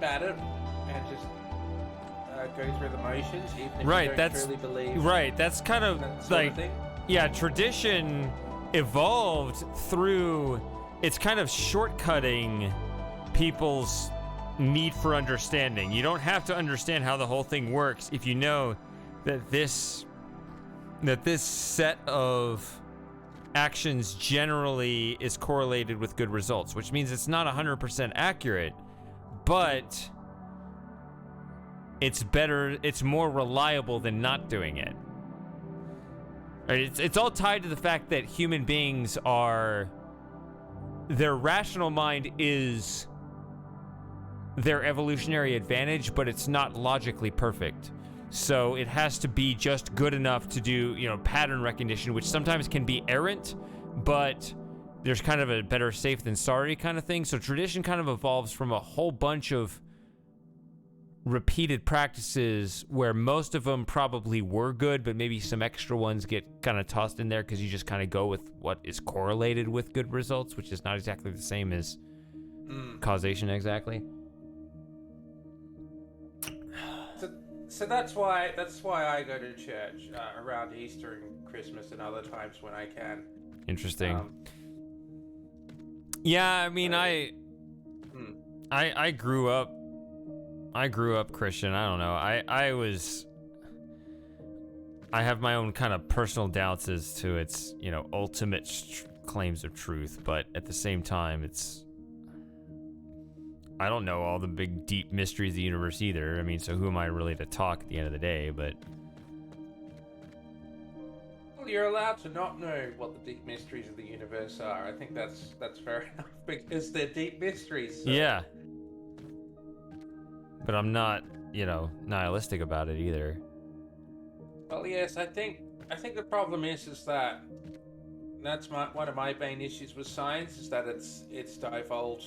at it and just go through the motions, even if Right, you don't that's truly believe. right. That's kind of that sort like, of thing. yeah, tradition evolved through. It's kind of shortcutting people's need for understanding. You don't have to understand how the whole thing works if you know that this set of actions generally is correlated with good results, which means it's not 100% accurate, but it's better, it's more reliable than not doing it. Right? It's all tied to the fact that human beings are, their rational mind is their evolutionary advantage, but it's not logically perfect. So it has to be just good enough to do, you know, pattern recognition, which sometimes can be errant, but there's kind of a better safe than sorry kind of thing. So tradition kind of evolves from a whole bunch of repeated practices where most of them probably were good, but maybe some extra ones get kind of tossed in there because you just kind of go with what is correlated with good results, which is not exactly the same as causation exactly. So that's why I go to church around Easter and Christmas and other times when I can. Interesting. Yeah, I mean, I grew up Christian. I don't know. I have my own kind of personal doubts as to its, you know, ultimate claims of truth, but at the same time, I don't know all the big deep mysteries of the universe either. I mean, so who am I really to talk at the end of the day? But Well, you're allowed to not know what the deep mysteries of the universe are. I think that's fair enough because they're deep mysteries. So. yeah. But I'm not, nihilistic about it either. Well, yes, I think the problem is that that's one of my main issues with science is that it's devolved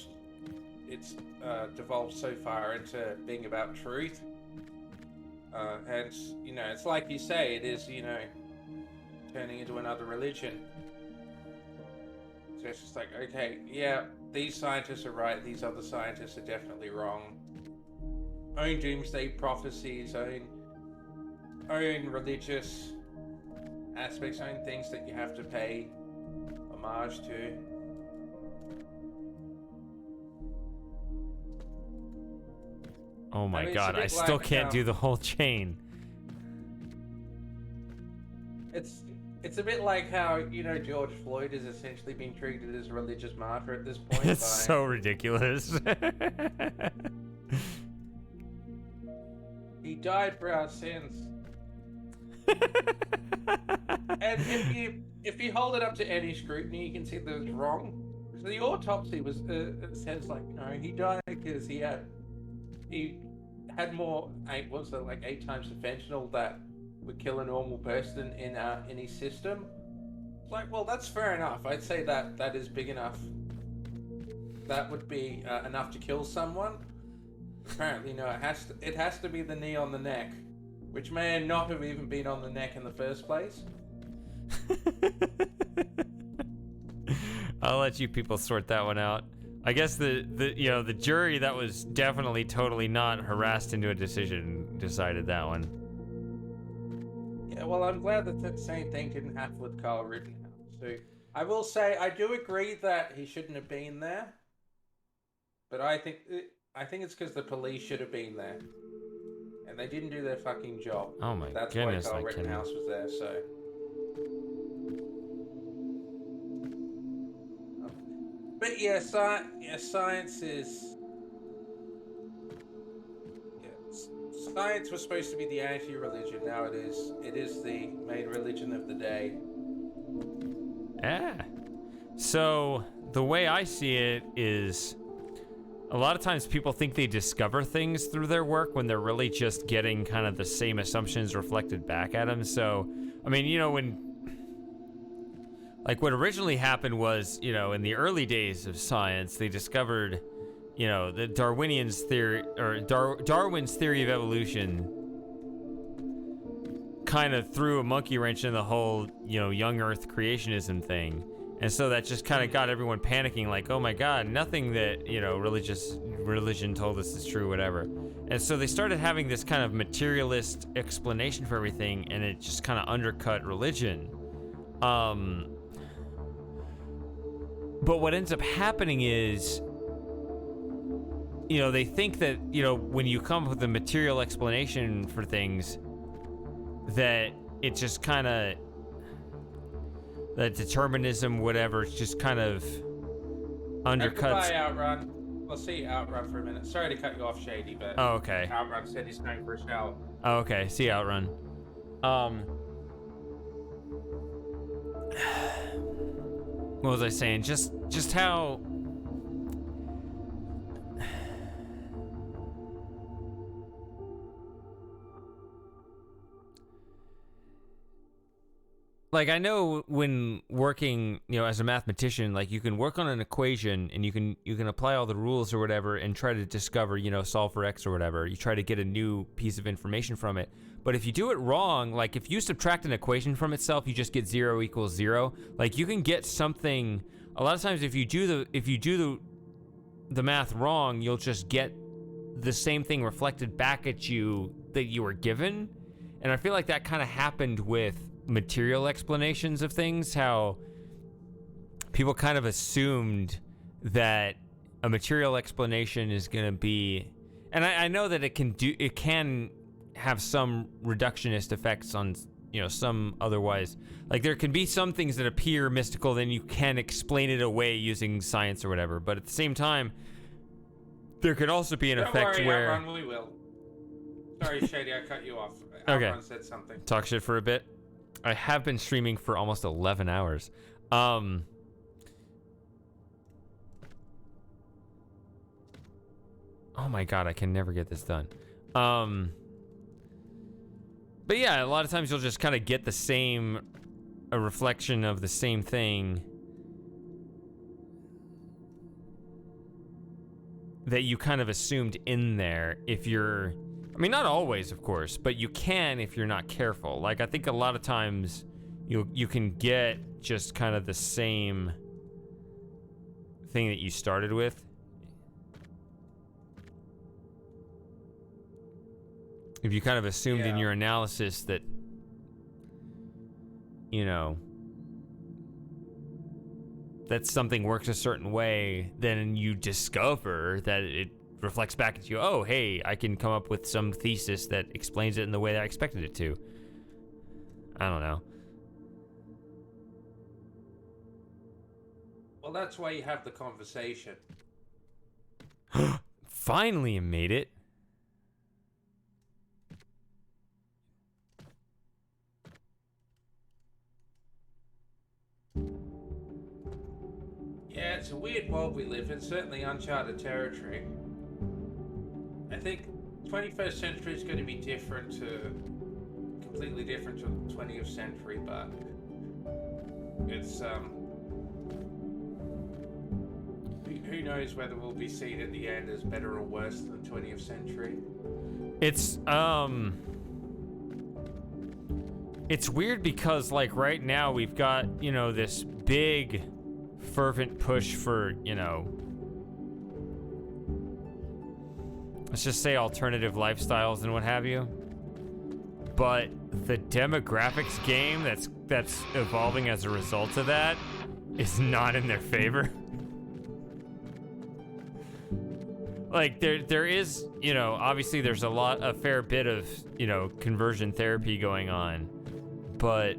so far into being about truth, and it's like you say, it is turning into another religion. So it's just like, okay, yeah, these scientists are right, these other scientists are definitely wrong. Own doomsday prophecies, own religious aspects, own things that you have to pay homage to. Oh my I mean, god, I still can't do the whole chain. It's a bit like how, George Floyd is essentially being treated as a religious martyr at this point. It's so ridiculous. He died for our sins. And if you hold it up to any scrutiny, you can see that it's wrong. So the autopsy was says like, he died because he had more 8 times the fentanyl that would kill a normal person in his system. It's like, well, that's fair enough. I'd say that is big enough. That would be enough to kill someone. Apparently, no. It has to be the knee on the neck, which may not have even been on the neck in the first place. I'll let you people sort that one out. I guess the jury that was definitely totally not harassed into a decision decided that one. Yeah, well, I'm glad that the same thing didn't happen with Kyle Rittenhouse. So I will say I do agree that he shouldn't have been there, but I think it's because the police should have been there, and they didn't do their fucking job. Oh my That's goodness! That's why Kyle Rittenhouse was there. So. But yeah, science is. Science was supposed to be the anti-religion. Now it is the main religion of the day. Yeah. So the way I see it is, a lot of times people think they discover things through their work when they're really just getting kind of the same assumptions reflected back at them. So, I mean, what originally happened was, in the early days of science, they discovered, the Darwin's theory of evolution kind of threw a monkey wrench in the whole, young Earth creationism thing. And so that just kind of got everyone panicking, like, oh my God, nothing that, religion told us is true, whatever. And so they started having this kind of materialist explanation for everything, and it just kind of undercut religion. But what ends up happening is, they think that, when you come up with a material explanation for things, that it just kind of, that determinism, whatever, it's just kind of undercuts. Goodbye, Outrun. I'll see you, Outrun, for a minute. Sorry to cut you off, Shady, but oh, okay. Outrun said he's going for a shower. Oh, okay. See you, Outrun. What was I saying? Just how... Like, I know when working, as a mathematician, like, you can work on an equation and you can apply all the rules or whatever and try to discover, solve for x or whatever. You try to get a new piece of information from it. But if you do it wrong, like, if you subtract an equation from itself, you just get 0 equals 0. Like, you can get something. A lot of times, if you do the math wrong, you'll just get the same thing reflected back at you that you were given. And I feel like that kind of happened with material explanations of things, how people kind of assumed that a material explanation is going to be, and I know that it can have some reductionist effects on, some otherwise, like, there can be some things that appear mystical, then you can explain it away using science or whatever. But at the same time, There could also be an Don't effect worry, where... Outrun, we will. Sorry, Shady, I cut you off. Okay. Outrun said something. Talk shit for a bit. I have been streaming for almost 11 hours. Oh my god, I can never get this done. But yeah, a lot of times you'll just kind of get a reflection of the same thing that you kind of assumed in there if you're... I mean, not always, of course, but you can if you're not careful. Like, I think a lot of times you can get just kind of the same thing that you started with. If you kind of assumed in your analysis that, you know, that something works a certain way, then you discover that it reflects back at you, oh, hey, I can come up with some thesis that explains it in the way that I expected it to. I don't know. Well, that's why you have the conversation. Finally, you made it. Yeah, it's a weird world we live in, certainly uncharted territory. I think 21st century is going to be completely different to the 20th century, but it's, who knows whether we'll be seen at the end as better or worse than the 20th century. It's weird because, like, right now we've got, you know, this big fervent push for, you know, let's just say alternative lifestyles and what have you. But the demographics game that's evolving as a result of that is not in their favor. Like, there is, you know, obviously there's a fair bit of, you know, conversion therapy going on, but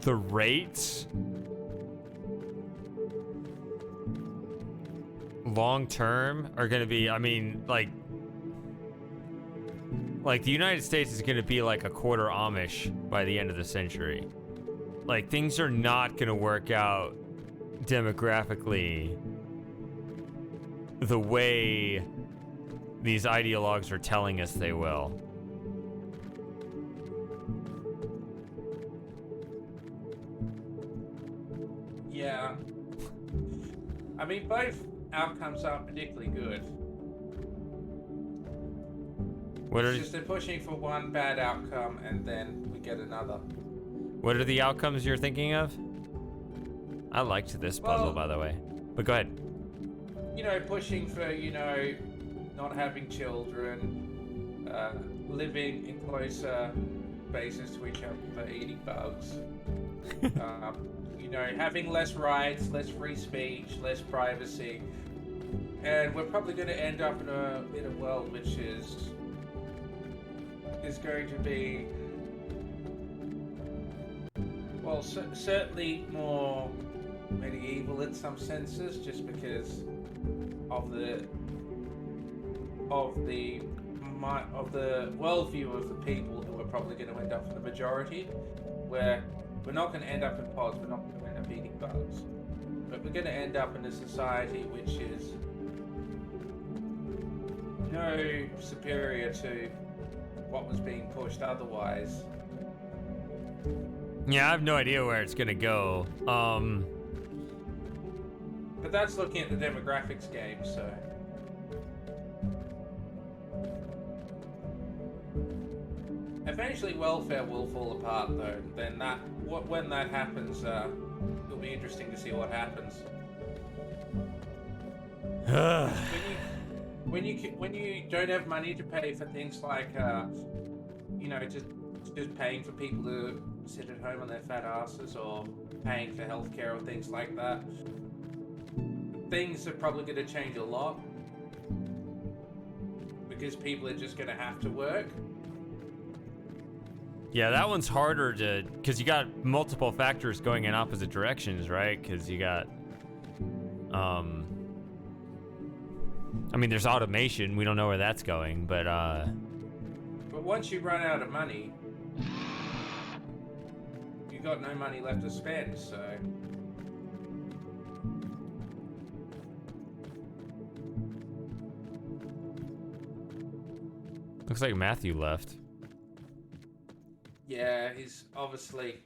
the rates long term are going to be, I mean, like the United States is going to be like a quarter Amish by the end of the century. Like, things are not going to work out demographically the way these ideologues are telling us they will. Yeah. I mean, both outcomes aren't particularly good. It's just they're pushing for one bad outcome and then we get another. What are the outcomes you're thinking of? I liked this puzzle, by the way. But go ahead. You know, pushing for, you know, not having children, living in closer bases to each other, eating bugs. You know, having less rights, less free speech, less privacy, and we're probably going to end up in a world which is going to be, well, certainly more medieval in some senses, just because of the worldview of the people who are probably going to end up in the majority, where we're not going to end up in pods, we're not going to end up eating bugs, but we're going to end up in a society which is no superior to what was being pushed otherwise. Yeah, I have no idea where it's going to go. But that's looking at the demographics game, so... Eventually welfare will fall apart, though. Then when that happens, it'll be interesting to see what happens. when you don't have money to pay for things like, you know, just paying for people to sit at home on their fat asses, or paying for healthcare or things like that, things are probably going to change a lot because people are just going to have to work. Yeah, that one's harder because you got multiple factors going in opposite directions, right? Because you got, I mean, there's automation. We don't know where that's going, but But once you run out of money, you got no money left to spend, so... looks like Matthew left. Yeah, he's obviously...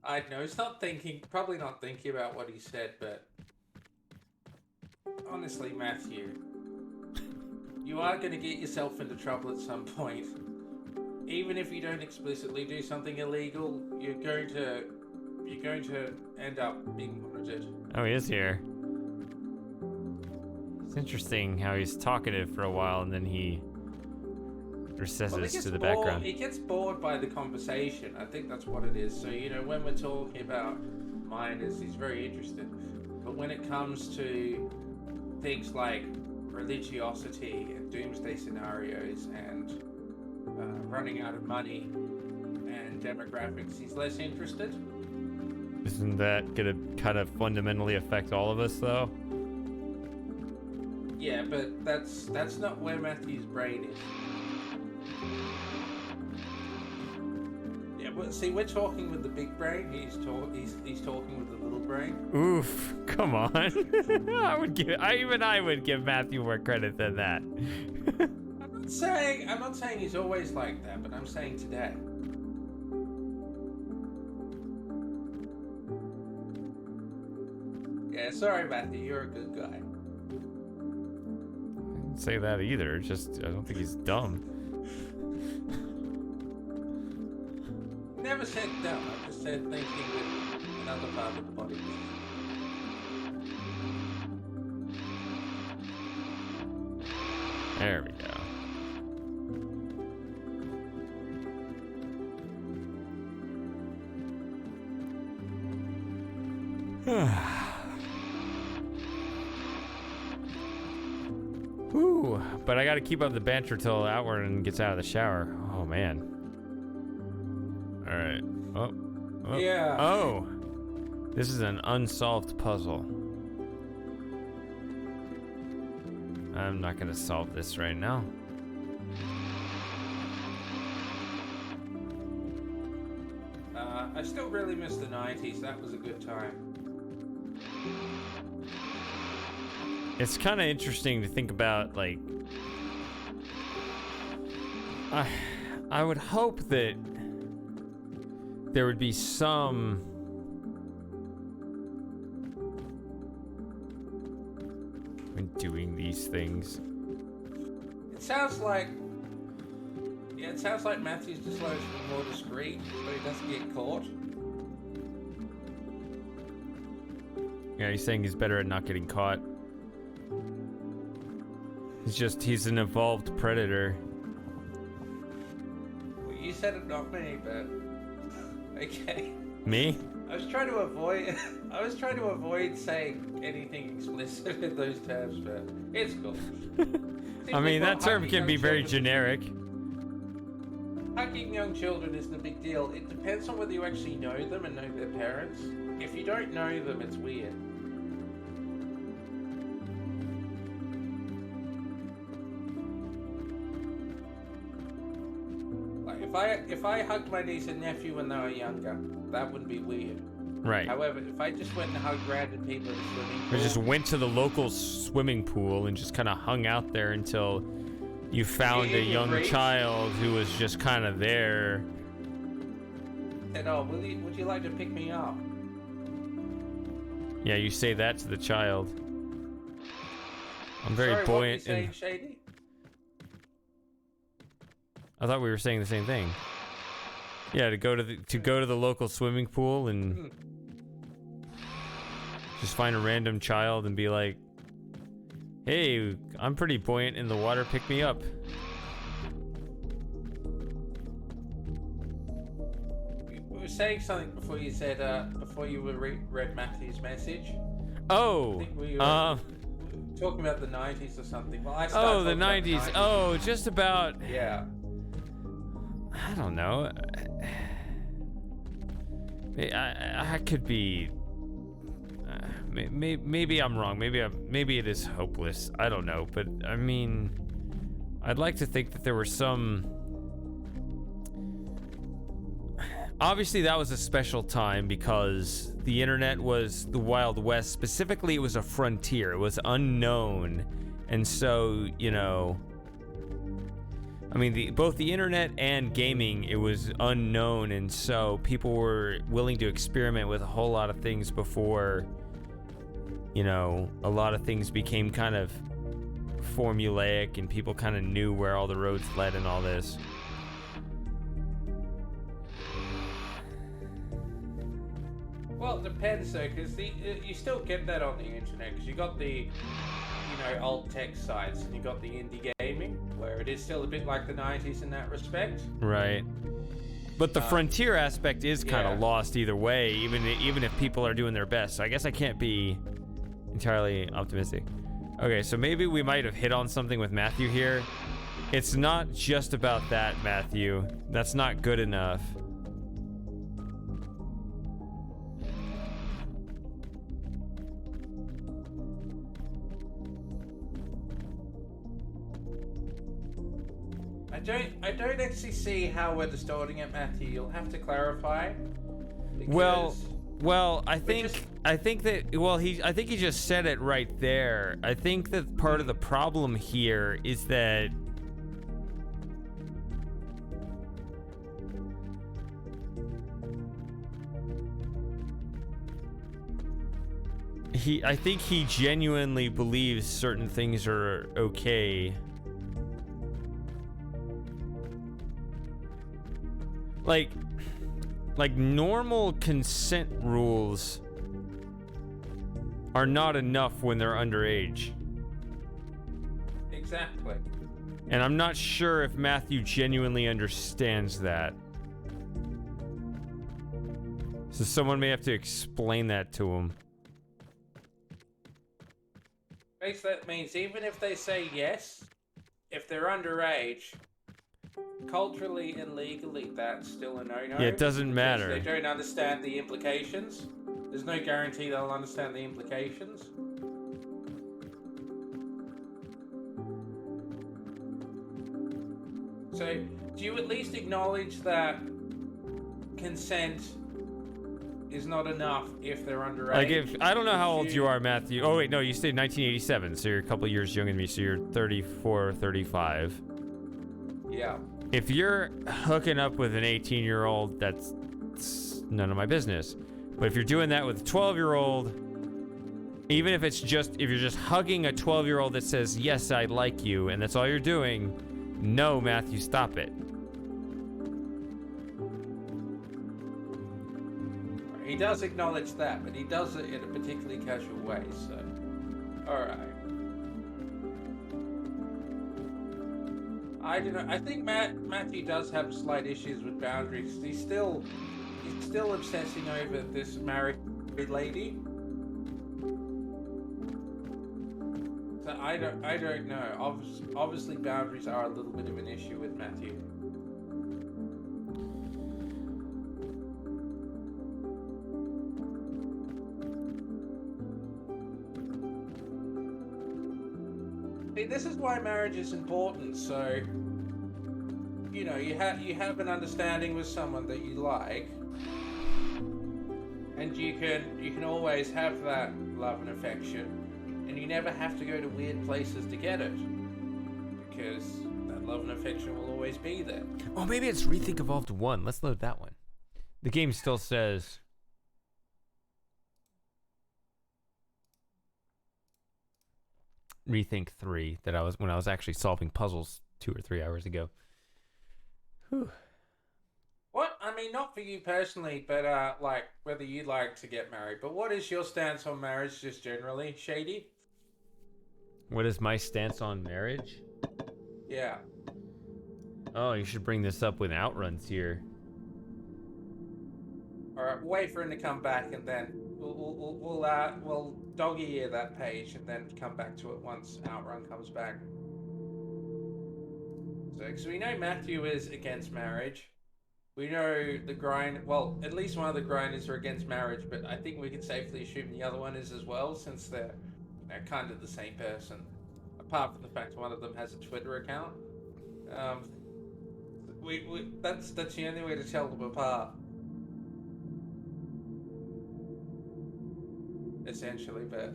I know, he's not thinking, probably not thinking about what he said, but... Honestly, Matthew, you are going to get yourself into trouble at some point. Even if you don't explicitly do something illegal, you're going to end up being monitored. Oh, he is here. It's interesting how he's talkative for a while and then he recesses to the background. He gets bored by the conversation. I think that's what it is. So, you know, when we're talking about minors, he's very interested. But when it comes to things like religiosity and doomsday scenarios and running out of money and demographics, he's less interested. Isn't that gonna kind of fundamentally affect all of us, though? Yeah, but that's not where Matthew's brain is. Yeah, but see, we're talking with the big brain. He's talking with the little brain. Oof! Come on. I would give Matthew more credit than that. I'm not saying he's always like that, but I'm saying today. Yeah, sorry, Matthew. You're a good guy. I didn't say that either. Just I don't think he's dumb. Never said dumb. I just said thinking with another part of the body. There we go. Whew, but I gotta keep up the banter till Outward gets out of the shower. Oh man. Alright. Oh. Yeah. Oh! This is an unsolved puzzle. I'm not gonna solve this right now. I still really miss the 90s. That was a good time. It's kind of interesting to think about, like, I would hope that there would be some when doing these things. It sounds like Matthew's just likes to be more discreet, so he doesn't get caught. Yeah, he's saying he's better at not getting caught. He's an evolved predator. Well, you said it, not me, but okay. Me? I was trying to avoid saying anything explicit in those terms, but it's cool. I mean, that term can be very generic. Hugging young children isn't a big deal. It depends on whether you actually know them and know their parents. If you don't know them, it's weird. Like if I hugged my niece and nephew when they were younger, that wouldn't be weird. Right. However, if I just went and hugged random people at a swimming pool, We just went to the local swimming pool and just kind of hung out there until you found a young child who was just kind of there. said, "Oh, would you like to pick me up?" Yeah, you say that to the child. I'm very Sorry, buoyant. What were you saying, Shady? I thought we were saying the same thing. Yeah, to go to the local swimming pool and just find a random child and be like, "Hey, I'm pretty buoyant in the water. Pick me up." We were saying something before you said before you read Matthew's message. Oh, I think we were talking about the 90s or something. Well, I started the talking about 90s. Oh, just about. Yeah. I don't know. I could be maybe I'm wrong. Maybe it is hopeless. I don't know. But I mean, I'd like to think that there were some. Obviously, that was a special time because the internet was the Wild West. Specifically, it was a frontier. It was unknown, and so I mean, both the internet and gaming, it was unknown, and so people were willing to experiment with a whole lot of things before, a lot of things became kind of formulaic, and people kind of knew where all the roads led and all this. Well, it depends though, because you still get that on the internet, because you got the alt tech sites, and you got the indie gaming, where it is still a bit like the 90s in that respect. Right. But the frontier aspect is kind of lost either way, even if people are doing their best. So I guess I can't be entirely optimistic. Okay, so maybe we might have hit on something with Matthew here. It's not just about that, Matthew. That's not good enough. I don't actually see how we're distorting it, Matthew. You'll have to clarify. Well, I think he just said it right there. I think that part of the problem here is that I think he genuinely believes certain things are okay. Like normal consent rules are not enough when they're underage. Exactly. And I'm not sure if Matthew genuinely understands that. So someone may have to explain that to him. Basically, that means even if they say yes, if they're underage, culturally and legally, that's still a no-no. Yeah, it doesn't matter. They don't understand the implications. There's no guarantee they'll understand the implications. So, do you at least acknowledge that consent is not enough if they're underage? Like I don't know how old you are, Matthew. Oh wait, no, you stayed 1987, so you're a couple years younger than me, so you're 34, 35. Yeah. If you're hooking up with an 18-year-old, that's none of my business. But if you're doing that with a 12-year-old, even if you're just hugging a 12-year-old that says, yes, I like you, and that's all you're doing, no, Matthew, stop it. He does acknowledge that, but he does it in a particularly casual way, so... Alright. I don't know. I think Matthew does have slight issues with boundaries. He's still obsessing over this married lady. So I don't know. Obviously boundaries are a little bit of an issue with Matthew. See, this is why marriage is important. So, you have an understanding with someone that you like, and you can always have that love and affection, and you never have to go to weird places to get it, because that love and affection will always be there. Oh, maybe it's ReThink Evolved 1. Let's load that one. The game still says... ReThink 3 when I was actually solving puzzles 2 or 3 hours ago. Whew. What? I mean, not for you personally, but like whether you'd like to get married. But what is your stance on marriage just generally, Shady? What is my stance on marriage? Yeah. Oh, you should bring this up when Outruns here. All right, wait for him to come back, and then we'll doggy ear that page, and then come back to it once Outrun comes back. So, because we know Matthew is against marriage. We know the grind. Well, at least one of the grinders are against marriage, but I think we can safely assume the other one is as well, since they're kind of the same person. Apart from the fact one of them has a Twitter account. That's the only way to tell them apart. Essentially, but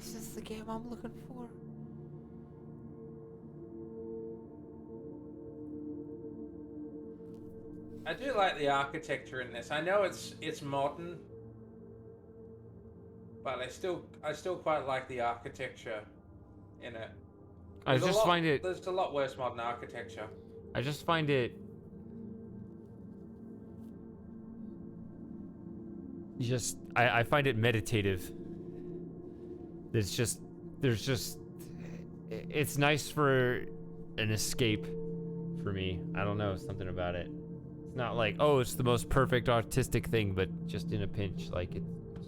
Is this the game I'm looking for? I do like the architecture in this. I know it's modern, but I still quite like the architecture in it. I just find it. There's a lot worse modern architecture. I just find it. I find it meditative. It's nice for an escape for me. I don't know, something about it. It's not like, oh, it's the most perfect artistic thing, but just in a pinch, like it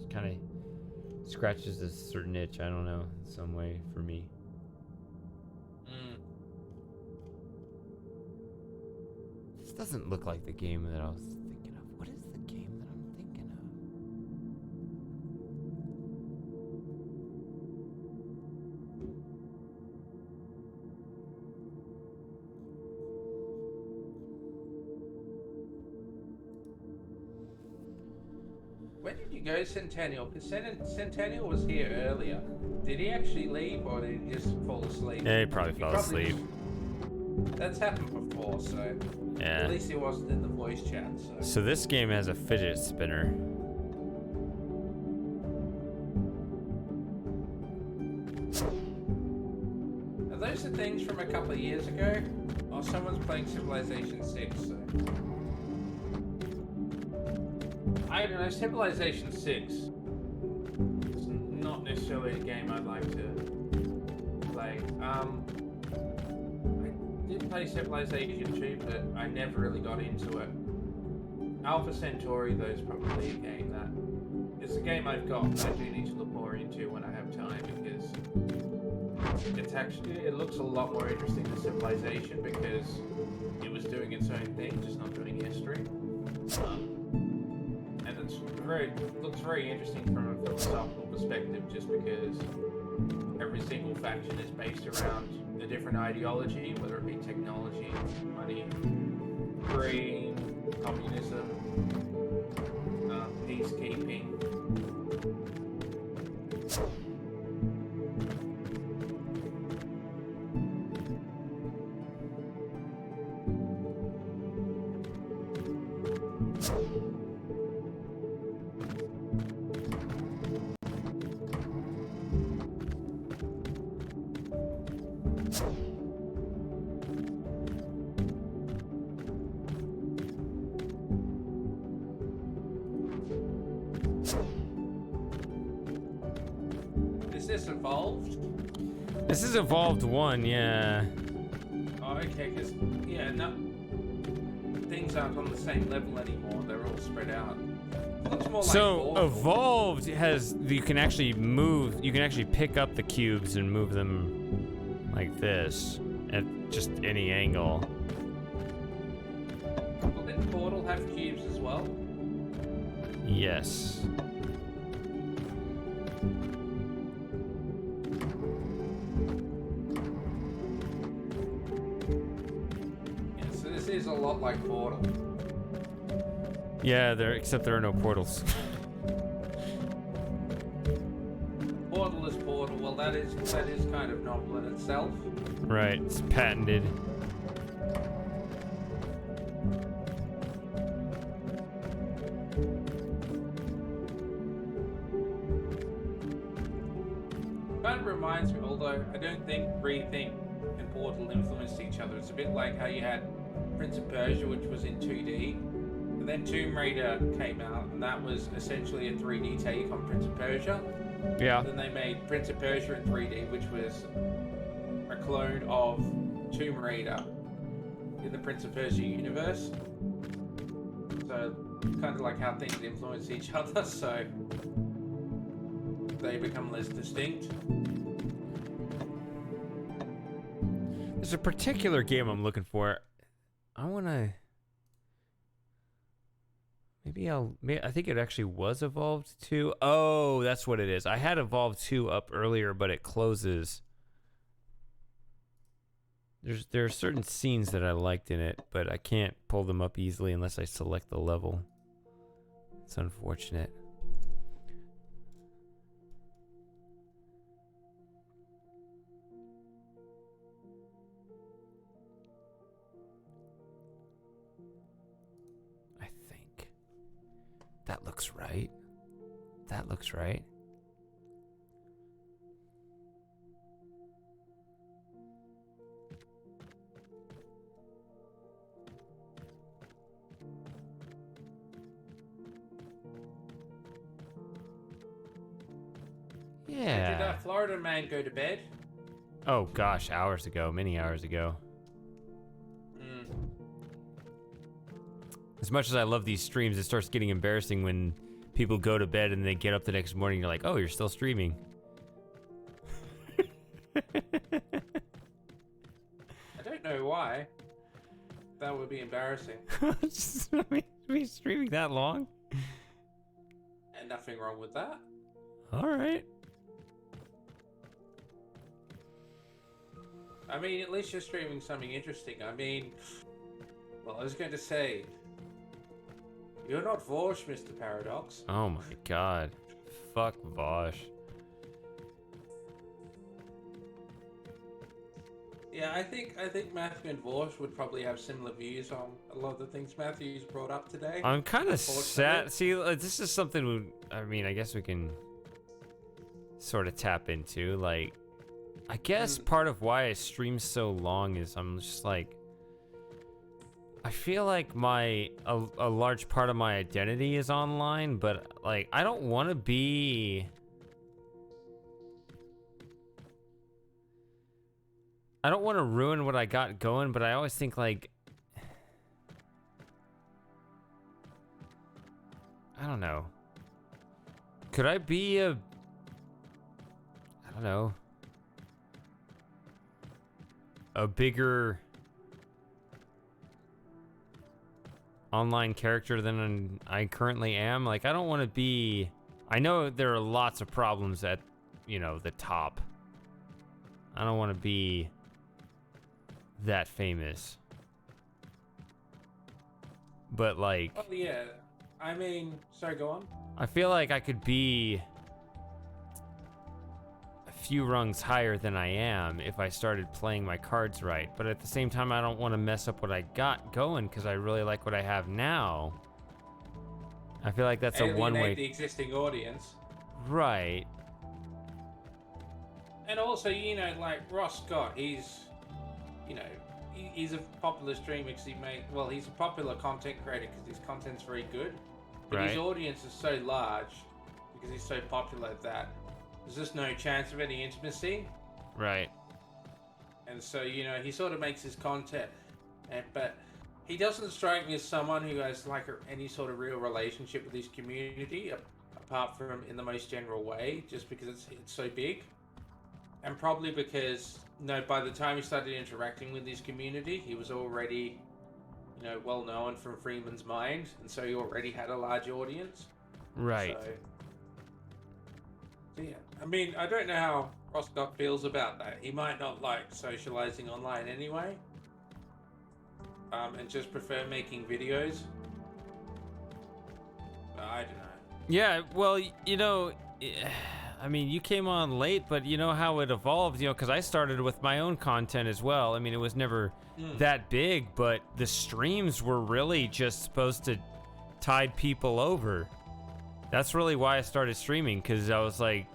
kind of scratches a certain itch. I don't know, in some way for me. This doesn't look like the game that I was thinking of. What is the game that I'm thinking of? When did you go, Centennial? Because Centennial was here earlier. Did he actually leave, or did he just fall asleep? Yeah, he probably fell asleep. That's happened before, so Yeah. at least he wasn't in the voice chat. So this game has a fidget spinner. Are those the things from a couple of years ago? Oh, someone's playing Civilization 6, so... I don't know, Civilization 6 is not necessarily a game I'd like to play. I did play Civilization 2, but I never really got into it. Alpha Centauri, though, is probably a game that... It's a game I've got that I do need to look more into when I have time, because it looks a lot more interesting than Civilization, because it was doing its own thing, just not doing history. And it looks very interesting from a philosophical perspective, just because every single faction is based around a different ideology, whether it be technology, money, greed, communism, peacekeeping. Is this Evolved? This is Evolved 1, yeah. Oh, okay, because, yeah, no, things aren't on the same level anymore. They're all spread out. It looks more So like Evolved has, you can actually pick up the cubes and move them like this at just any angle. Well, didn't Portal have cubes as well? Yes. Yeah, so this is a lot like Portal. Yeah, except there are no portals. Portal is Portal. Well, that is kind of novel in itself. Right, it's patented. Kind of reminds me, although I don't think ReThink and Portal influenced each other. It's a bit like how you had Prince of Persia, which was in 2D, and then Tomb Raider came out, and that was essentially a 3D take on Prince of Persia. Yeah. Then they made Prince of Persia in 3D, which was a clone of Tomb Raider in the Prince of Persia universe. So, kind of like how things influence each other, so they become less distinct. There's a particular game I'm looking for. I want to... I think it actually was Evolved 2. Oh, that's what it is. I had Evolved 2 up earlier, but it closes. There are certain scenes that I liked in it, but I can't pull them up easily unless I select the level. It's unfortunate. I think that looks right. That looks right. Did Yeah. that Florida man go to bed? Oh gosh, hours ago, many hours ago. As much as I love these streams, it starts getting embarrassing when people go to bed and they get up the next morning. You're like, oh, you're still streaming. I don't know why. That would be embarrassing. Just, I mean, be streaming that long? And nothing wrong with that. All right. I mean, at least you're streaming something interesting. I mean, well, I was going to say, you're not Vosh, Mr. Paradox. Oh my god. Fuck Vosh. Yeah, I think Matthew and Vosh would probably have similar views on a lot of the things Matthew's brought up today. I'm kind of sad. See, this is something I mean, I guess we can sort of tap into. Like, I guess part of why I stream so long is I'm just like, I feel like a large part of my identity is online, but like I don't want to be. I don't want to ruin what I got going, but I always think like, I don't know. Could I be I don't know, a bigger online character than I currently am? Like, I don't want to be. I know there are lots of problems at, the top. I don't want to be that famous. But like, Oh yeah, I mean, sorry, go on. I feel like I could be a few rungs higher than I am if I started playing my cards right. But at the same time, I don't want to mess up what I got going because I really like what I have now. I feel like that's a one-way. The existing audience. Right. And also, like Ross Scott, he's a popular streamer because he's a popular content creator because his content's very good. But Right. his audience is so large because he's so popular that there's just no chance of any intimacy. Right. And so, he sort of makes his content, but he doesn't strike me as someone who has like any sort of real relationship with his community, apart from in the most general way, just because it's so big. And probably because, by the time he started interacting with his community, he was already, well known from Freeman's Mind, and so he already had a large audience. Right. So yeah, I mean, I don't know how Ross Scott feels about that. He might not like socializing online anyway, and just prefer making videos. But I don't know. Yeah, well, I mean, you came on late, but you know how it evolved, because I started with my own content as well. I mean, it was never that big, but the streams were really just supposed to tide people over. That's really why I started streaming, because I was like,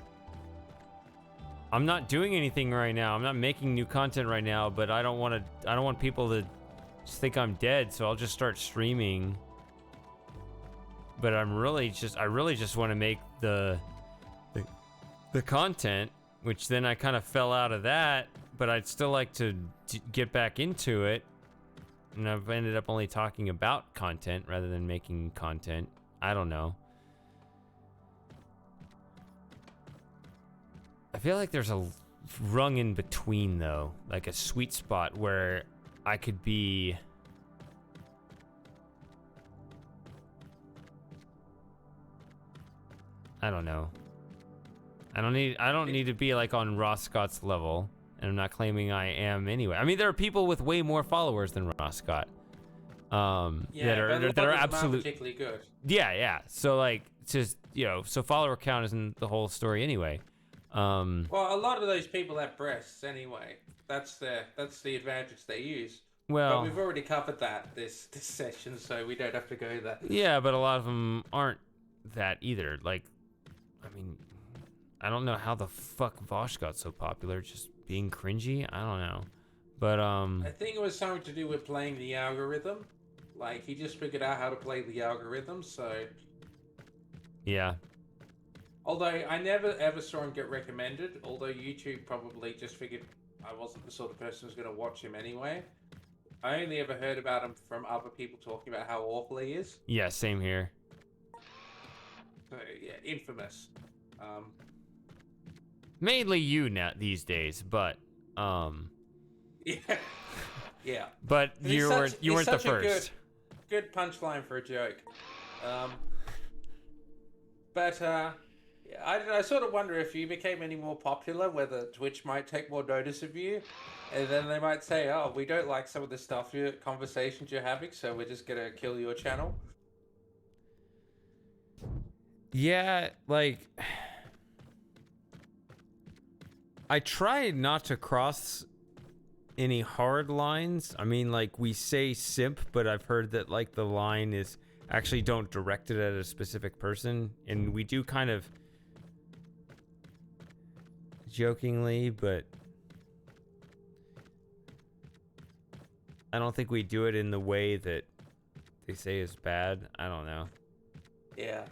I'm not doing anything right now. I'm not making new content right now, but I don't want people to just think I'm dead, so I'll just start streaming. But I really just want to make the content, which then I kind of fell out of that, but I'd still like to get back into it. And I've ended up only talking about content rather than making content. I don't know. I feel like there's a rung in between, though, like a sweet spot where I could be I don't know. I don't need to be like on Ross Scott's level, and I'm not claiming I am anyway. I mean, there are people with way more followers than Ross Scott. Yeah, that are absolutely particularly good. Yeah. So like, just so follower count isn't the whole story anyway. Well, a lot of those people have breasts anyway. That's the advantage they use. Well, but we've already covered that this session, so we don't have to go there. Yeah, but a lot of them aren't that either. Like, I mean, I don't know how the fuck Vosh got so popular. Just being cringy? I don't know. But I think it was something to do with playing the algorithm. Like, he just figured out how to play the algorithm, so... Yeah. Although, I never ever saw him get recommended, although YouTube probably just figured I wasn't the sort of person who's going to watch him anyway. I only ever heard about him from other people talking about how awful he is. Yeah, same here. So, yeah, infamous. Mainly you now these days, but Yeah. Yeah. But you weren't the first. Good punchline for a joke. But yeah, I sort of wonder if you became any more popular, whether Twitch might take more notice of you, and then they might say, "Oh, we don't like some of the stuff, conversations you're having, so we're just gonna kill your channel." Yeah, like I try not to cross any hard lines. I mean, like, we say simp, but I've heard that like the line is actually don't direct it at a specific person, and we do kind of jokingly, but I don't think we do it in the way that they say is bad. I don't know. Yeah.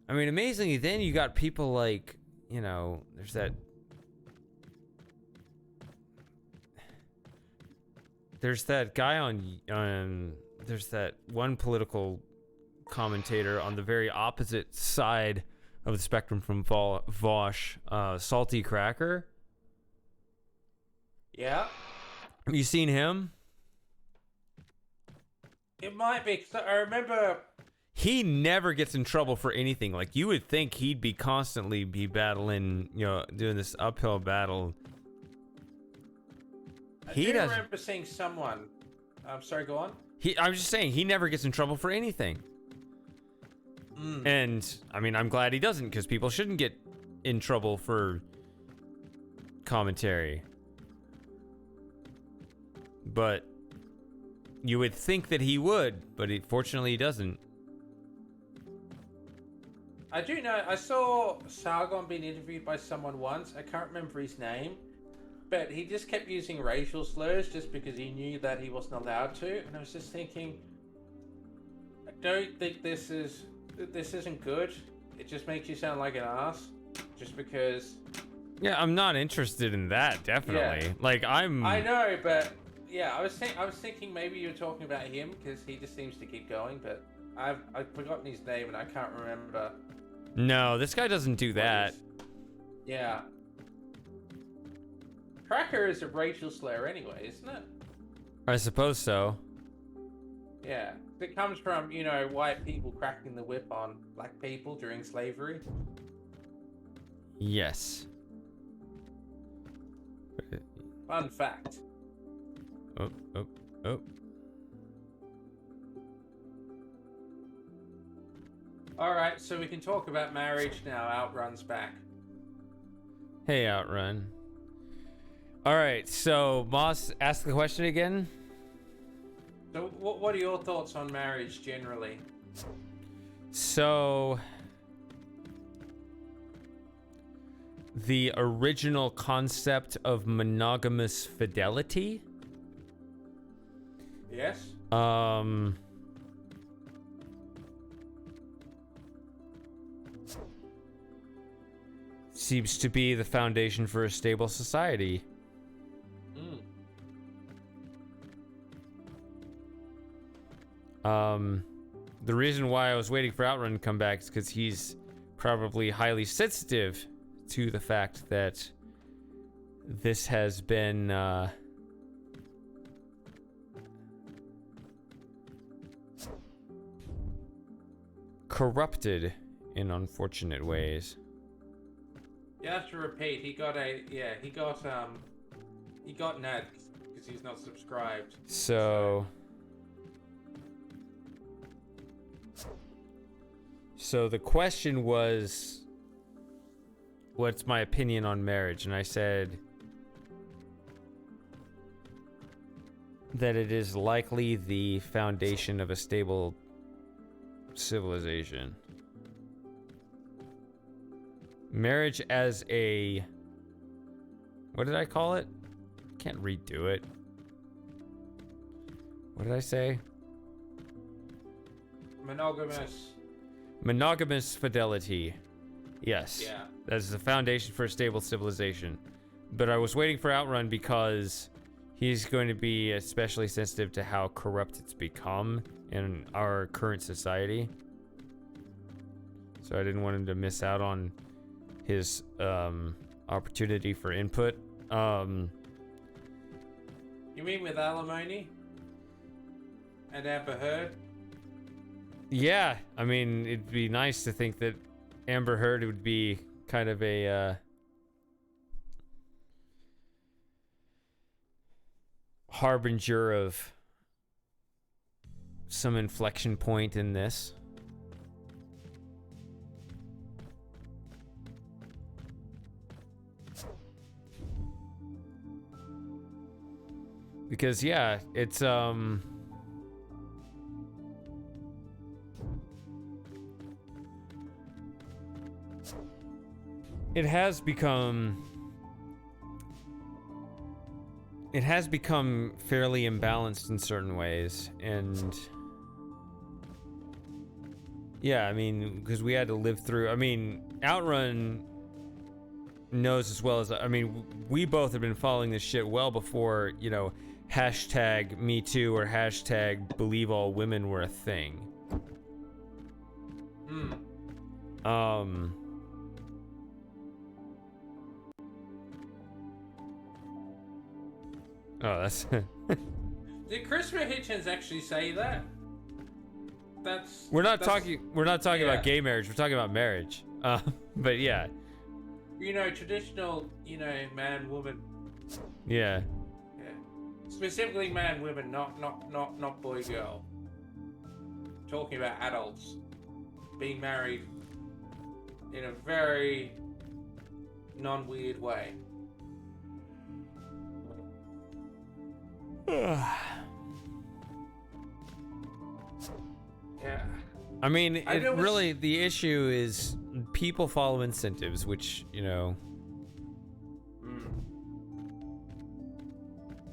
I mean, amazingly, then you got people like, there's that guy there's that one political commentator on the very opposite side of the spectrum from Vosh, Salty Cracker. Yeah. Have you seen him? It might be, 'cause I remember... He never gets in trouble for anything. Like, you would think he'd be constantly battling, doing this uphill battle. I remember seeing someone... I'm sorry, go on. I'm just saying, he never gets in trouble for anything. And, I mean, I'm glad he doesn't, because people shouldn't get in trouble for commentary. But you would think that he would, but fortunately he doesn't. I do know, I saw Sargon being interviewed by someone once. I can't remember his name. But he just kept using racial slurs just because he knew that he wasn't allowed to. And I was just thinking, I don't think this isn't good. It just makes you sound like an ass. Just because... Yeah, I'm not interested in that, definitely. Yeah. Like, I know, but... Yeah, I was thinking maybe you were talking about him because he just seems to keep going, but I've forgotten his name and I can't remember. No, this guy doesn't do that. Yeah. Cracker is a racial slur anyway, isn't it? I suppose so. Yeah. It comes from, white people cracking the whip on black people during slavery. Yes. Fun fact. Oh. Alright, so we can talk about marriage now. Outrun's back. Hey, Outrun. Alright, so, Moss, ask the question again. So, what are your thoughts on marriage generally? So, the original concept of monogamous fidelity? Yes? Seems to be the foundation for a stable society. The reason why I was waiting for Outrun to come back is because he's probably highly sensitive to the fact that this has been, corrupted in unfortunate ways. You have to repeat. He got nagged because he's not subscribed. So the question was, what's my opinion on marriage? And I said that it is likely the foundation of a stable civilization. Marriage as a... What did I call it? Can't redo it. What did I say? Monogamous fidelity. Yes. Yeah. That's the foundation for a stable civilization. But I was waiting for Outrun because he's going to be especially sensitive to how corrupt it's become in our current society. So I didn't want him to miss out on his opportunity for input. You mean with alimony? And Amber Heard? Yeah, I mean, it'd be nice to think that Amber Heard would be kind of a harbinger of some inflection point in this. Because yeah, it's it has become fairly imbalanced in certain ways, and yeah, I mean, because we had to live through, I mean, Outrun knows as well as, I mean, we both have been following this shit well before, you know, hashtag Me Too or hashtag Believe All Women were a thing. Oh, that's... Did Christopher Hitchens actually say that? We're not talking yeah. about gay marriage, we're talking about marriage. But yeah. You know, traditional, you know, man, woman. Yeah. Yeah. Specifically man, women, not boy, girl. Talking about adults being married in a very non-weird way. Yeah. I mean, the issue is people follow incentives, which, you know,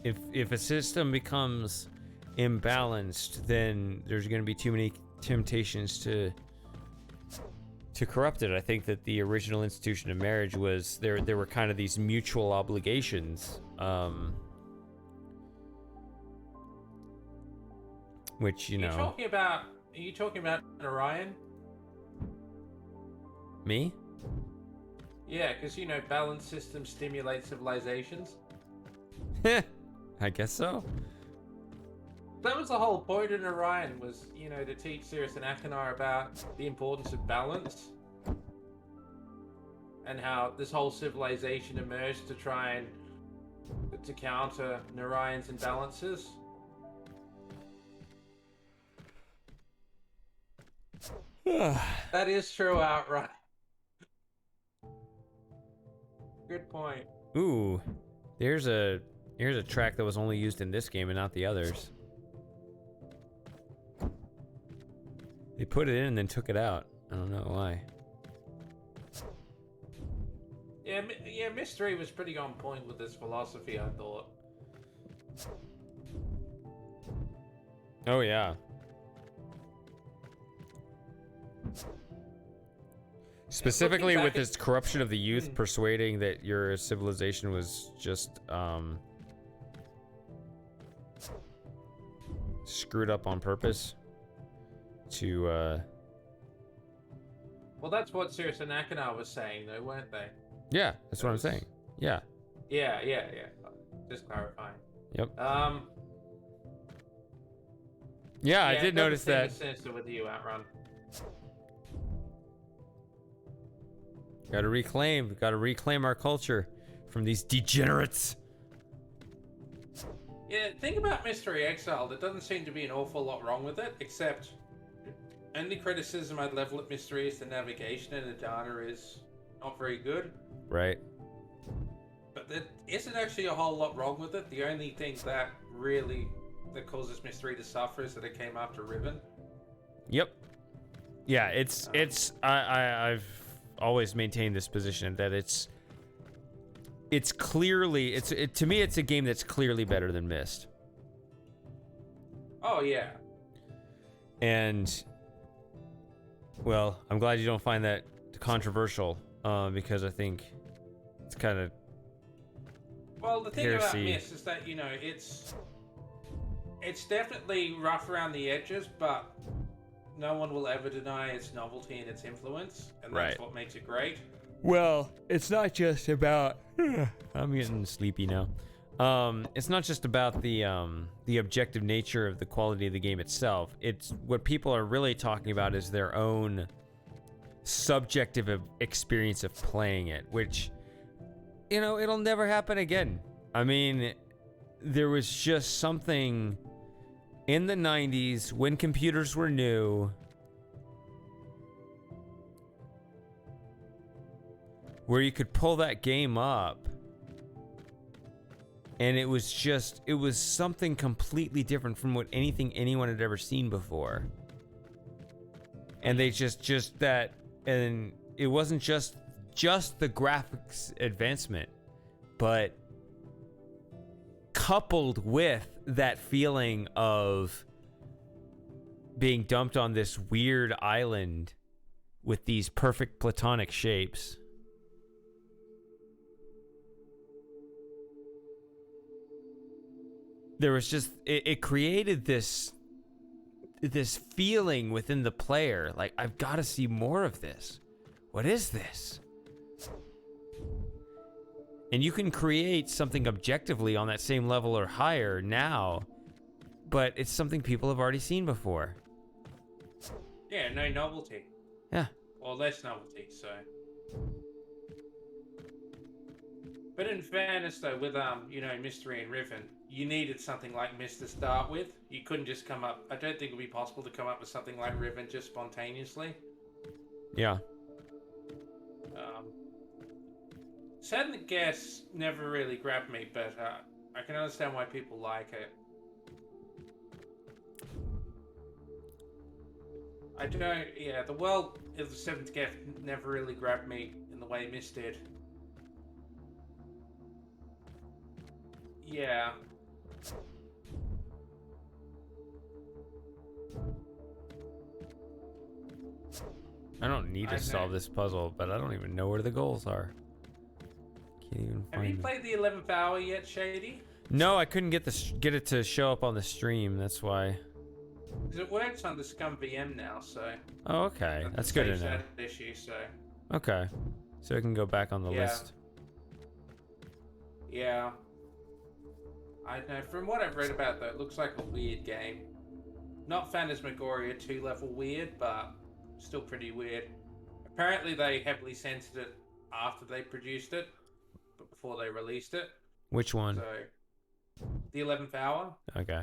if a system becomes imbalanced, then there's going to be too many temptations to corrupt it. I think that the original institution of marriage was there were kind of these mutual obligations, which, you know. Are you talking about Orion? Me? Yeah, because, you know, balanced systems stimulate civilizations. I guess so. That was the whole point in Orion, was, you know, to teach Sirius and Achenar about the importance of balance. And how this whole civilization emerged to try and to counter Orion's imbalances. That is true outright. Good point. Ooh, here's a track that was only used in this game and not the others. They put it in and then took it out. I don't know why. Yeah, Mystery was pretty on point with this philosophy, I thought. Oh yeah. Specifically with this corruption of the youth, persuading that your civilization was just screwed up on purpose to Well, that's what Sirius and Achenar was saying, though, weren't they? Yeah, that's what I'm saying. Yeah. Yeah. Just clarifying. Yep. Yeah, I did notice that. Sinister with you, Outrun. Gotta reclaim our culture from these degenerates. Yeah, think about Mystery Exile. There doesn't seem to be an awful lot wrong with it, except only criticism I'd level at Mystery is the navigation and the data is not very good. Right. But there isn't actually a whole lot wrong with it. The only thing that causes Mystery to suffer is that it came after Riven. Yep. Yeah, I've always maintained this position that it's clearly to me it's a game that's clearly better than Myst. Oh yeah. And well, I'm glad you don't find that controversial, because I think it's kind of well, the thing about heresy. Myst is that it's definitely rough around the edges, but no one will ever deny its novelty and its influence, and that's what makes it great. Well, it's not just about I'm getting sleepy now. It's not just about the objective nature of the quality of the game itself. It's what people are really talking about is their own subjective experience of playing it, which, it'll never happen again. I mean, there was just something in the 90s when computers were new where you could pull that game up and it was something completely different from what anyone had ever seen before. And they just that, and it wasn't just the graphics advancement, but coupled with that feeling of being dumped on this weird island with these perfect platonic shapes. There was just it created this feeling within the player, like, I've got to see more of this. What is this? And you can create something objectively on that same level or higher now, but it's something people have already seen before. Yeah, no novelty. Yeah. Or less novelty, so. But in fairness, though, with Mystery and Riven, you needed something like Myst to start with. You couldn't just come up. I don't think it would be possible to come up with something like Riven just spontaneously. Yeah. Sadden Guess never really grabbed me, but I can understand why people like it. I don't. Yeah, the world of the Seventh Guess never really grabbed me in the way Myst did. Yeah. I don't need to solve this puzzle, but I don't even know where the goals are. Can't even find Have you them. played the 11th hour yet, Shady? No, I couldn't get it to show up on the stream. That's why. Because it works on the Scum VM now, so. Oh, okay. That's good to know. That issue, so. Okay. So I can go back on the list. Yeah. I don't know. From what I've read about it, though, it looks like a weird game. Not Phantasmagoria 2 level weird, but still pretty weird. Apparently they heavily censored it after they produced it, but before they released it. Which one? So, the 11th hour. Okay.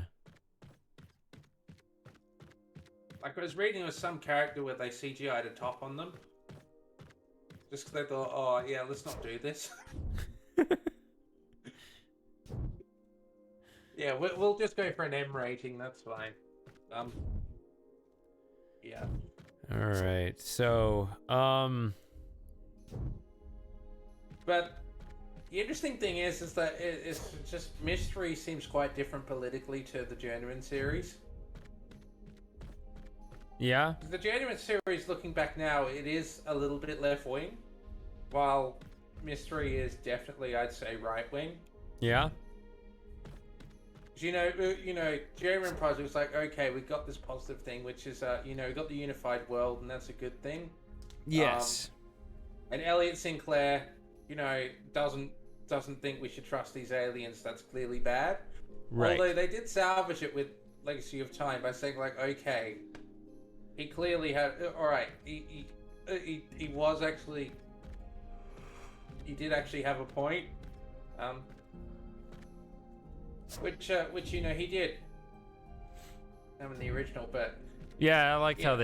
Like, I was reading with some character where they CGI'd a top on them. Just because they thought, oh yeah, let's not do this. Yeah, we'll just go for an M rating, that's fine. Yeah. All right. So, But the interesting thing is that it's just Mystery seems quite different politically to the Genuine series. yeah. The Genuine series, looking back now, it is a little bit left wing, while Mystery is definitely, I'd say, right wing. Yeah. You know, Genuine Project was like, okay, we got this positive thing, which is, we got the unified world, and that's a good thing. Yes. And Elliot Sinclair, doesn't think we should trust these aliens. That's clearly bad. Right. Although they did salvage it with Legacy of Time by saying, like, okay, he clearly had, all right, he was actually he did actually have a point. Which you know he did. In the original, but Yeah, I liked Yeah. how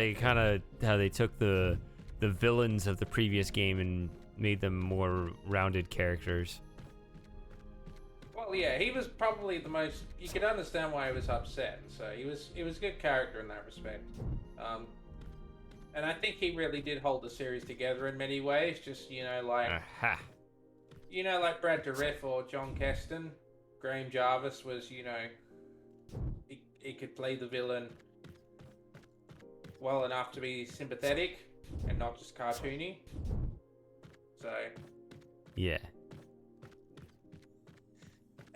they took the villains of the previous game and made them more rounded characters. well, yeah, he was probably the most. You could understand why he was upset. So he was a good character in that respect. And I think he really did hold the series together in many ways. Just Aha. like Brad Dourif or John Keston, Graham Jarvis was he could play the villain well enough to be sympathetic and not just cartoony. So. Yeah.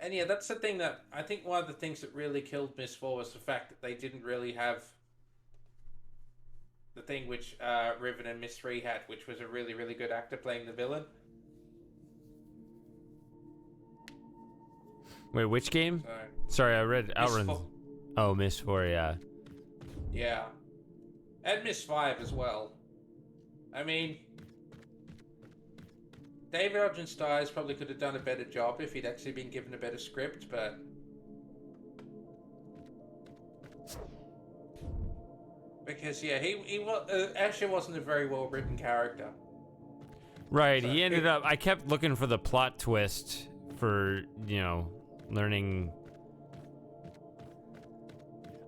And yeah, that's the thing that I think one of the things that really killed Miss 4 was the fact that they didn't really have the thing which Riven and Miss 3 had, which was a really, really good actor playing the villain. Wait, which game? So, Sorry, I read Miss Outrun. 4, Oh, Miss 4, yeah. yeah. And Miss 5 as well. I mean, David Ogden Stiers probably could have done a better job if he'd actually been given a better script, but because yeah, he actually wasn't a very well written character. Right, So he ended up... I kept looking for the plot twist for, learning...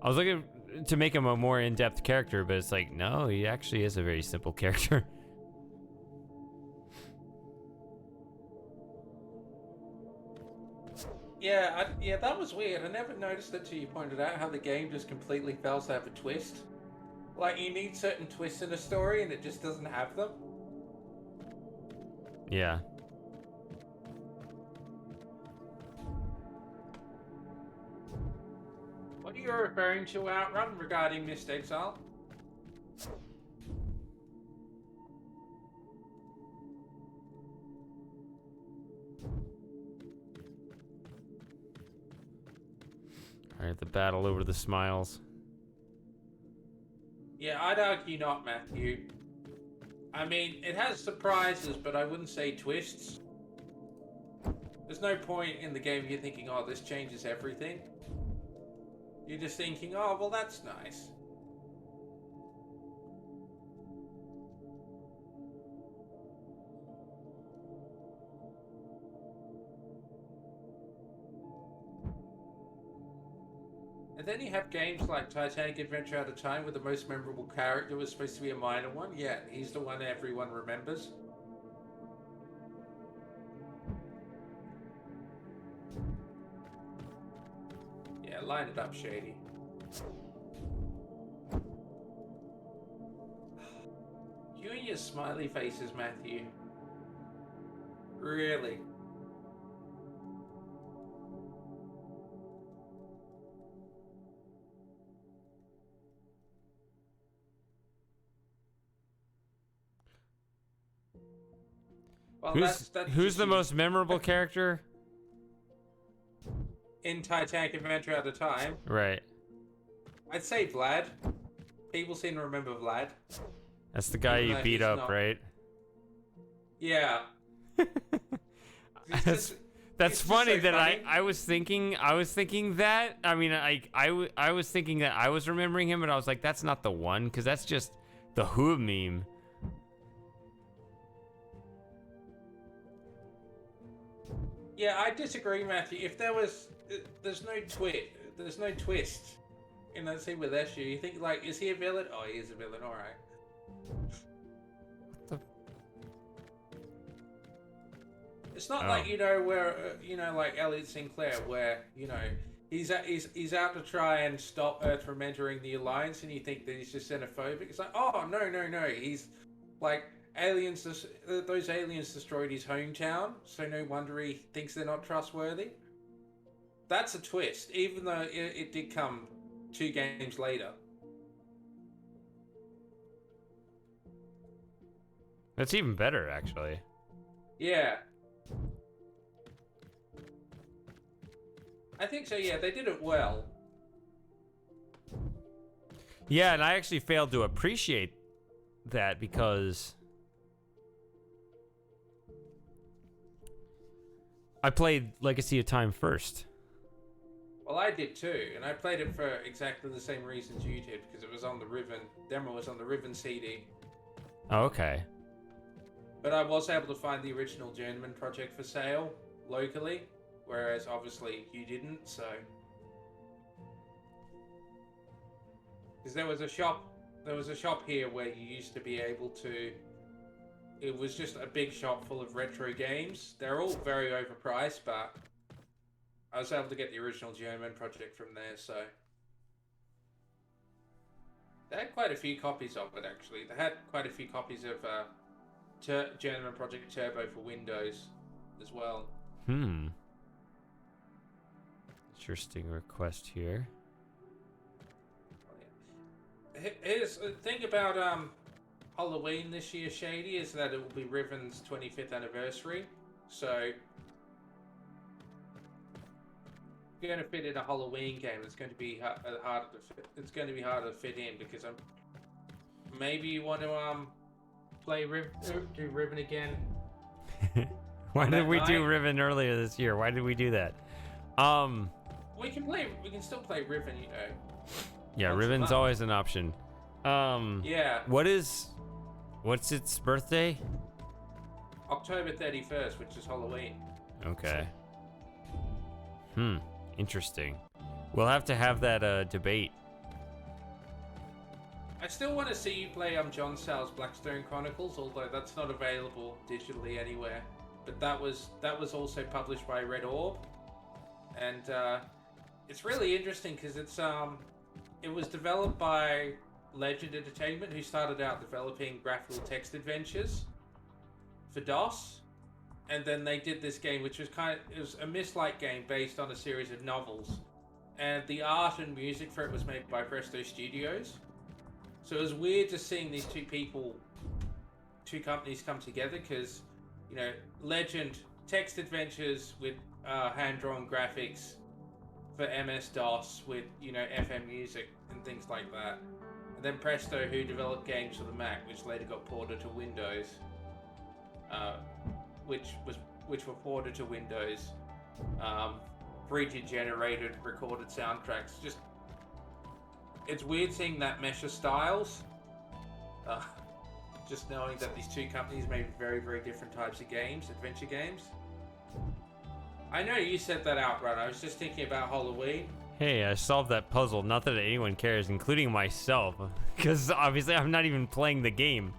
I was looking to make him a more in-depth character, but it's like, no, he actually is a very simple character. Yeah, that was weird. I never noticed it till you pointed out how the game just completely fails to have a twist. Like, you need certain twists in a story, and it just doesn't have them. Yeah. What are you referring to, Outrun, regarding Missed Exile? Alright, the battle over the smiles. Yeah, I'd argue not, Matthew. I mean, it has surprises, but I wouldn't say twists. There's no point in the game you're thinking, oh, this changes everything. You're just thinking, oh, well, that's nice. And then you have games like Titanic Adventure Out of Time, where the most memorable character was supposed to be a minor one. Yeah, he's the one everyone remembers. Yeah, line it up, Shady. You and your smiley faces, Matthew. Really? Well, that's Who's the most memorable character? in Titanic Adventure Out of Time? Right. I'd say Vlad. People seem to remember Vlad. That's the guy Even you though beat he's up, not. right? Yeah. That's it's just funny so that funny. I was thinking that. I mean, I was thinking that I was remembering him, but I was like, that's not the one, because that's just the Who meme. Yeah, I disagree, Matthew. If there was, there's no twist in that scene with Eshu. You think like, is he a villain? Oh, he is a villain. All right. It's not like where like Elliot Sinclair, where he's out to try and stop Earth from entering the Alliance, and you think that he's just xenophobic. It's like, oh no, he's like those aliens destroyed his hometown, so no wonder he thinks they're not trustworthy. That's a twist, even though it did come 2 games later. That's even better, actually. Yeah. I think so, yeah, they did it well. Yeah, and I actually failed to appreciate that because I played Legacy of Time first. Well, I did too, and I played it for exactly the same reasons you did, because it was on the Riven. Demo was on the Riven CD. Oh, okay. But I was able to find the original journeyman project for sale locally, whereas obviously you didn't. So, because there was a shop here where you used to be able to. It was just a big shop full of retro games. They're all very overpriced, but I was able to get the original Journeyman project from there, so they had quite a few copies of it, actually. They had quite a few copies of Journeyman Project Turbo for Windows as well. Interesting request here. Here's the thing about Halloween this year, Shady, is that it will be Riven's 25th anniversary, so if you're going to fit in a Halloween game, it's going to be harder to fit. It's going to be harder to fit in because maybe you want to do Riven again. Why did we do Riven earlier this year? Why did we do that? We can still play Riven, you know. Yeah, Riven's always an option. Yeah. What's its birthday? October 31st, which is Halloween. Okay. Interesting. We'll have to have that debate. I still want to see you play John Sal's Blackstone Chronicles, although that's not available digitally anywhere. But that was also published by Red Orb, and it's really interesting because it was developed by Legend Entertainment, who started out developing graphical text adventures for DOS. And then they did this game, which was it was a Myst-like game based on a series of novels. And the art and music for it was made by Presto Studios. So it was weird just seeing these two companies come together, because, you know, Legend text adventures with hand-drawn graphics for MS-DOS with, you know, FM music and things like that. And then Presto, who developed games for the Mac, which later got ported to Windows. Which were ported to Windows, pre-generated recorded soundtracks. Just, it's weird seeing that mesh of styles. Just knowing that these two companies made very, very different types of games, adventure games. I know you said that outright. I was just thinking about Halloween. Hey, I solved that puzzle. Not that anyone cares, including myself, because obviously I'm not even playing the game.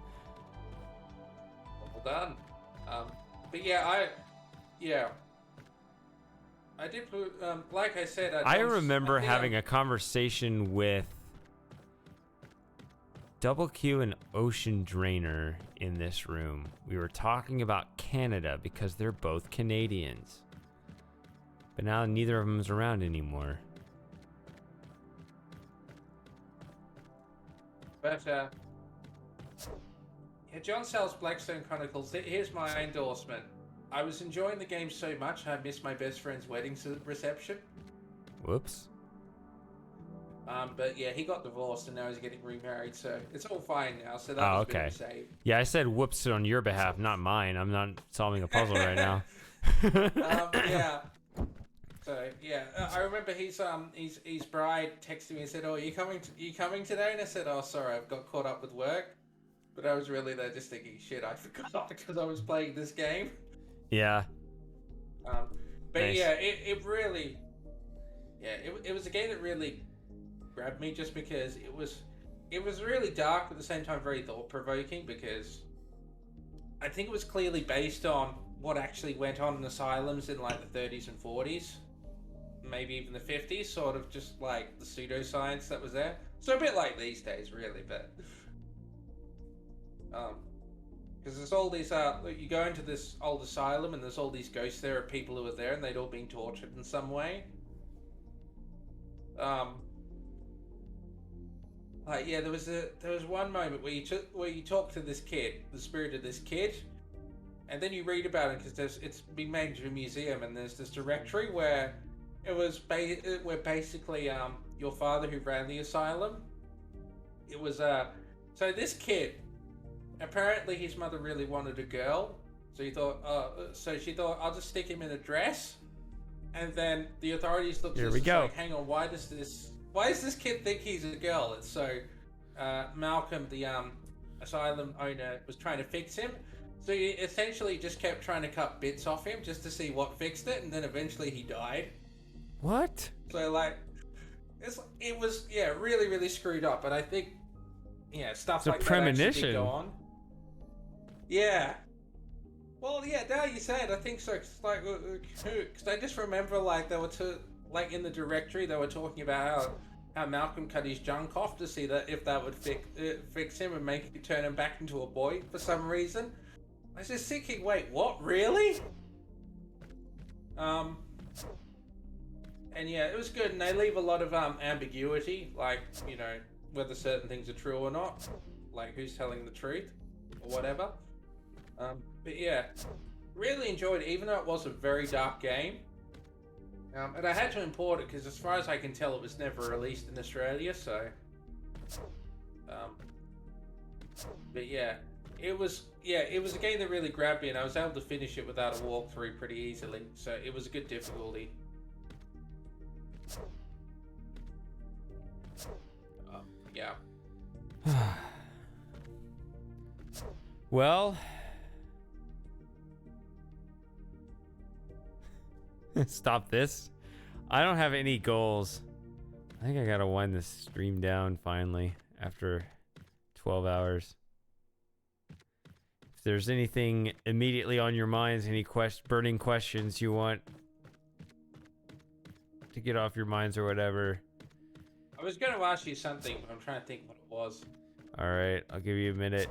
Well done. But yeah, I did. Like I said, I remember having a conversation with Double Q and Ocean Drainer in this room. We were talking about Canada because they're both Canadians, but now neither of them is around anymore. But yeah, John Sal's Blackstone Chronicles. Here's my endorsement. I was enjoying the game so much, I missed my best friend's wedding reception. Whoops. But yeah, he got divorced and now he's getting remarried, so it's all fine now. So that was a bit of a save. Yeah, I said whoops on your behalf, not mine. I'm not solving a puzzle right now. Yeah. So yeah, I remember his bride texted me and said, "Oh, are you coming today?" And I said, "Oh, sorry, I've got caught up with work." But I was really there just thinking, shit, I forgot because I was playing this game. Yeah. But nice. yeah, it really, it was a game that really grabbed me just because it was really dark, but at the same time very thought-provoking, because I think it was clearly based on what actually went on in asylums in like the 30s and 40s, maybe even the 50s, sort of just like the pseudoscience that was there. So a bit like these days, really, but because there's all these you go into this old asylum and there's all these ghosts there of people who were there and they'd all been tortured in some way. Yeah, there was one moment where you talk to this kid, the spirit of this kid, and then you read about it because it's been made into a museum, and there's this directory where it was where basically your father who ran the asylum. It was so this kid, apparently his mother really wanted a girl, So she thought, I'll just stick him in a dress. And then the authorities looked at us like, hang on, why does this kid think he's a girl? And so Malcolm, the asylum owner, was trying to fix him. So he essentially just kept trying to cut bits off him just to see what fixed it, and then eventually he died. What? So like, it was really, really screwed up. But I think stuff like that actually did go on. Yeah. Well, yeah. Now you say it, I think so. Cause like, because I just remember like there were like in the directory they were talking about how Malcolm cut his junk off to see that if that would fix him and turn him back into a boy for some reason. I was just thinking, wait, what? Really? And yeah, it was good, and they leave a lot of ambiguity, like, you know, whether certain things are true or not, like who's telling the truth or whatever. But yeah, really enjoyed it, even though it was a very dark game. And I had to import it because, as far as I can tell, it was never released in Australia. So, but yeah, it was a game that really grabbed me, and I was able to finish it without a walkthrough pretty easily. So it was a good difficulty. Yeah. Well, stop this. I don't have any goals. I think I gotta wind this stream down finally after 12 hours. If there's anything immediately on your minds, any burning questions you want to get off your minds or whatever. I was going to ask you something, but I'm trying to think what it was. All right, I'll give you a minute.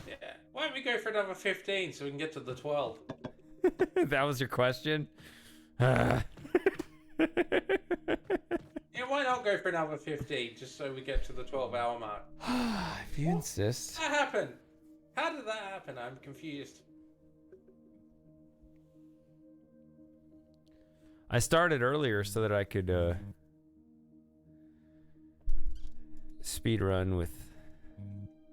Yeah. Why don't we go for another 15 so we can get to the 12? That was your question? Yeah, why not go for another 15 just so we get to the 12-hour mark? If you insist. What happened? How did that happen? I'm confused. I started earlier so that I could speed run with...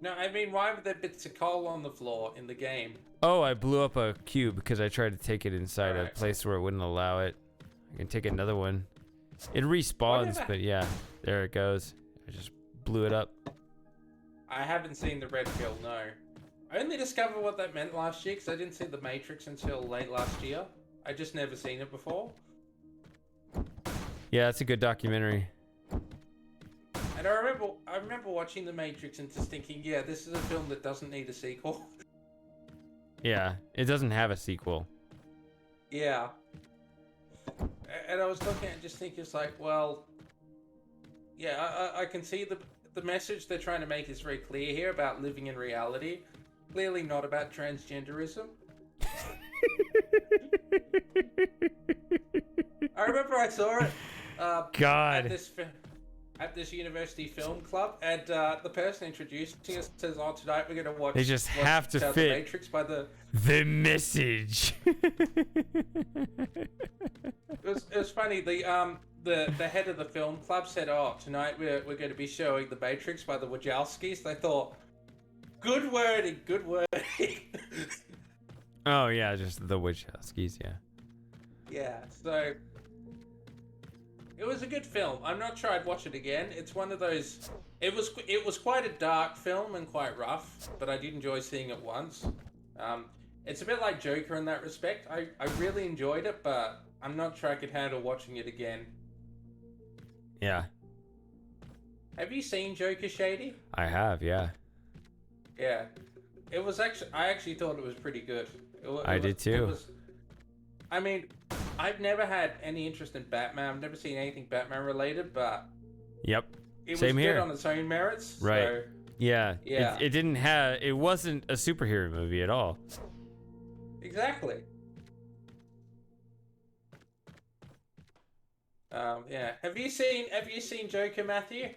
No, I mean, why were there bits of coal on the floor in the game? Oh, I blew up a cube because I tried to take it inside a place where it wouldn't allow it. I can take another one. It respawns, but yeah, there it goes. I just blew it up. I haven't seen the red pill, no. I only discovered what that meant last year because I didn't see The Matrix until late last year. I just never seen it before. Yeah, it's a good documentary. And I remember watching The Matrix and just thinking, yeah, this is a film that doesn't need a sequel. Yeah, it doesn't have a sequel. Yeah. And I was looking at it just thinking, it's like, well, yeah, I can see the message they're trying to make is very clear here about living in reality. Clearly not about transgenderism. I remember I saw it God. at this university film club, and the person introducing us says, "Oh, tonight we're going to watch." They just have to fit The Matrix by the message. It was funny. The head of the film club said, "Oh, tonight we're going to be showing The Matrix by the Wachowskis." They thought, good wording. Oh yeah, just the Wachowskis, yeah. Yeah, so it was a good film. I'm not sure I'd watch it again. It's one of those. It was quite a dark film and quite rough, but I did enjoy seeing it once. It's a bit like Joker in that respect. I really enjoyed it, but I'm not sure I could handle watching it again. Yeah. Have you seen Joker, Shady? I have, yeah. Yeah. It was actually. I actually thought it was pretty good. I did too. I mean, I've never had any interest in Batman. I've never seen anything Batman related, but yep, it same was here. good on its own merits. Right. So, yeah. Yeah. It didn't have. It wasn't a superhero movie at all. Exactly. Yeah. Have you seen Joker, Matthew?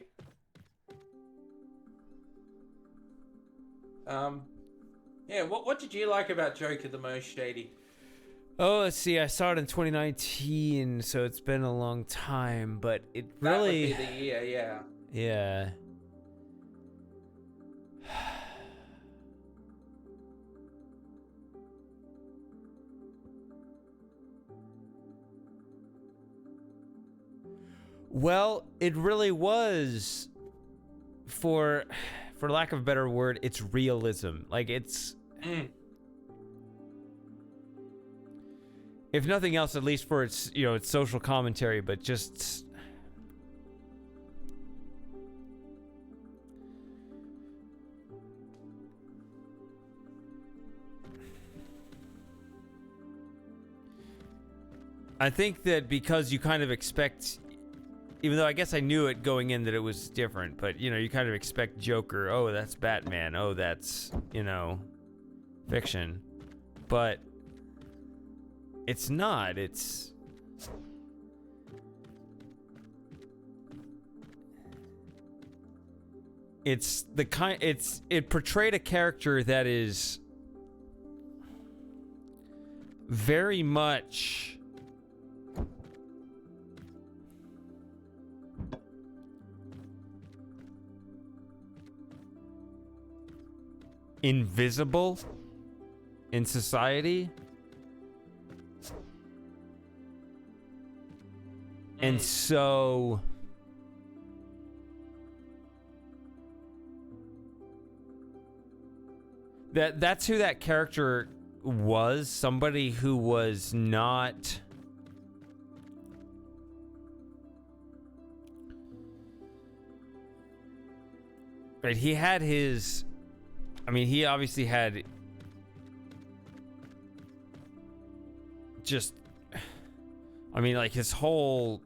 Yeah. What did you like about Joker the most, Shady? Oh, let's see. I saw it in 2019, so it's been a long time, but it really... That would be the year, yeah. Yeah. Well, it really was, for lack of a better word, it's realism. Like, it's... If nothing else, at least for its, its social commentary, but just... I think that because you kind of expect, even though I guess I knew it going in that it was different, but, you kind of expect Joker, oh, that's Batman, oh, that's, fiction. But it's not, it's... It portrayed a character that is very much invisible in society, and so that's who that character was. Somebody who was not right. He had his, he obviously had just, like his whole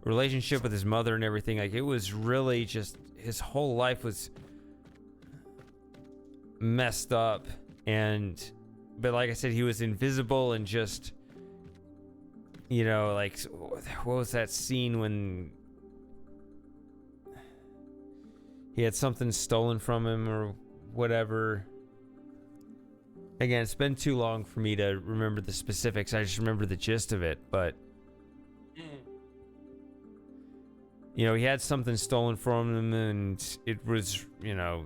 relationship with his mother and everything. Like, it was really just, his whole life was messed up. But like I said, he was invisible and just, like, what was that scene when he had something stolen from him or whatever? Again, it's been too long for me to remember the specifics. I just remember the gist of it. But, he had something stolen from him, and it was, I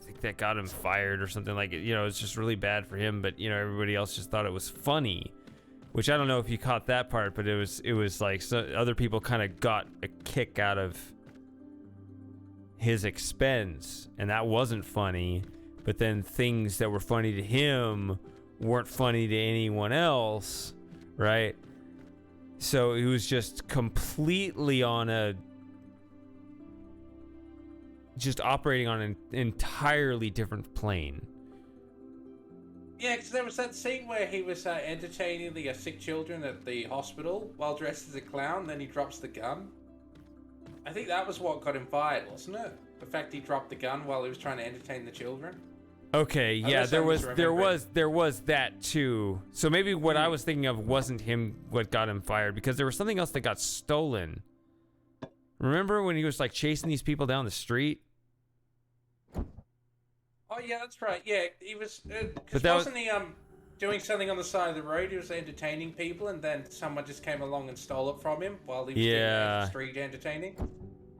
think that got him fired or something. Like, it's just really bad for him. But, everybody else just thought it was funny. Which I don't know if you caught that part, but it was like, so other people kind of got a kick out of his expense, and that wasn't funny. But then things that were funny to him weren't funny to anyone else, right? So he was just completely just operating on an entirely different plane. Yeah, because there was that scene where he was entertaining the sick children at the hospital while dressed as a clown, then he drops the gun. I think that was what got him fired, wasn't it? The fact he dropped the gun while he was trying to entertain the children. Okay, yeah, there was that too. So maybe what I was thinking of wasn't him what got him fired, because there was something else that got stolen. Remember when he was like chasing these people down the street? Oh yeah, that's right. Yeah, he was. But that wasn't he doing something on the side of the road? He was entertaining people, and then someone just came along and stole it from him while he was doing the street entertaining.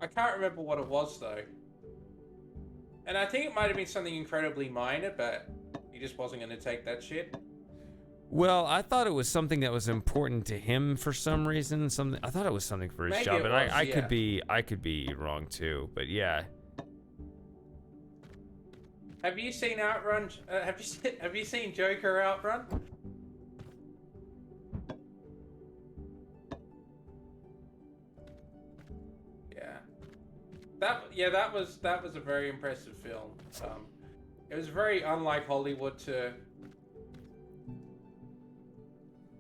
I can't remember what it was though. And I think it might have been something incredibly minor, but he just wasn't going to take that shit. Well, I thought it was something that was important to him for some reason. I thought it was something for his Maybe job, but I yeah. could be wrong too. But yeah. Have you seen Outrun? Have you seen Joker Outrun? That was a very impressive film. It was very unlike Hollywood to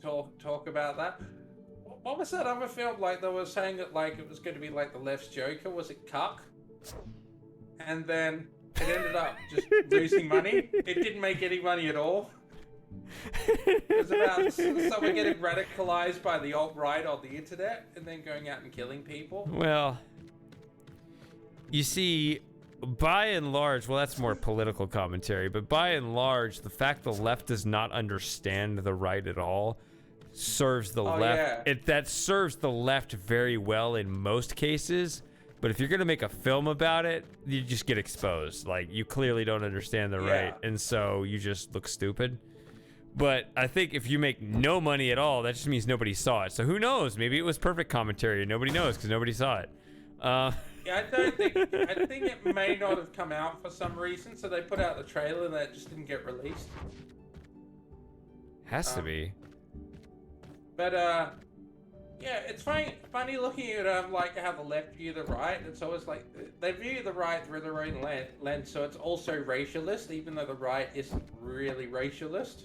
talk about that. What was that other film like? They were saying that like it was going to be like the left's Joker. Was it Cuck? And then it ended up just losing money. It didn't make any money at all. It was about someone getting radicalized by the alt-right on the internet and then going out and killing people. Well, you see, by and large, well, that's more political commentary, but by and large, the fact the left does not understand the right at all serves the left. Yeah. That serves the left very well in most cases. But if you're going to make a film about it, you just get exposed. Like, you clearly don't understand the right, and so you just look stupid. But I think if you make no money at all, that just means nobody saw it. So who knows? Maybe it was perfect commentary and nobody knows because nobody saw it. Yeah, I think it may not have come out for some reason, so they put out the trailer and that just didn't get released. Has to be. But yeah, it's funny looking at like how the left view the right. It's always like they view the right through their own lens, so it's also racialist, even though the right isn't really racialist.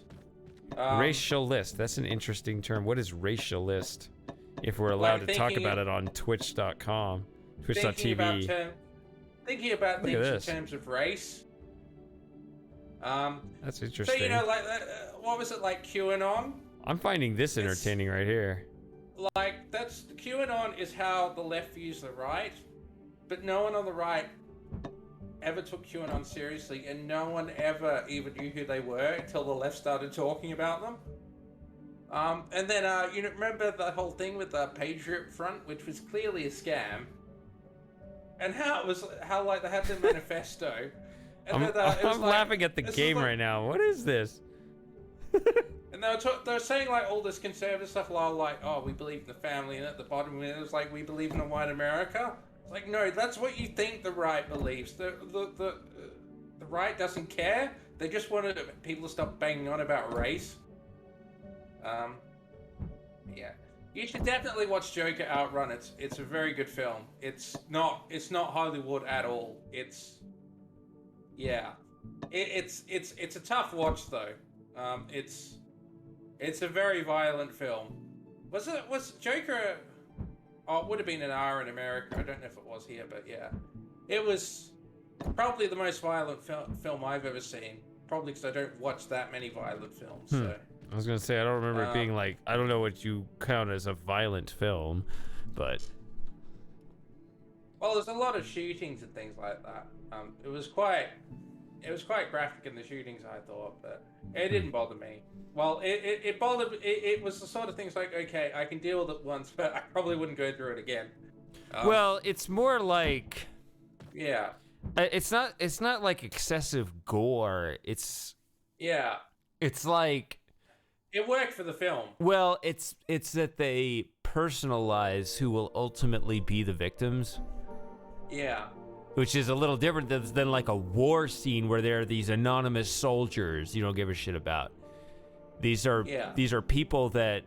Racialist. That's an interesting term. What is racialist? If we're allowed Like to talk about it on Twitch.com, Twitch.tv. Thinking about Look at things in this. terms of race. That's So interesting. you know, like what was it like QAnon? I'm finding this entertaining right here. Like that's QAnon is how the left views the right, but no one on the right ever took QAnon seriously, and no one ever even knew who they were until the left started talking about them. And then you know, remember the whole thing with the Patriot Front, which was clearly a scam, and how like they had the manifesto. And I'm then, it was like, laughing at the this is game like- right now. What is this? And they were saying like all this conservative stuff, like, oh, we believe in the family, and at the bottom it was like, we believe in a white America. It's like, no, that's what you think the right believes. The right doesn't care. They just wanted people to stop banging on about race. Yeah, you should definitely watch Joker Outrun. It's a very good film. It's not Hollywood at all. It's a tough watch though. It's a very violent film. Was Joker? Oh, it would have been an R in America. I don't know if it was here, but yeah, it was probably the most violent film I've ever seen. Probably because I don't watch that many violent films. So. I was gonna say I don't remember it being like, I don't know what you count as a violent film, but Well, there's a lot of shootings and things like that. It was quite graphic in the shootings, I thought, but it didn't bother me. Well, it bothered. It was the sort of things like, okay, I can deal with it once, but I probably wouldn't go through it again. well, it's more like Yeah. it's not like excessive gore. It's like, It worked for the film. well, it's that they personalize who will ultimately be the victims. Yeah. Which is a little different than like a war scene where there are these anonymous soldiers you don't give a shit about. These are people that,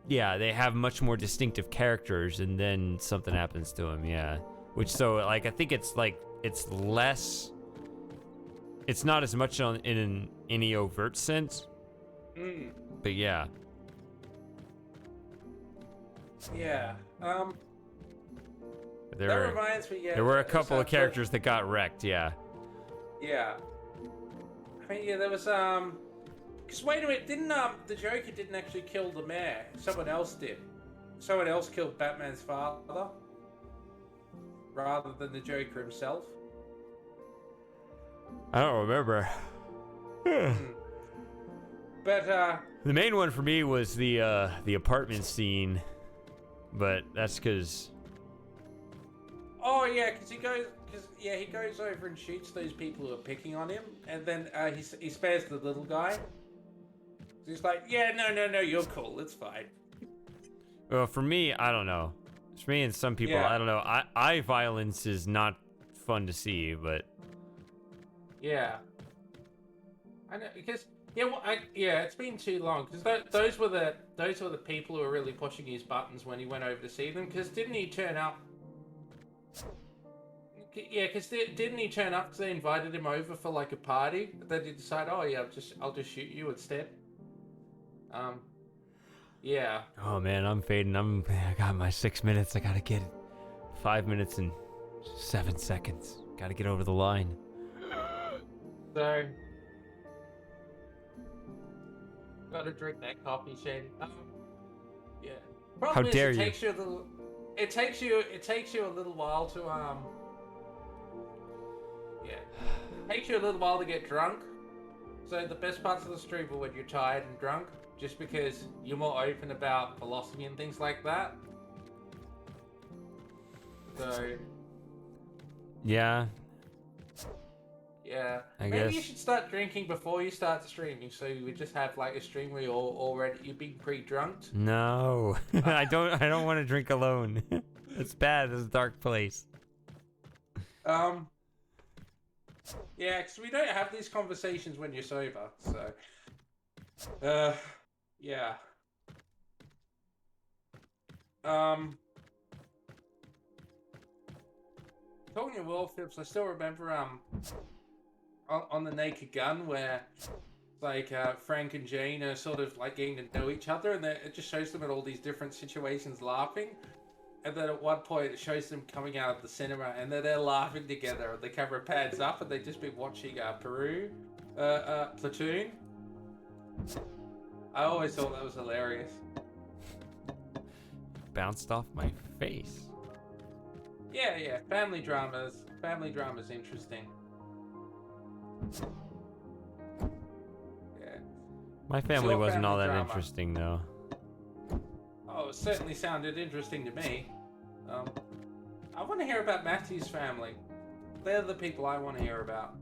yeah, they have much more distinctive characters, and then something happens to them. Yeah, which so like I think it's like it's less. It's not as much in any overt sense. But yeah. Yeah. There That were, reminds me. Yeah. there were a there's couple of that- characters that got wrecked. Yeah. Yeah. I mean, yeah, there was Because wait a minute, didn't the Joker didn't actually kill the mayor? Someone else did. Someone else killed Batman's father, rather than the Joker himself. I don't remember. But The main one for me was the apartment scene, but that's because. oh yeah, because he goes over and shoots those people who are picking on him, and then he spares the little guy. He's like, yeah, no, you're cool, it's fine. Well, for me, I don't know. For me and some people, Yeah. I don't know. Eye violence is not fun to see, but Yeah. I know, because it's been too long, because those were the people who were really pushing his buttons when he went over to see them. Because didn't he turn up? Yeah, because didn't he turn up because they invited him over for like a party? But then he decided, oh yeah, I'll just shoot you instead. Yeah. oh man, I'm fading. I got my 6 minutes. I gotta get 5 minutes and 7 seconds. Gotta get over the line. So, gotta drink that coffee, Shane. Yeah. Problem is, dare it you. takes you a little. It takes you a little while to Yeah. It takes you a little while to get drunk. So the best parts of the stream are when you're tired and drunk, just because you're more open about philosophy and things like that. So Yeah. Yeah. I Maybe you guess. should start drinking before you start the streaming, so you would just have like a stream where you're being pre-drunked. No, I don't want to drink alone. It's bad. It's a dark place. Um. Yeah, because we don't have these conversations when you're sober, so. Yeah. Talking of wolf tips, I still remember on the Naked Gun where like Frank and Jane are sort of like getting to know each other, and it just shows them in all these different situations laughing. And then at one point it shows them coming out of the cinema, and then they're laughing together, and the camera pans up, and they've just been watching Platoon. I always thought that was hilarious. Bounced off my face. Yeah, family dramas interesting. Yeah. My family Your wasn't all family that drama. interesting though. Oh, it certainly sounded interesting to me. I want to hear about Matthew's family. They're the people I want to hear about.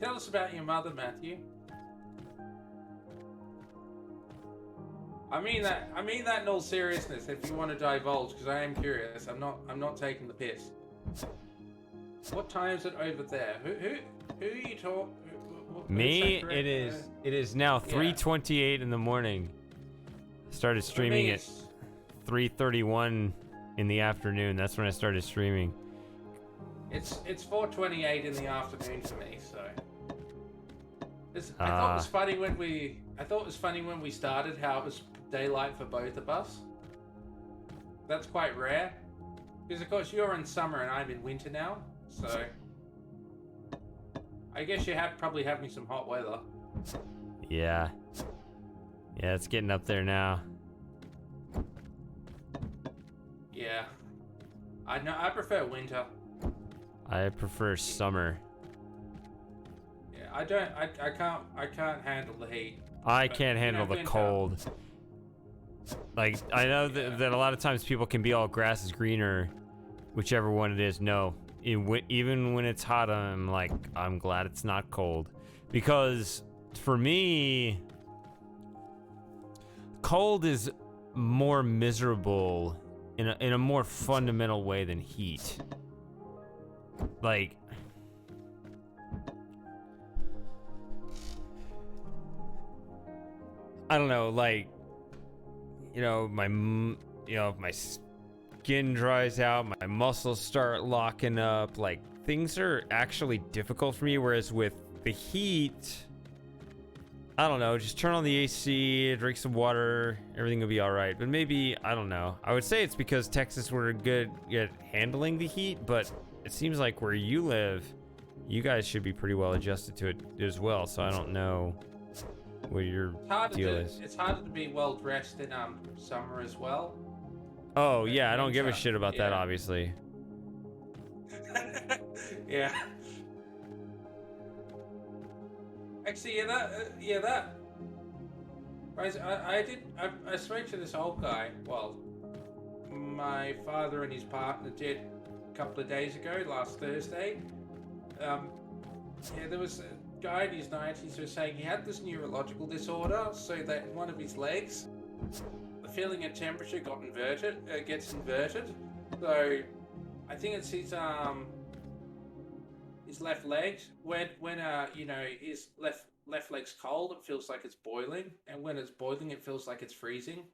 Tell us about your mother, Matthew. I mean that in all seriousness. If you want to divulge, because I am curious. I'm not taking the piss. What time is it over there? Who are you talking? Me, it is now 3:28 in the morning. Started streaming at 3:31 in the afternoon. That's when I started streaming. It's 4:28 in the afternoon for me, so. I thought it was funny when we started how it was daylight for both of us. That's quite rare, because of course you're in summer and I'm in winter now, so I guess you probably have me some hot weather. Yeah, it's getting up there now. Yeah, I know. I prefer winter. I prefer summer. Yeah, I can't handle the heat. I can't handle the winter. cold. Like, I know that a lot of times people can be all grass is greener, whichever one it is. No, even when it's hot, I'm like, I'm glad it's not cold. Because for me, cold is more miserable in a more fundamental way than heat. Like, I don't know, like, my skin dries out, my muscles start locking up, like, things are actually difficult for me, whereas with the heat, I don't know, just turn on the AC, drink some water, everything will be all right. But maybe, I don't know. I would say it's because Texas were good at handling the heat, but it seems like where you live, you guys should be pretty well adjusted to it as well, so I don't know what your deal is. It's harder to be well dressed in summer as well. Oh yeah, I don't give a shit about that, obviously. Yeah. Actually, that. I spoke to this old guy. Well, my father and his partner did a couple of days ago, last Thursday. There was a guy in his 90s who was saying he had this neurological disorder, so that one of his legs, the feeling and temperature gets inverted. So I think it's his left leg. When his left leg's cold, it feels like it's boiling, and when it's boiling, it feels like it's freezing.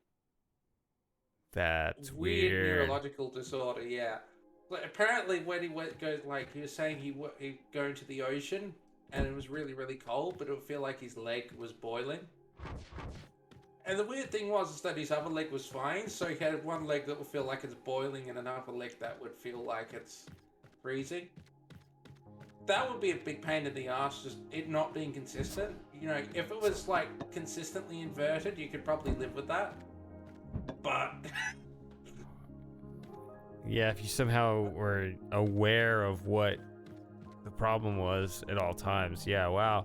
That's weird weird. neurological disorder. Yeah. But apparently, when he he was saying he'd go into the ocean, and it was really, really cold, but it would feel like his leg was boiling. And the weird thing was that his other leg was fine, so he had one leg that would feel like it's boiling, and another leg that would feel like it's freezing. That would be a big pain in the ass, just it not being consistent. If it was like consistently inverted, you could probably live with that. But yeah, if you somehow were aware of what the problem was at all times. Yeah, wow.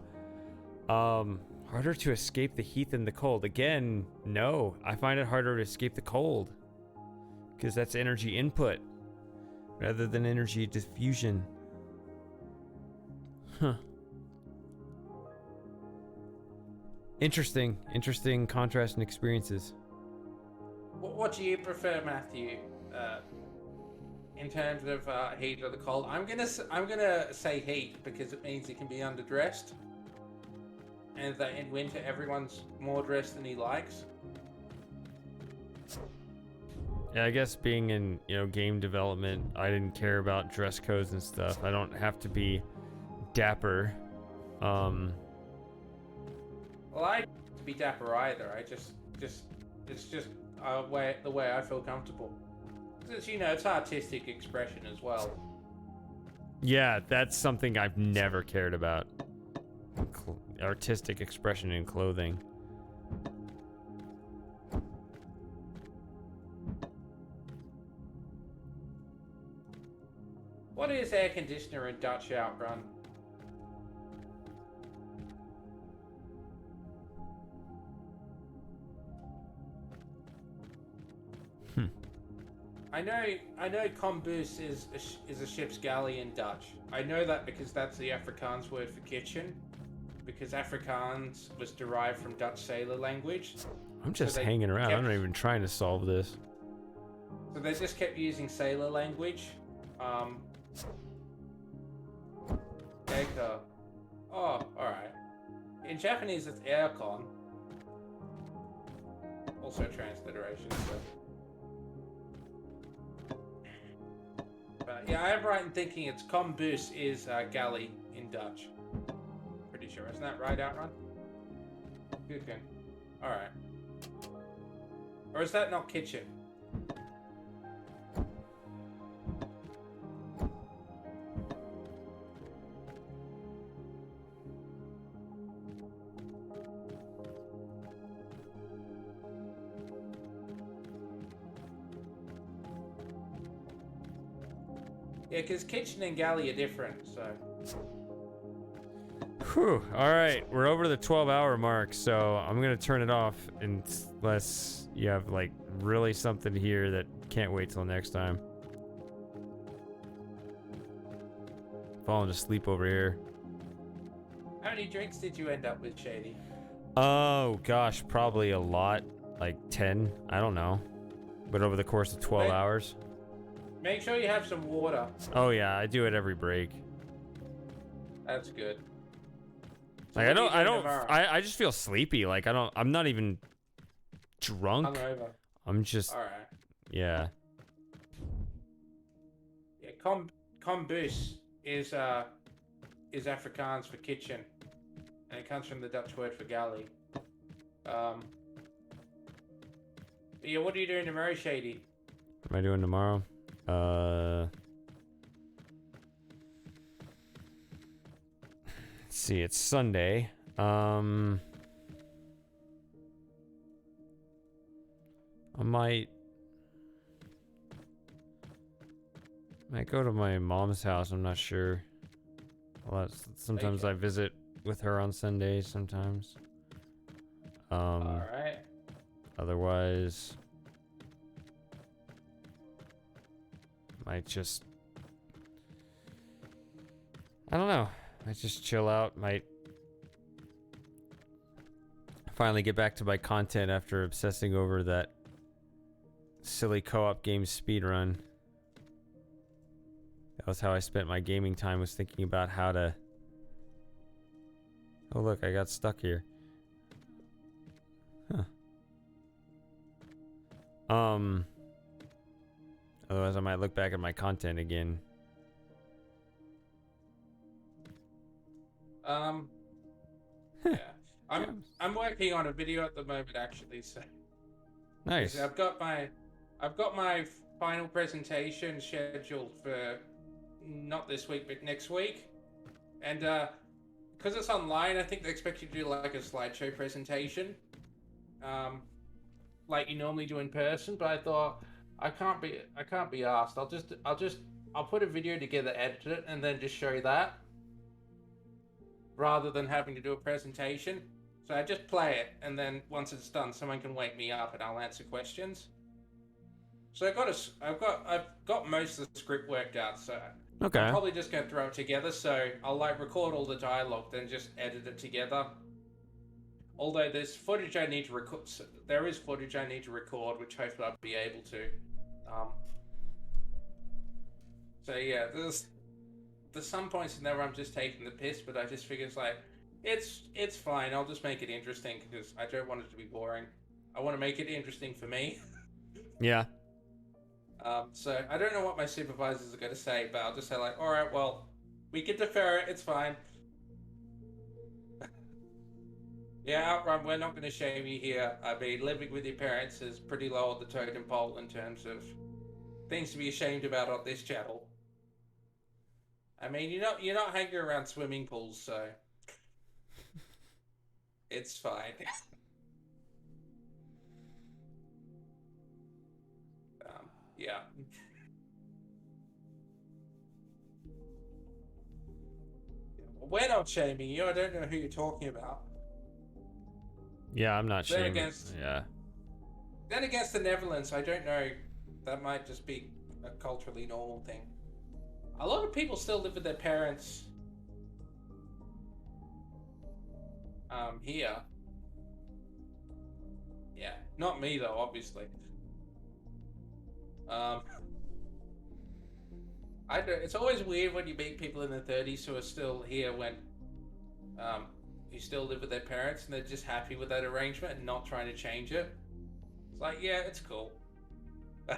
Harder to escape the heat than the cold. Again, no. I find it harder to escape the cold, because that's energy input rather than energy diffusion. Huh. Interesting contrast and experiences. What do you prefer, Matthew? In terms of heat or the cold, I'm gonna say heat because it means it can be underdressed, and that in winter everyone's more dressed than he likes. Yeah, I guess being in, game development, I didn't care about dress codes and stuff. I don't have to be dapper. Well, I don't to be dapper either. I just it's just the way I feel comfortable. It's it's artistic expression as well. Yeah, that's something I've never cared about. Artistic expression in clothing. What is air conditioner in Dutch Outrun? I know kombus is a ship's galley in Dutch. I know that because that's the Afrikaans word for kitchen. Because Afrikaans was derived from Dutch sailor language. I'm just hanging around. I'm not even trying to solve this. So they just kept using sailor language. Echo. Oh, alright. In Japanese it's aircon. Also transliteration, so. But yeah, I am right in thinking it's kombus is galley in Dutch. Pretty sure. Isn't that right, Outrun? Good. Alright. Or is that not kitchen? Yeah, because kitchen and galley are different, so. Whew. All right, we're over the 12-hour mark, so I'm gonna turn it off unless you have like really something here that can't wait till next time. Falling asleep over here. How many drinks did you end up with, Shady? Oh gosh, probably a lot, like 10. I don't know, but over the course of 12 hours. Make sure you have some water. Oh yeah, I do it every break. That's good. So like I just feel sleepy. Like I'm not even drunk. Hungover. I'm just. All right. Yeah. Yeah, kombus is Afrikaans for kitchen, and it comes from the Dutch word for galley. But yeah, what are you doing tomorrow, Shady? What am I doing tomorrow? Let's see, it's Sunday. I might go to my mom's house. I'm not sure. Well, sometimes I visit with her on Sundays. Sometimes. All right. Otherwise, might just. I don't know. Might just chill out. Might finally get back to my content after obsessing over that silly co-op game speedrun. That was how I spent my gaming time, was thinking about how to... Oh look, I got stuck here. Huh. Otherwise I might look back at my content again. Yeah. I'm working on a video at the moment, actually, so... Nice. I've got my final presentation scheduled for not this week but next week, and because it's online, I think they expect you to do like a slideshow presentation, like you normally do in person. But I thought I can't be asked. I'll put a video together, edit it, and then just show that, rather than having to do a presentation. So I just play it, and then once it's done, someone can wake me up and I'll answer questions. So I've got most of the script worked out. So Okay. I'm probably just gonna throw it together, so I'll like record all the dialogue, then just edit it together. Although there's footage I need to record, there is footage I need to record, which hopefully I'll be able to. So yeah, there's some points in there where I'm just taking the piss, but I just figure it's like, it's fine. I'll just make it interesting because I don't want it to be boring. I want to make it interesting for me. Yeah. So I don't know what my supervisors are going to say, but I'll just say like, all right, well, we can defer it. It's fine. Yeah, Outrun, we're not going to shame you here. I mean, living with your parents is pretty low on the totem pole in terms of things to be ashamed about on this channel. I mean, you're not hanging around swimming pools, so it's fine. Yeah. We're not shaming you. I don't know who you're talking about. Yeah, I'm not Then shaming. Yeah. Then against the Netherlands, I don't know. That might just be a culturally normal thing. A lot of people still live with their parents. Here. Yeah, not me though, obviously. I don't. It's always weird when you meet people in their 30s who are still here when, who still live with their parents and they're just happy with that arrangement and not trying to change it. It's like, yeah, it's cool. Yeah,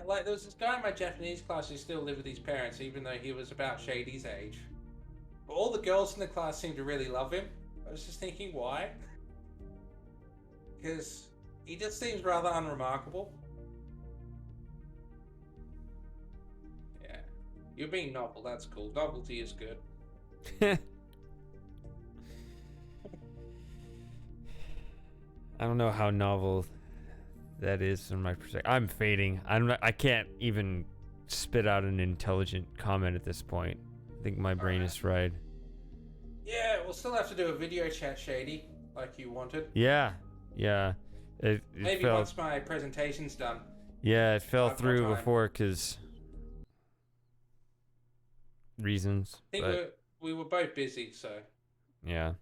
like there was this guy in my Japanese class who still lived with his parents, even though he was about Shady's age. But all the girls in the class seemed to really love him. I was just thinking, why? Because he just seems rather unremarkable. Yeah. You're being novel, that's cool. Novelty is good. I don't know how novel that is from my perspective. I'm fading. I can't even spit out an intelligent comment at this point. I think my brain is fried. Yeah, we'll still have to do a video chat, Shady, like you wanted. Yeah. It Maybe fell, once my presentation's done. yeah, it fell I've got through time. before because reasons. I think we were both busy, so. Yeah.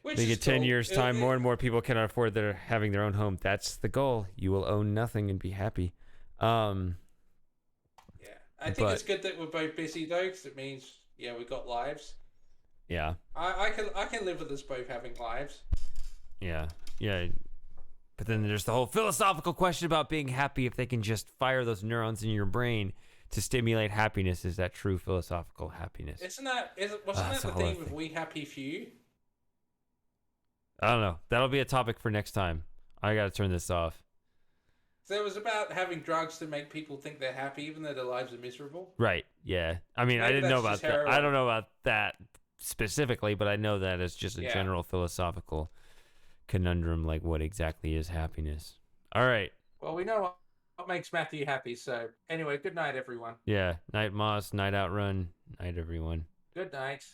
Which I think is in 10 cool. years' time, more and more people can afford having their own home. That's the goal. You will own nothing and be happy. Yeah, I think it's good that we're both busy though, because it means we got lives. Yeah. I can live with us both having lives. Yeah. But then there's the whole philosophical question about being happy. If they can just fire those neurons in your brain to stimulate happiness, is that true philosophical happiness? Wasn't that the thing with We Happy Few? I don't know. That'll be a topic for next time. I gotta turn this off. So it was about having drugs to make people think they're happy, even though their lives are miserable. Right. Yeah. I mean, I Maybe didn't know that's about just that. I don't know about that specifically, but I know that it's just a general philosophical conundrum, like what exactly is happiness. All right. Well, we know what makes Matthew happy. So anyway, good night, everyone. Yeah. Night Moss, night Outrun, night everyone. Good night.